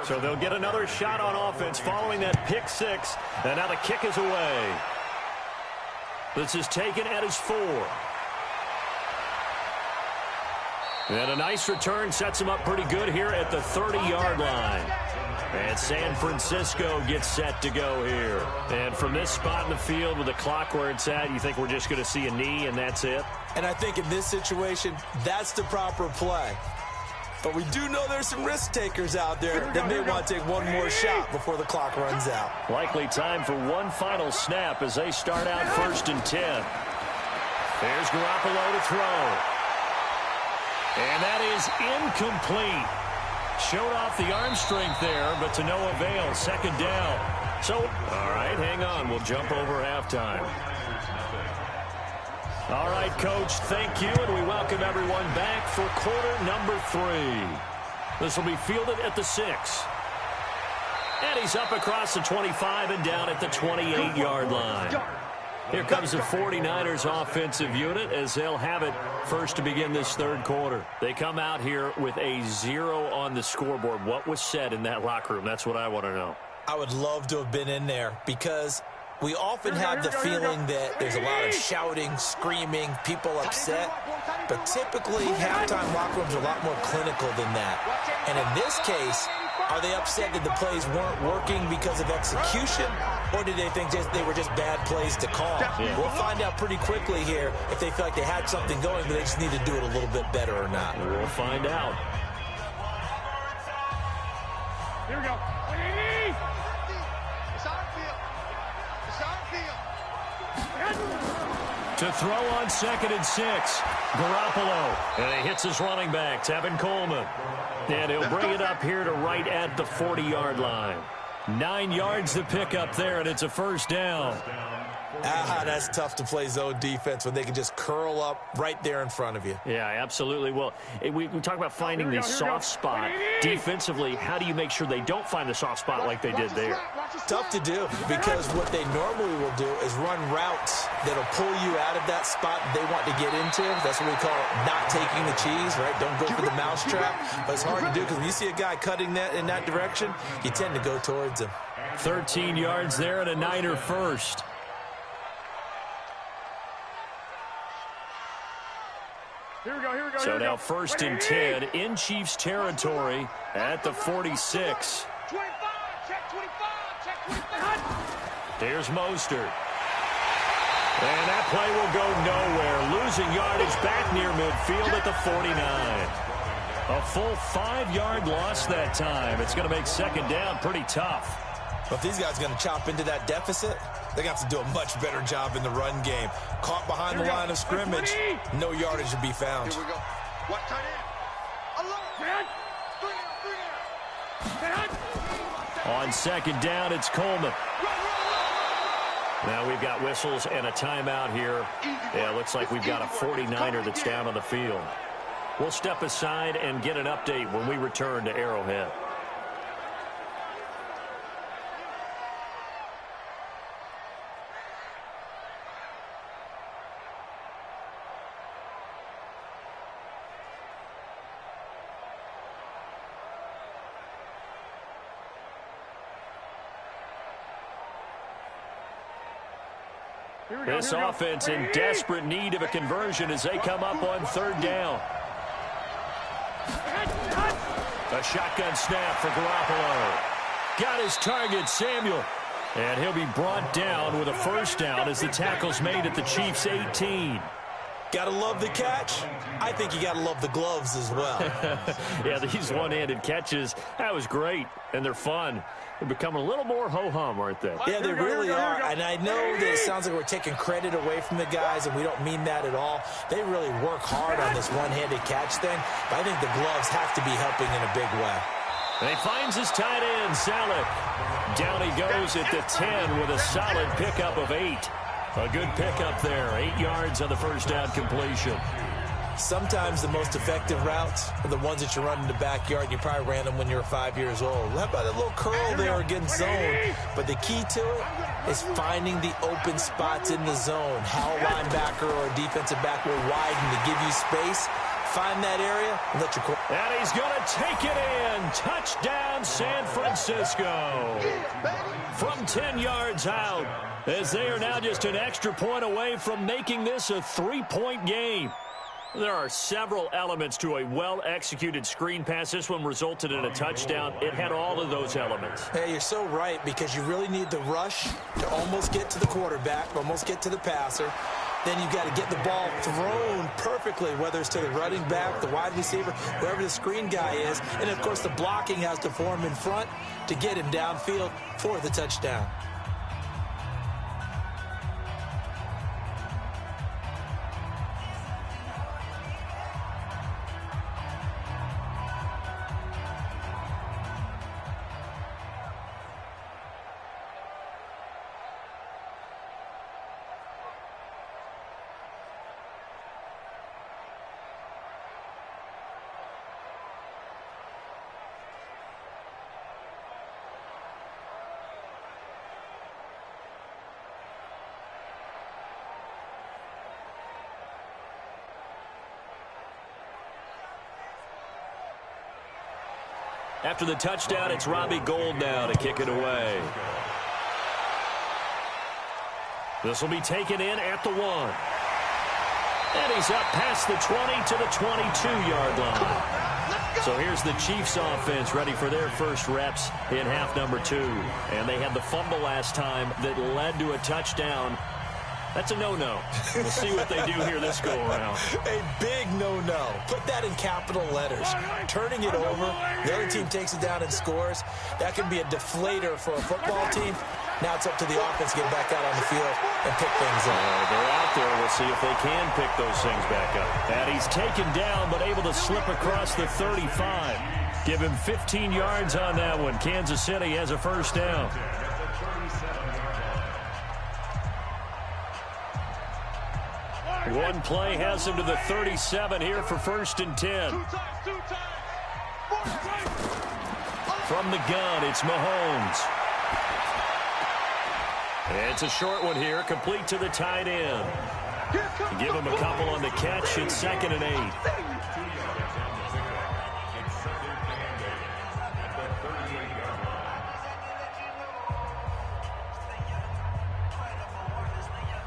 S14: So they'll get another shot on offense following that pick six. And now the kick is away. This is taken at his 4. And a nice return sets him up pretty good here at the 30-yard line. And San Francisco gets set to go here. And from this spot in the field with the clock where it's at, you think we're just going to see a knee and that's it?
S15: And I think in this situation, that's the proper play. But we do know there's some risk takers out there that may want to take one more shot before the clock runs out.
S14: Likely time for one final snap as they start out 1st and 10. There's Garoppolo to throw. And that is incomplete. Showed off the arm strength there, but to no avail. 2nd down. So, all right, hang on. We'll jump over halftime. All right, Coach, thank you, and we welcome everyone back for quarter number 3. This will be fielded at the 6. And he's up across the 25 and down at the 28-yard line. Here comes the 49ers offensive unit as they'll have it first to begin this 3rd quarter. They come out here with a 0 on the scoreboard. What was said in that locker room? That's what I want to know.
S15: I would love to have been in there because we often have the feeling that there's a lot of shouting, screaming, people upset. But typically, halftime locker rooms are a lot more clinical than that. And in this case, are they upset that the plays weren't working because of execution? Or do they think they were just bad plays to call? Yeah. We'll find out pretty quickly here if they feel like they had something going, but they just need to do it a little bit better or not.
S14: We'll find out.
S17: Here we go.
S14: To throw on 2nd and 6. Garoppolo. And he hits his running back, Tevin Coleman. And he'll bring it up here to right at the 40-yard line. 9 yards to pick up there, and it's a 1st down.
S15: That's tough to play zone defense when they can just curl up right there in front of you.
S14: Yeah, absolutely. Well, we talk about finding the soft spot. Defensively, how do you make sure they don't find the soft spot like they did there?
S15: Tough to do, because what they normally will do is run routes that'll pull you out of that spot they want to get into. That's what we call not taking the cheese, right? Don't go for the mousetrap. But it's hard to do because when you see a guy cutting that in that direction, you tend to go towards him.
S14: 13 yards there and a Niner first.
S17: Here we go.
S14: So now 1st and 10 in Chiefs territory at the 46.
S17: 25, check 25.
S14: Here's Mostert. And that play will go nowhere. Losing yardage back near midfield at the 49. A full 5-yard loss that time. It's going to make 2nd down pretty tough.
S15: But if these guys are going to chop into that deficit, they got to do a much better job in the run game. Caught behind the line of scrimmage, no yardage to be found.
S17: Here we go. What tight end?
S14: On 2nd down, it's Coleman. Now we've got whistles and a timeout here. Yeah, looks like we've got a 49er that's down on the field. We'll step aside and get an update when we return to Arrowhead. This offense in desperate need of a conversion as they come up on 3rd down. A shotgun snap for Garoppolo. Got his target, Samuel. And he'll be brought down with a 1st down as the tackle's made at the Chiefs' 18.
S15: Gotta love the catch. I think you gotta love the gloves as well.
S14: Yeah, these one-handed catches, that was great, and they're fun. They're becoming a little more ho-hum, aren't they?
S15: Yeah, they really are. And I know that it sounds like we're taking credit away from the guys, and we don't mean that at all. They really work hard on this one-handed catch thing, but I think the gloves have to be helping in a big way.
S14: And he finds his tight end, Salek. Down he goes at the 10 with a solid pickup of 8. A good pickup there. 8 yards on the 1st down completion.
S15: Sometimes the most effective routes are the ones that you run in the backyard. You probably ran them when you were 5 years old. How about a little curl there against zone? But the key to it is finding the open spots in the zone. How a linebacker or a defensive back will widen to give you space. Find that area and let your quarterback.
S14: And he's going to take it in. Touchdown, San Francisco. From 10 yards out, as they are now just an extra point away from making this a 3-point game. There are several elements to a well-executed screen pass. This one resulted in a touchdown. It had all of those elements.
S15: Hey, you're so right, because you really need the rush to almost get to the quarterback, almost get to the passer. Then you've got to get the ball thrown perfectly, whether it's to the running back, the wide receiver, whoever the screen guy is. And, of course, the blocking has to form in front to get him downfield for the touchdown.
S14: After the touchdown, it's Robbie Gould now to kick it away. This will be taken in at the 1. And he's up past the 20 to the 22-yard line. So here's the Chiefs offense ready for their first reps in half number 2. And they had the fumble last time that led to a touchdown. That's a no-no. We'll see what they do here this go-around.
S15: A big no-no. Put that in capital letters. Turning it over, the other team takes it down and scores. That can be a deflator for a football team. Now it's up to the offense to get back out on the field and pick things up.
S14: They're out there. We'll see if they can pick those things back up. And he's taken down, but able to slip across the 35. Give him 15 yards on that one. Kansas City has a first down. One play has him to the 37 here for 1st and 10. From the gun, it's Mahomes. It's a short one here, complete to the tight end. Give him a couple on the catch. It's 2nd and 8.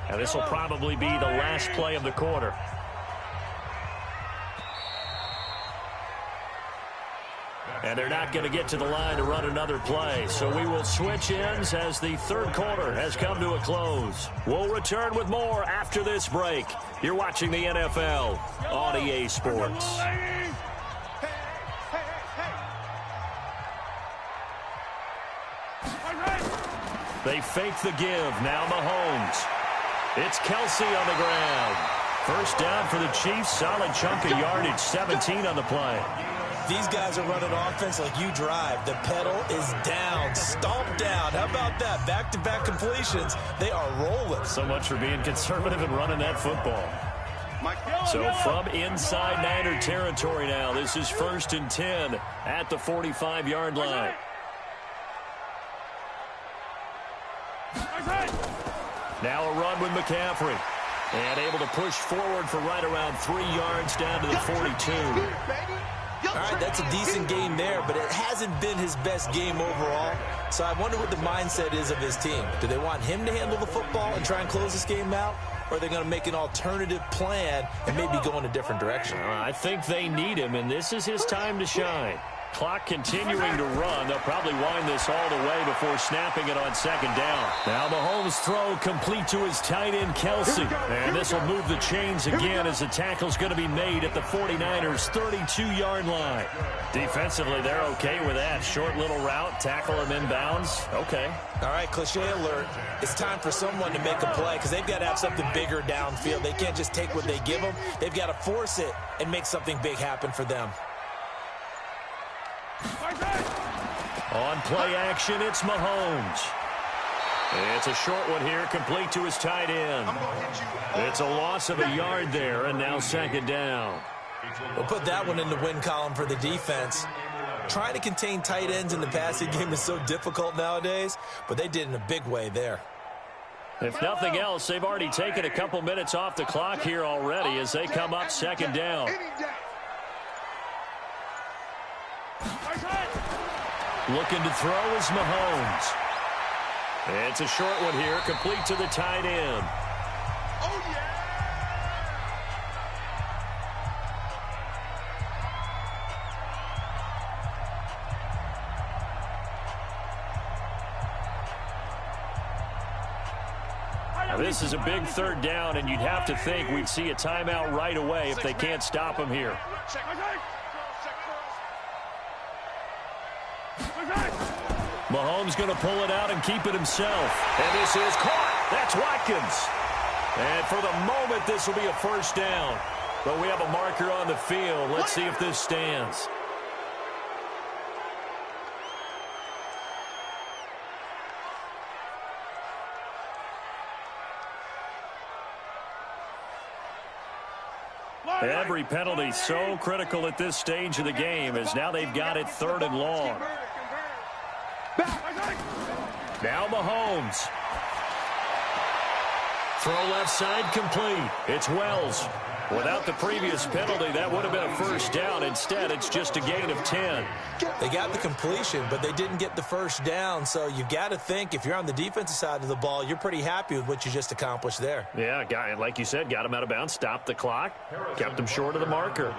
S14: Now this will probably be the last play of the quarter. And they're not going to get to the line to run another play. So we will switch ends as the 3rd quarter has come to a close. We'll return with more after this break. You're watching the NFL on EA Sports. They fake the give. Now Mahomes. It's Kelsey on the ground. First down for the Chiefs. Solid chunk of yardage. 17 on the play.
S15: These guys are running offense like you drive. The pedal is down, stomped down. How about that? Back-to-back completions. They are rolling.
S14: So much for being conservative and running that football. So from inside Niner territory now, this is 1st and 10 at the 45-yard line. Now a run with McCaffrey. And able to push forward for right around 3 yards down to the 42.
S15: All right, that's a decent game there, but it hasn't been his best game overall. So I wonder what the mindset is of his team. Do they want him to handle the football and try and close this game out? Or are they going to make an alternative plan and maybe go in a different direction?
S14: I think they need him, and this is his time to shine. Clock continuing to run. They'll probably wind this all the way before snapping it on 2nd down. Now Mahomes' throw complete to his tight end, Kelsey. And this will move the chains again as the tackle's going to be made at the 49ers' 32-yard line. Defensively, they're okay with that. Short little route, tackle him inbounds. Okay.
S15: All right, cliche alert. It's time for someone to make a play because they've got to have something bigger downfield. They can't just take what they give them. They've got to force it and make something big happen for them.
S14: On play action, it's Mahomes. It's a short one here, complete to his tight end. It's a loss of a yard there, and now 2nd down.
S15: We'll put that one in the win column for the defense. Trying to contain tight ends in the passing game is so difficult nowadays, but they did in a big way there.
S14: If nothing else, they've already taken a couple minutes off the clock here already as they come up 2nd down. Looking to throw is Mahomes. It's a short one here, complete to the tight end.
S9: Oh, yeah!
S14: Now, this is a big 3rd down, and you'd have to think we'd see a timeout right away if they can't stop him here. Mahomes going to pull it out and keep it himself. And this is caught. That's Watkins. And for the moment, this will be a 1st down. But we have a marker on the field. Let's see if this stands. Every penalty so critical at this stage of the game as now they've got it 3rd and long. Now Mahomes. Throw left side complete. It's Wells. Without the previous penalty, that would have been a 1st down. Instead, it's just a gain of 10.
S15: They got the completion, but they didn't get the 1st down. So you got to think if you're on the defensive side of the ball, you're pretty happy with what you just accomplished there.
S14: Yeah, guy, like you said, got him out of bounds, stopped the clock, kept him short of the marker.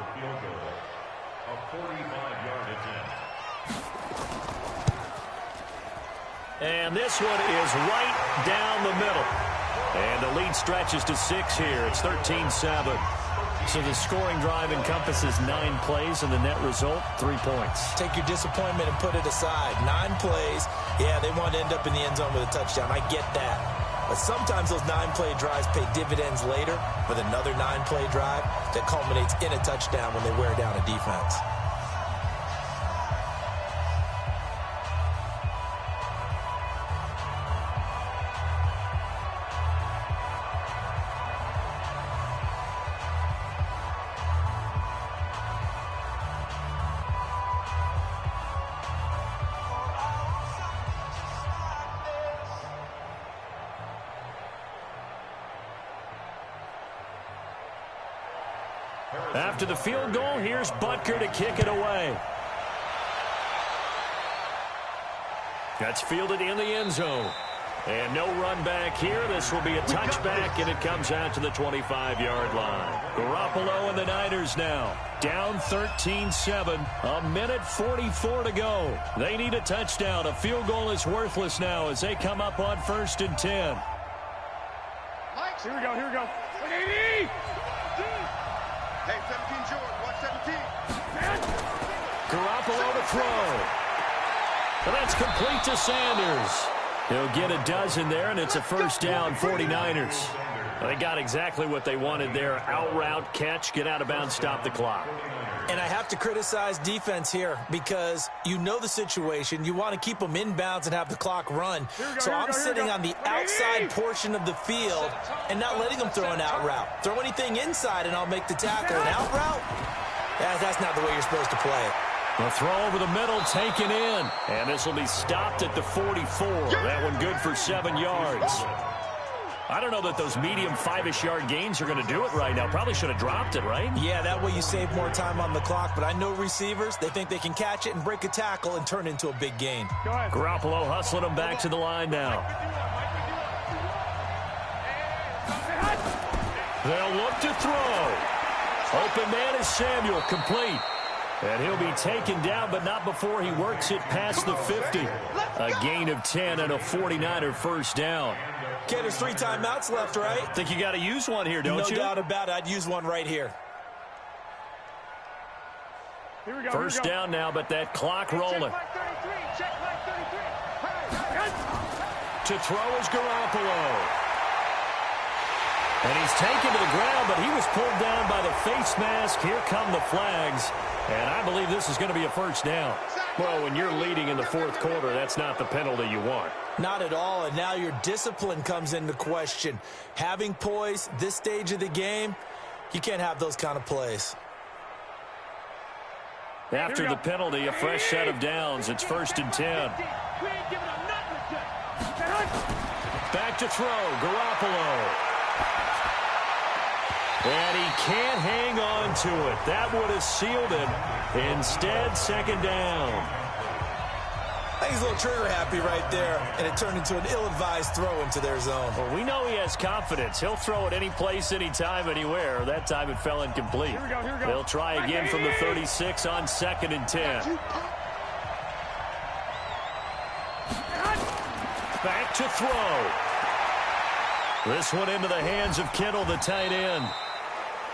S14: And this one is right down the middle. And the lead stretches to 6 here. It's 13-7. So the scoring drive encompasses 9 plays, and the net result, 3 points.
S15: Take your disappointment and put it aside. 9 plays. Yeah, they want to end up in the end zone with a touchdown. I get that. But sometimes those 9-play drives pay dividends later with another 9-play drive that culminates in a touchdown when they wear down a defense.
S14: After the field goal, here's Butker to kick it away. That's fielded in the end zone. And no run back here. This will be a touchback, and it comes out to the 25-yard line. Garoppolo and the Niners now down 13-7. A minute 44 to go. They need a touchdown. A field goal is worthless now as they come up on 1st and 10.
S17: Here we go, here we go. 180!
S5: Hey, 17 George, watch 17.
S14: Garoppolo to throw. And that's complete to Sanders. He'll get a dozen there, and it's a first down, 49ers. They got exactly what they wanted there. Out route, catch, get out of bounds, stop the clock.
S15: And I have to criticize defense here because you know the situation. You want to keep them inbounds and have the clock run. So I'm sitting on the outside portion of the field and not letting them throw an out route. Throw anything inside, and I'll make the tackle. An out route? That's not the way you're supposed to play it.
S14: The throw over the middle taken in. And this will be stopped at the 44. That one good for 7 yards. I don't know that those medium 5-ish yard gains are going to do it right now. Probably should have dropped it, right?
S15: Yeah, that way you save more time on the clock. But I know receivers, they think they can catch it and break a tackle and turn into a big gain.
S14: Garoppolo hustling him back to the line now. They'll look to throw. Open man is Samuel, complete. And he'll be taken down, but not before he works it past the 50. A gain of 10 and a 49er first down.
S15: Okay, there's 3 timeouts left, right?
S14: Think you got to use one here, don't you?
S15: No doubt about it. I'd use one right here.
S17: Here we go.
S14: First down now, but that clock rolling. To throw is Garoppolo. And he's taken to the ground, but he was pulled down by the face mask. Here come the flags. And I believe this is going to be a first down. Well, when you're leading in the 4th quarter, that's not the penalty you want.
S15: Not at all, and now your discipline comes into question. Having poise this stage of the game, you can't have those kind of plays.
S14: After the penalty, a fresh set of downs. It's 1st and 10. Back to throw, Garoppolo. And he can't hang on to it. That would have sealed it. Instead, 2nd down.
S15: I think he's a little trigger happy right there, and it turned into an ill-advised throw into their zone.
S14: Well, we know he has confidence. He'll throw it any place, anytime, anywhere. That time it fell incomplete.
S17: Here we go.
S14: They'll try again from the 36 on 2nd and 10. Back to throw. This one into the hands of Kittle, the tight end.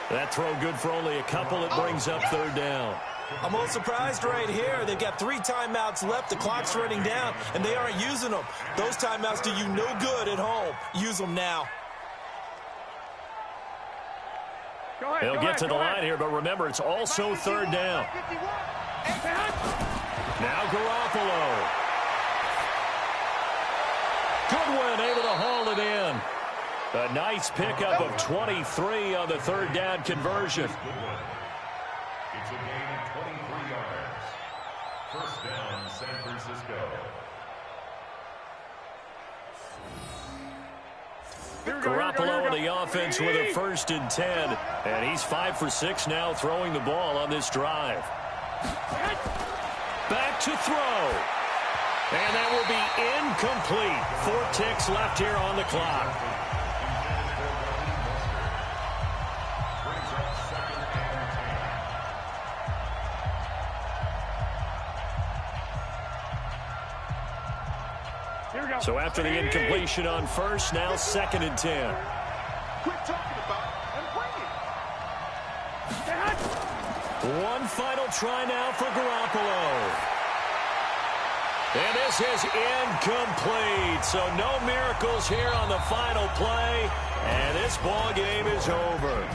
S14: That throw good for only a couple. It brings up 3rd down.
S15: I'm a little surprised right here. They've got 3 timeouts left. The clock's running down, and they aren't using them. Those timeouts do you no good at home. Use them now.
S14: They'll get to the line here, but remember, it's also 3rd down. Now Garoppolo. Goodwin able to haul it in. A nice pickup of 23 on the 3rd down conversion.
S16: It's a gain of 23 yards. First down, San Francisco.
S14: Garoppolo on the offense with a 1st and 10. And he's 5 for 6 now throwing the ball on this drive. Back to throw. And that will be incomplete. 4 ticks left here on the clock. So after the incompletion on 1st, now 2nd and 10.
S5: Quit talking about it and bring it.
S14: One final try now for Garoppolo. And this is incomplete. So no miracles here on the final play. And this ball game is over.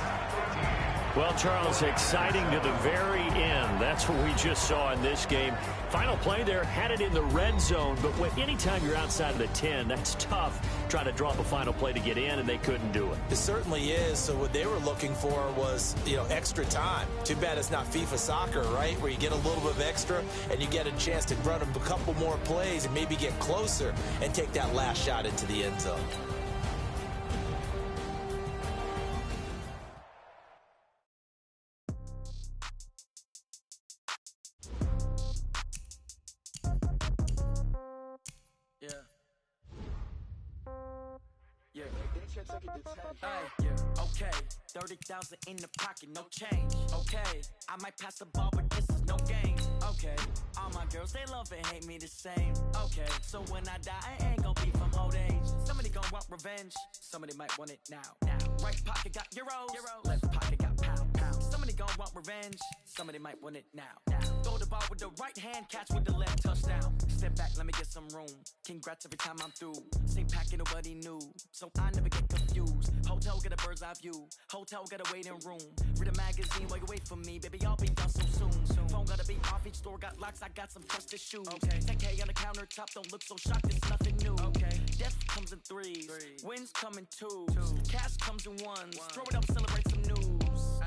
S14: Well, Charles, exciting to the very end. That's what we just saw in this game. Final play there, had it in the red zone, but anytime you're outside of the 10, that's tough trying to draw up a final play to get in, and they couldn't do it.
S15: It certainly is. So what they were looking for was, extra time. Too bad it's not FIFA soccer, right, where you get a little bit of extra and you get a chance to run a couple more plays and maybe get closer and take that last shot into the end zone.
S1: Okay, 30,000 in the pocket, no change. Okay, I might pass the ball, but this is no game. Okay, all my girls, they love and hate me the same. Okay, so when I die, I ain't gon' be from old age. Somebody gon' want revenge, somebody might want it now. Right pocket got euros, left pocket got pound. Somebody gon' want revenge, somebody might want it now. Throw the ball with the right hand, catch with the left, touchdown. Step back, let me get some room. Congrats every time I'm through. Same packet, nobody knew, so I never get confused. Hotel get a bird's eye view, hotel got a waiting room. Read a magazine while you wait for me, baby, I'll be done so soon. Phone gotta be off, each store got locks, I got some trusted shoes. 10K on the countertop, don't look so shocked, it's nothing new. Death comes in threes, wins come in twos, cash comes in ones. Throw it up, celebrate some news.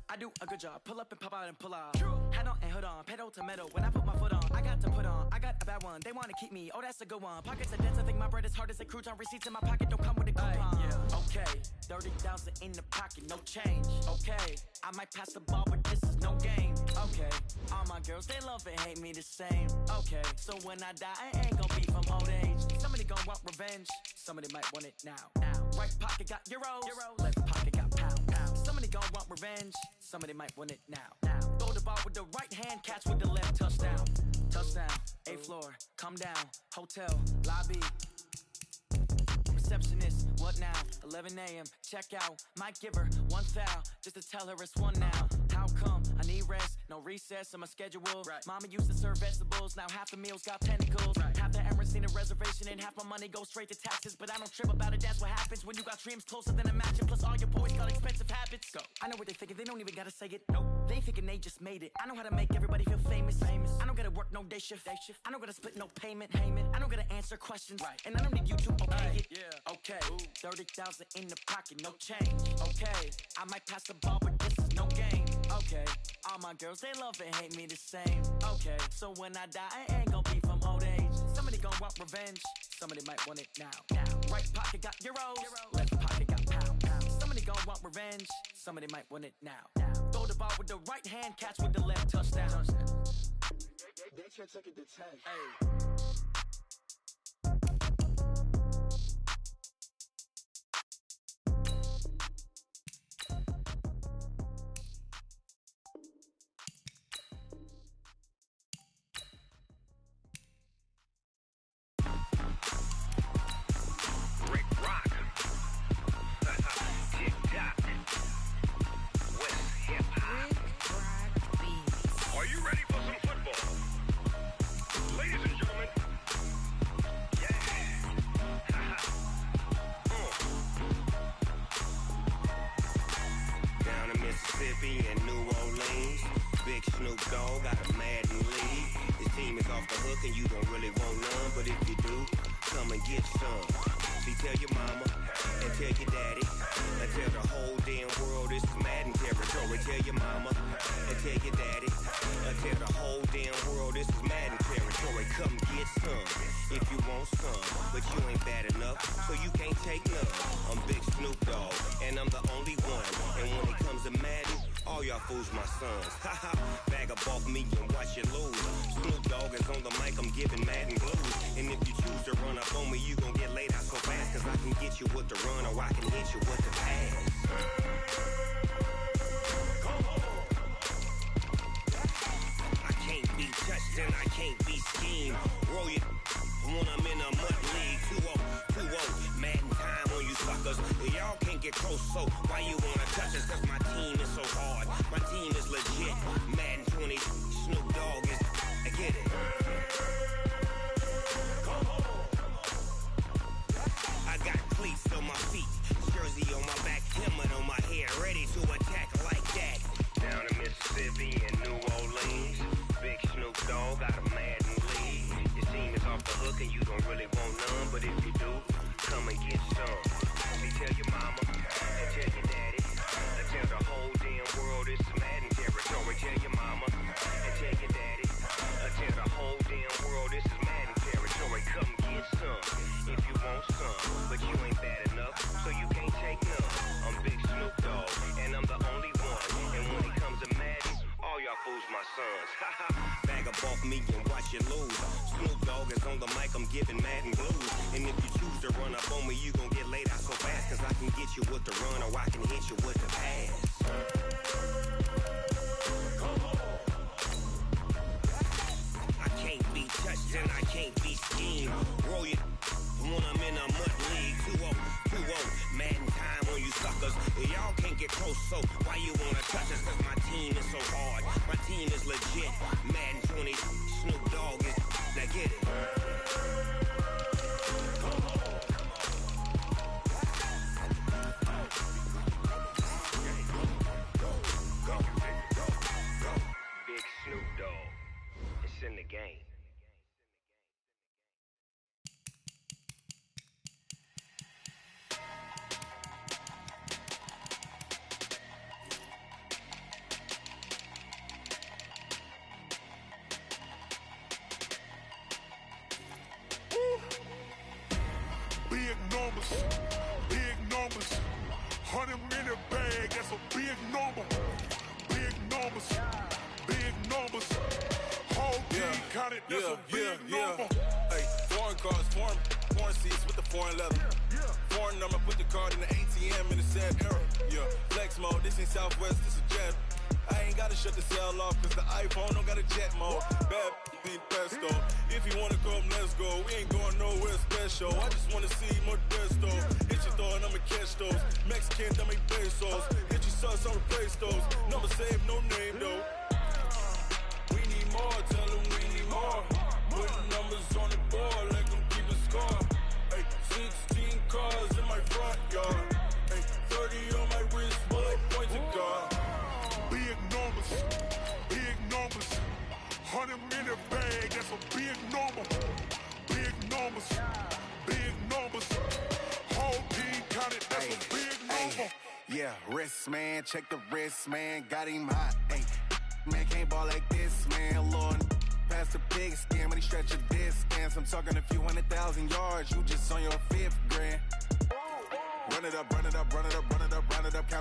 S1: I do a good job, pull up and pop out and pull out. Head on and hood on, pedal to metal. When I put my foot on, I got to put on. I got a bad one, they wanna keep me, oh that's a good one. Pockets are dense, I think my bread is hard as a crouton. Receipts in my pocket don't come with a coupon. Okay, 30,000 in the pocket, no change. Okay, I might pass the ball, but this is no game. Okay, all my girls, they love and hate me the same. Okay, so when I die, I ain't gon' be from old age. Somebody gon' want revenge, somebody might want it now. Right pocket got euros, left pocket got pound. Somebody gon' want revenge, somebody might want it now. Throw the ball with the right hand, catch with the left, touchdown. Touchdown, 8th floor, come down, hotel, lobby. Receptionist, what now? 11 a.m., check out. Might give her one foul, just to tell her it's one now. How come? I need rest, no recess in my schedule. Mama used to serve vegetables, now half the meals got tentacles. Half the Emirates need a reservation and half my money goes straight to taxes. But I don't trip about it, that's what happens when you got dreams closer than a mansion. Plus all your boys got expensive habits. I know what they thinking, they don't even gotta say it. They thinking they just made it. I know how to make everybody feel famous. I don't gotta work no day shift. I don't gotta split no payment. I don't gotta answer questions. And I don't need you to obey it. Okay, 30,000 in the pocket, no change. Okay, I might pass the ball, but this is no game. Okay, all my girls, they love and hate me the same. Okay, so when I die, I ain't gon' be from old age. Somebody gon' want revenge, somebody might want it now. Right pocket got euros, left pocket got pound. Somebody gon' want revenge, somebody might want it now. Throw the ball with the right hand, catch with the left, touchdown.
S21: They can't take it to 10.
S4: Are you ready for some football? Ladies and gentlemen,
S6: Down in Mississippi and New Orleans, Big Snoop Dogg got a Madden league. His team is off the hook and you don't really want none, but if you do, come and get some. See, tell your mama and tell your daddy and tell the whole damn world this is Madden territory. Tell your mama and tell your daddy and tell the whole damn world this is Madden territory. Come get some if you want some, but you ain't bad enough, so you can't take none. I'm Big Snoop Dogg and I'm the only one. And when it comes to Madden, all y'all fools my sons. Haha, bag up off me and watch you lose. Snoop Dogg is on the mic, I'm giving Madden blues. And if you choose to run up on me, you gon' get laid out so fast. Cause I can get you with the run or I can hit you with the pass. I can't be touched and I can't be schemed. Roll you when I'm in a mud league. 2-0, Madden time on you suckers. Y'all can't get close, so why you wanna touch us? Cause my team is so hard, my team is legit. Madden 20, Snoop Dogg is, I get it. I got cleats on my feet, jersey on my back, helmet on my head, ready to attack like that. Down in Mississippi and New Orleans, Big Snoop Dogg got a Madden league. Your team is off the hook and you don't really want none, but if you do, come and get some. See, tell your mama and tell your daddy and tell the whole damn world it's Madden territory. Tell your mama and tell your daddy and tell the whole damn world this is Madden territory. Come get some if you want some, but you ain't bad enough, so you can't take none. I'm Big Snoop Dogg and I'm the only one. And when it comes to Madden, all y'all fools my sons. Haha, bag of off me and watch you lose. Snoop Dogg is on the mic, I'm giving Madden blues. And if you choose to run up on me, you gon' get laid out so fast. Cause I can get you with the run or I can hit you with the pass. I can't be touched and I can't be schemed. Roll you when I'm in a mud league. 2-0, Madden time on you suckers. Y'all can't get close, so why you wanna touch us? Cause my team is so hard, my team is legit. Madden 20, Snoop Dogg is, now get it. Big Snoop Dogg, it's in the game.
S9: Big numbers, 100-minute bag, that's a big number. Big numbers, whole team counted, that's a big number.
S11: Hey, foreign cars, foreign seats with the foreign leather. Foreign number, put the card in the ATM in the sad era. Yeah, flex mode, this ain't Southwest, this is Jet. I ain't gotta shut the cell off, cause the iPhone don't got a jet mode. Bad beat pesto. If you wanna come, let's go. We ain't going nowhere special. I just wanna see more Modesto. Hit your throw and I'ma catch those. Mexican, dummy pesos. Hit your sus, I'll replace those. Number save, no name though. We need more, tell them we need more. Putting numbers on the board, let them keep a score. Hey, 16 cars in my front yard. Hey, 30 on my wrist, bullet point to God.
S9: Big numbers, 100-minute bag, that's a big number. Big numbers, whole team counted, that's a big number.
S20: Yeah, wrist man, check the wrist man, got him hot. Ay, man can't ball like this, man. Lord, past the pig skin when he stretch a distance. I'm talking a few 100,000 yards, you just on your 5th grand. Run it up, count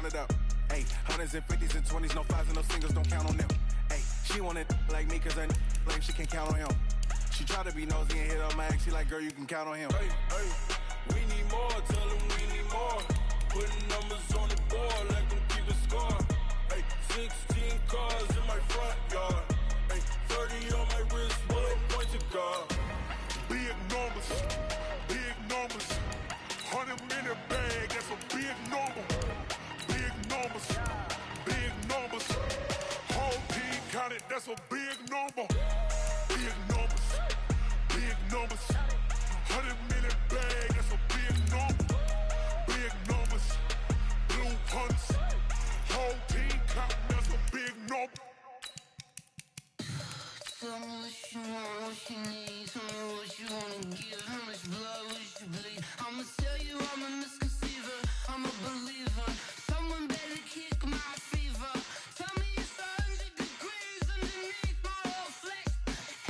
S20: it up. Ay, hundreds and 50s and 20s, no 5s and no singles, don't count on them. Ay, she wanted like me cause her like she can count on him. She tried to be nosy and hit her max, she like, girl, you can count on him.
S11: Hey, we need more, tell them we need more. Putting numbers on the board, let them keep a score. Hey, 16 cars in my front yard. Hey, 30 on my wrist, bullet point to God.
S9: Big numbers, 100-minute bag, that's a big number. Big numbers, whole team counted, that's a big number. Big numbers, 100-minute bag, that's a big number. Big numbers, blue punts, whole team counting, that's a big number.
S19: Tell me what you want, what you need. Tell me what you wanna give. How much blood would you bleed? I'ma tell you I'm a misconceiver. I'm a believer. Someone better kick my fever. Tell me it's 100 degrees underneath my whole flesh.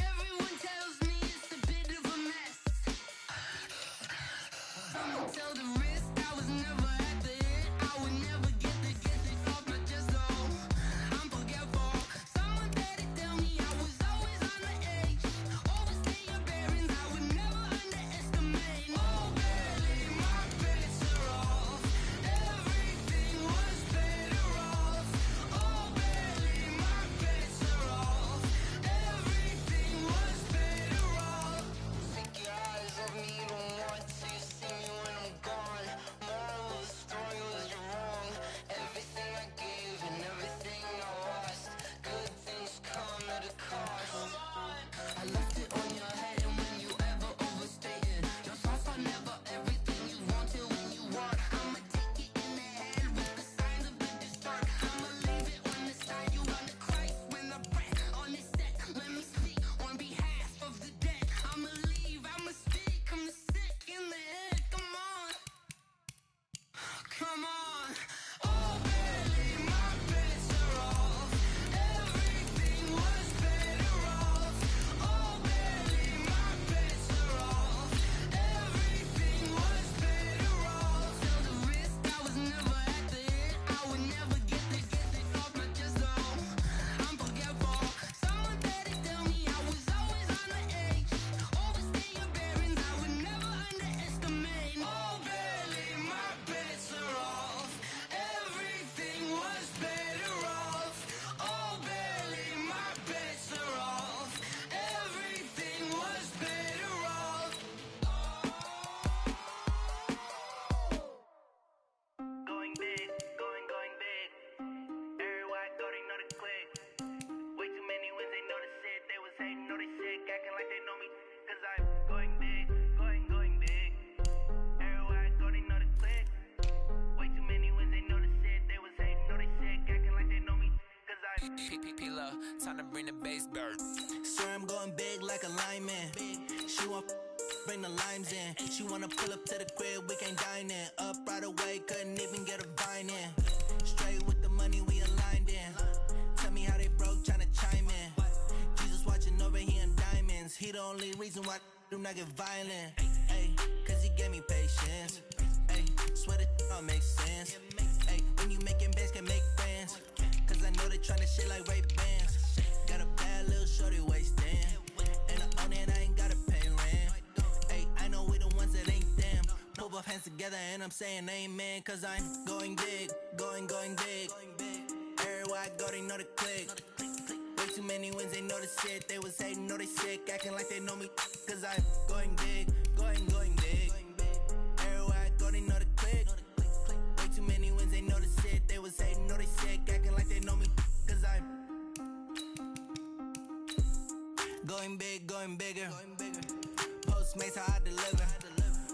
S19: Everyone tells me it's a bit of a mess. I'ma tell the risk I was never at the end. I would never get the off my chest though. I'm forgetful. Someone better tell me I was always on the edge. Always
S7: P-Love, time to bring the bass bird.
S8: Sir, I'm going big like a lineman. She want bring the limes in. She wanna pull up to the crib, we can't dine in. Up right away, couldn't even get a vine in. Straight with the money, we aligned in. Tell me how they broke, tryna chime in. Jesus watching over here in diamonds. He the only reason why do not get violent. Ay, cause he gave me patience. Ay, swear that all makes sense. Ay, when you making bands, can make friends. Cause I know they tryna shit like Ray-Bans. Got a bad little shorty wasting. And I own it, I ain't gotta pay rent. Ay, I know we the ones that ain't them. Pull both hands together and I'm saying amen. Cause I'm going big, going big. Everywhere I go, they know the click. Way too many wins, they know the shit. They was hating, know they sick, acting like they know me. Cause I'm going big, going big. Everywhere I go, they know the click. Way too many wins, they know the shit. They was hating, know they sick, acting like they know me. Cause I'm going big, going bigger. Postmates, how I deliver.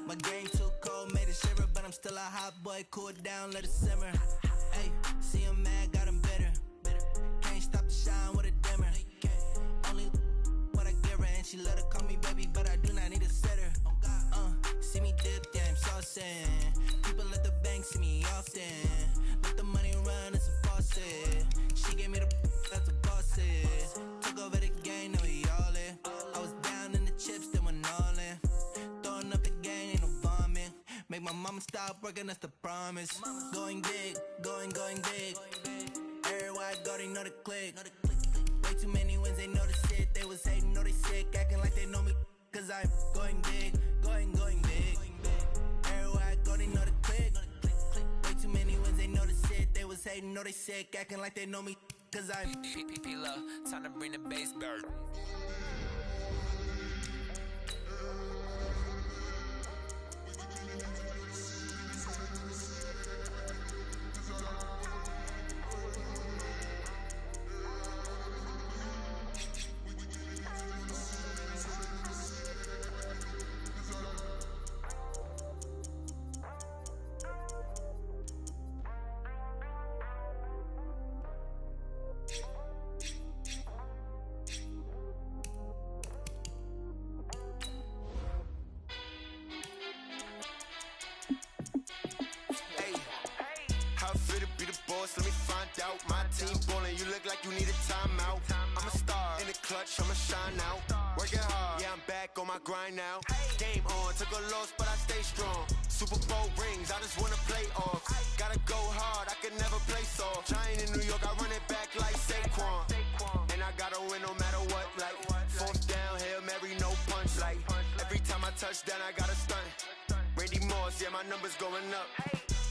S8: My game too cold, made it shiver. But I'm still a hot boy, cool it down, let it simmer. Hey, see him mad, got him bitter. Can't stop the shine with a dimmer. Only what I give her, and she let her call me baby, but I do not need a sitter. See me dip, yeah, I'm saucing. People at the bank see me often. Let the money run, it's a faucet. She gave me the that's a boss it. Took over the game, now we all in. I was down in the chips, then went all in. Throwing up the game, ain't no vomit. Make my mama stop working, that's the promise. Going big, going big. Everywhere I go, they know the click. Way too many wins, they know the shit. They was hating, know they sick, acting like they know me. Cause I'm going big, going big. Everywhere I go, they know the click. Way too many wins, they know the shit. They was hating, know they sick, acting like they know me. Cause I'm
S7: P-Love, time to bring the bass bird.
S6: Let me find out. My team ballin', you look like you need a timeout. I'm a star in the clutch, I'ma shine out. Working hard, yeah, I'm back on my grind now. Game on, took a loss, but I stay strong. Super Bowl rings, I just wanna play off. Gotta go hard, I can never play soft. Giant in New York, I run it back like Saquon. And I gotta win no matter what, like fourth down, Hail Mary, no punch. Like every time I touch down, I gotta stunt. Randy Moss, yeah, my numbers going up.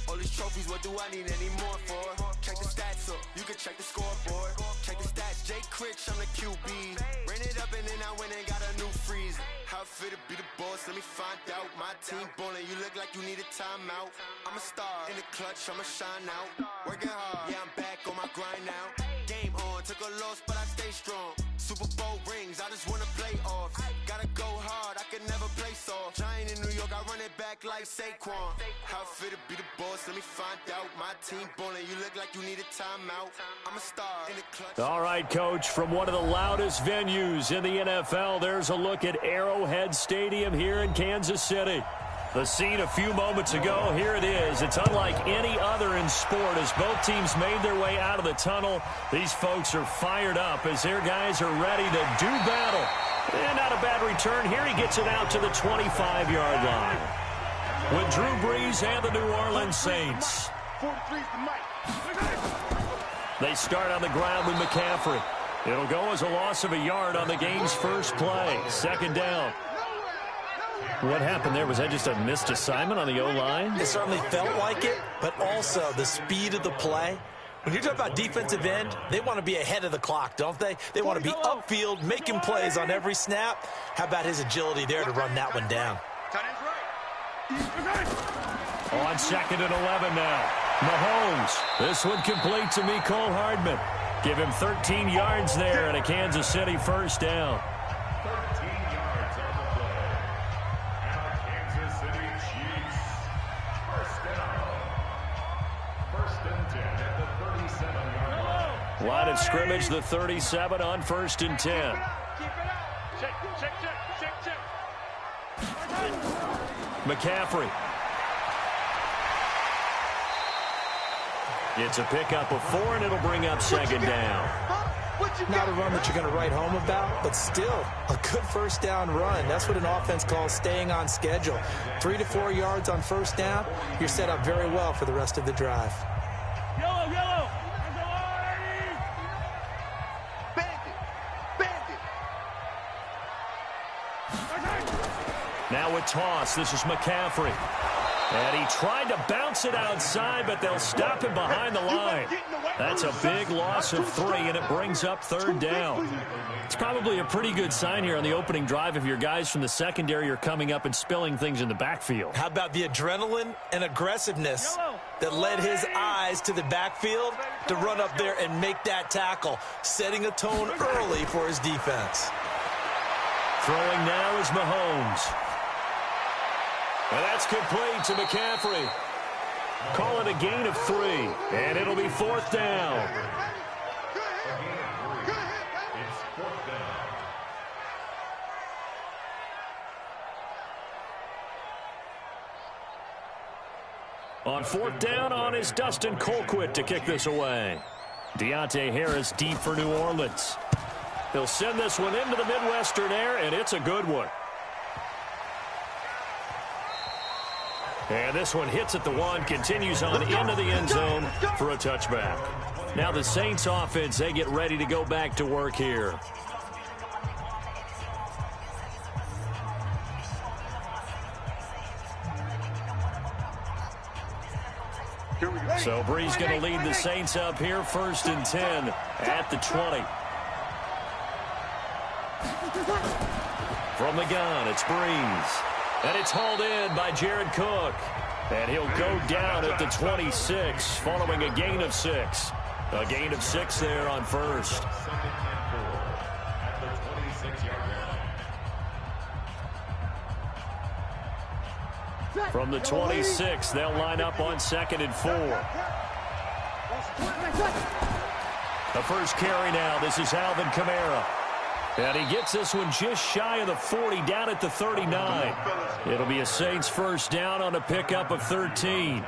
S6: All these trophies, what do I need any more for? Check the stats up, you can check the scoreboard. Check the stats, Jake Critch, I'm the QB. Ran it up and then I went and got a new freeze. How it fit to be the boss, let me find out. My team ballin', you look like you need a timeout. I'm a star in the clutch, I'ma shine out. Working hard, yeah, I'm back on my grind now. Game on, took a loss, but I stay strong. Super Bowl rings, I just wanna play off. Gotta go hard, I can never play soft. Giant in New York, I run it back like Saquon. How it fit to be the boss, let me find out. My team ballin', you look like you need a timeout. I'm a star in the clutch.
S14: All right, Coach, from one of the loudest venues in the NFL, there's a look at Arrowhead Stadium here in Kansas City. The scene a few moments ago, here it is. It's unlike any other in sport as both teams made their way out of the tunnel. These folks are fired up as their guys are ready to do battle. And not a bad return. Here he gets it out to the 25-yard line. With Drew Brees and the New Orleans Saints. They start on the ground with McCaffrey. It'll go as a loss of a yard on the game's first play. Second down. What happened there? Was that just a missed assignment on the O-line?
S15: It certainly felt like it, but also the speed of the play. When you're talking about defensive end, they want to be ahead of the clock, don't they? They want to be upfield, making plays on every snap. How about his agility there to run that one down?
S14: On 2nd and 11 now. Mahomes. This one complete to Mecole Hardman. Give him 13 yards there and a Kansas City first down.
S16: 13 yards on the play. And a Kansas City Chiefs first down. 1st and 10 at the 37-yard line.
S14: A lot of scrimmage, the 37 on 1st and 10.
S17: Check.
S14: McCaffrey. It's a pickup of 4, and it'll bring up 2nd down.
S15: Not a run that you're going to write home about, but still a good first down run. That's what an offense calls staying on schedule. 3 to 4 yards on first down, you're set up very well for the rest of the drive.
S17: Yellow.
S14: Now a toss. This is McCaffrey. And he tried to bounce it outside, but they'll stop him behind the line. That's a big loss of 3, and it brings up 3rd down. It's probably a pretty good sign here on the opening drive if your guys from the secondary are coming up and spilling things in the backfield.
S15: How about the adrenaline and aggressiveness that led his eyes to the backfield to run up there and make that tackle, setting a tone early for his defense.
S14: Throwing now is Mahomes. And that's complete to McCaffrey. Call it a gain of 3, and it'll be 4th down.
S16: It's 4th down.
S14: On 4th down on is Dustin Colquitt to kick this away. Deontay Harris deep for New Orleans. He'll send this one into the Midwestern air, and it's a good one. And this one hits at the 1, continues on into the end zone for a touchback. Now the Saints offense, they get ready to go back to work here. So Brees going to lead the Saints up here, 1st and 10 at the 20. From the gun, it's Brees. And it's hauled in by Jared Cook. And he'll go down at the 26 following a gain of 6. A gain of 6 there on 1st.
S16: At the 26-yard line.
S14: From the 26, they'll line up on 2nd and 4. The first carry now. This is Alvin Kamara. And he gets this one just shy of the 40, down at the 39. It'll be a Saints first down on a pickup of 13.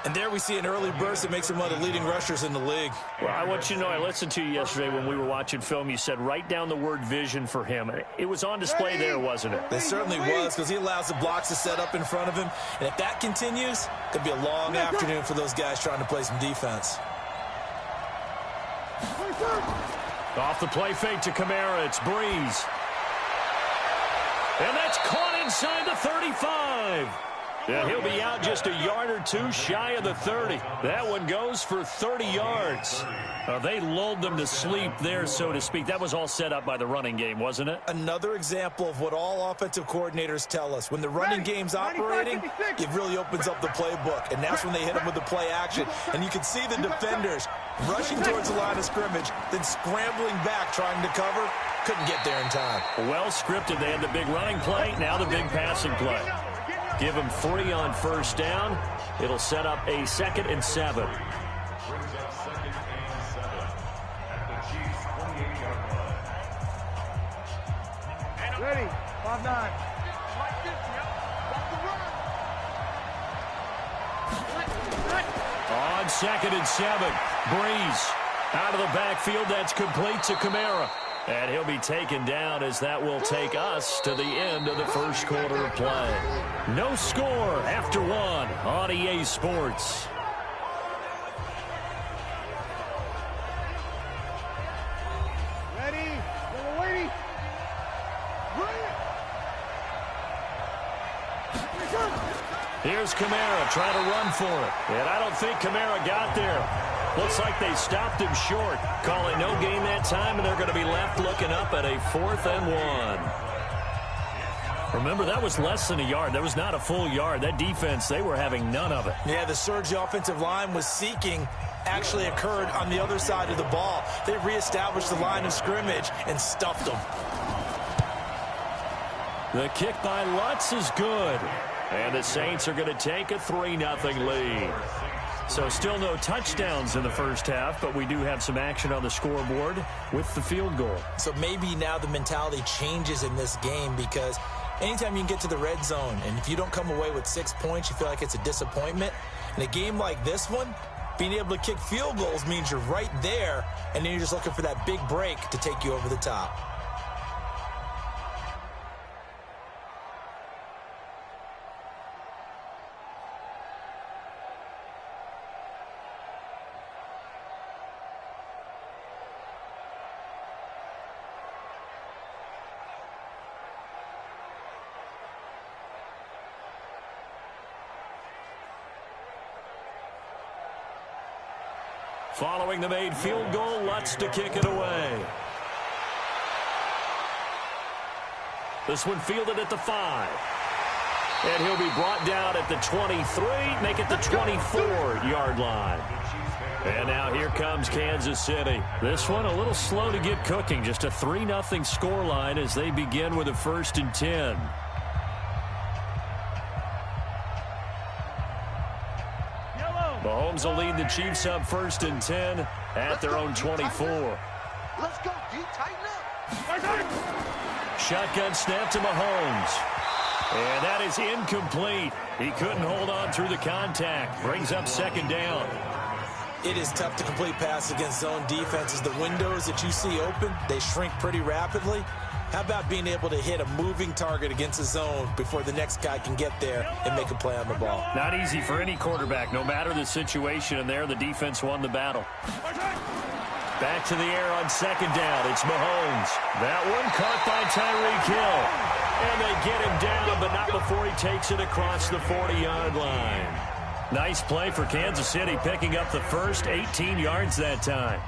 S15: And there we see an early burst that makes him one of the leading rushers in the league.
S14: Well, I want you to know, I listened to you yesterday when we were watching film. You said write down the word vision for him. It was on display there, wasn't it?
S15: It certainly was, because he allows the blocks to set up in front of him. And if that continues, it could be a long afternoon for those guys trying to play some defense.
S14: Off the play fake to Kamara, it's Brees. And that's caught inside the 35. And he'll be out just a yard or 2 shy of the 30. That one goes for 30 yards. They lulled them to sleep there, so to speak. That was all set up by the running game, wasn't it?
S15: Another example of what all offensive coordinators tell us. When the running game's operating, it really opens up the playbook. And that's when they hit them with the play action. And you can see the defenders rushing towards the line of scrimmage, then scrambling back trying to cover. Couldn't get there in time.
S14: Well scripted. They had the big running play, now the big passing play. Give them 3 on first down. It'll set up a 2nd and 7.
S16: Brings up 2nd and 7 at the Chiefs' 28-yard line.
S17: Ready. 5-9.
S14: On 2nd and 7, Brees out of the backfield. That's complete to Kamara. And he'll be taken down as that will take us to the end of the first quarter of play. No score after 1 on EA Sports.
S17: Ready. Little Wady.
S14: Here's Kamara trying to run for it. And I don't think Kamara got there. Looks like they stopped him short. Call it no gain that time, and they're going to be left looking up at a 4th and 1. Remember, that was less than a yard. That was not a full yard. That defense, they were having none of it.
S15: Yeah, the surge the offensive line was seeking actually occurred on the other side of the ball. They reestablished the line of scrimmage and stuffed them.
S14: The kick by Lutz is good. And the Saints are going to take a 3-0 lead. So still no touchdowns in the first half, but we do have some action on the scoreboard with the field goal. So maybe now the mentality changes in this game, because anytime you can get to the red zone, and if you don't come away with 6 points, you feel like it's a disappointment. In a game like this one, being able to kick field goals means you're right there, and then you're just looking for that big break to take you over the top. Following the made field goal, Lutz to kick it away. This one fielded at the 5. And he'll be brought down at the 23, make it the 24-yard line. And now here comes Kansas City. This one a little slow to get cooking. Just a 3-0 scoreline as they begin with a 1st and 10. Mahomes will lead the Chiefs up 1st and 10 at their own 24.
S5: Let's go, D. Tighten up.
S14: Shotgun snap to Mahomes. And that is incomplete. He couldn't hold on through the contact. Brings up 2nd down. It is tough to complete passes against zone defenses. The windows that you see open, they shrink pretty rapidly. How about being able to hit a moving target against a zone before the next guy can get there and make a play on the ball? Not easy for any quarterback, no matter the situation. And there, the defense won the battle. Back to the air on 2nd down. It's Mahomes. That one caught by Tyreek Hill. And they get him down, but not before he takes it across the 40-yard line. Nice play for Kansas City, picking up the first 18 yards that time.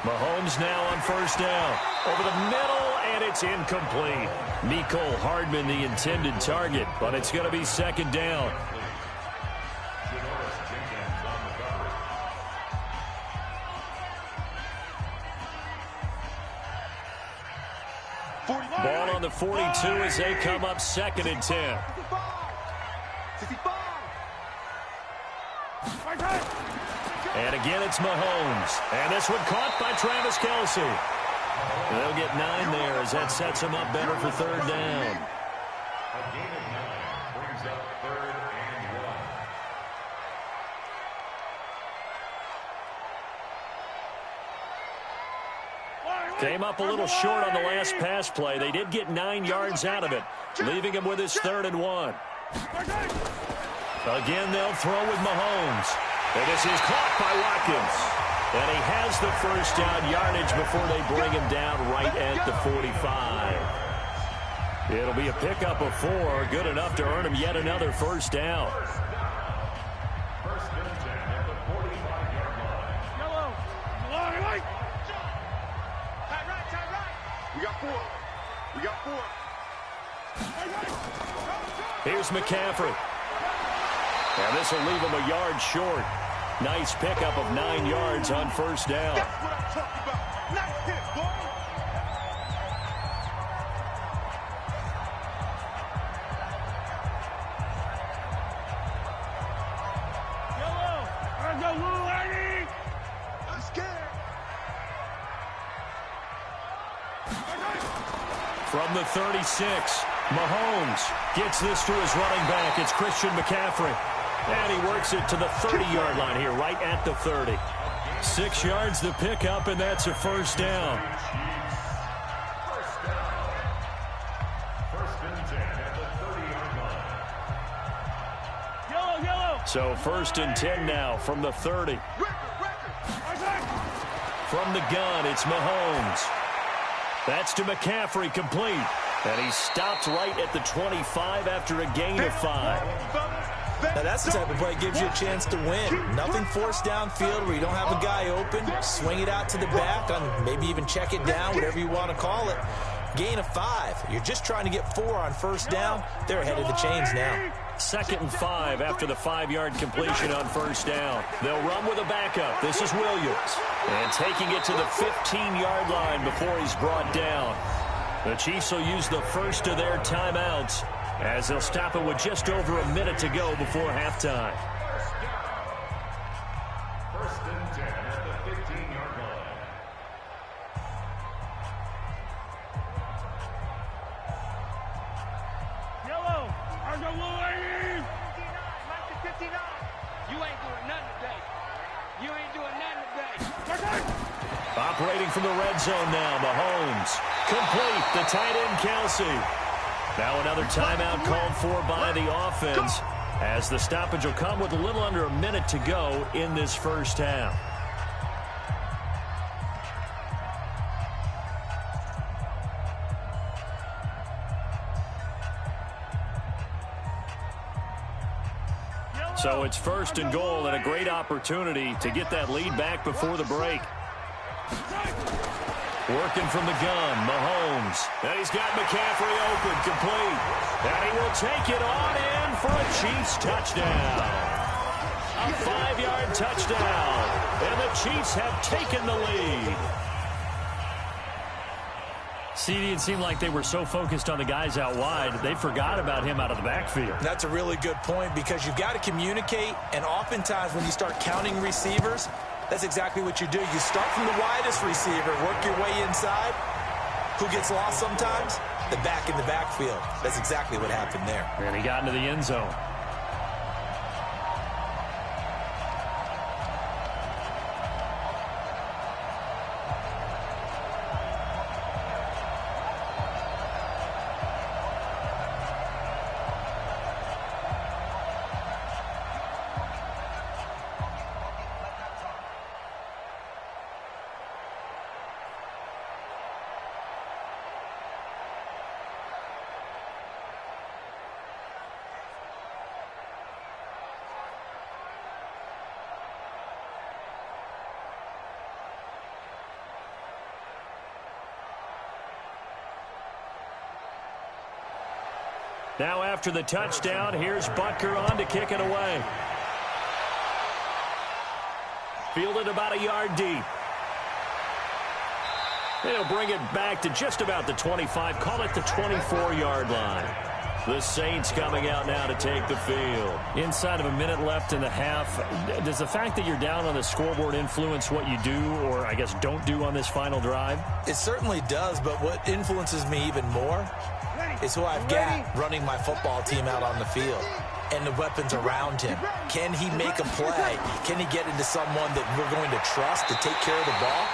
S14: Mahomes now on 1st down. Over the middle, and it's incomplete. Mecole Hardman, the intended target, but it's going to be 2nd down. Ball on the 42 as they come up 2nd and 10. And again, it's Mahomes. And this one caught by Travis Kelce. They'll get 9 there as that sets them up better for 3rd down.
S16: A gain of 9 brings up 3rd and 1.
S14: Came up a little short on the last pass play. They did get 9 yards out of it, leaving him with his 3rd and 1. Again, they'll throw with Mahomes. And this is caught by Watkins. And he has the 1st down yardage before they bring him down right at the 45. It'll be a pickup of 4, good enough to earn him yet another 1st down.
S16: 1st and 10 at the 45-yard line.
S5: We got 4. We got 4.
S14: Here's McCaffrey. And this will leave him a yard short. Nice pickup of 9 yards on 1st down.
S5: That's what I'm talking about. Nice hit, boy. I'm scared.
S14: From the 36, Mahomes gets this to his running back. It's Christian McCaffrey. And he works it to the 30-yard line here, right at the 30. 6 yards to pick up, and that's a 1st down.
S16: 1st and 10 at the 30-yard line.
S14: So 1st and 10 now from the 30. From the gun, it's Mahomes. That's to McCaffrey, complete. And he stopped right at the 25 after a gain of 5.
S15: Now that's the type of play that gives you a chance to win. Nothing forced downfield where you don't have a guy open. Swing it out to the back, maybe even check it down, whatever you want to call it. Gain of 5. You're just trying to get 4 on first down. They're ahead of the chains now.
S14: 2nd and 5 after the 5-yard completion on first down. They'll run with a backup. This is Williams. And taking it to the 15-yard line before he's brought down. The Chiefs will use the first of their timeouts as they'll stop it with just over a minute to go before halftime.
S16: First and 10 at the 15-yard line.
S17: Yellow, Argo Blue 80. 59. You ain't doing nothing today. You ain't doing nothing today.
S14: Operating from the red zone now, Mahomes. Complete, the tight end, Kelsey. Now another timeout called for by the offense as the stoppage will come with a little under a minute to go in this first half. So it's 1st and goal and a great opportunity to get that lead back before the break. Working from the gun, Mahomes. And he's got McCaffrey open, complete. And he will take it on in for a Chiefs touchdown. A 5-yard touchdown. And the Chiefs have taken the lead. CD, it seemed like they were so focused on the guys out wide, they forgot about him out of the backfield.
S15: That's a really good point because you've got to communicate, and oftentimes when you start counting receivers, that's exactly what you do. You start from the widest receiver, work your way inside. Who gets lost sometimes? The back in the backfield. That's exactly what happened there.
S14: And he got into the end zone. Now after the touchdown, here's Butker on to kick it away. Fielded about a yard deep. They'll bring it back to just about the 25, call it the 24-yard line. The Saints coming out now to take the field. Inside of a minute left in the half, does the fact that you're down on the scoreboard influence what you do or, I guess, don't do on this final drive?
S15: It certainly does, but what influences me even more is who I've got running my football team out on the field and the weapons around him. Can he make a play? Can he get into someone that we're going to trust to take care of the ball?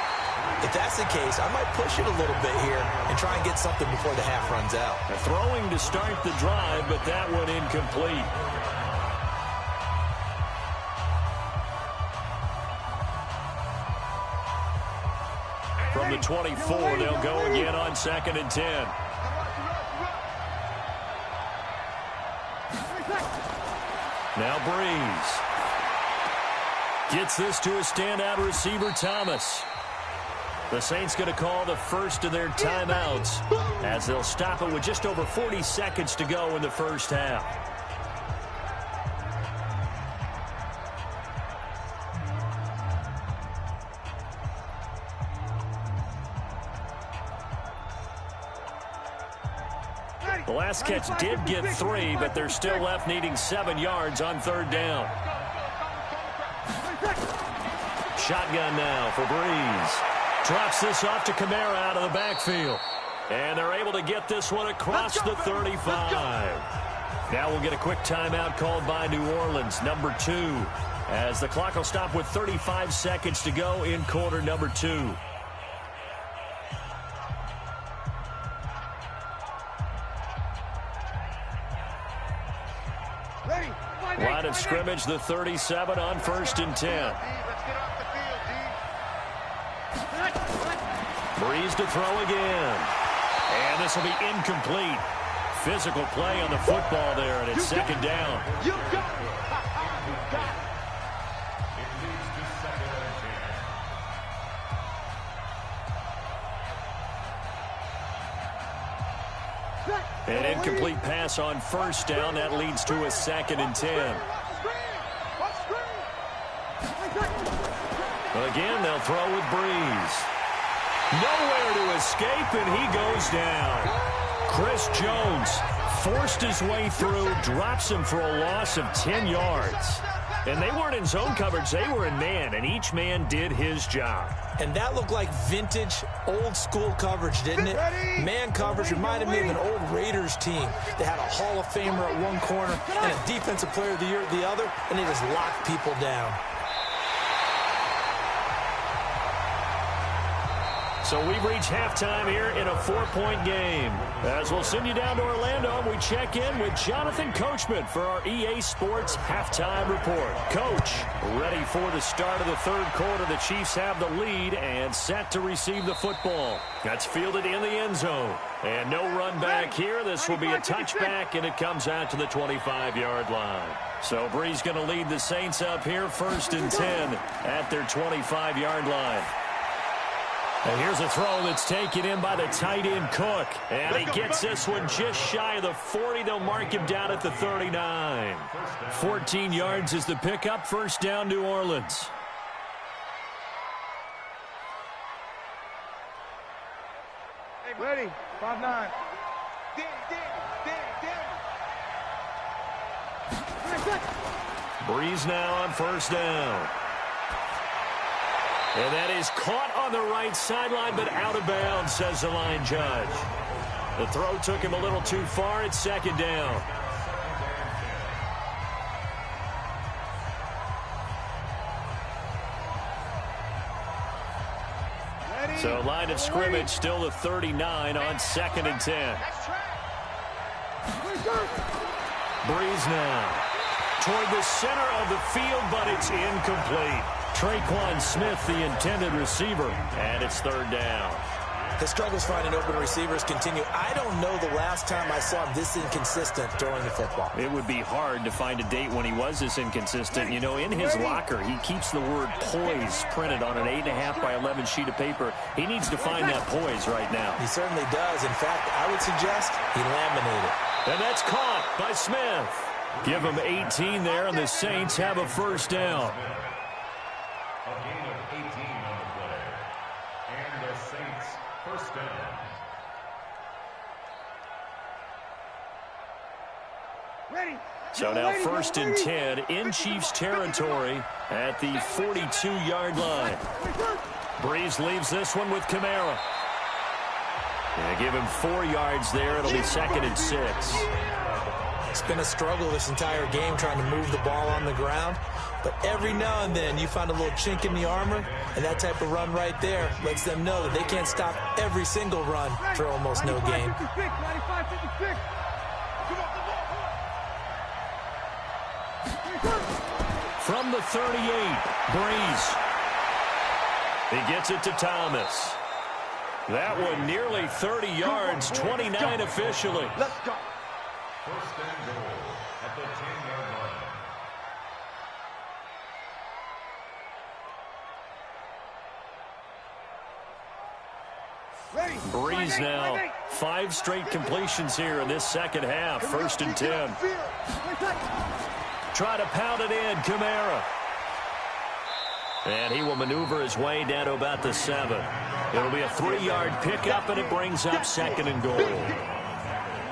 S15: If that's the case, I might push it a little bit here and try and get something before the half runs out.
S14: Throwing to start the drive, but that one incomplete. From the 24, they'll go again on 2nd and 10. Now Breeze gets this to a standout receiver, Thomas. The Saints going to call the first of their timeouts as they'll stop it with just over 40 seconds to go in the first half. The last catch did get 3, but they're still left needing 7 yards on 3rd down. Shotgun now for Breeze. Drops this off to Kamara out of the backfield. And they're able to get this one across the 35. Now we'll get a quick timeout called by New Orleans, number 2, as the clock will stop with 35 seconds to go in quarter number 2. Line of scrimmage, the 37 on 1st and 10. Breeze to throw again. And this will be incomplete. Physical play on the football there, and it's 2nd down.
S16: You got it. You got it. It leads to 2nd and 10.
S14: 2 An incomplete pass on first down. That leads to a 2nd and 10. Again, they'll throw with Breeze. Nowhere to escape, and he goes down. Chris Jones forced his way through, drops him for a loss of 10 yards. And they weren't in zone coverage. They were in man, and each man did his job.
S15: And that looked like vintage, old-school coverage, didn't it? Man coverage reminded me of an old Raiders team that had a Hall of Famer at one corner and a Defensive Player of the Year at the other, and they just locked people down.
S14: So we've reached halftime here in a 4-point game. As we'll send you down to Orlando, we check in with Jonathan Coachman for our EA Sports Halftime Report. Coach, ready for the start of the third quarter. The Chiefs have the lead and set to receive the football. That's fielded in the end zone. And no run back here. This will be a touchback, and it comes out to the 25-yard line. So Breeze going to lead the Saints up here, 1st and 10 at their 25-yard line. And here's a throw that's taken in by the tight end Cook. And he gets this one just shy of the 40. They'll mark him down at the 39. 14 yards is the pickup. 1st down, New Orleans.
S17: Ready, 5-9.
S14: Breeze now on 1st down. And that is caught on the right sideline, but out of bounds, says the line judge. The throw took him a little too far. It's 2nd down. So line of scrimmage still the 39 on 2nd and 10. Breeze now toward the center of the field, but it's incomplete. Traquan Smith, the intended receiver, and it's 3rd down.
S15: His struggles finding open receivers continue. I don't know the last time I saw him this inconsistent throwing the football.
S14: It would be hard to find a date when he was this inconsistent. You know, in his locker, he keeps the word poise printed on an 8.5 by 11 sheet of paper. He needs to find that poise right now.
S15: He certainly does. In fact, I would suggest he laminated.
S14: And that's caught by Smith. Give him 18 there, and the Saints have a 1st down.
S16: A gain of 18 on the play. And the Saints 1st down.
S17: Ready.
S14: So now 1st and 10 in Chiefs territory at the 42-yard line. Breeze leaves this one with Kamara. Yeah, give him 4 yards there. It'll be 2nd and 6.
S15: It's been a struggle this entire game trying to move the ball on the ground. But every now and then you find a little chink in the armor, and that type of run right there lets them know that they can't stop every single run for almost no gain.
S14: From the 38, Breeze. He gets it to Thomas. That one nearly 30 yards, 29 officially.
S17: Let's go.
S16: 1st and goal at the 10-yard line.
S14: Breeze now, 5 straight completions here in this 2nd half. 1st and 10. Try to pound it in, Kamara. And he will maneuver his way down to about the 7. It'll be a 3-yard pickup, and it brings up 2nd and goal.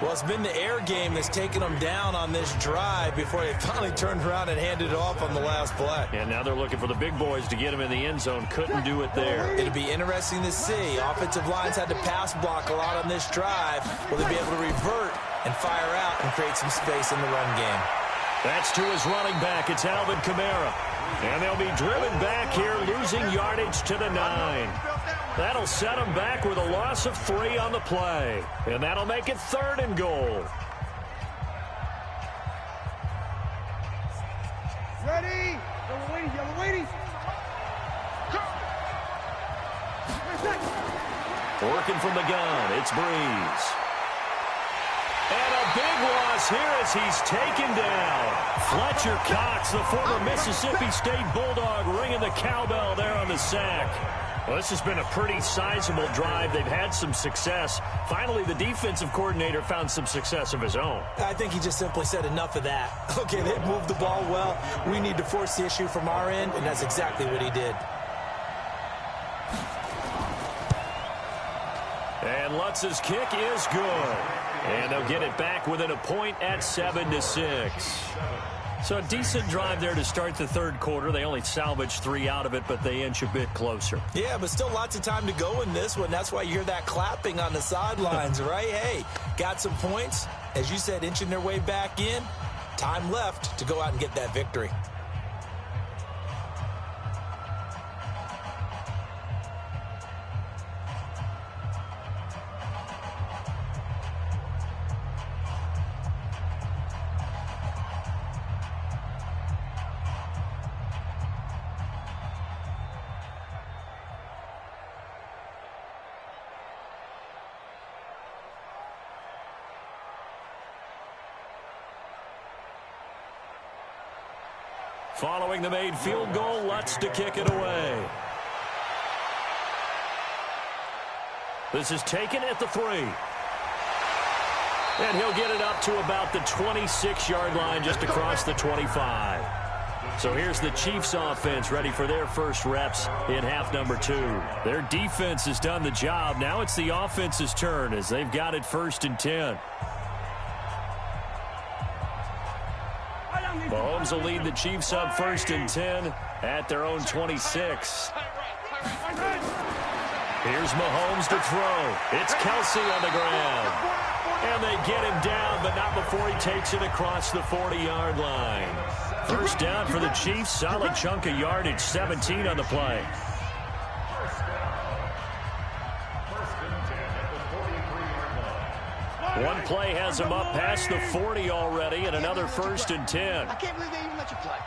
S15: Well, it's been the air game that's taken them down on this drive before they finally turned around and handed it off on the last play.
S14: And now they're looking for the big boys to get him in the end zone. Couldn't do it there.
S15: It'll be interesting to see. Offensive lines had to pass block a lot on this drive. Will they be able to revert and fire out and create some space in the run game?
S14: That's to his running back. It's Alvin Kamara. And they'll be driven back here, losing yardage to the 9. That'll set them back with a loss of 3 on the play. And that'll make it 3rd and goal.
S17: Ready. Yellow lady.
S14: Working from the gun, it's Breeze. And a big loss here as he's taken down. Fletcher Cox, the former Mississippi State Bulldog, ringing the cowbell there on the sack. Well, this has been a pretty sizable drive. They've had some success. Finally, the defensive coordinator found some success of his own.
S15: I think he just simply said enough of that. Okay, they moved the ball well. We need to force the issue from our end, and that's exactly what he did.
S14: And Lutz's kick is good. And they'll get it back within a point at 7-6. So a decent drive there to start the third quarter. They only salvaged 3 out of it, but they inch a bit closer.
S15: Yeah, but still lots of time to go in this one. That's why you hear that clapping on the sidelines, right? Hey, got some points. As you said, inching their way back in. Time left to go out and get that victory.
S14: Following the made field goal, Lutz to kick it away. This is taken at the 3. And he'll get it up to about the 26-yard line, just across the 25. So here's the Chiefs offense ready for their first reps in half number 2. Their defense has done the job. Now it's the offense's turn as they've got it 1st and 10. Mahomes will lead the Chiefs up 1st and 10 at their own 26. Here's Mahomes to throw. It's Kelsey on the ground. And they get him down, but not before he takes it across the 40-yard line. First down for the Chiefs. Solid chunk of yardage, 17 on the play. One play has him up past the 40 already, and another 1st and 10.
S12: I can't believe they even let you play.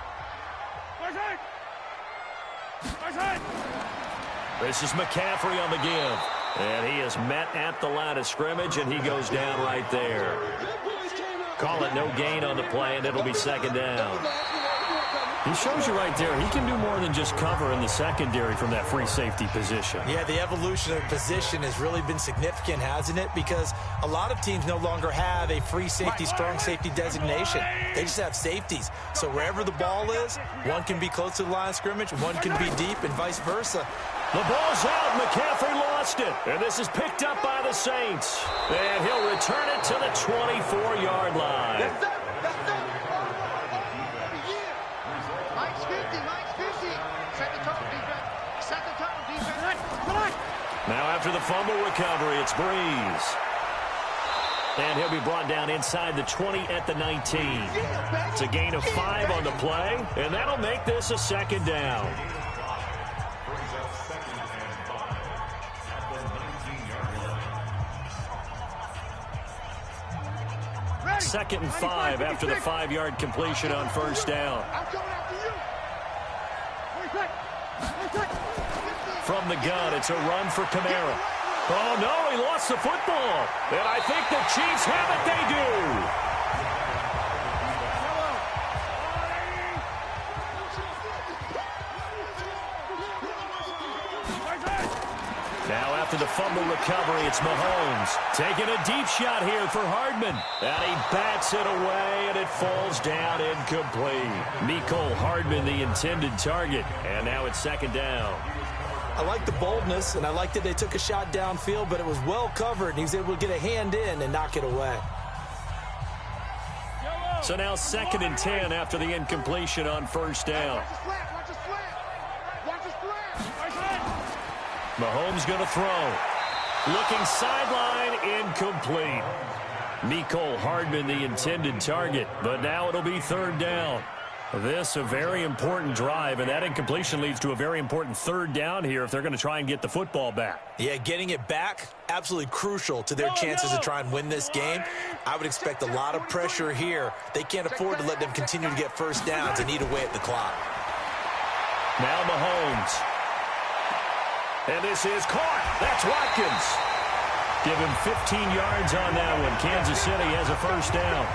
S14: This is McCaffrey on the give. And he is met at the line of scrimmage, and he goes down right there. Call it no gain on the play, and it'll be 2nd down. He shows you right there, he can do more than just cover in the secondary from that free safety position.
S15: Yeah, the evolution of position has really been significant, hasn't it? Because a lot of teams no longer have a free safety, strong safety designation. They just have safeties. So wherever the ball is, one can be close to the line of scrimmage, one can be deep, and vice versa.
S14: The ball's out. McCaffrey lost it. And this is picked up by the Saints. And he'll return it to the 24-yard line.
S12: That's it. Mike's 50. Set the tone, defense.
S14: Now after the fumble recovery, it's Breeze. And he'll be brought down inside the 20 at the 19. It's a gain of 5 on the play. And that'll make this a 2nd down. 2nd and 5 after the 5-yard completion on 1st down. From the gun, it's a run for Kamara. Oh, no, he lost the football. And I think the Chiefs have it. They do. Now after the fumble recovery, it's Mahomes taking a deep shot here for Hardman. And he bats it away, and it falls down incomplete. Mecole Hardman, the intended target. And now it's 2nd down.
S15: I like the boldness, and I like that they took a shot downfield, but it was well covered, and he was able to get a hand in and knock it away.
S14: So now 2nd and 10 after the incompletion on 1st down. Mahomes going to throw. Looking sideline, incomplete. Mecole Hardman, the intended target, but now it'll be 3rd down. This a very important drive, and that incompletion leads to a very important 3rd down here if they're going to try and get the football back.
S15: Yeah, getting it back, absolutely crucial to their chances to try and win this game. I would expect a lot of pressure here. They can't afford to let them continue to get 1st downs and eat away at the clock.
S14: Now Mahomes. And this is caught. That's Watkins. Give him 15 yards on that one. Kansas City has a 1st down.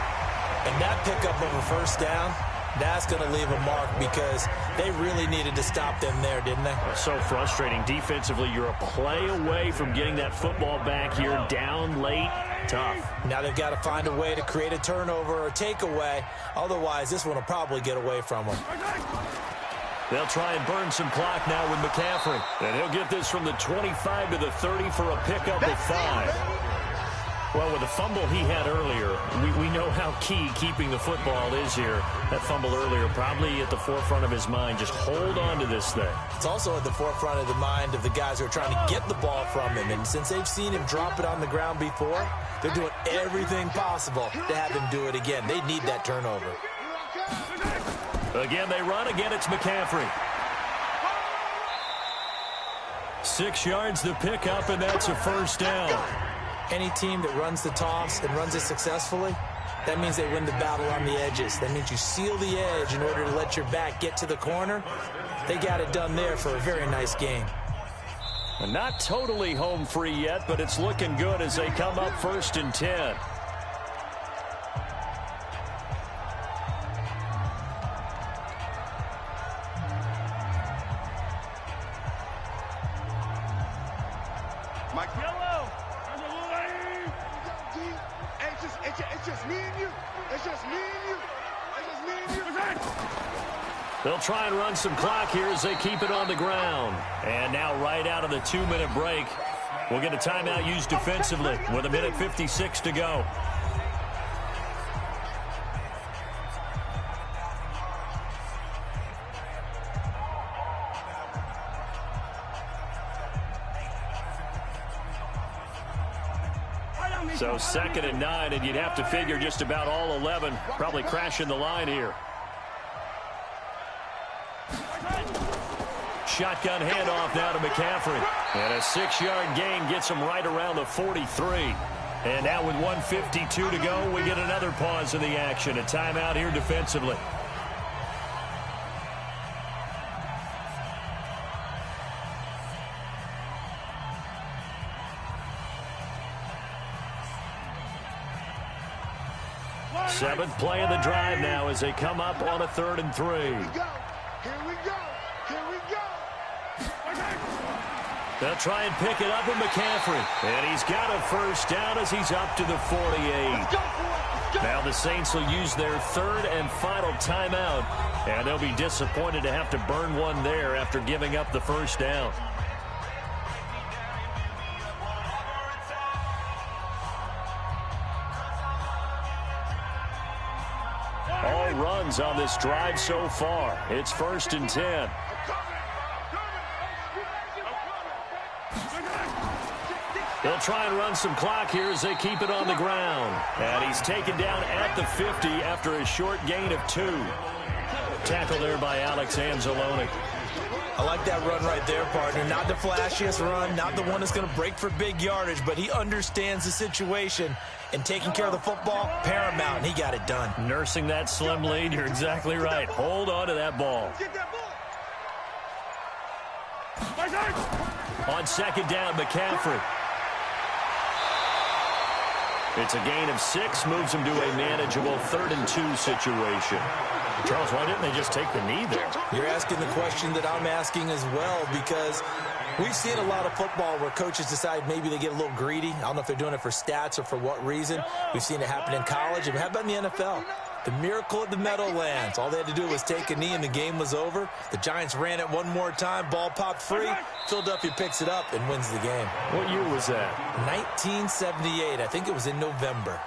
S15: And that pickup of a 1st down, That's going to leave a mark because they really needed to stop them there, didn't they?
S14: So frustrating. Defensively, you're a play away from getting that football back here, down late. Tough.
S15: Now they've got to find a way to create a turnover or takeaway. Otherwise, this one will probably get away from them.
S14: They'll try and burn some clock now with McCaffrey. And he'll get this from the 25 to the 30 for a pickup of 5. Well, with the fumble he had earlier, we know how key keeping the football is here. That fumble earlier probably at the forefront of his mind. Just hold on to this thing.
S15: It's also at the forefront of the mind of the guys who are trying to get the ball from him. And since they've seen him drop it on the ground before, they're doing everything possible to have him do it again. They need that turnover.
S14: Again, they run. Again, it's McCaffrey. 6 yards the pickup, and that's a first down.
S15: Any team that runs the toss and runs it successfully, that means they win the battle on the edges. That means you seal the edge in order to let your back get to the corner. They got it done there for a very nice game.
S14: Not totally home free yet, but it's looking good as they come up 1st and 10. They'll try and run some clock here as they keep it on the ground. And now right out of the 2-minute break, we'll get a timeout used defensively with 1:56 to go. So 2nd and 9, and you'd have to figure just about all 11 probably crashing the line here. Shotgun handoff now to McCaffrey. And a 6-yard gain gets him right around the 43. And now with 1:52 to go, we get another pause in the action. A timeout here defensively. Seventh play of the drive now as they come up on a 3rd and 3.
S5: Here we go.
S14: They'll try and pick it up with McCaffrey. And he's got a first down as he's up to the 48. Now the Saints will use their 3rd and final timeout. And they'll be disappointed to have to burn one there after giving up the first down. All runs on this drive so far. It's 1st and 10. They'll try and run some clock here as they keep it on the ground. And he's taken down at the 50 after a short gain of 2. Tackle there by Alex Anzalone.
S15: I like that run right there, partner. Not the flashiest run, not the one that's going to break for big yardage, but he understands the situation, and taking care of the football, paramount, and he got it done.
S14: Nursing that slim lead, you're exactly right. Hold on to that ball. On 2nd down, McCaffrey. It's a gain of 6, moves him to a manageable 3rd and 2 situation. Charles, why didn't they just take the knee there?
S15: You're asking the question that I'm asking as well, because we've seen a lot of football where coaches decide maybe they get a little greedy. I don't know if they're doing it for stats or for what reason. We've seen it happen in college. And how about in the NFL? The miracle at the Meadowlands. All they had to do was take a knee and the game was over. The Giants ran it one more time. Ball popped free. Philadelphia picks it up and wins the game.
S14: What year was that?
S15: 1978. I think it was in November.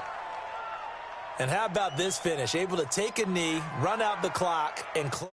S15: And how about this finish? Able to take a knee, run out the clock, and close.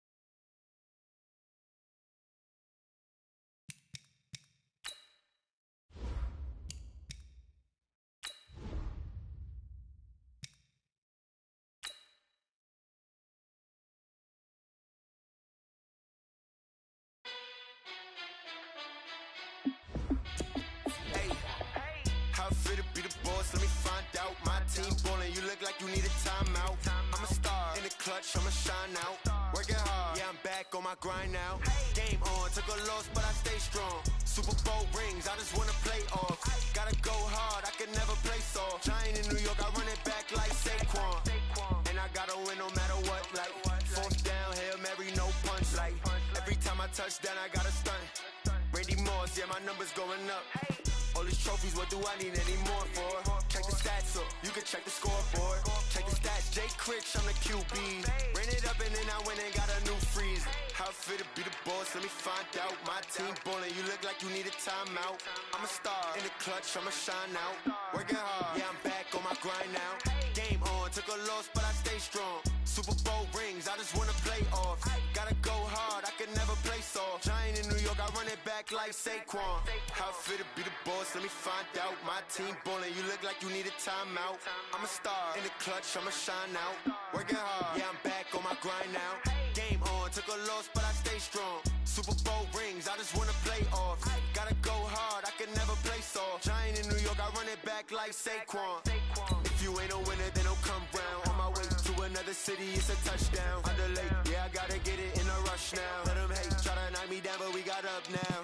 S2: I'ma shine out, working hard, yeah, I'm back on my grind now. Game on, took a loss, but I stay strong. Super Bowl rings, I just wanna play off. Gotta go hard, I can never play soft. Giant in New York, I run it back like Saquon. And I gotta win no matter what, like 4 like every time I touch down, I got a stunt. Randy Moss, yeah, my numbers going up. All these trophies, what do I need any more for? Check the stats up, you can check the scoreboard. Check the stats, Jay Critch, I'm the QB. Ran it up and then I went and got a new freeze. How it feel to be the boss, let me find out. My team ballin', you look like you need a timeout. I'm a star, in the clutch, I'ma shine out. Working hard, yeah, I'm back on my grind now. Game on, took a loss, but I stay strong. Super Bowl rings, I just wanna play off. Gotta go hard, I can never play soft. Giant in New York, I run it back like Saquon. How it feel to be the boss, let me find out. My team ballin', you look like you need a timeout. I'm a star, in the clutch, I'ma shine out. Working hard, yeah, I'm back on my grind now. Game on, took a loss, but I stay strong. Super Bowl rings, I just wanna play off. Gotta go hard, I can never play soft. Giant in New York, I run it back like Saquon. If you ain't a winner, then don't come round. On my way to another city, it's a touchdown. Under late, yeah, I gotta get it in a rush now. Let them hate, try to knock me down, but we got up now.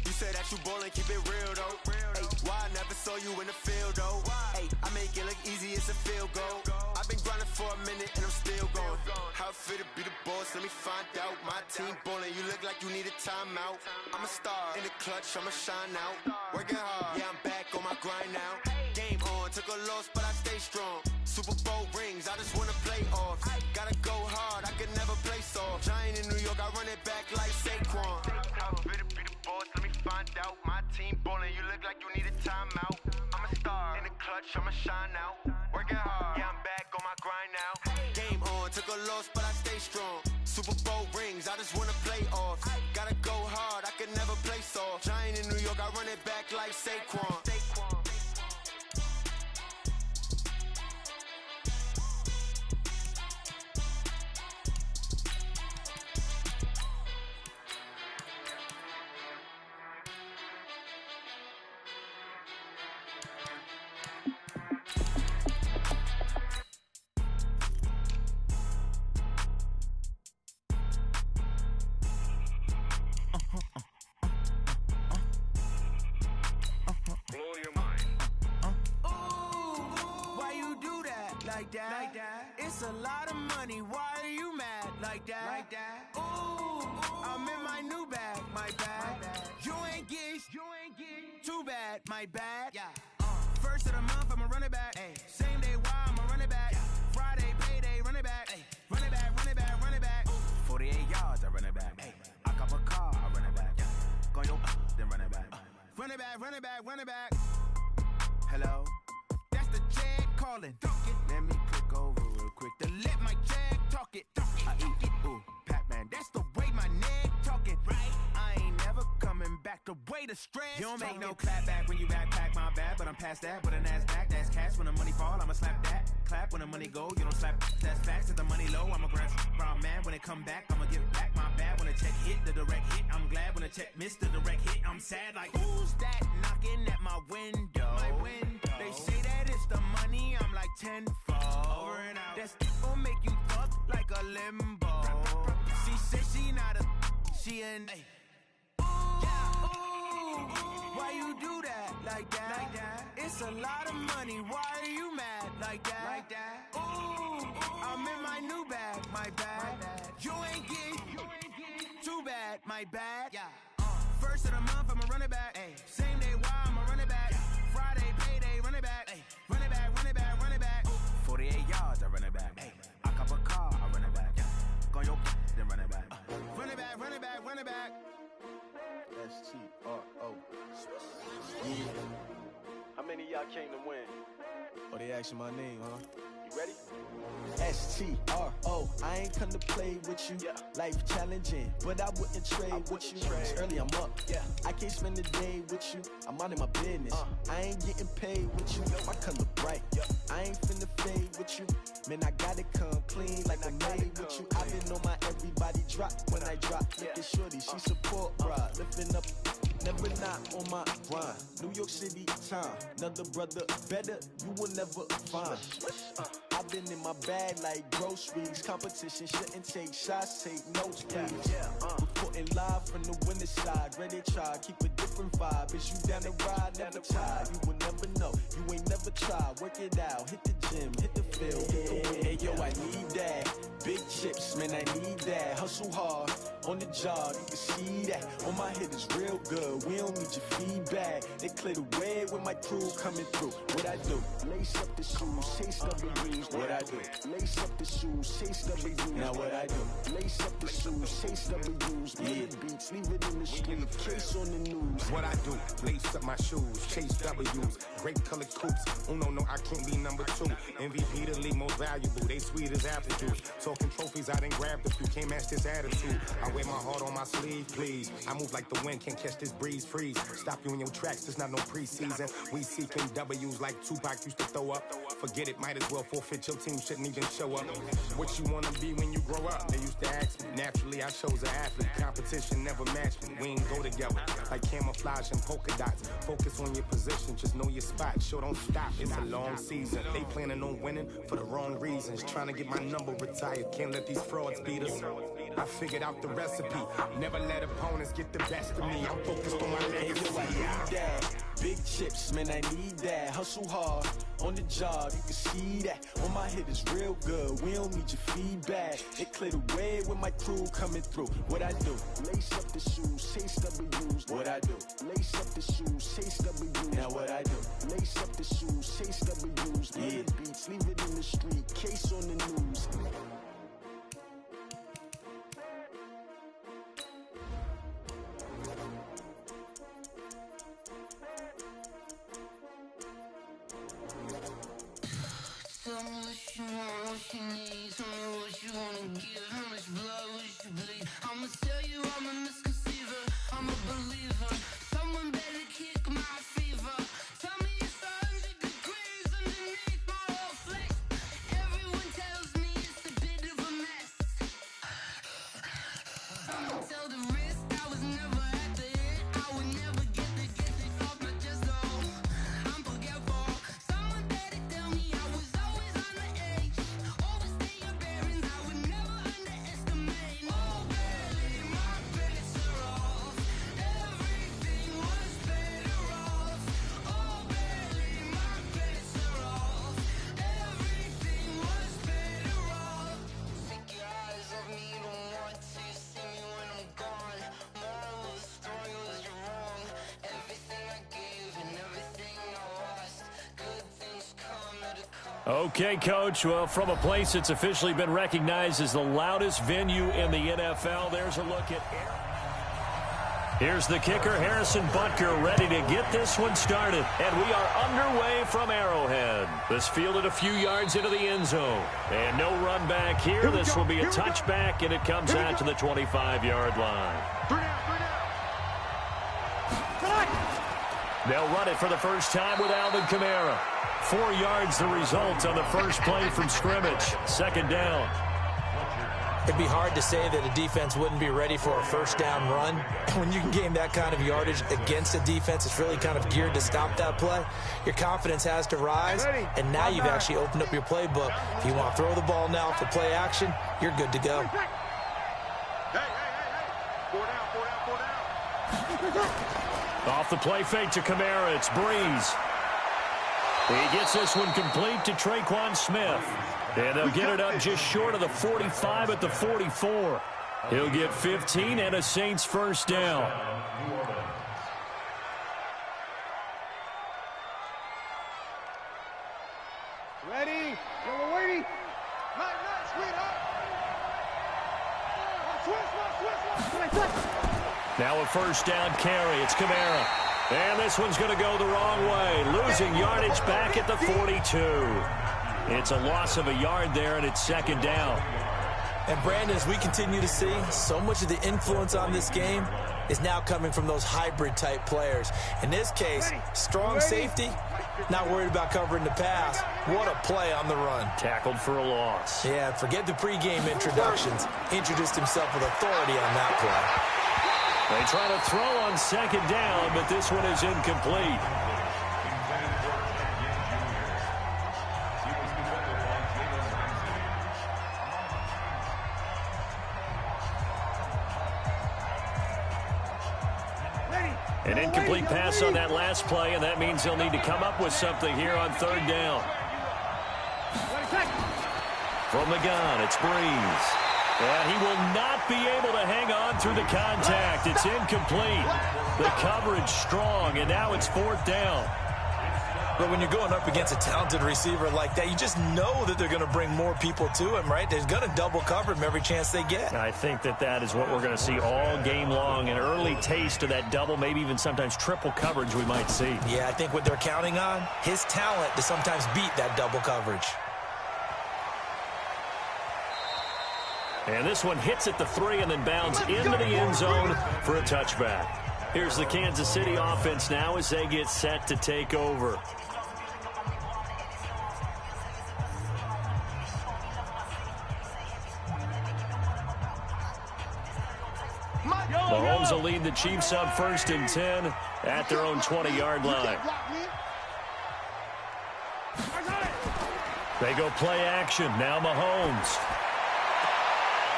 S2: You said that you ballin', keep it real though. Hey, why I never saw you in the field though? Hey, I make it look easy, it's a field goal. I've been grinding for a minute and I'm still going. How it feel to be the boss, let me find out. My team ballin', you look like you need a timeout. I'm a star, in the clutch, I'ma shine out. Working hard, yeah, I'm back on my grind now. Game on, took a loss, but I stay strong. Super Bowl rings, I just wanna play off. Gotta go hard, I can never play soft. Giant in New York, I run it back like Saquon. How it feel to be the boss, let me find out. My team ballin', you look like you need a timeout. I'm a star, in the clutch, I'ma shine out. Working hard, yeah, I'm back on my grind now. Game on, took a loss, but I stay strong. Super Bowl rings, I just wanna play off. Gotta go hard, I can never play soft. Giant in New York, I run it back like Saquon.
S21: Like that. It's a lot of money. Why are you mad like that? Ooh, I'm in my new bag, my bad. You ain't get too bad, my bad. Yeah. First of the month, I'ma run it back. Ay. Same day, why I'ma run it back. Friday, payday, run it back. Ay. Run it back, run it back, run it back. 48 yards, I run it back. Ay. I cop a car, I run it back. Go your then run it back. Run it back, run it back, run it back. Hello? That's the jag calling. Let me click over real quick to let my jag talk it. I eat it, ooh, Pac-Man. That's the way my neck talking. Right? I ain't never coming back the way the stress. You don't make no clap back when you backpack my bad, but I'm past that. But an ass back, that's cash. When the money fall, I'ma slap that. Clap when the money go, you don't slap. That's facts. If the money low, I'ma grab brown man. When it come back, I'ma give back my bad. When the check hit, the direct hit. I'm glad when the check missed the direct hit. I'm sad like who's that knocking at my window? My window. They say that it's the money. I'm like tenfold. Over and out. That's gon' make you fuck like a limbo. She said she not a, she an. Ay. Why you do that like that? It's a lot of money. Why are you mad like that? Ooh, I'm in my new bag, my bad. You ain't get too bad, my bad. Yeah. First of the month, I'ma run it back. Ay. Same day, why I'ma run it back. Friday, payday, run it back. Ay. Run it back, run it back, run it back. 48 yards, I run it back. Ay. I cop a car, I run it back. Go your then run it back. Run it back, run it back, run it back.
S3: S-T-R-O. Yeah. How many of y'all came to win? Oh, they asking my name, huh? You ready? S-T-R-O. I ain't come to play with you. Yeah. Life challenging, but I wouldn't trade with you. It's early, I'm up. Yeah. I can't spend the day with you. I'm out of my business. I ain't getting paid with you. My color bright. Yeah. I ain't finna fade with you. Man, I gotta come clean like I made with you. I been on my everybody drop when I drop. Look at shorty, she support, bruh. Lifting up. Never not on my grind. New York City time. Another brother better, you will never find. I've been in my bag like groceries. Competition shouldn't take shots, take notes, please. Reporting live from the winter side. Ready to try, keep a different vibe. Is you down the ride, never tired. You will never know, you ain't never tried. Work it out, hit the gym, hit the field, hit the wind. Hey yo, I need that. Big chips, man. man, I need that. Hustle hard, on the job, you can see that. On my hit is real good, we don't need your feedback. They clear the way with my crew coming through. What I do? Lace up the shoes, chase W's. What I do? Lace up the shoes, chase W's. Now what I do? Lace up the shoes, chase W's. Play the beats, leave it in the street, case on the news.
S4: What I do? Lace up my shoes, chase W's. Great colored coops. Oh no, I can't be number 2. MVP the league most valuable. They sweet as apple juice. Talking trophies, I done grabbed a few. Can't match this attitude. I wear my heart on my sleeve, please. I move like the wind, can't catch this breeze. Freeze. Stop you in your tracks. There's not no preseason. We seeking W's like Tupac used to throw up. Forget it, might as well forfeit. Your team shouldn't even show up. What you wanna be when you grow up? They used to ask me. Naturally, I chose an athlete. Competition never matched me. We ain't go together like camouflage and polka dots. Focus on your position, just know your spot. Sure, don't stop. It's a long season. They planning on winning for the wrong reasons. Trying to get my number retired. Can't let these frauds beat us. I figured out the recipe. Never let opponents get the best of me. I'm focused on my legacy.
S3: Big chips, man, I need that. Hustle hard, on the job, you can see that. On my hit is real good, we don't need your feedback. It clear the way with my crew coming through. What I do? Lace up the shoes, chase W's. What I do? Lace up the shoes, chase W's. Now what I do? Lace up the shoes, chase W's. Play the beats, leave it in the street, case on the news.
S19: Tell me what you want, what you need. Tell me what you wanna give. How much blood would you bleed? I'ma tell you I'm a misconceiver. I'm a believer. Someone better kick my fever. Tell me it's 100 degrees underneath my whole flesh. Everyone tells me it's a bit of a mess. I'ma tell the risk I was never at the hit. I would never get the off my chest. Oh, I'm forgetful. Someone better tell me I was always on the edge. Overstay your bearings, I would never underestimate. Oh baby, my bets are off. Everything was better off. Oh baby, my bets are off. Everything was better off. Take your eyes off me, you don't want to see me when I'm gone. Moral of the story was you're wrong. Everything I gave and everything I lost. Good things come at a cost.
S14: Okay, Coach. Well, from a place that's officially been recognized as the loudest venue in the NFL, there's a look at Here's the kicker, Harrison Butker, ready to get this one started. And we are underway from Arrowhead. This fielded a few yards into the end zone. And no run back here. This will be a touchback, and it comes out to the 25-yard line. They'll run it for the first time with Alvin Kamara. 4 yards the result on the first play from scrimmage. Second down.
S15: It'd be hard to say that a defense wouldn't be ready for a first down run. When you can gain that kind of yardage against a defense that's really kind of geared to stop that play, your confidence has to rise, and now you've actually opened up your playbook. If you want to throw the ball now for play action, you're good to go.
S14: Off the play fake to Kamara, it's Breeze. He gets this one complete to Traquan Smith. And they'll get it up just short of the 45 at the 44. He'll get 15 and a Saints first down.
S5: Ready? We're waiting. Nice, sweetheart.
S14: Now a first down carry. It's Kamara. And this one's going to go the wrong way. Losing yardage back at the 42. It's a loss of a yard there, and it's second down.
S15: And Brandon, as we continue to see, so much of the influence on this game is now coming from those hybrid-type players. In this case, strong safety, not worried about covering the pass. What a play on the run.
S14: Tackled for a loss.
S15: Yeah, forget the pregame introductions. Introduced himself with authority on that play.
S14: They try to throw on second down, but this one is incomplete. An incomplete pass on that last play, and that means they'll need to come up with something here on third down. From the gun, it's Breeze. And he will not be able to hang on through the contact. It's incomplete. The coverage strong, and now it's 4th down.
S15: But when you're going up against a talented receiver like that, you just know that they're going to bring more people to him, right? They're going to double cover him every chance they get.
S14: I think that is what we're going to see all game long, an early taste of that double, maybe even sometimes triple coverage we might see.
S15: Yeah, I think what they're counting on, his talent to sometimes beat that double coverage.
S14: And this one hits at the 3 and then bounds into the end zone for a touchback. Here's the Kansas City offense now as they get set to take over. Mahomes will lead the Chiefs up 1st and 10 at their own 20-yard line. They go play action. Now Mahomes.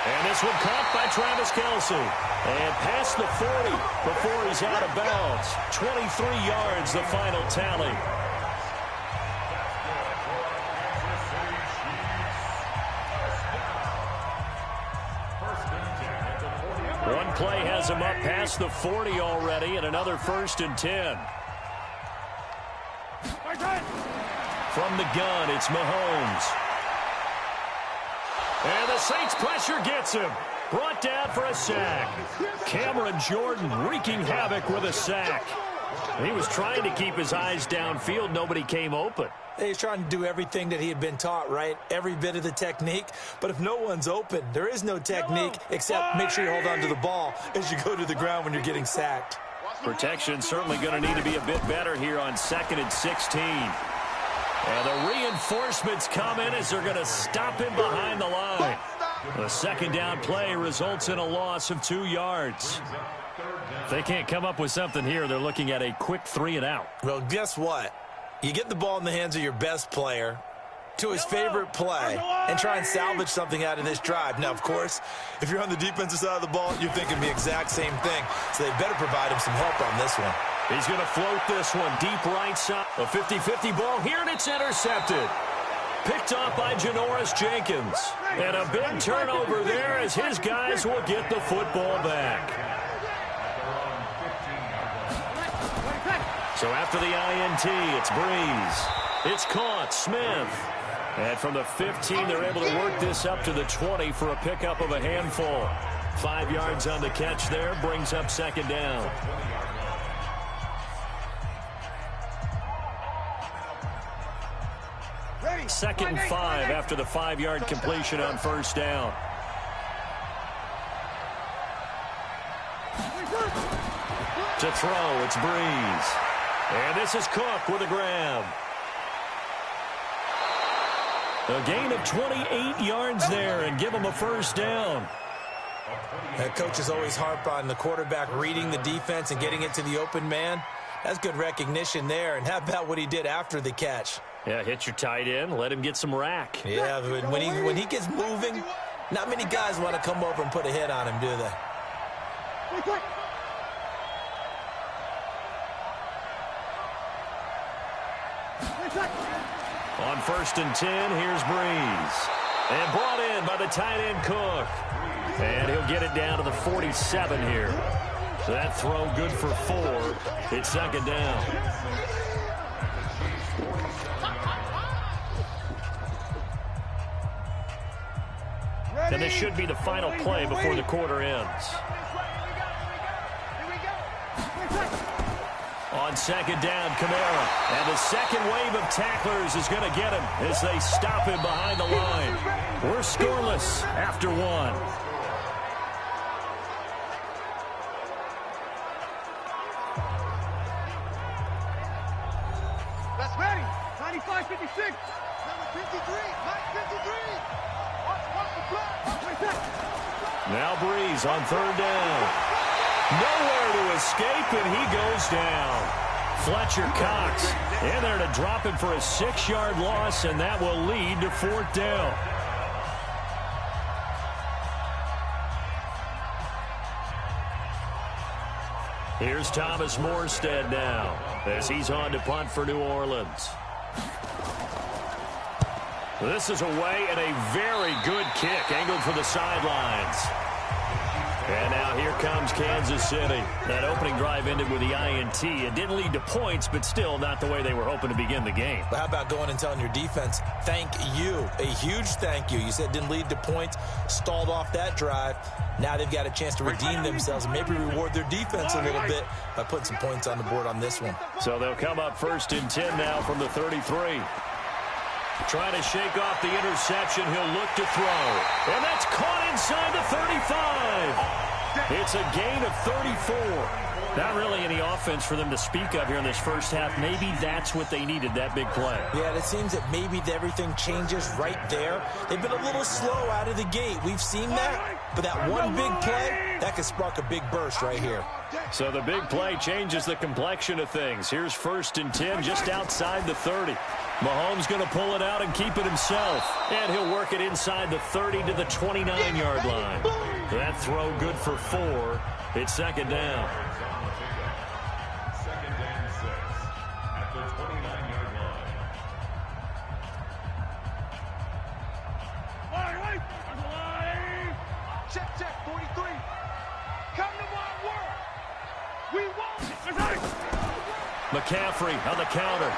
S14: And this one caught by Travis Kelce. And past the 40 before he's out of bounds. 23 yards, the final tally. One play has him up past the 40 already, and another 1st and 10. From the gun, it's Mahomes. And the Saints pressure gets him. Brought down for a sack. Cameron Jordan wreaking havoc with a sack. He was trying to keep his eyes downfield. Nobody came open.
S15: He's trying to do everything that he had been taught, right? Every bit of the technique. But if no one's open, there is no technique except make sure you hold on to the ball as you go to the ground when you're getting sacked.
S14: Protection certainly going to need to be a bit better here on 2nd and 16. And the reinforcements come in as they're going to stop him behind the line. The 2nd down play results in a loss of 2 yards. If they can't come up with something here, they're looking at a quick 3 and out.
S15: Well, guess what? You get the ball in the hands of your best player to his favorite play and try and salvage something out of this drive. Now, of course, if you're on the defensive side of the ball, you're thinking the exact same thing. So they better provide him some help on this one.
S14: He's going to float this one deep right side. A 50-50 ball here, and it's intercepted. Picked off by Janoris Jenkins. And a big turnover there as his guys will get the football back. So after the INT, it's Breeze. It's caught. Smith. And from the 15, they're able to work this up to the 20 for a pickup of a handful. 5 yards on the catch there, brings up 2nd down. Second and 5 after the 5-yard completion on 1st down. To throw, it's Breeze. And this is Cook with a grab. A gain of 28 yards there and give him a 1st down.
S15: Coaches always harp on the quarterback reading the defense and getting it to the open man. That's good recognition there. And how about what he did after the catch?
S14: Yeah, hit your tight end, let him get some rack.
S15: Yeah, when he gets moving, not many guys want to come over and put a hit on him, do they?
S14: On 1st and 10, here's Breeze. And brought in by the tight end Cook. And he'll get it down to the 47 here. So that throw good for 4. It's 2nd down. And this should be the final play before the quarter ends. On 2nd down, Kamara. And the second wave of tacklers is going to get him as they stop him behind the line. We're scoreless after 1.
S5: That's ready. 95, 56. Number 53. Mike 53. Watch the play.
S14: Now Breeze on 3rd down. Nowhere to escape, and he goes down. Fletcher Cox in there to drop him for a 6-yard loss, and that will lead to 4th down. Here's Thomas Morstead now as he's on to punt for New Orleans. This is away and a very good kick angled for the sidelines. And now here comes Kansas City. That opening drive ended with the INT. It didn't lead to points, but still not the way they were hoping to begin the game.
S15: But how about going and telling your defense, thank you, a huge thank you. You said it didn't lead to points, stalled off that drive. Now they've got a chance to redeem themselves and maybe reward their defense a little bit by putting some points on the board on this one.
S14: So they'll come up 1st and 10 now from the 33. Trying to shake off the interception. He'll look to throw. And that's caught inside the 35. It's a gain of 34. Not really any offense for them to speak of here in this first half. Maybe that's what they needed, that big play.
S15: Yeah, it seems that maybe everything changes right there. They've been a little slow out of the gate. We've seen that. But that one big play, that could spark a big burst right here.
S14: So the big play changes the complexion of things. Here's 1st and 10 just outside the 30. Mahomes going to pull it out and keep it himself. And he'll work it inside the 30 to the 29-yard line. That throw good for 4. It's 2nd down.
S16: 2nd and 6 at the 29-yard line.
S5: Check, 43. Come to my work. We won't.
S14: McCaffrey on the counter.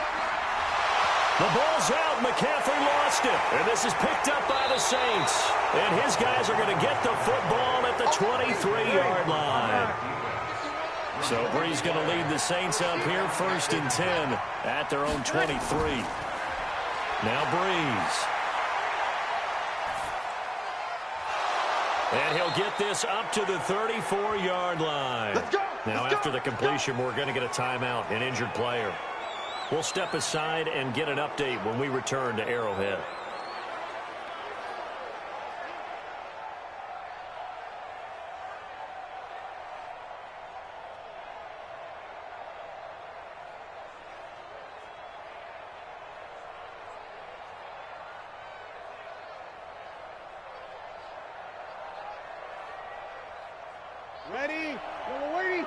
S14: The ball's out. McCaffrey lost it. And this is picked up by the Saints. And his guys are going to get the football at the 23-yard line. So Brees going to lead the Saints up here 1st and 10 at their own 23. Now Brees. And he'll get this up to the 34-yard line. Now after the completion, we're going to get a timeout, an injured player. We'll step aside and get an update when we return to Arrowhead.
S5: Ready? We're waiting.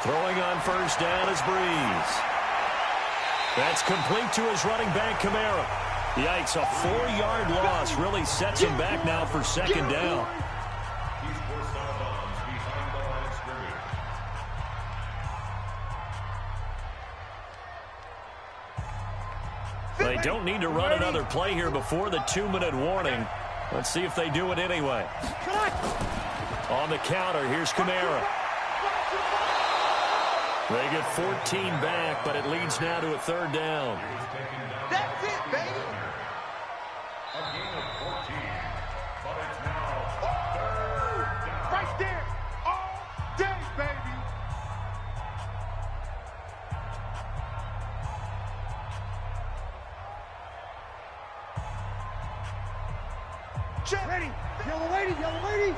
S14: Throwing on 1st down is Brees. That's complete to his running back, Kamara. Yikes, a 4-yard loss really sets him back now for 2nd down.
S16: He's forced out of bounds behind the line of scrimmage.
S14: They don't need to run another play here before the 2-minute warning. Let's see if they do it anyway. On the counter, here's Kamara. They get 14 back, but it leads now to a 3rd down.
S5: That's it, baby.
S16: A gain of 14, but it's now 3rd down.
S5: Right there. All day, baby. Check. Ready. Yellow lady, yellow lady.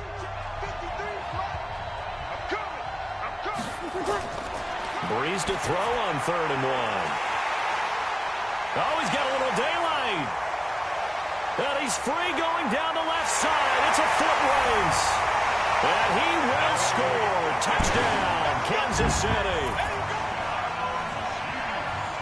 S5: 53. I'm coming.
S14: Brees to throw on 3rd and 1. Oh, he's got a little daylight. And he's free going down the left side. It's a foot race. And he will score. Touchdown, Kansas City.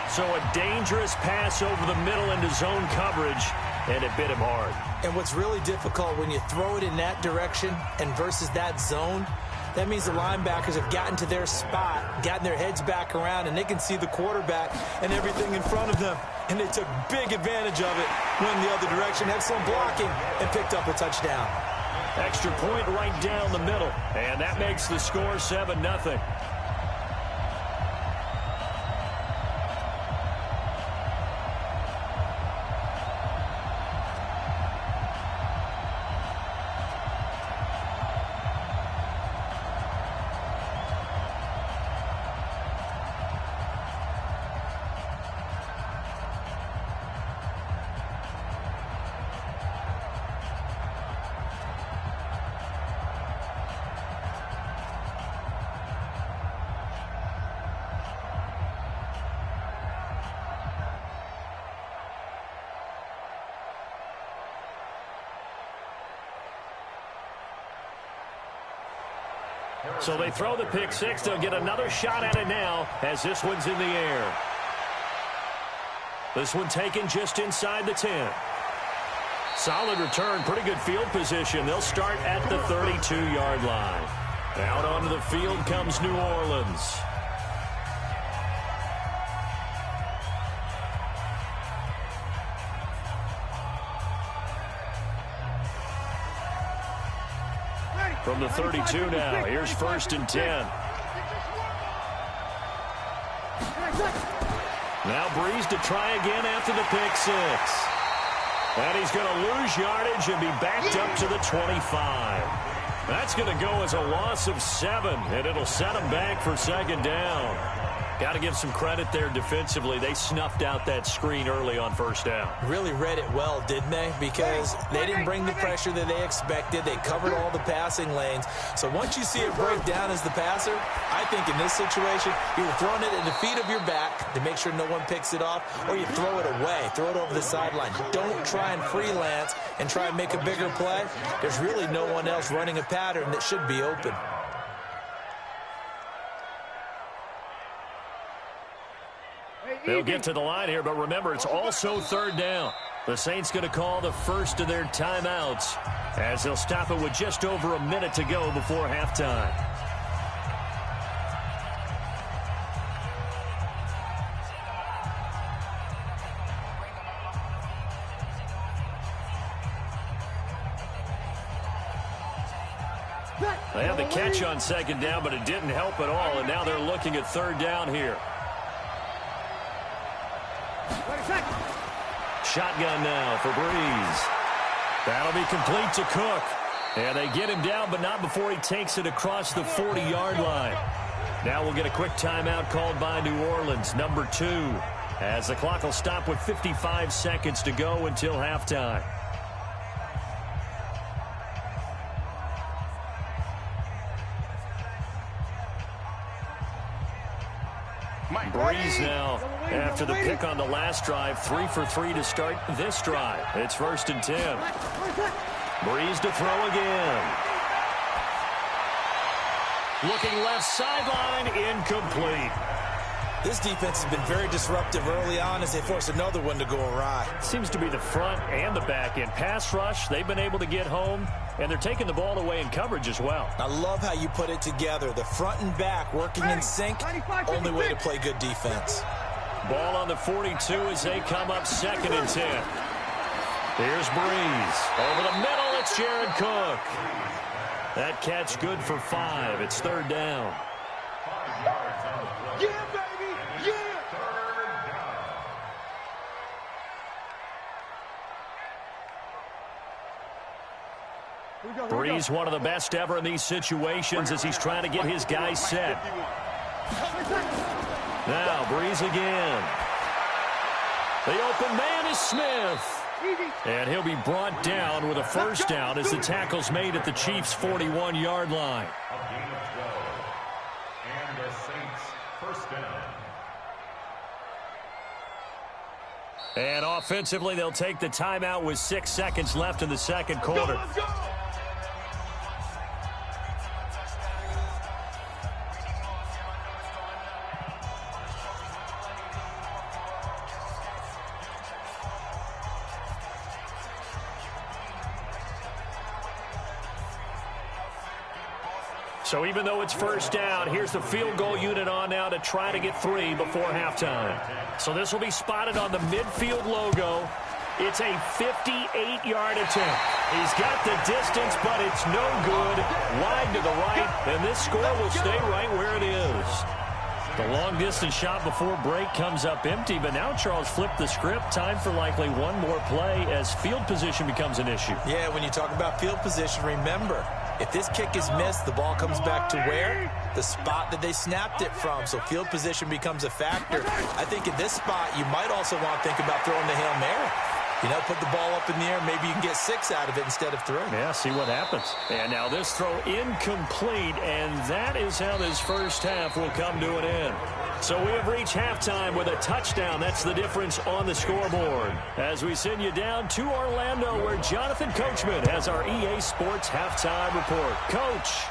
S14: So a dangerous pass over the middle into zone coverage, and it bit him hard.
S15: And what's really difficult when you throw it in that direction and versus that zone, that means the linebackers have gotten to their spot, gotten their heads back around, and they can see the quarterback and everything in front of them. And they took big advantage of it, went the other direction, had some blocking, and picked up a touchdown.
S14: Extra point right down the middle, and that makes the score 7-0. So they throw the pick six. They'll get another shot at it now as this one's in the air. This one taken just inside the 10. Solid return, pretty good field position. They'll start at the 32-yard line. Out onto the field comes New Orleans. From the 32 now, here's 1st and 10. Now Breeze to try again after the pick six. And he's going to lose yardage and be backed up to the 25. That's going to go as a loss of 7, and it'll set him back for 2nd down. Got to give some credit there defensively. They snuffed out that screen early on 1st down.
S15: Really read it well, didn't they? Because they didn't bring the pressure that they expected. They covered all the passing lanes. So once you see it break down as the passer, I think in this situation, you're throwing it at the feet of your back to make sure no one picks it off, or you throw it away, throw it over the sideline. Don't try and freelance and try and make a bigger play. There's really no one else running a pattern that should be open.
S14: They'll get to the line here, but remember, it's also 3rd down. The Saints going to call the first of their timeouts as they'll stop it with just over a minute to go before halftime. They had the catch on 2nd down, but it didn't help at all, and now they're looking at 3rd down here. Shotgun now for Breeze. That'll be complete to Cook. And they get him down, but not before he takes it across the 40-yard line. Now we'll get a quick timeout called by New Orleans, number 2, as the clock will stop with 55 seconds to go until halftime. Breeze now, after the pick on the last drive, 3 for 3 to start this drive. It's 1st and 10. Breeze to throw again. Looking left sideline, incomplete.
S15: This defense has been very disruptive early on as they force another one to go awry.
S14: Seems to be the front and the back end. Pass rush, they've been able to get home, and they're taking the ball away in coverage as well.
S15: I love how you put it together. The front and back working in sync, only way to play good defense.
S14: Ball on the 42 as they come up 2nd and 10. Here's Breeze. Over the middle, it's Jared Cook. That catch good for 5. It's 3rd down.
S5: Yeah, baby! Yeah!
S14: Breeze, one of the best ever in these situations as he's trying to get his guys set. Now, Breeze again. The open man is Smith. And he'll be brought down with a 1st down as the tackle's made at the Chiefs' 41-yard line.
S16: And the Saints 1st down.
S14: And offensively, they'll take the timeout with 6 seconds left in the 2nd quarter.
S5: Let's go!
S14: So even though it's 1st down, here's the field goal unit on now to try to get 3 before halftime. So this will be spotted on the midfield logo. It's a 58-yard attempt. He's got the distance, but it's no good. Wide to the right, and this score will stay right where it is. The long-distance shot before break comes up empty, but now Charles flipped the script. Time for likely one more play as field position becomes an issue.
S15: Yeah, when you talk about field position, remember, if this kick is missed, the ball comes back to where? The spot that they snapped it from. So field position becomes a factor. I think in this spot, you might also want to think about throwing the Hail Mary. You know, put the ball up in the air. Maybe you can get 6 out of it instead of 3.
S14: Yeah, see what happens. And now this throw incomplete, and that is how this first half will come to an end. So we have reached halftime with a touchdown. That's the difference on the scoreboard. As we send you down to Orlando, where Jonathan Coachman has our EA Sports Halftime Report. Coach.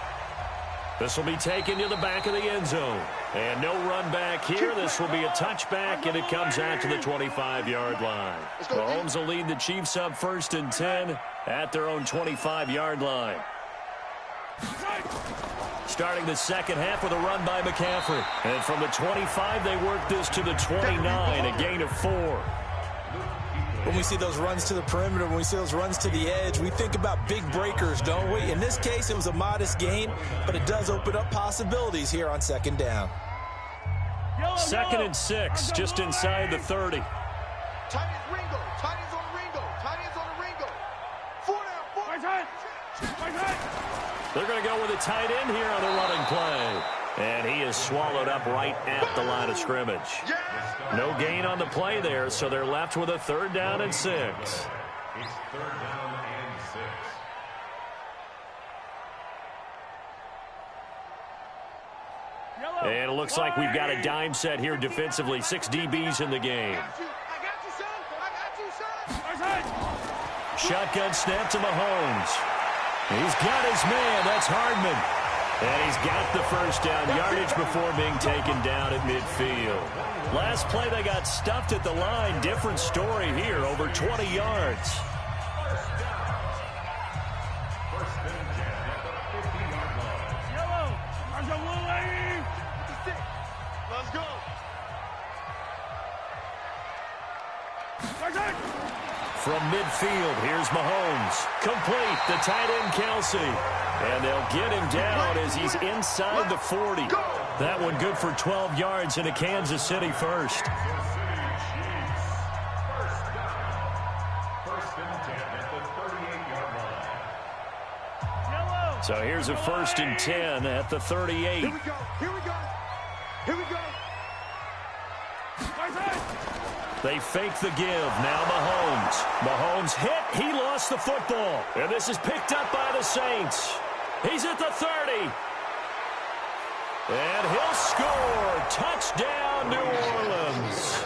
S14: This will be taken to the back of the end zone. And no run back here. This will be a touchback, and it comes out to the 25-yard line. Mahomes will lead the Chiefs up 1st and 10 at their own 25-yard line. Starting the second half with a run by McCaffrey. And from the 25, they work this to the 29, a gain of 4.
S15: When we see those runs to the perimeter, when we see those runs to the edge, we think about big breakers, don't we? In this case, it was a modest gain, but it does open up possibilities here on 2nd down.
S14: 2nd and 6, just inside the 30.
S12: Tight ends Ringo. Tight ends on Ringo. Tight ends on Ringo. 4 down. 4.
S14: They're going to go with a tight end here on the running play. And he is swallowed up right at the line of scrimmage. No gain on the play there, so they're left with a 3rd down and 6.
S16: It's 3rd down and 6.
S14: And it looks like we've got a dime set here defensively. 6 DBs in the game. Shotgun snap to Mahomes. He's got his man. That's Hardman. And he's got the 1st down yardage before being taken down at midfield. Last play, they got stuffed at the line. Different story here, over 20 yards.
S16: First and 10 at the 50-yard line.
S17: Yellow. There's a blue lady.
S12: Let's go.
S14: From midfield, here's Mahomes. Complete, the tight end Kelsey. And they'll get him down as he's inside the 40. That one good for 12 yards into Kansas City first. So here's a 1st and 10 at the 38.
S12: Here we go. Here we go. Here we go.
S14: They fake the give. Now Mahomes. Mahomes hit. He lost the football. And this is picked up by the Saints. He's at the 30. And he'll score. Touchdown, New Orleans.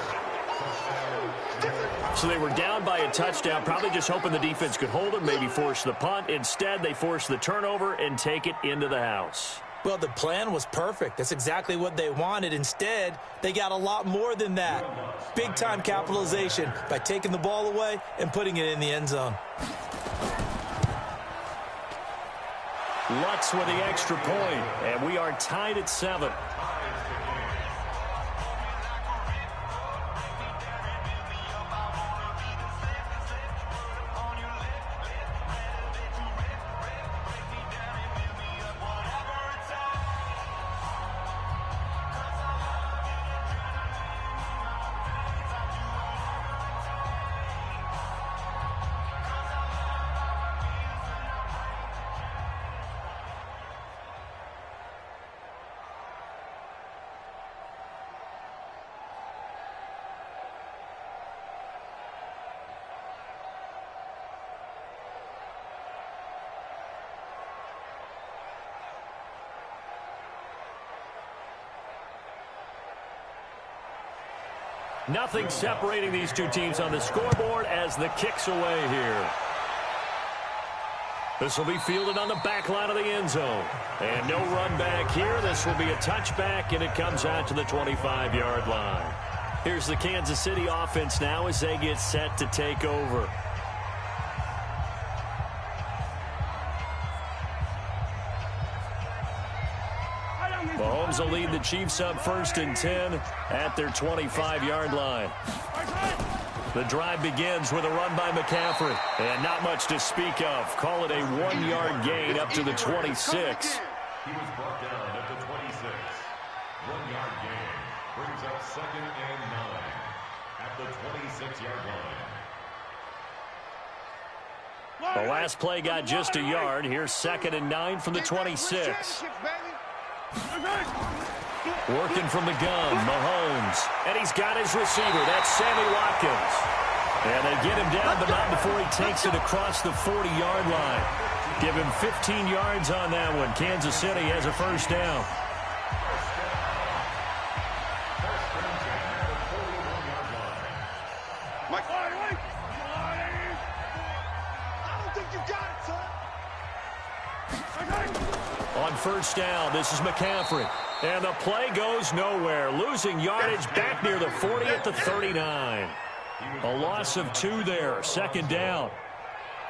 S14: So they were down by a touchdown, probably just hoping the defense could hold them, maybe force the punt. Instead, they force the turnover and take it into the house.
S15: Well, the plan was perfect. That's exactly what they wanted. Instead, they got a lot more than that. Big-time capitalization by taking the ball away and putting it in the end zone.
S14: Lutz with the extra point, and we are tied at 7. Nothing separating these two teams on the scoreboard as the kick's away here. This will be fielded on the back line of the end zone. And no run back here. This will be a touchback, and it comes out to the 25-yard line. Here's the Kansas City offense now as they get set to take over. Mahomes will lead the Chiefs up 1st and 10 at their 25-yard line. The drive begins with a run by McCaffrey. And not much to speak of. Call it a 1-yard gain up to the 26.
S16: He was brought down at the 26. 1-yard gain brings up 2nd and 9 at the 26-yard line.
S14: The last play got just a yard. Here's 2nd and 9 from the 26. Working from the gun, Mahomes. And he's got his receiver. That's Sammy Watkins. And they get him down, but not before he takes it across the 40-yard line. Give him 15 yards on that one. Kansas City has a 1st down.
S12: Mike. I don't think you got it, son.
S14: On first down. This is McCaffrey. And the play goes nowhere. Losing yardage back near the 40 at the 39. A loss of 2 there. Second down.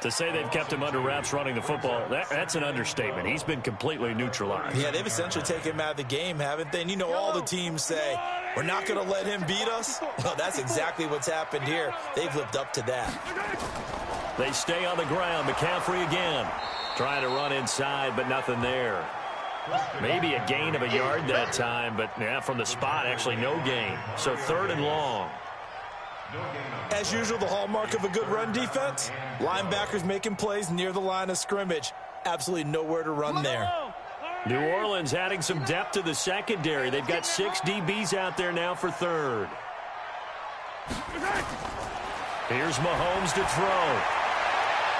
S14: To say they've kept him under wraps running the football, that's an understatement. He's been completely neutralized.
S15: Yeah, they've essentially taken him out of the game, haven't they? And you know all the teams say, we're not going to let him beat us. Well, that's exactly what's happened here. They've lived up to that.
S14: They stay on the ground. McCaffrey again. Trying to run inside, but nothing there. Maybe a gain of a yard that time, but yeah, from the spot, actually no gain. So 3rd and long.
S15: As usual, the hallmark of a good run defense, linebackers making plays near the line of scrimmage. Absolutely nowhere to run there.
S14: New Orleans adding some depth to the secondary. They've got 6 DBs out there now for 3rd. Here's Mahomes to throw.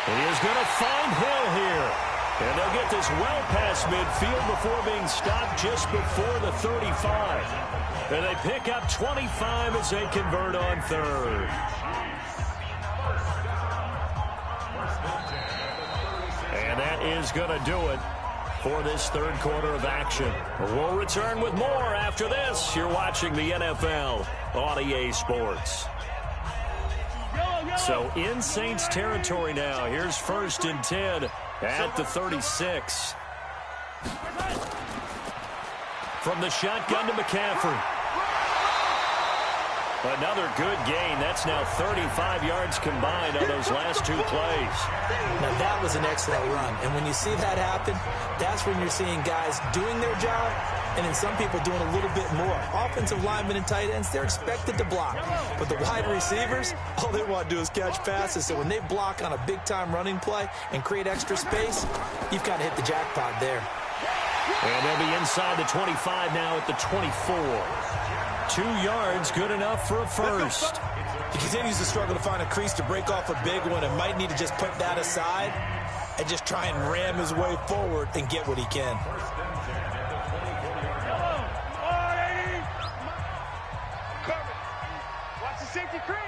S14: He is going to find Hill here. And they'll get this well past midfield before being stopped just before the 35. And they pick up 25 as they convert on 3rd. And that is going to do it for this 3rd quarter of action. We'll return with more after this. You're watching the NFL on EA Sports. So in Saints territory now. Here's 1st and 10 at the 36. From the shotgun to McCaffrey. Another good gain. That's now 35 yards combined on those last 2 plays.
S15: Now, that was an excellent run. And when you see that happen, that's when you're seeing guys doing their job and then some people doing a little bit more. Offensive linemen and tight ends, they're expected to block. But the wide receivers, all they want to do is catch passes. So when they block on a big-time running play and create extra space, you've kind of hit the jackpot there.
S14: And they'll be inside the 25 now at the 24. 2 yards, good enough for a first.
S15: He continues to struggle to find a crease to break off a big one and might need to just put that aside and just try and ram his way forward and get what he can.
S5: Watch the safety creep.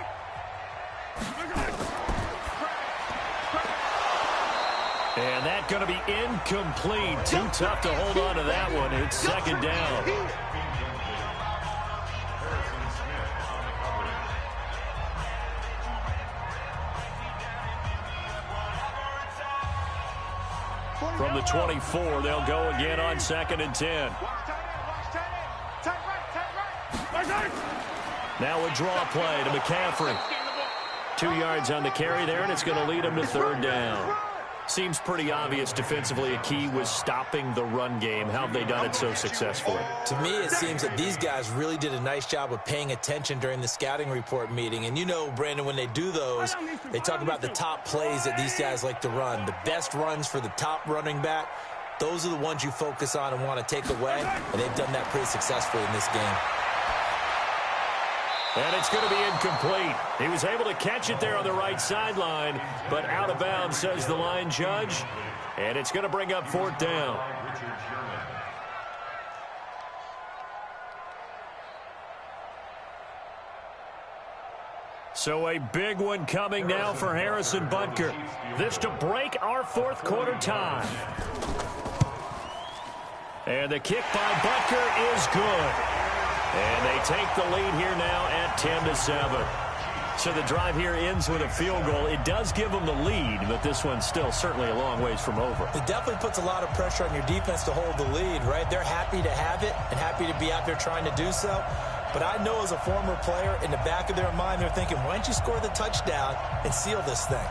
S14: And that's going to be incomplete. Too tough to hold on to that one. It's 2nd down. From the 24, they'll go again on 2nd and 10. Now a draw play to McCaffrey. 2 yards on the carry there, and it's going to lead him to 3rd down. Seems pretty obvious defensively a key was stopping the run game. How have they done it so successfully?
S15: To me, it seems that these guys really did a nice job of paying attention during the scouting report meeting. And you know, Brandon, when they do those, they talk about the top plays that these guys like to run. The best runs for the top running back, those are the ones you focus on and want to take away. And they've done that pretty successfully in this game.
S14: And it's going to be incomplete. He was able to catch it there on the right sideline, but out of bounds, says the line judge. And it's going to bring up 4th down. So a big one coming now for Harrison Butker. This to break our 4th quarter tie. And the kick by Butker is good. And they take the lead here now at 10-7. So the drive here ends with a field goal. It does give them the lead, but this one's still certainly a long ways from over.
S15: It definitely puts a lot of pressure on your defense to hold the lead, right? They're happy to have it and happy to be out there trying to do so. But I know as a former player, in the back of their mind, they're thinking, why don't you score the touchdown and seal this thing?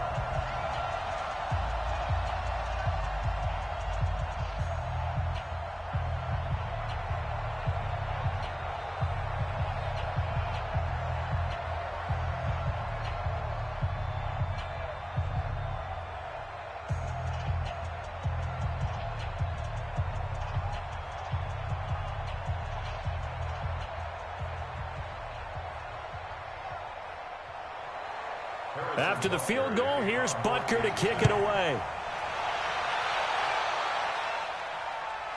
S14: After the field goal, here's Butker to kick it away.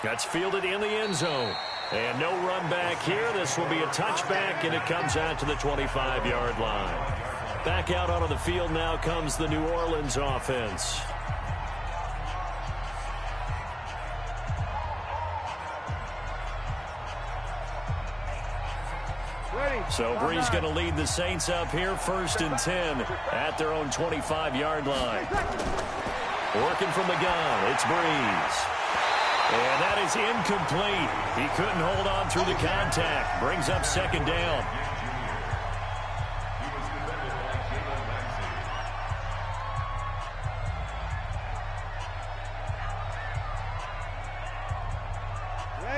S14: That's fielded in the end zone. And no run back here. This will be a touchback, and it comes out to the 25-yard line. Back out onto the field now comes the New Orleans offense. So Brees going to lead the Saints up here, 1st and 10 at their own 25-yard line. Working from the gun, it's Brees. And that is incomplete. He couldn't hold on through the contact. Brings up 2nd down.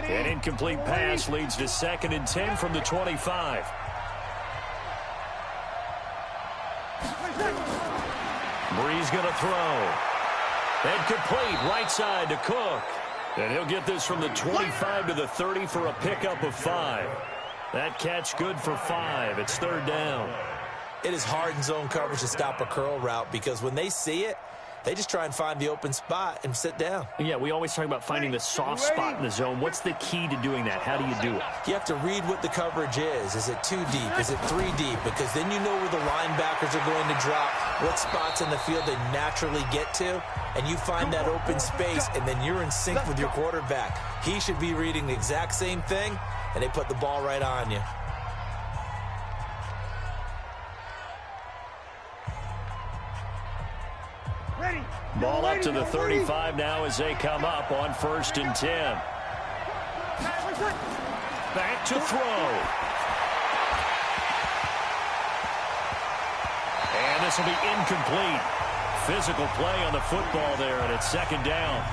S14: An incomplete pass leads to 2nd and 10 from the 25. Brees going to throw. And complete, right side to Cook. And he'll get this from the 25 to the 30 for a pickup of 5. That catch good for 5. It's 3rd down.
S15: It is hard in zone coverage to stop a curl route because when they see it, they just try and find the open spot and sit down.
S14: Yeah, we always talk about finding the soft spot in the zone. What's the key to doing that? How do you do it?
S15: You have to read what the coverage is. Is it 2 deep? Is it 3 deep? Because then you know where the linebackers are going to drop, what spots in the field they naturally get to, and you find that open space, and then you're in sync with your quarterback. He should be reading the exact same thing, and they put the ball right on you.
S14: Ball up to the 35 now as they come up on 1st and 10. Back to throw. And this will be incomplete. Physical play on the football there, and it's 2nd down.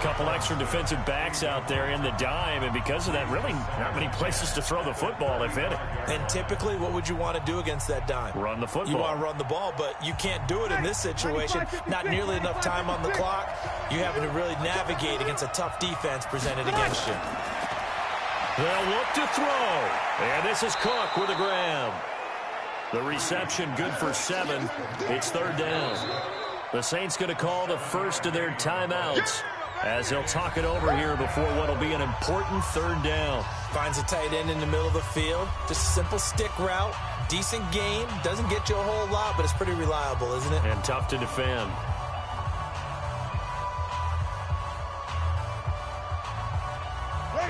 S14: Couple extra defensive backs out there in the dime, and because of that, really not many places to throw the football, if any.
S15: And typically, what would you want to do against that dime?
S14: Run the football.
S15: You want to run the ball, but you can't do it in this situation. Not nearly enough time on the clock. You're having to really navigate against a tough defense presented against you.
S14: They'll look to throw, and this is Cook with a grab. The reception good for 7. It's 3rd down. The Saints going to call the first of their timeouts as they'll talk it over here before what will be an important 3rd down.
S15: Finds a tight end in the middle of the field. Just a simple stick route. Decent gain. Doesn't get you a whole lot, but it's pretty reliable, isn't it?
S14: And tough to defend.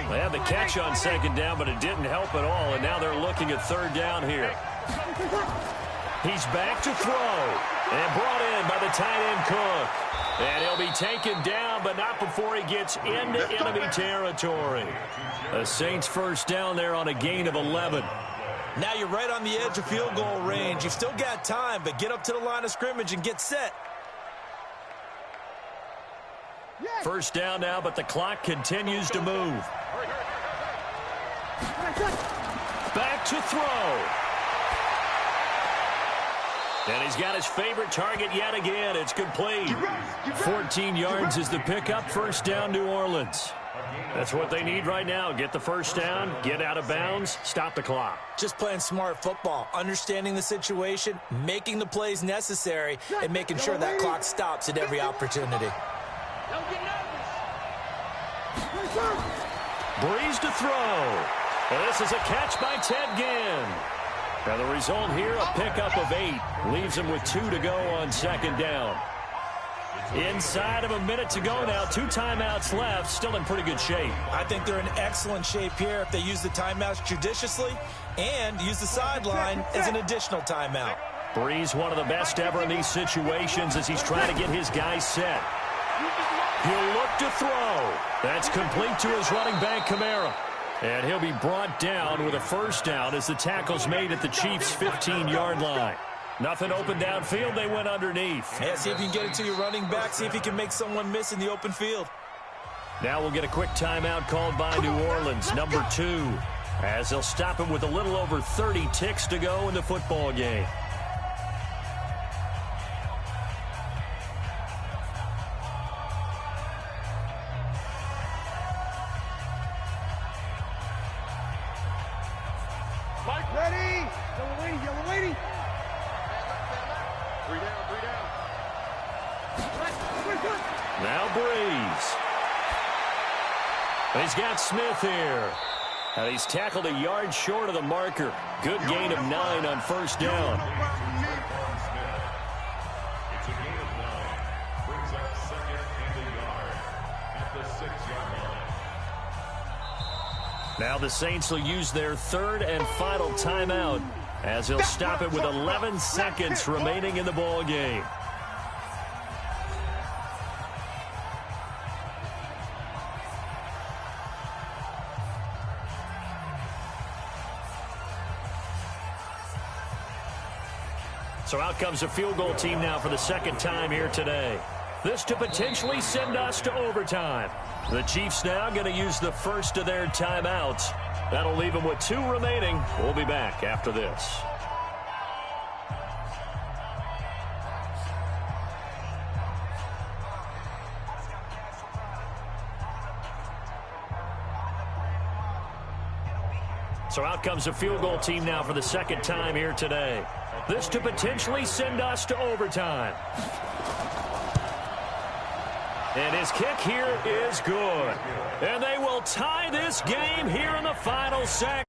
S14: They had the catch on 2nd down, but it didn't help at all, and now they're looking at 3rd down here. He's back to throw, and brought in by the tight end Cook. And he'll be taken down, but not before he gets into enemy territory. The Saints 1st down there on a gain of 11.
S15: Now you're right on the edge of field goal range. You've still got time, but get up to the line of scrimmage and get set.
S14: 1st down now, but the clock continues to move. Back to throw. And he's got his favorite target yet again. It's complete. 14 yards is the pickup. 1st down, New Orleans. That's what they need right now. Get the 1st down, get out of bounds, stop the clock.
S15: Just playing smart football, understanding the situation, making the plays necessary, and making sure that clock stops at every opportunity.
S14: Brees to throw. And this is a catch by Ted Ginn. Now the result here, a pickup of 8. Leaves him with 2 to go on 2nd down. Inside of a minute to go now. 2 timeouts left. Still in pretty good shape.
S15: I think they're in excellent shape here if they use the timeouts judiciously and use the sideline as an additional timeout.
S14: Brees, one of the best ever in these situations as he's trying to get his guys set. He'll look to throw. That's complete to his running back, Kamara. And he'll be brought down with a 1st down as the tackle's made at the Chiefs' 15-yard line. Nothing open downfield. They went underneath.
S15: Yeah, see if you can get it to your running back. See if he can make someone miss in the open field.
S14: Now we'll get a quick timeout called by New Orleans, number 2, as they'll stop him with a little over 30 ticks to go in the football game.
S5: Ready? Yellow lady. 3 down.
S14: Now Brees. He's got Smith here. And he's tackled a yard short of the marker. Good gain of 9 on 1st down.
S16: It's a gain of 9. Brings up 2nd and a yard at the 6-yard line.
S14: Now the Saints will use their third and final timeout as he'll stop it with 11 seconds remaining in the ball game. So out comes a field goal team now for the second time here today. This to potentially send us to overtime. The Chiefs now going to use the first of their timeouts. That'll leave them with 2 remaining. We'll be back after this. So out comes a field goal team now for the second time here today. This to potentially send us to overtime. And his kick here is good. And they will tie this game here in the final seconds.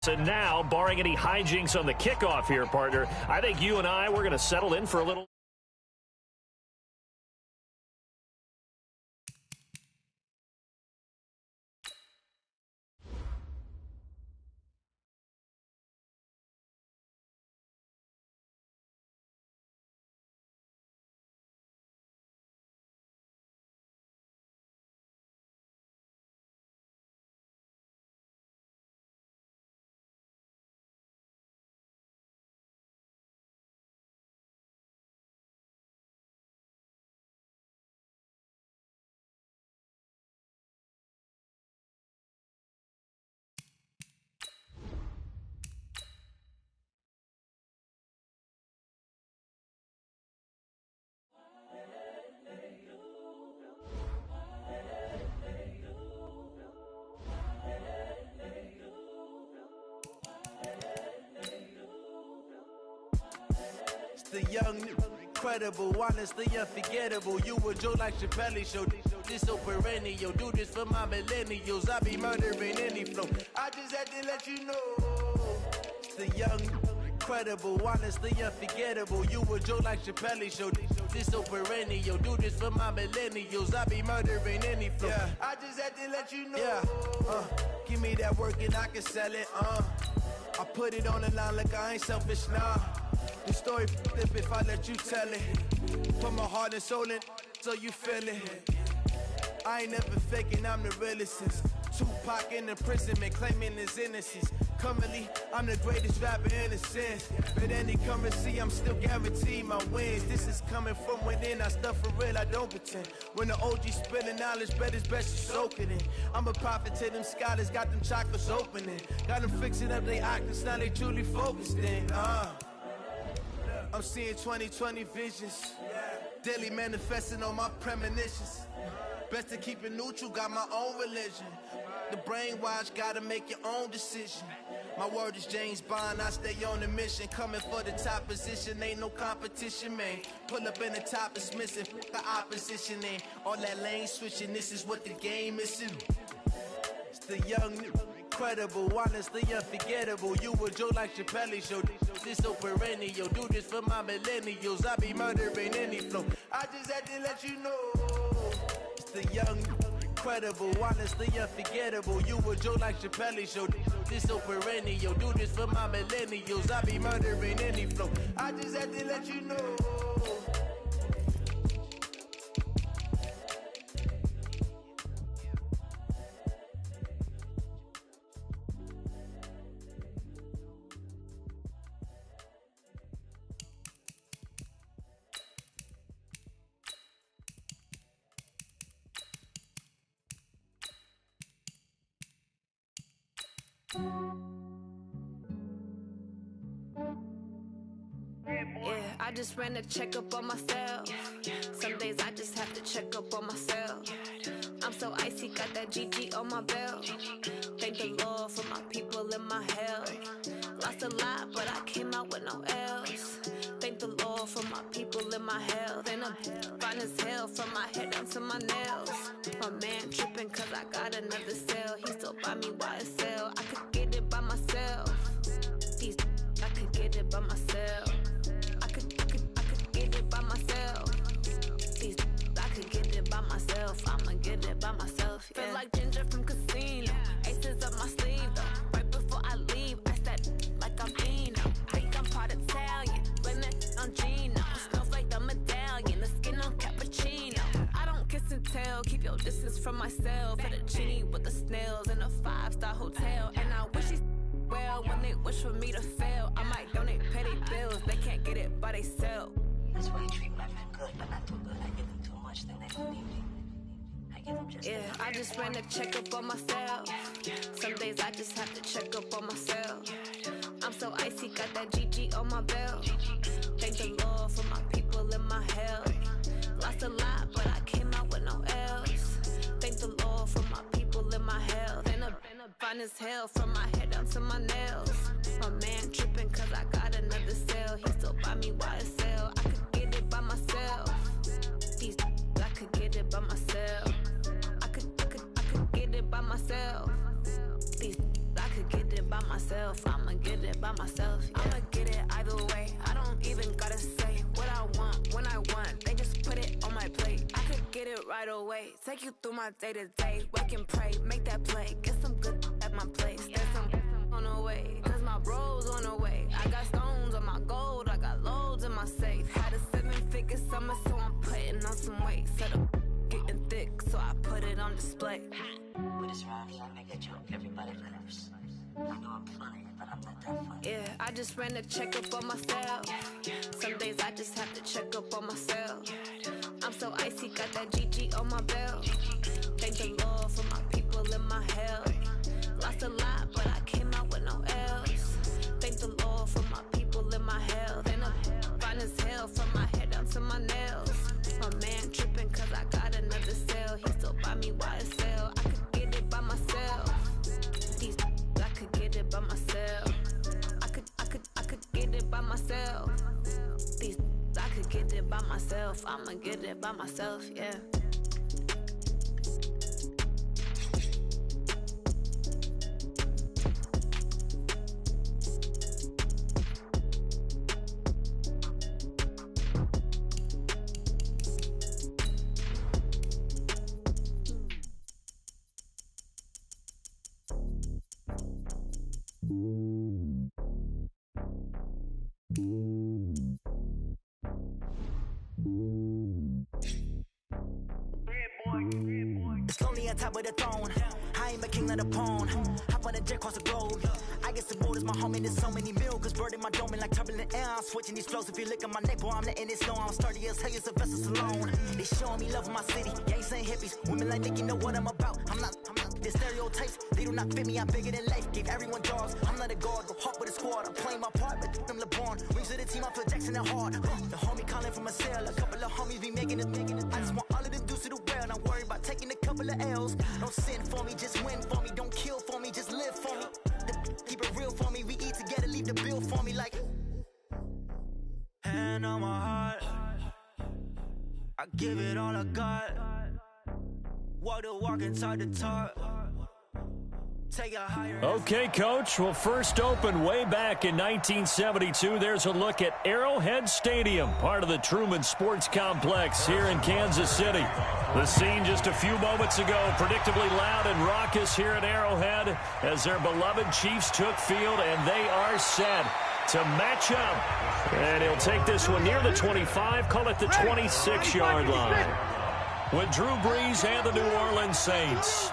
S14: And now, barring any hijinks on the kickoff here, partner, I think you and we're going to settle in for a little.
S21: The young, incredible, honestly unforgettable. You were Joe like Chappelle show. This so perennial. Do this for my millennials. I be murdering any flow. I just had to let you know. The young, incredible, honestly unforgettable. You were Joe like Chappelle show. This so perennial. Do this for my millennials. I be murdering any flow. Yeah. I just had to let you know. Yeah. Give me that work and I can sell it. I put it on the line like I ain't selfish, nah. The story flip if I let you tell it. Put my heart and soul in so you feel it. I ain't never faking, I'm the realest since Tupac in imprisonment, claiming his innocence. Currently, I'm the greatest rapper in a sense. But any currency, I'm still guaranteed my wins. This is coming from within, I stuff for real, I don't pretend. When the OG spilling knowledge, bet it's best you soak it in. I'm a prophet to them scholars, got them chakras opening. Got them fixing up they octaves, now they truly focused in. I'm seeing 2020 visions. Daily manifesting on my premonitions. Best to keep it neutral, got my own religion. The brainwash, gotta make your own decision. My word is James Bond, I stay on the mission. Coming for the top position, ain't no competition, man. Pull up in the top, it's missing, the opposition ain't. All that lane switching, this is what the game is. It's the young, incredible, honestly unforgettable. You were Joe like Chappelle show. This so perennial. Do this for my millennials. I be murdering any flow. I just had to let you know. It's the young, incredible, honestly unforgettable. You were Joe like Chappelle show. This so perennial. Do this for my millennials. I be murdering any flow. I just had to let you know.
S10: I just ran a checkup on myself. Some days I just have to check up on myself. I'm so icy, got that GG on my belt. Thank the Lord for my people and my health. Lost a lot, but I came out with no L's. Thank the Lord for my people and my health. And I'm fine as hell from my head down to my nails. My man tripping cause I got another cell. He still buy me YSL. I could get it by myself. I could get it by myself. I could get it by myself. I could get it by myself. I'ma get it by myself. Yeah. Feel like Ginger from Casino. Aces up my sleeve though. Right before I leave, I said like I'm Eno. Think I'm part Italian, blame it on Gino. Smells like the medallion, the skin on cappuccino. I don't kiss and tell, keep your distance from myself. For the genie with the snails in a 5-star hotel. And I wish he's well when they wish for me to fail. I might donate petty bills, they can't get it by they sell.
S13: That's why you treat my friend good, but not too good. I give them too much, then they don't need me. I give them just
S10: enough. I just ran a checkup on myself. Some days I just have to check up on myself. I'm so icy, got that GG on my belt. Thank the Lord for my people in my health. Lost a lot, but I came out with no else. Thank the Lord for my people in my health. And I'm fine as hell from my head down to my nails. My man tripping cause I got another sale. He still buy me YSL. I could get it by myself. These I could get it by myself. I could get it by myself. These I could get it by myself. I'ma get it by myself. Yeah. I'ma get it either way. I don't even gotta say what I want when I want. They just put it on my plate. I could get it right away. Take you through my day to day. Wake and pray, make that play. Get some good at my place. There's some on the way, cause my bro's on the way. I got stones on my gold, I got loads in my safe. Had a 7-figure summer, so I'm putting on some weight. Set up getting thick, so I put it on display.
S13: With this round here, I make a joke, everybody laughs. I know I'm funny, but I'm not that funny.
S10: Yeah, I just ran a checkup on myself. Some days I just have to check up on myself. I'm so icy, got that GG on my belt. Thank the Lord for my people in my health. Lost a lot, but I came out with no else. Thank the Lord for my people in my health. And I'm fine as hell from my head down to my nails. My man tripping cause I got another sale. He still buy me YSL. I could get it by myself. These I could get it by myself. I could get it by myself. These I could get it by myself. I'ma get it by myself, yeah.
S18: It's lonely on top of the throne. I ain't the king of the pawn. Hop on a jet across the globe. I get some bold as my homie. There's so many milkers bird in my dome like turbulent air. I'm switching these flows. If you look at my neck, boy, I'm letting it slow. I'm sturdy as hell, it's a vessel alone. They showing me love in my city. Gangs ain't hippies. Women like Nick, you know what I'm about. I'm not. The stereotypes, they do not fit me. I'm bigger than life. Give everyone jobs. I'm not a guard. Go hard with a squad. I'm playing my part, but I'm LeBron. Wings of the team, I feel Jackson and hard. The homie calling from a cell. A couple of homies be making it. I just want all of them dudes to do well. Not worry about taking a couple of L's. Don't sin for me, just win for me. Don't kill for me, just live for me. Keep it real for me. We eat together, leave the bill for me like. Hand on my heart. I give it all I got. Walk the walk and talk the talk.
S14: Okay, Coach. Well, first opened way back in 1972. There's a look at Arrowhead Stadium, part of the Truman Sports Complex here in Kansas City. The scene just a few moments ago, predictably loud and raucous here at Arrowhead as their beloved Chiefs took field, and they are set to match up. And he'll take this one near the 25, call it the 26-yard line, with Drew Brees and the New Orleans Saints.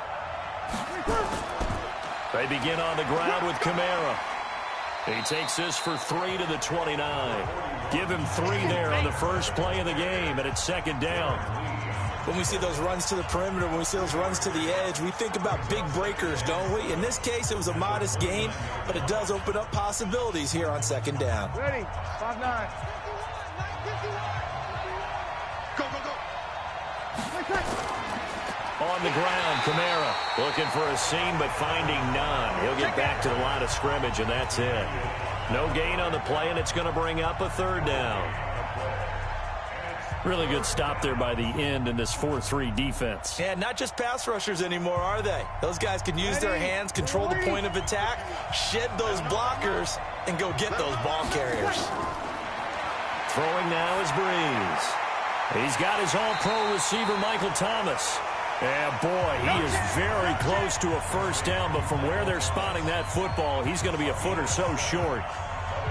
S14: They begin on the ground with Kamara. He takes this for 3 to the 29. Give him 3 there on the first play of the game, and it's second down.
S15: When we see those runs to the perimeter, when we see those runs to the edge, we think about big breakers, don't we? In this case, it was a modest gain, but it does open up possibilities here on second down.
S5: Ready, 5-9. Go, go, go.
S14: On the ground, Kamara looking for a seam, but finding none. He'll get back to the line of scrimmage, and that's it. No gain on the play, and it's going to bring up a third down. Really good stop there by the end in this 4-3 defense.
S15: Yeah, not just pass rushers anymore, are they? Those guys can use their hands, control the point of attack, shed those blockers, and go get those ball carriers.
S14: Throwing now is Brees. He's got his all-pro receiver, Michael Thomas. Yeah, boy, he is very close to a first down, but from where they're spotting that football, he's going to be a foot or so short.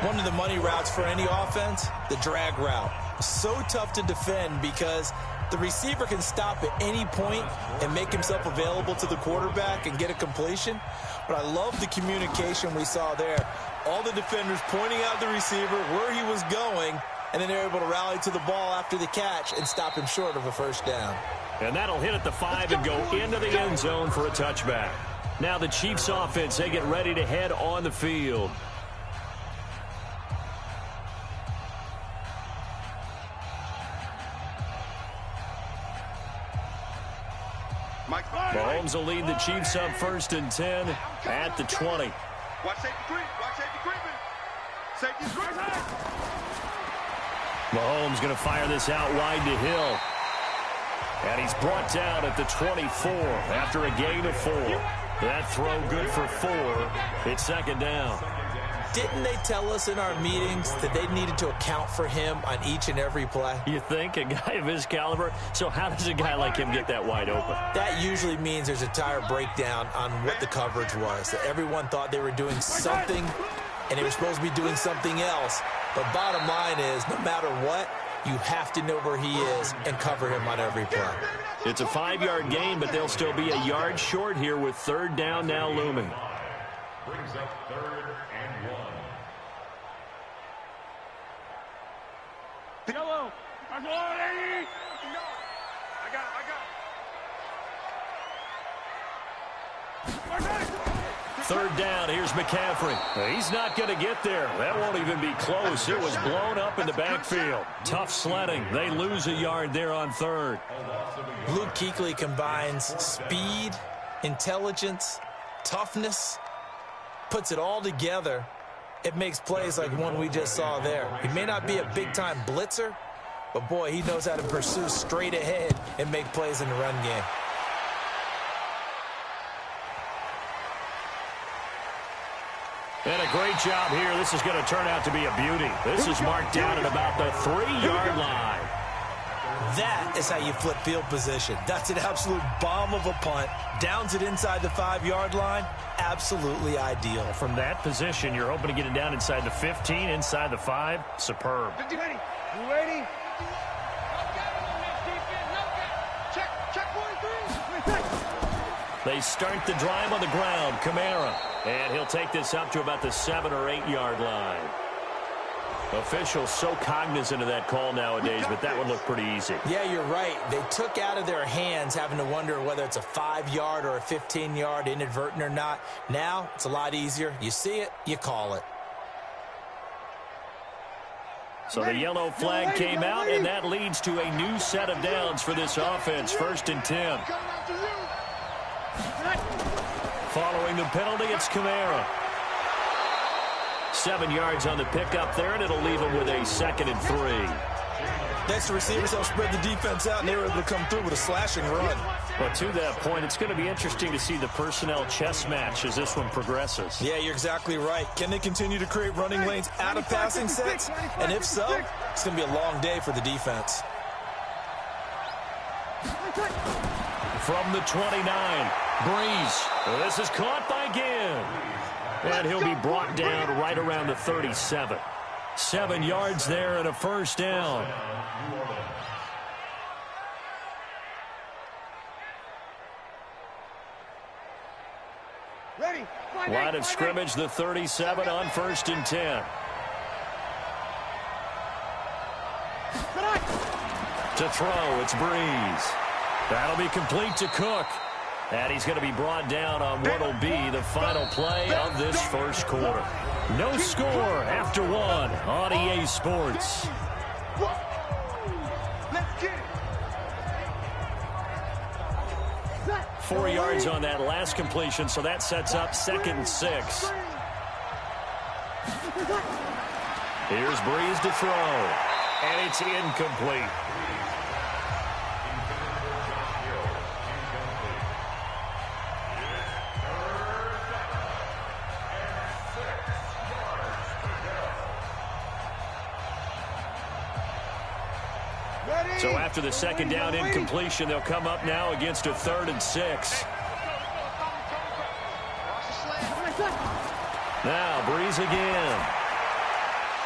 S15: One of the money routes for any offense, the drag route. So tough to defend because the receiver can stop at any point and make himself available to the quarterback and get a completion. But I love the communication we saw there. All the defenders pointing out the receiver, where he was going, and then they're able to rally to the ball after the catch and stop him short of a first down.
S14: And that'll hit at the 5 and go into the end zone for a touchback. Now the Chiefs offense, they get ready to head on the field. Mahomes will lead the Chiefs up 1st and 10 at the 20.
S12: Watch safety creep. Watch safety creeping. Safety's creeping.
S14: Mahomes going to fire this out wide to Hill. And he's brought down at the 24 after a gain of 4. That throw good for 4. It's 2nd down.
S15: Didn't they tell us in our meetings that they needed to account for him on each and every play?
S14: You think? A guy of his caliber? So how does a guy like him get that wide open?
S15: That usually means there's a tire breakdown on what the coverage was. That everyone thought they were doing something, and they were supposed to be doing something else. But bottom line is, no matter what, you have to know where he is and cover him on every play.
S14: It's a 5-yard gain, but they'll still be a yard short here with 3rd down now looming.
S16: Brings up 3rd and 1.
S17: Yellow. That's all, lady. No. I got it.
S14: 3rd down. Here's McCaffrey. He's not going to get there. That won't even be close. It was blown up in the backfield. Tough sledding. They lose a yard there on 3rd.
S15: Luke Kuechly combines speed, intelligence, toughness, puts it all together. It makes plays like one we just saw there. He may not be a big-time blitzer, but, boy, he knows how to pursue straight ahead and make plays in the run game.
S14: And a great job here. This is going to turn out to be a beauty. This is marked down at about the 3-yard line.
S15: That is how you flip field position. That's an absolute bomb of a punt. Downs it inside the 5-yard line. Absolutely ideal.
S14: From that position, you're hoping to get it down inside the 15, inside the 5. Superb.
S17: You ready? Check 43.
S14: They start the drive on the ground. Kamara. And he'll take this up to about the 7 or 8-yard line. Officials so cognizant of that call nowadays, but that would look pretty easy.
S15: Yeah, you're right. They took out of their hands having to wonder whether it's a 5-yard or a 15-yard inadvertent or not. Now, it's a lot easier. You see it, you call it.
S14: So the yellow flag came out, and that leads to a new set of downs for this offense. 1st and 10. Following the penalty, it's Kamara. 7 yards on the pickup there, and it'll leave him with a 2nd and 3.
S15: Next, the receivers help spread the defense out, and they were able to come through with a slashing run.
S14: Well, to that point, it's going to be interesting to see the personnel chess match as this one progresses.
S15: Yeah, you're exactly right. Can they continue to create running lanes out of passing sets? And if so, it's going to be a long day for the defense.
S14: From the 29, Breeze. This is caught by Ginn. And he'll be brought down right around the 37. 7 yards there and a 1st down.
S17: Ready.
S14: Line of scrimmage, the 37 on 1st and 10. To throw, it's Breeze. That'll be complete to Cook. And he's going to be brought down on what will be the final play of this 1st quarter. No score after 1 on EA Sports.
S17: Let's get it.
S14: 4 yards on that last completion, so that sets up 2nd and 6. Here's Breeze to throw, and it's incomplete.
S3: Ready?
S14: So after the second down incompletion, they'll come up now against a 3rd and 6. Now Breeze again.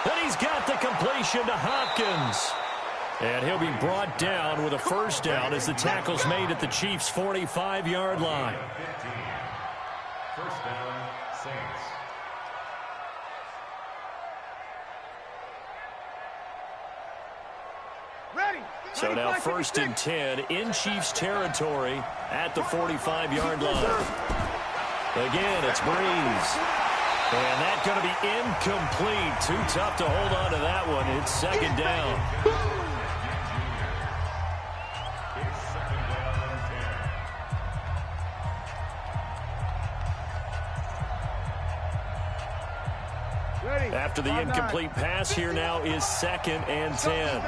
S14: And he's got the completion to Hopkins. And he'll be brought down with a first down as the tackle's made at the Chiefs' 45-yard line.
S16: First down, Saints.
S14: So now 1st and 10 in Chiefs territory at the 45-yard line. Again, it's Breeze. And that's going to be incomplete. Too tough to hold on to that one. It's 2nd down.
S16: It's 2nd down and 10.
S14: After the incomplete pass, here now is 2nd and 10.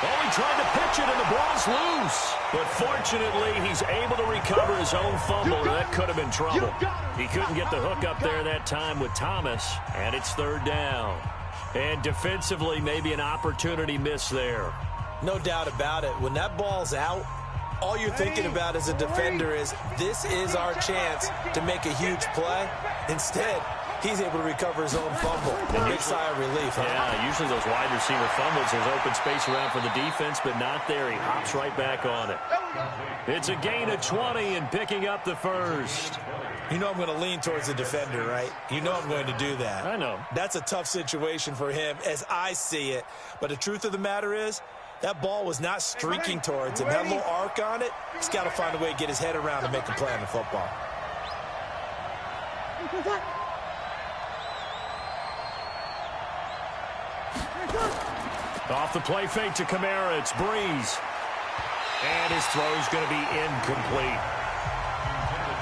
S14: Oh, he tried to pitch it, and the ball's loose. But fortunately, he's able to recover his own fumble. That could have been trouble. He couldn't get the hook up there that time with Thomas, and it's 3rd down. And defensively, maybe an opportunity miss there.
S15: No doubt about it. When that ball's out, all you're thinking about as a defender is, this is our chance to make a huge play. Instead, he's able to recover his own fumble. A big sigh of relief. Huh?
S14: Yeah, usually those wide receiver fumbles, there's open space around for the defense, but not there. He hops right back on it. It's a gain of 20 and picking up the first.
S15: You know I'm going to lean towards the defender, right? You know I'm going to do that.
S14: I know.
S15: That's a tough situation for him as I see it. But the truth of the matter is, that ball was not streaking towards him. That little arc on it, he's got to find a way to get his head around and make a play on the football.
S14: Off the play fake to Kamara, it's Breeze. And his throw's going to be incomplete.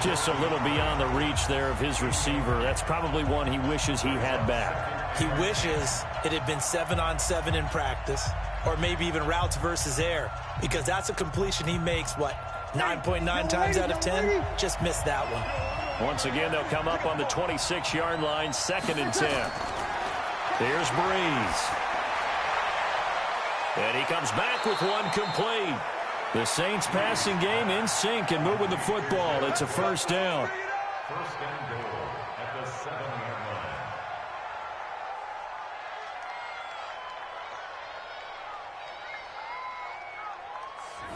S14: Just a little beyond the reach there of his receiver. That's probably one he wishes he had back.
S15: He wishes it had been 7-on-7 in practice, or maybe even routes versus air, because that's a completion he makes, 9.9 times out of 10? Just missed that one.
S14: Once again, they'll come up on the 26-yard line, 2nd and 10. There's Breeze. And he comes back with one complete. The Saints passing game in sync and moving the football. It's a first down.
S16: First and goal at the 7-yard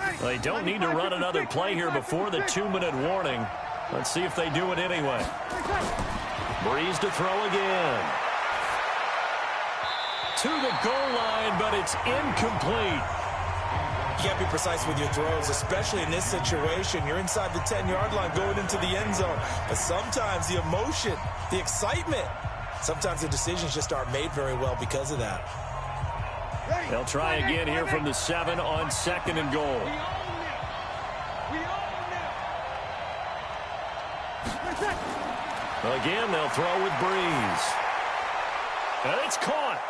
S16: line.
S14: They don't need to run another play here before the 2-minute warning. Let's see if they do it anyway. Breeze to throw again. To the goal line, but it's incomplete.
S15: You can't be precise with your throws, especially in this situation. You're inside the 10-yard line going into the end zone. But sometimes the emotion, the excitement, sometimes the decisions just aren't made very well because of that.
S14: They'll try again here from the 7 on 2nd and goal. Again, they'll throw with Breeze. And it's caught.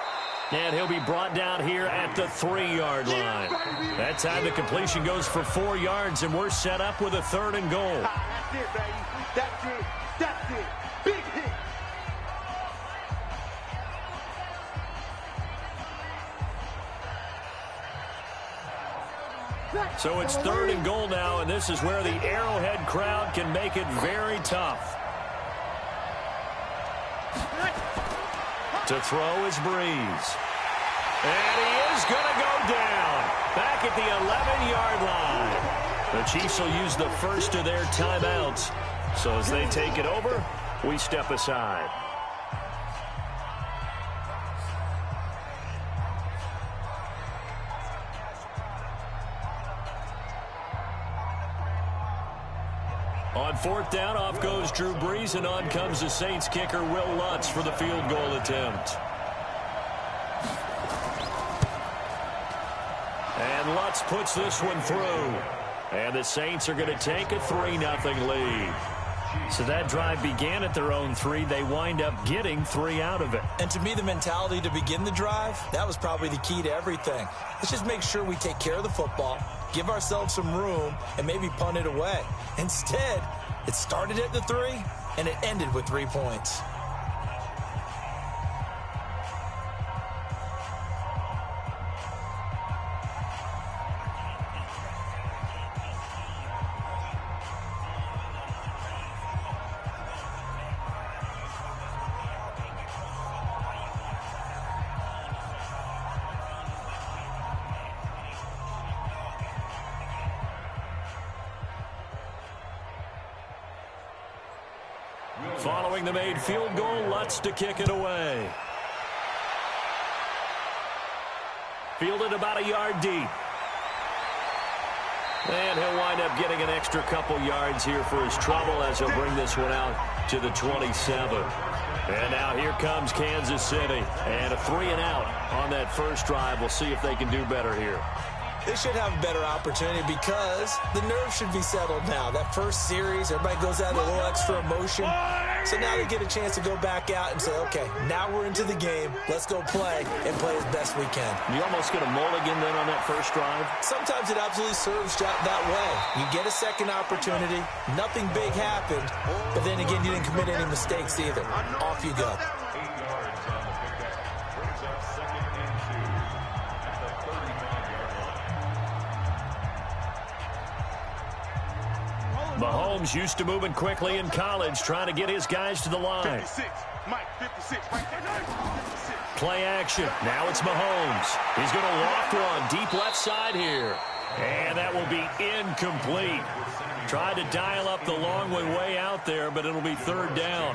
S14: And he'll be brought down here at the 3-yard line. That time the completion goes for 4 yards, and we're set up with a 3rd and goal.
S12: That's it, baby. That's it. That's it. Big hit.
S14: So it's 3rd and goal now, and this is where the Arrowhead crowd can make it very tough. To throw is Breeze. And he is going to go down. Back at the 11-yard line. The Chiefs will use the first of their timeouts. So as they take it over, we step aside. On 4th down, off goes Drew Brees, and on comes the Saints kicker, Will Lutz, for the field goal attempt. And Lutz puts this one through. And the Saints are going to take a 3-0 lead. So that drive began at their own 3. They wind up getting 3 out of it.
S15: And to me, the mentality to begin the drive, that was probably the key to everything. Let's just make sure we take care of the football, give ourselves some room, and maybe punt it away. Instead, it started at the 3, and it ended with 3 points.
S14: Following the made field goal, Lutz to kick it away. Fielded about a yard deep. And he'll wind up getting an extra couple yards here for his trouble as he'll bring this one out to the 27. And now here comes Kansas City. And a 3-and-out on that first drive. We'll see if they can do better here.
S15: They should have a better opportunity because the nerves should be settled now. That first series, everybody goes out with a little extra emotion. So now they get a chance to go back out and say, okay, now we're into the game. Let's go play and play as best we can.
S14: You almost get a mulligan then on that first drive?
S15: Sometimes it absolutely serves that way. You get a second opportunity. Nothing big happened. But then again, you didn't commit any mistakes either. Off you go.
S14: Mahomes used to moving quickly in college, trying to get his guys to the line.
S17: 56, Mike, 56, Mike, 56.
S14: Play action. Now it's Mahomes. He's going to loft one deep left side here. And that will be incomplete. Tried to dial up the long way out there, but it'll be third down.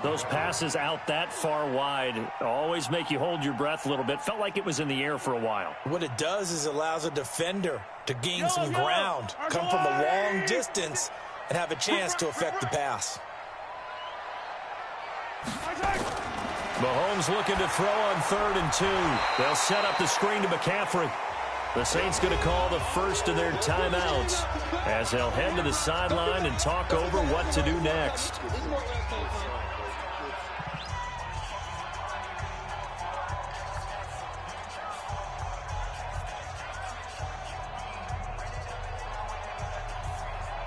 S14: Those passes out that far wide always make you hold your breath a little bit. Felt like it was in the air for a while.
S15: What it does is allows a defender to gain some ground, come from a long distance, and have a chance to affect the pass.
S14: Mahomes looking to throw on 3rd and 2. They'll set up the screen to McCaffrey. The Saints going to call the first of their timeouts as they'll head to the sideline and talk over what to do next.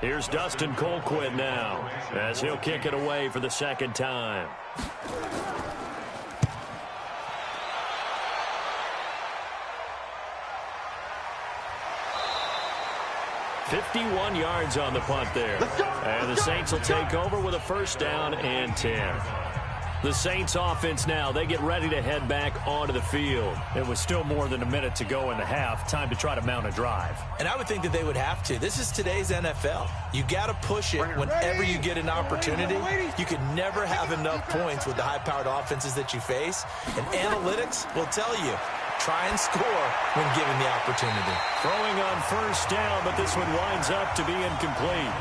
S14: Here's Dustin Colquitt now as he'll kick it away for the second time. "51 yards on the punt there. And the Saints will take over with a first down and 10. The Saints offense now, they get ready to head back onto the field. It was still more than a minute to go in the half. Time to try to mount a drive.
S15: And I would think that they would have to. This is today's NFL. You got to push it whenever you get an opportunity. You can never have enough points with the high-powered offenses that you face. And analytics will tell you, try and score when given the opportunity.
S14: Throwing on first down, but this one winds up to be incomplete.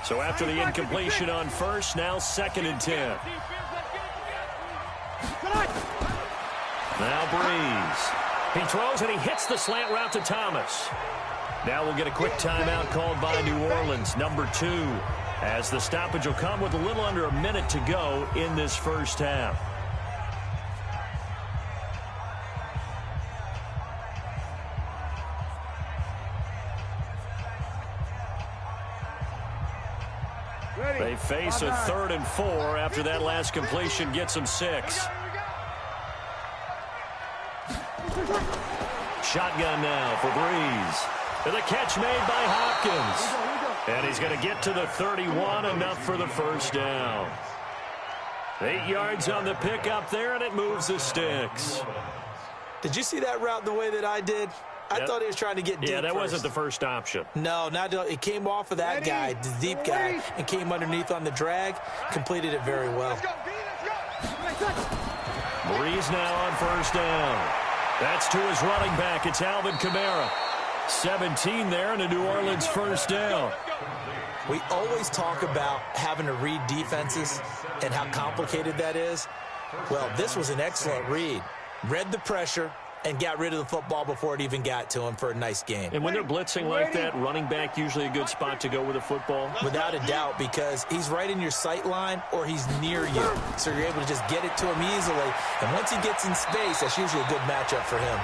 S14: So after the incompletion on first, now 2nd and 10. Now Breeze. He throws and he hits the slant route to Thomas. Now we'll get a quick timeout called by New Orleans, number 2, as the stoppage will come with a little under a minute to go in this first half. They face a 3rd and 4 after that last completion gets them 6. Shotgun now for Breeze. And the catch made by Hopkins. And he's going to get to the 31, enough for the first down. 8 yards on the pickup there, and it moves the sticks.
S15: Did you see that route the way that I did? I thought he was trying to get deep.
S14: Yeah, that
S15: first.
S14: wasn't the first option.
S15: No, it came off of that guy, the deep guy, and came underneath on the drag. Completed it very well.
S14: Breeze now on first down. That's to his running back. It's Alvin Kamara. 17 there, and a New Orleans first down.
S15: We always talk about having to read defenses and how complicated that is. Well, this was an excellent read. Read the pressure and got rid of the football before it even got to him for a nice game.
S14: And when they're blitzing like that, running back usually a good spot to go with a football?
S15: Without a doubt, because he's right in your sight line or he's near you. So you're able to just get it to him easily. And once he gets in space, that's usually a good matchup for him.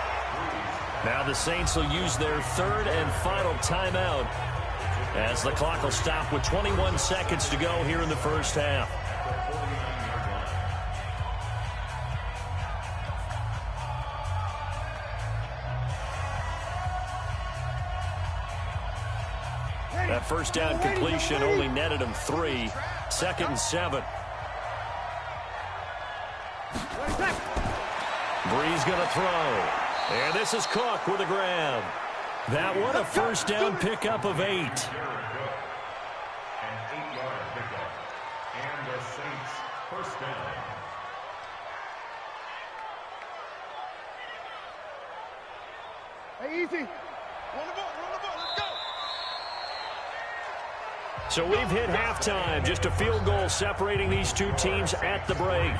S14: Now the Saints will use their 3rd and final timeout as the clock will stop with 21 seconds to go here in the first half. That first down completion only netted him 3. 2nd and 7. Bree's going to throw. And this is Cook with a grab. That one, a first down pickup of 8.
S16: An 8-yard pickup. And the Saints first down.
S5: Hey, easy. Run the ball, let's go.
S14: So we've hit halftime. Just a field goal separating these two teams at the break.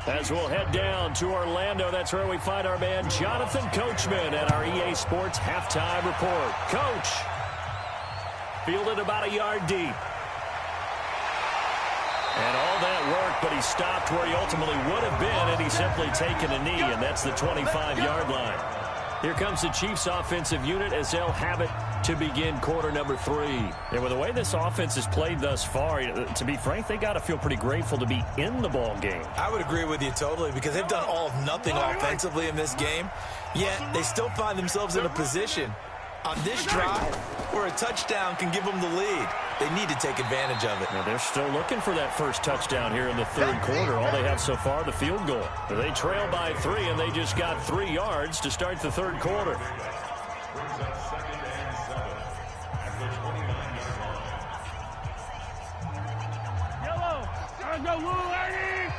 S14: As we'll head down to Orlando, that's where we find our man Jonathan Coachman at our EA Sports Halftime Report. Coach, fielded about a yard deep. And all that work, but he stopped where he ultimately would have been, and he's simply taken a knee, and that's the 25-yard line. Here comes the Chiefs offensive unit as they'll have it to begin quarter number 3. And with the way this offense has played thus far, to be frank, they got to feel pretty grateful to be in the ball game.
S15: I would agree with you totally because they've done all of nothing offensively in this game, yet they still find themselves in a position on this drive where a touchdown can give them the lead. They need to take advantage of it.
S14: Now they're still looking for that first touchdown here in the third quarter. All they have so far, the field goal. They trail by 3, and they just got 3 yards to start the third quarter.
S16: Brings up 2nd and 7 at the 29-yard line.
S5: Yellow. Let's go, Lou, lady.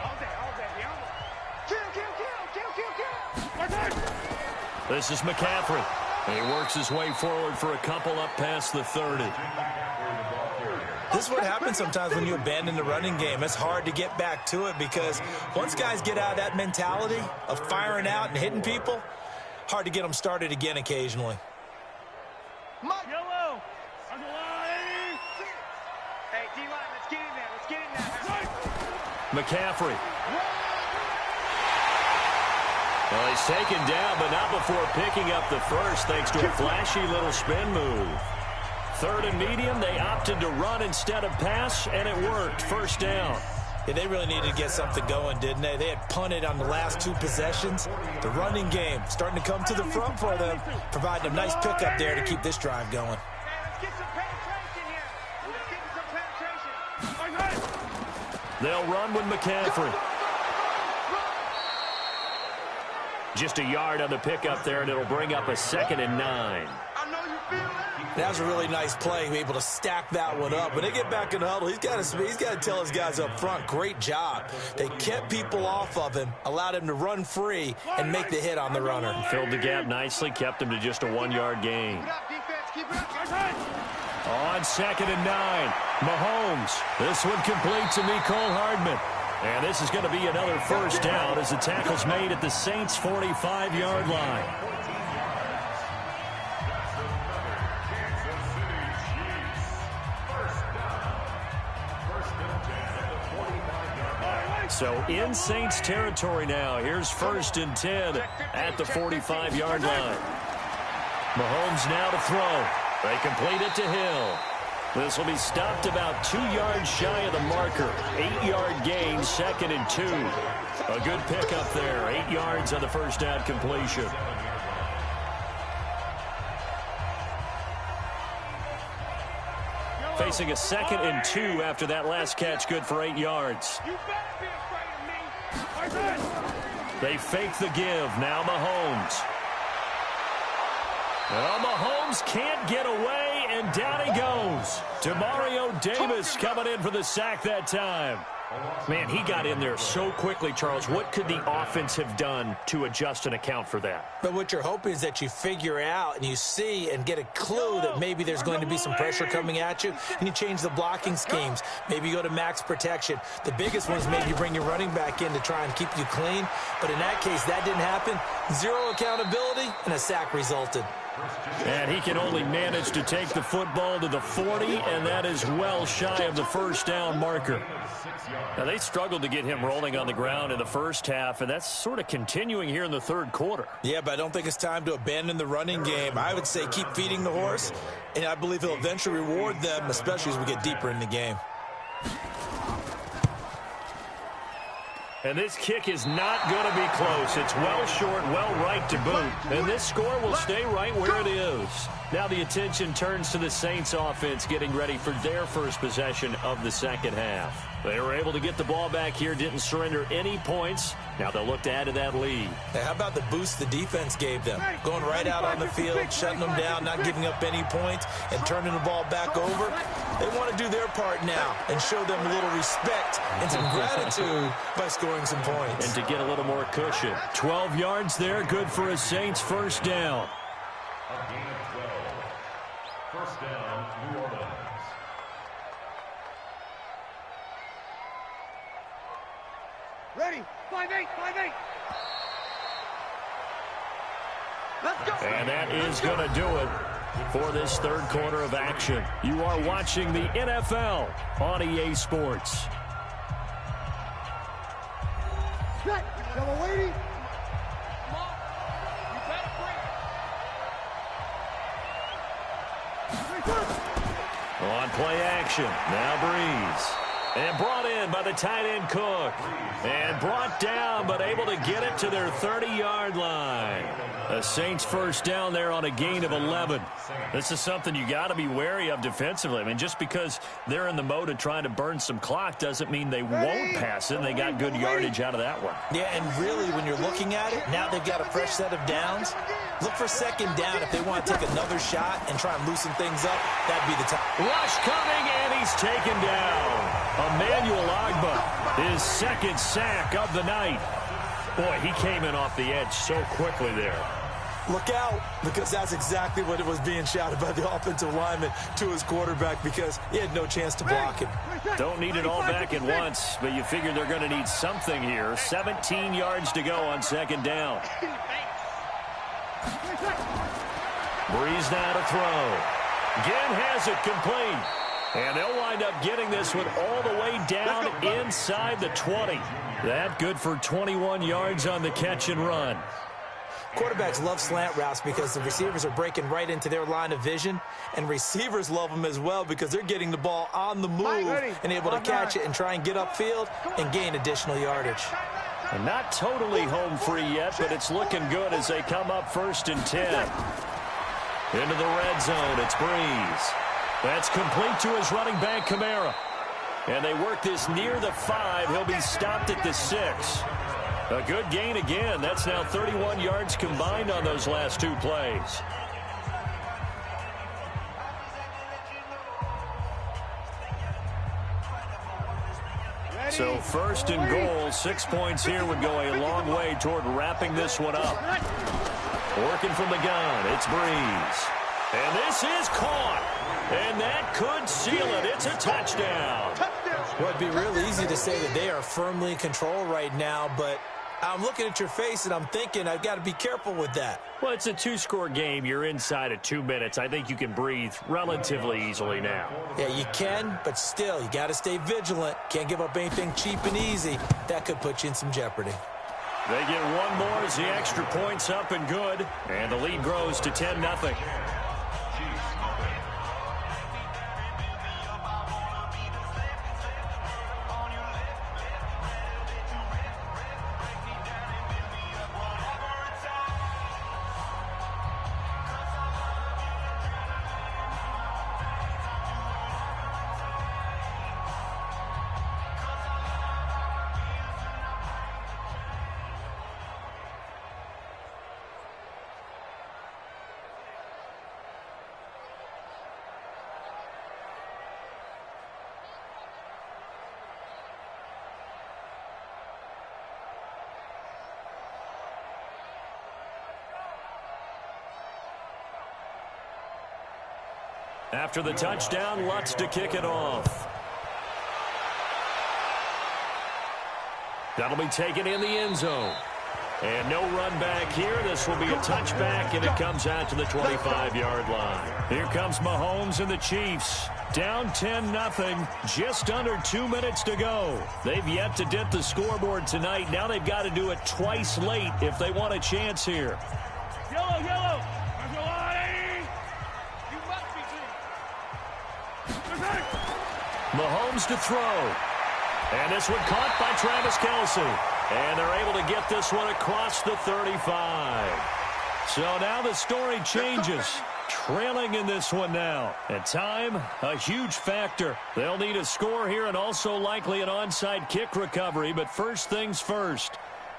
S5: All day. Kill.
S14: This is McCaffrey. He works his way forward for a couple up past the 30.
S15: This is what happens sometimes when you abandon the running game. It's hard to get back to it because once guys get out of that mentality of firing out and hitting people, hard to get them started again occasionally.
S5: Yellow. Hey, D-line, let's get in there.
S14: McCaffrey. Well, he's taken down, but not before picking up the first thanks to a flashy little spin move. 3rd and medium, they opted to run instead of pass, and it worked. First down.
S15: Yeah, they really needed to get something going, didn't they? They had punted on the last 2 possessions. The running game starting to come to the front for them, providing a nice pickup there to keep this drive going.
S5: Let's get some penetration here.
S14: They'll run with McCaffrey. Just a yard on the pickup there, and it'll bring up a 2nd and 9.
S15: That was a really nice play, be able to stack that one up. When they get back in the huddle, he's got to tell his guys up front, great job. They kept people off of him, allowed him to run free, and make the hit on the runner.
S14: Filled the gap nicely, kept him to just a 1-yard gain. On 2nd and 9, Mahomes. This one complete to Mecole Hardman. And this is going to be another first down as the tackle's made at the Saints' 45-yard line. So in Saints territory now. Here's 1st and 10 at the 45-yard line. Mahomes now to throw. They complete it to Hill. This will be stopped about 2 yards shy of the marker. 8-yard gain, 2nd and 2. A good pickup there. 8 yards on the first down completion. Facing a 2nd and 2 after that last catch, good for 8 yards. They fake the give. Now Mahomes. Well, Mahomes can't get away, and down he goes. Demario Davis coming in for the sack that time. Man, he got in there so quickly, Charles. What could the offense have done to adjust and account for that?
S15: But what you're hoping is that you figure out and you see and get a clue that maybe there's going to be some pressure coming at you, and you change the blocking schemes. Maybe you go to max protection. The biggest one is maybe you bring your running back in to try and keep you clean. But in that case, that didn't happen. 0 accountability, and a sack resulted.
S14: And he can only manage to take the football to the 40, and that is well shy of the first down marker. Now, they struggled to get him rolling on the ground in the first half, and that's sort of continuing here in the third quarter.
S15: Yeah, but I don't think it's time to abandon the running game. I would say keep feeding the horse, and I believe he'll eventually reward them, especially as we get deeper in the game.
S14: And this kick is not going to be close. It's well short, well right to boot. And this score will stay right where it is. Now the attention turns to the Saints offense getting ready for their first possession of the second half. They were able to get the ball back here, didn't surrender any points. Now they'll look to add to that lead.
S15: Hey, how about the boost the defense gave them? Going right out on the field, shutting them down, not giving up any points, and turning the ball back over. They want to do their part now and show them a little respect and some gratitude by scoring some points.
S14: And to get a little more cushion. 12 yards there, good for a Saints first down.
S16: A gain of 12. First down, New Orleans.
S5: Ready? 5-8, 5-8. Let's go.
S14: And that is going to do it for this third quarter of action. You are watching the NFL on EA Sports.
S5: Set. Double waiting.
S14: On play action. Now Breeze. And brought in by the tight end Cook. And brought down, but able to get it to their 30-yard line. The Saints first down there on a gain of 11. This is something you got to be wary of defensively. I mean, just because they're in the mode of trying to burn some clock doesn't mean they won't pass it. And they got good yardage out of that one.
S15: Yeah, and really, when you're looking at it, now they've got a fresh set of downs. Look for second down if they want to take another shot and try and loosen things up. That'd be the time.
S14: Rush coming, and he's taken down. Emmanuel Ogbah, his second sack of the night. Boy, he came in off the edge so quickly there.
S15: Look out, because that's exactly what it was being shouted by the offensive lineman to his quarterback, because he had no chance to block him.
S14: Don't need it all back at once, but you figure they're going to need something here. 17 yards to go on second down. Breeze now to throw. Ginn has it complete. And they'll wind up getting this one all the way down inside the 20. That good for 21 yards on the catch and run.
S15: Quarterbacks love slant routes because the receivers are breaking right into their line of vision, and receivers love them as well because they're getting the ball on the move and able to catch it and try and get upfield and gain additional yardage.
S14: And not totally home free yet, but it's looking good as they come up 1st and 10. Into the red zone, it's Breeze. That's complete to his running back, Kamara. And they work this near the 5. He'll be stopped at the 6. A good gain again. That's now 31 yards combined on those last two plays. So 1st and goal, 6 points here would go a long way toward wrapping this one up. Working from the gun, it's Breeze. And this is caught. And that could seal it. It's a touchdown.
S15: Well, it'd be really easy to say that they are firmly in control right now, but I'm looking at your face and I'm thinking I've got to be careful with that.
S14: Well, it's a 2-score game. You're inside of 2 minutes. I think you can breathe relatively easily now.
S15: Yeah, you can, but still, you got to stay vigilant. Can't give up anything cheap and easy. That could put you in some jeopardy.
S14: They get one more as the extra point's up and good. And the lead grows to 10-0. After the touchdown, Lutz to kick it off. That'll be taken in the end zone. And no run back here. This will be a touchback, and it comes out to the 25-yard line. Here comes Mahomes and the Chiefs. Down 10-0, just under 2 minutes to go. They've yet to dip the scoreboard tonight. Now they've got to do it twice late if they want a chance here.
S5: Yellow, yellow.
S14: Mahomes to throw. And this one caught by Travis Kelce. And they're able to get this one across the 35. So now the story changes. Trailing in this one now. And time, a huge factor. They'll need a score here and also likely an onside kick recovery. But first things first.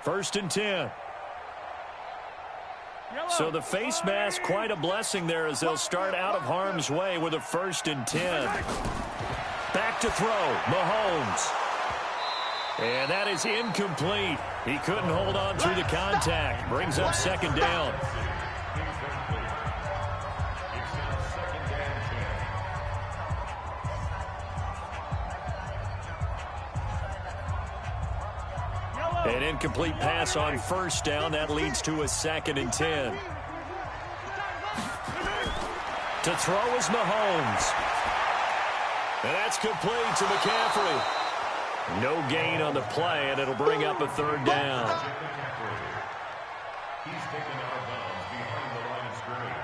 S14: 1st and 10. So the face mask, quite a blessing there as they'll start out of harm's way with a 1st and 10. Back to throw, Mahomes. And that is incomplete. He couldn't hold on through the contact. Brings up 2nd down. An incomplete pass on 1st down. That leads to a 2nd and 10. To throw is Mahomes. And that's complete to McCaffrey. No gain on the play, and it'll bring up a 3rd down.
S16: He's taken out of bounds behind the line of scrimmage.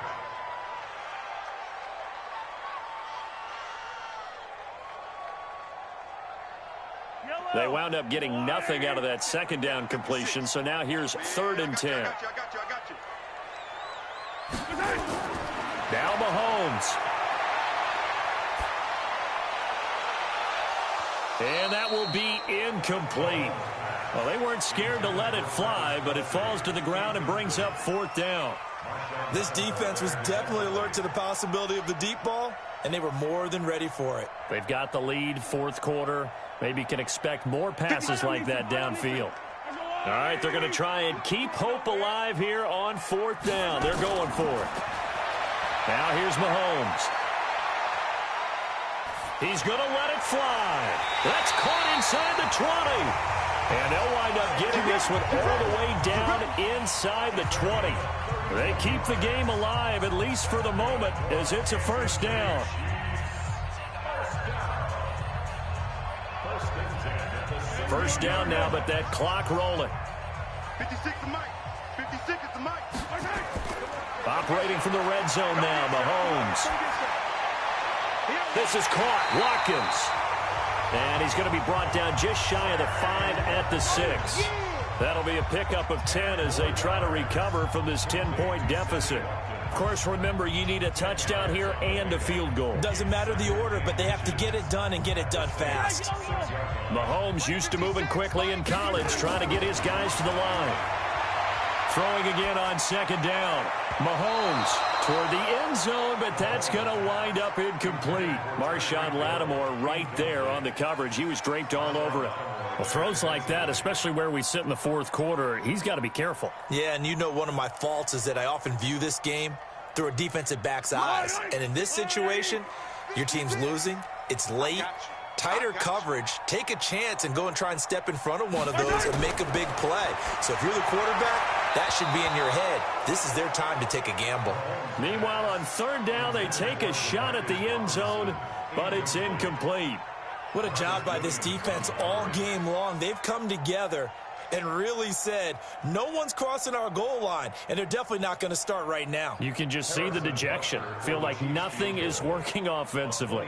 S14: They wound up getting nothing out of that 2nd down completion, so now here's 3rd and 10. Now Mahomes. And that will be incomplete. Well, they weren't scared to let it fly, but it falls to the ground and brings up 4th down.
S15: This defense was definitely alert to the possibility of the deep ball, and they were more than ready for it.
S14: They've got the lead, 4th quarter. Maybe can expect more passes like that downfield. All right, they're going to try and keep hope alive here on 4th down. They're going for it. Now here's Mahomes. He's going to let it fly. That's caught inside the 20. And they'll wind up getting this one all the way down inside the 20. They keep the game alive, at least for the moment, as it's a 1st down. First down now, but that clock rolling.
S5: 56 to Mike. 56 is the Mike.
S14: Operating from the red zone now, Mahomes. This is caught. Watkins. And he's going to be brought down just shy of the 5 at the 6. That'll be a pickup of 10 as they try to recover from this 10-point deficit. Of course, remember, you need a touchdown here and a field goal.
S15: Doesn't matter the order, but they have to get it done and get it done fast.
S14: Mahomes used to moving quickly in college, trying to get his guys to the line. Throwing again on 2nd down. Mahomes toward the end zone, but that's going to wind up incomplete. Marshawn Lattimore right there on the coverage. He was draped all over it. Well, throws like that, especially where we sit in the 4th quarter, he's got to be careful.
S15: Yeah, and you know one of my faults is that I often view this game through a defensive back's eyes. And in this situation, your team's losing, it's late, tighter coverage, take a chance and go and try and step in front of one of those and make a big play. So if you're the quarterback, that should be in your head. This is their time to take a gamble.
S14: Meanwhile, on 3rd down, they take a shot at the end zone, but it's incomplete.
S15: What a job by this defense all game long. They've come together and really said, no one's crossing our goal line, and they're definitely not going to start right now.
S14: You can just see the dejection. Feel like nothing is working offensively.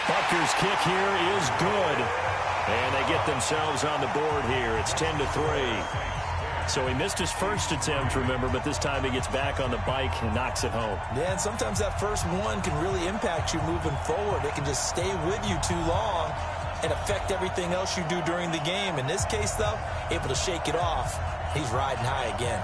S14: Butker's kick here is good. And they get themselves on the board here. It's 10-3. So he missed his first attempt, remember, but this time he gets back on the bike and knocks it home.
S15: Yeah, and sometimes that first one can really impact you moving forward. It can just stay with you too long and affect everything else you do during the game. In this case, though, able to shake it off. He's riding high again.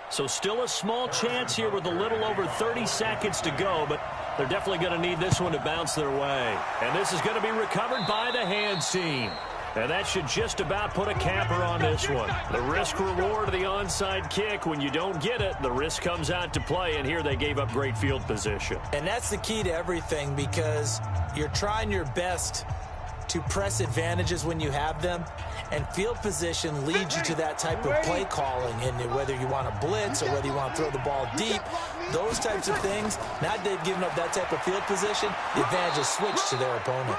S14: So still a small chance here with a little over 30 seconds to go, but they're definitely going to need this one to bounce their way. And this is going to be recovered by the hands team. And that should just about put a capper on this one. The risk-reward of the onside kick, when you don't get it, the risk comes out to play, and here they gave up great field position.
S15: And that's the key to everything, because you're trying your best to press advantages when you have them, And field position leads you to that type of play calling, and whether you want to blitz or whether you want to throw the ball deep, those types of things. Now they've given up that type of field position, the advantage is switched to their opponent.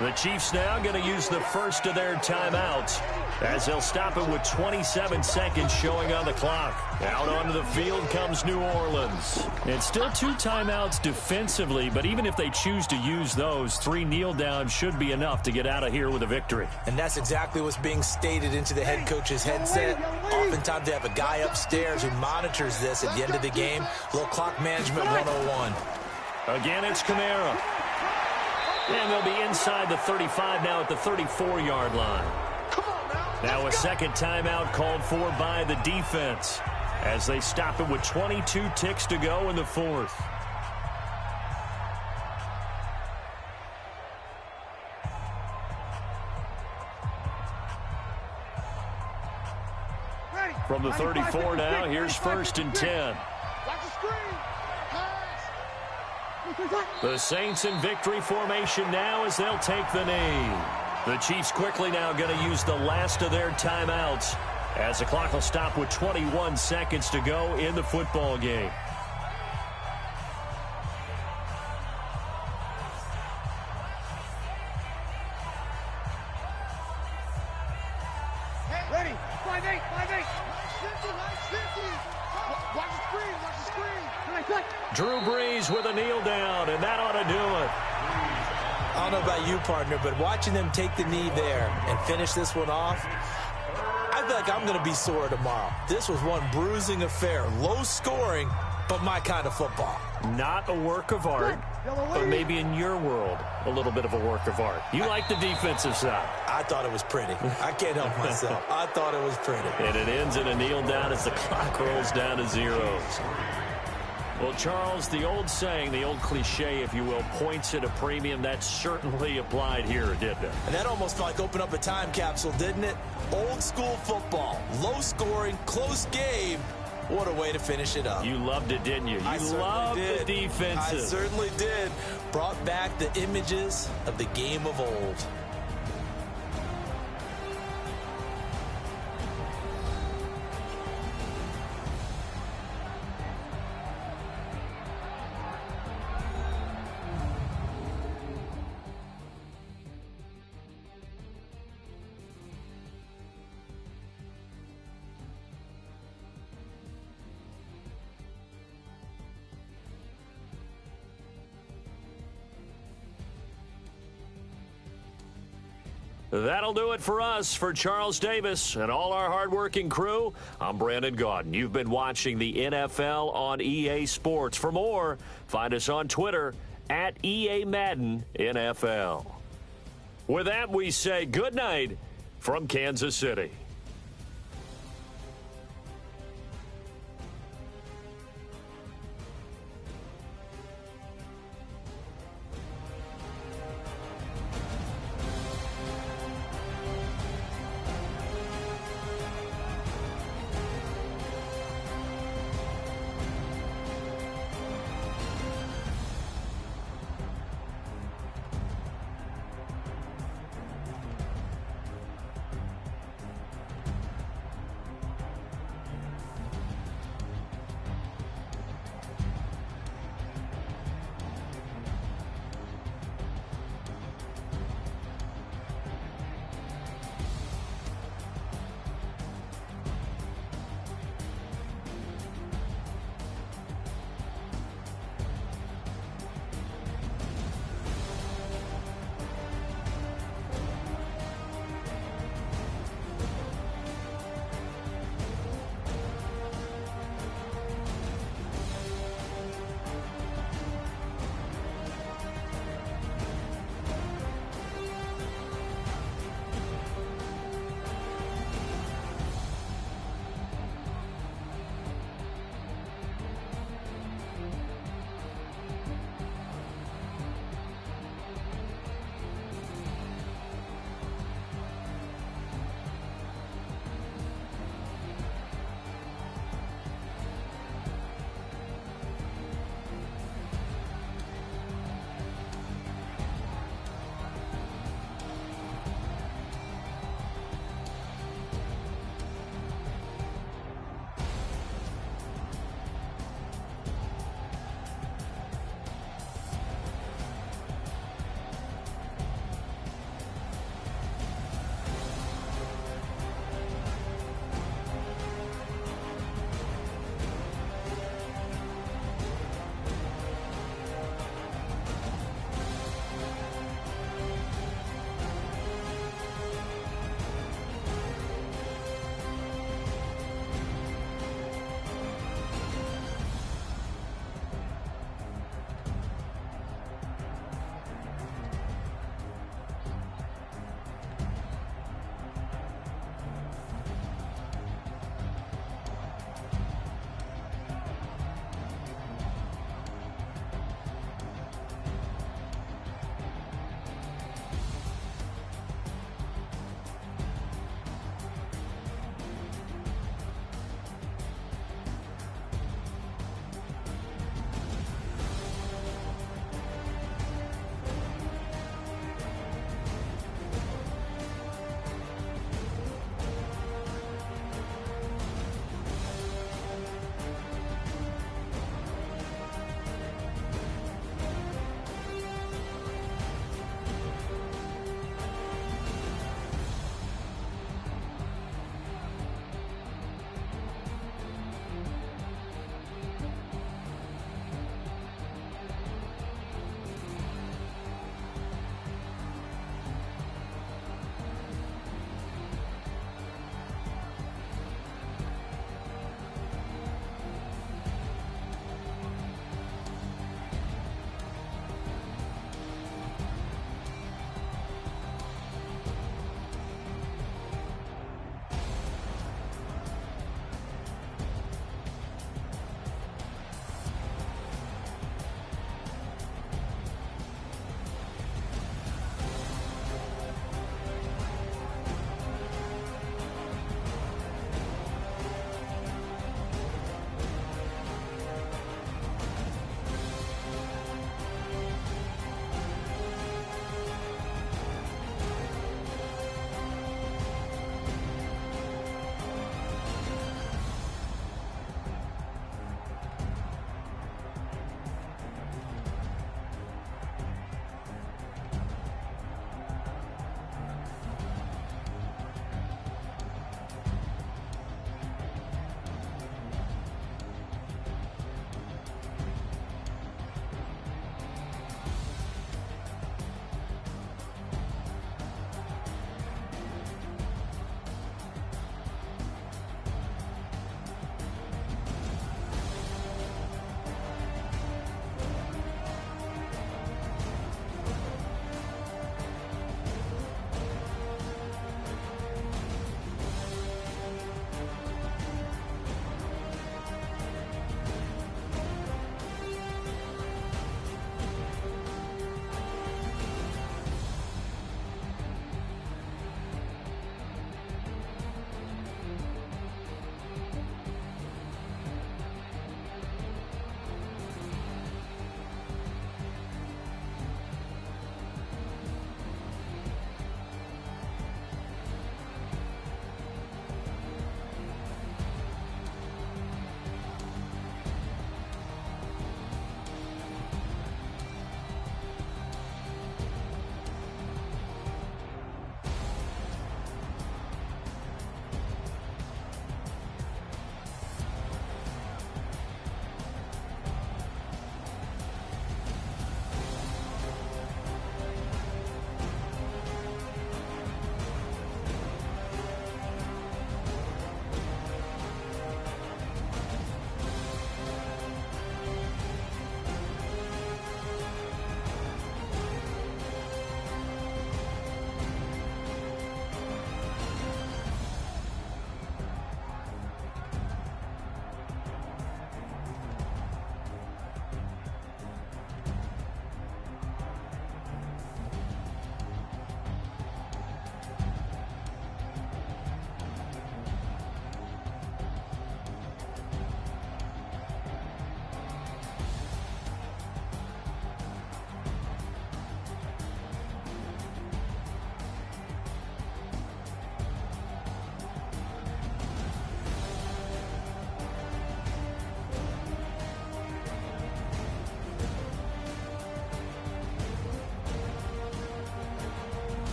S14: The Chiefs now going to use the first of their timeouts as they'll stop it with 27 seconds showing on the clock. Out onto the field comes New Orleans. It's still 2 timeouts defensively, but even if they choose to use those, 3 kneel downs should be enough to get out of here with a victory.
S15: And that's exactly what's being stated into the head coach's headset. Oftentimes they have a guy upstairs who monitors this at the end of the game. A little clock management 101.
S14: Again, it's Kamara. And they'll be inside the 35 now at the 34-yard line. Now a second timeout called for by the defense as they stop it with 22 ticks to go in the fourth. From the 34 now, here's 1st and 10. The Saints in victory formation now as they'll take the knee. The Chiefs quickly now going to use the last of their timeouts as the clock will stop with 21 seconds to go in the football game.
S5: Ready, 5-8, 5-8. 50. Watch the screen, watch the screen.
S14: Drew Brees with a kneel down, and that ought to do it.
S15: I don't know about you, partner, but watching them take the knee there and finish this one off, I feel like I'm going to be sore tomorrow. This was one bruising affair. Low scoring, but my kind of football.
S14: Not a work of art, but maybe in your world, a little bit of a work of art. You like the defensive side.
S15: I thought it was pretty. I can't help myself. I thought it was pretty.
S14: And it ends in a kneel down as the clock rolls down to zeros. Well, Charles, the old saying, the old cliche, if you will, points at a premium, that certainly applied here, didn't it?
S15: And that almost felt like opened up a time capsule, didn't it? Old school football, low scoring, close game. What a way to finish it up.
S14: You loved it, didn't you?
S15: I
S14: loved
S15: did.
S14: The defenses.
S15: I certainly did. Brought back the images of the game of old.
S14: That'll do it for us. For Charles Davis and all our hardworking crew, I'm Brandon Gaudin. You've been watching the NFL on EA Sports. For more, find us on Twitter at EA Madden NFL. With that, we say good night from Kansas City.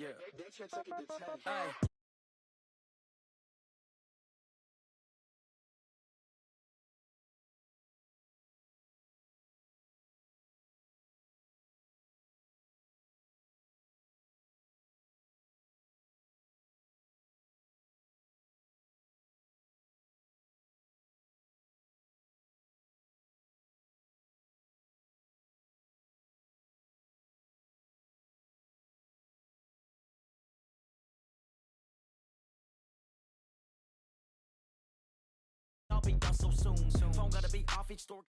S3: They can't take it to 10.
S1: Hey.
S18: I'll be done so soon. Phone gotta be off each store.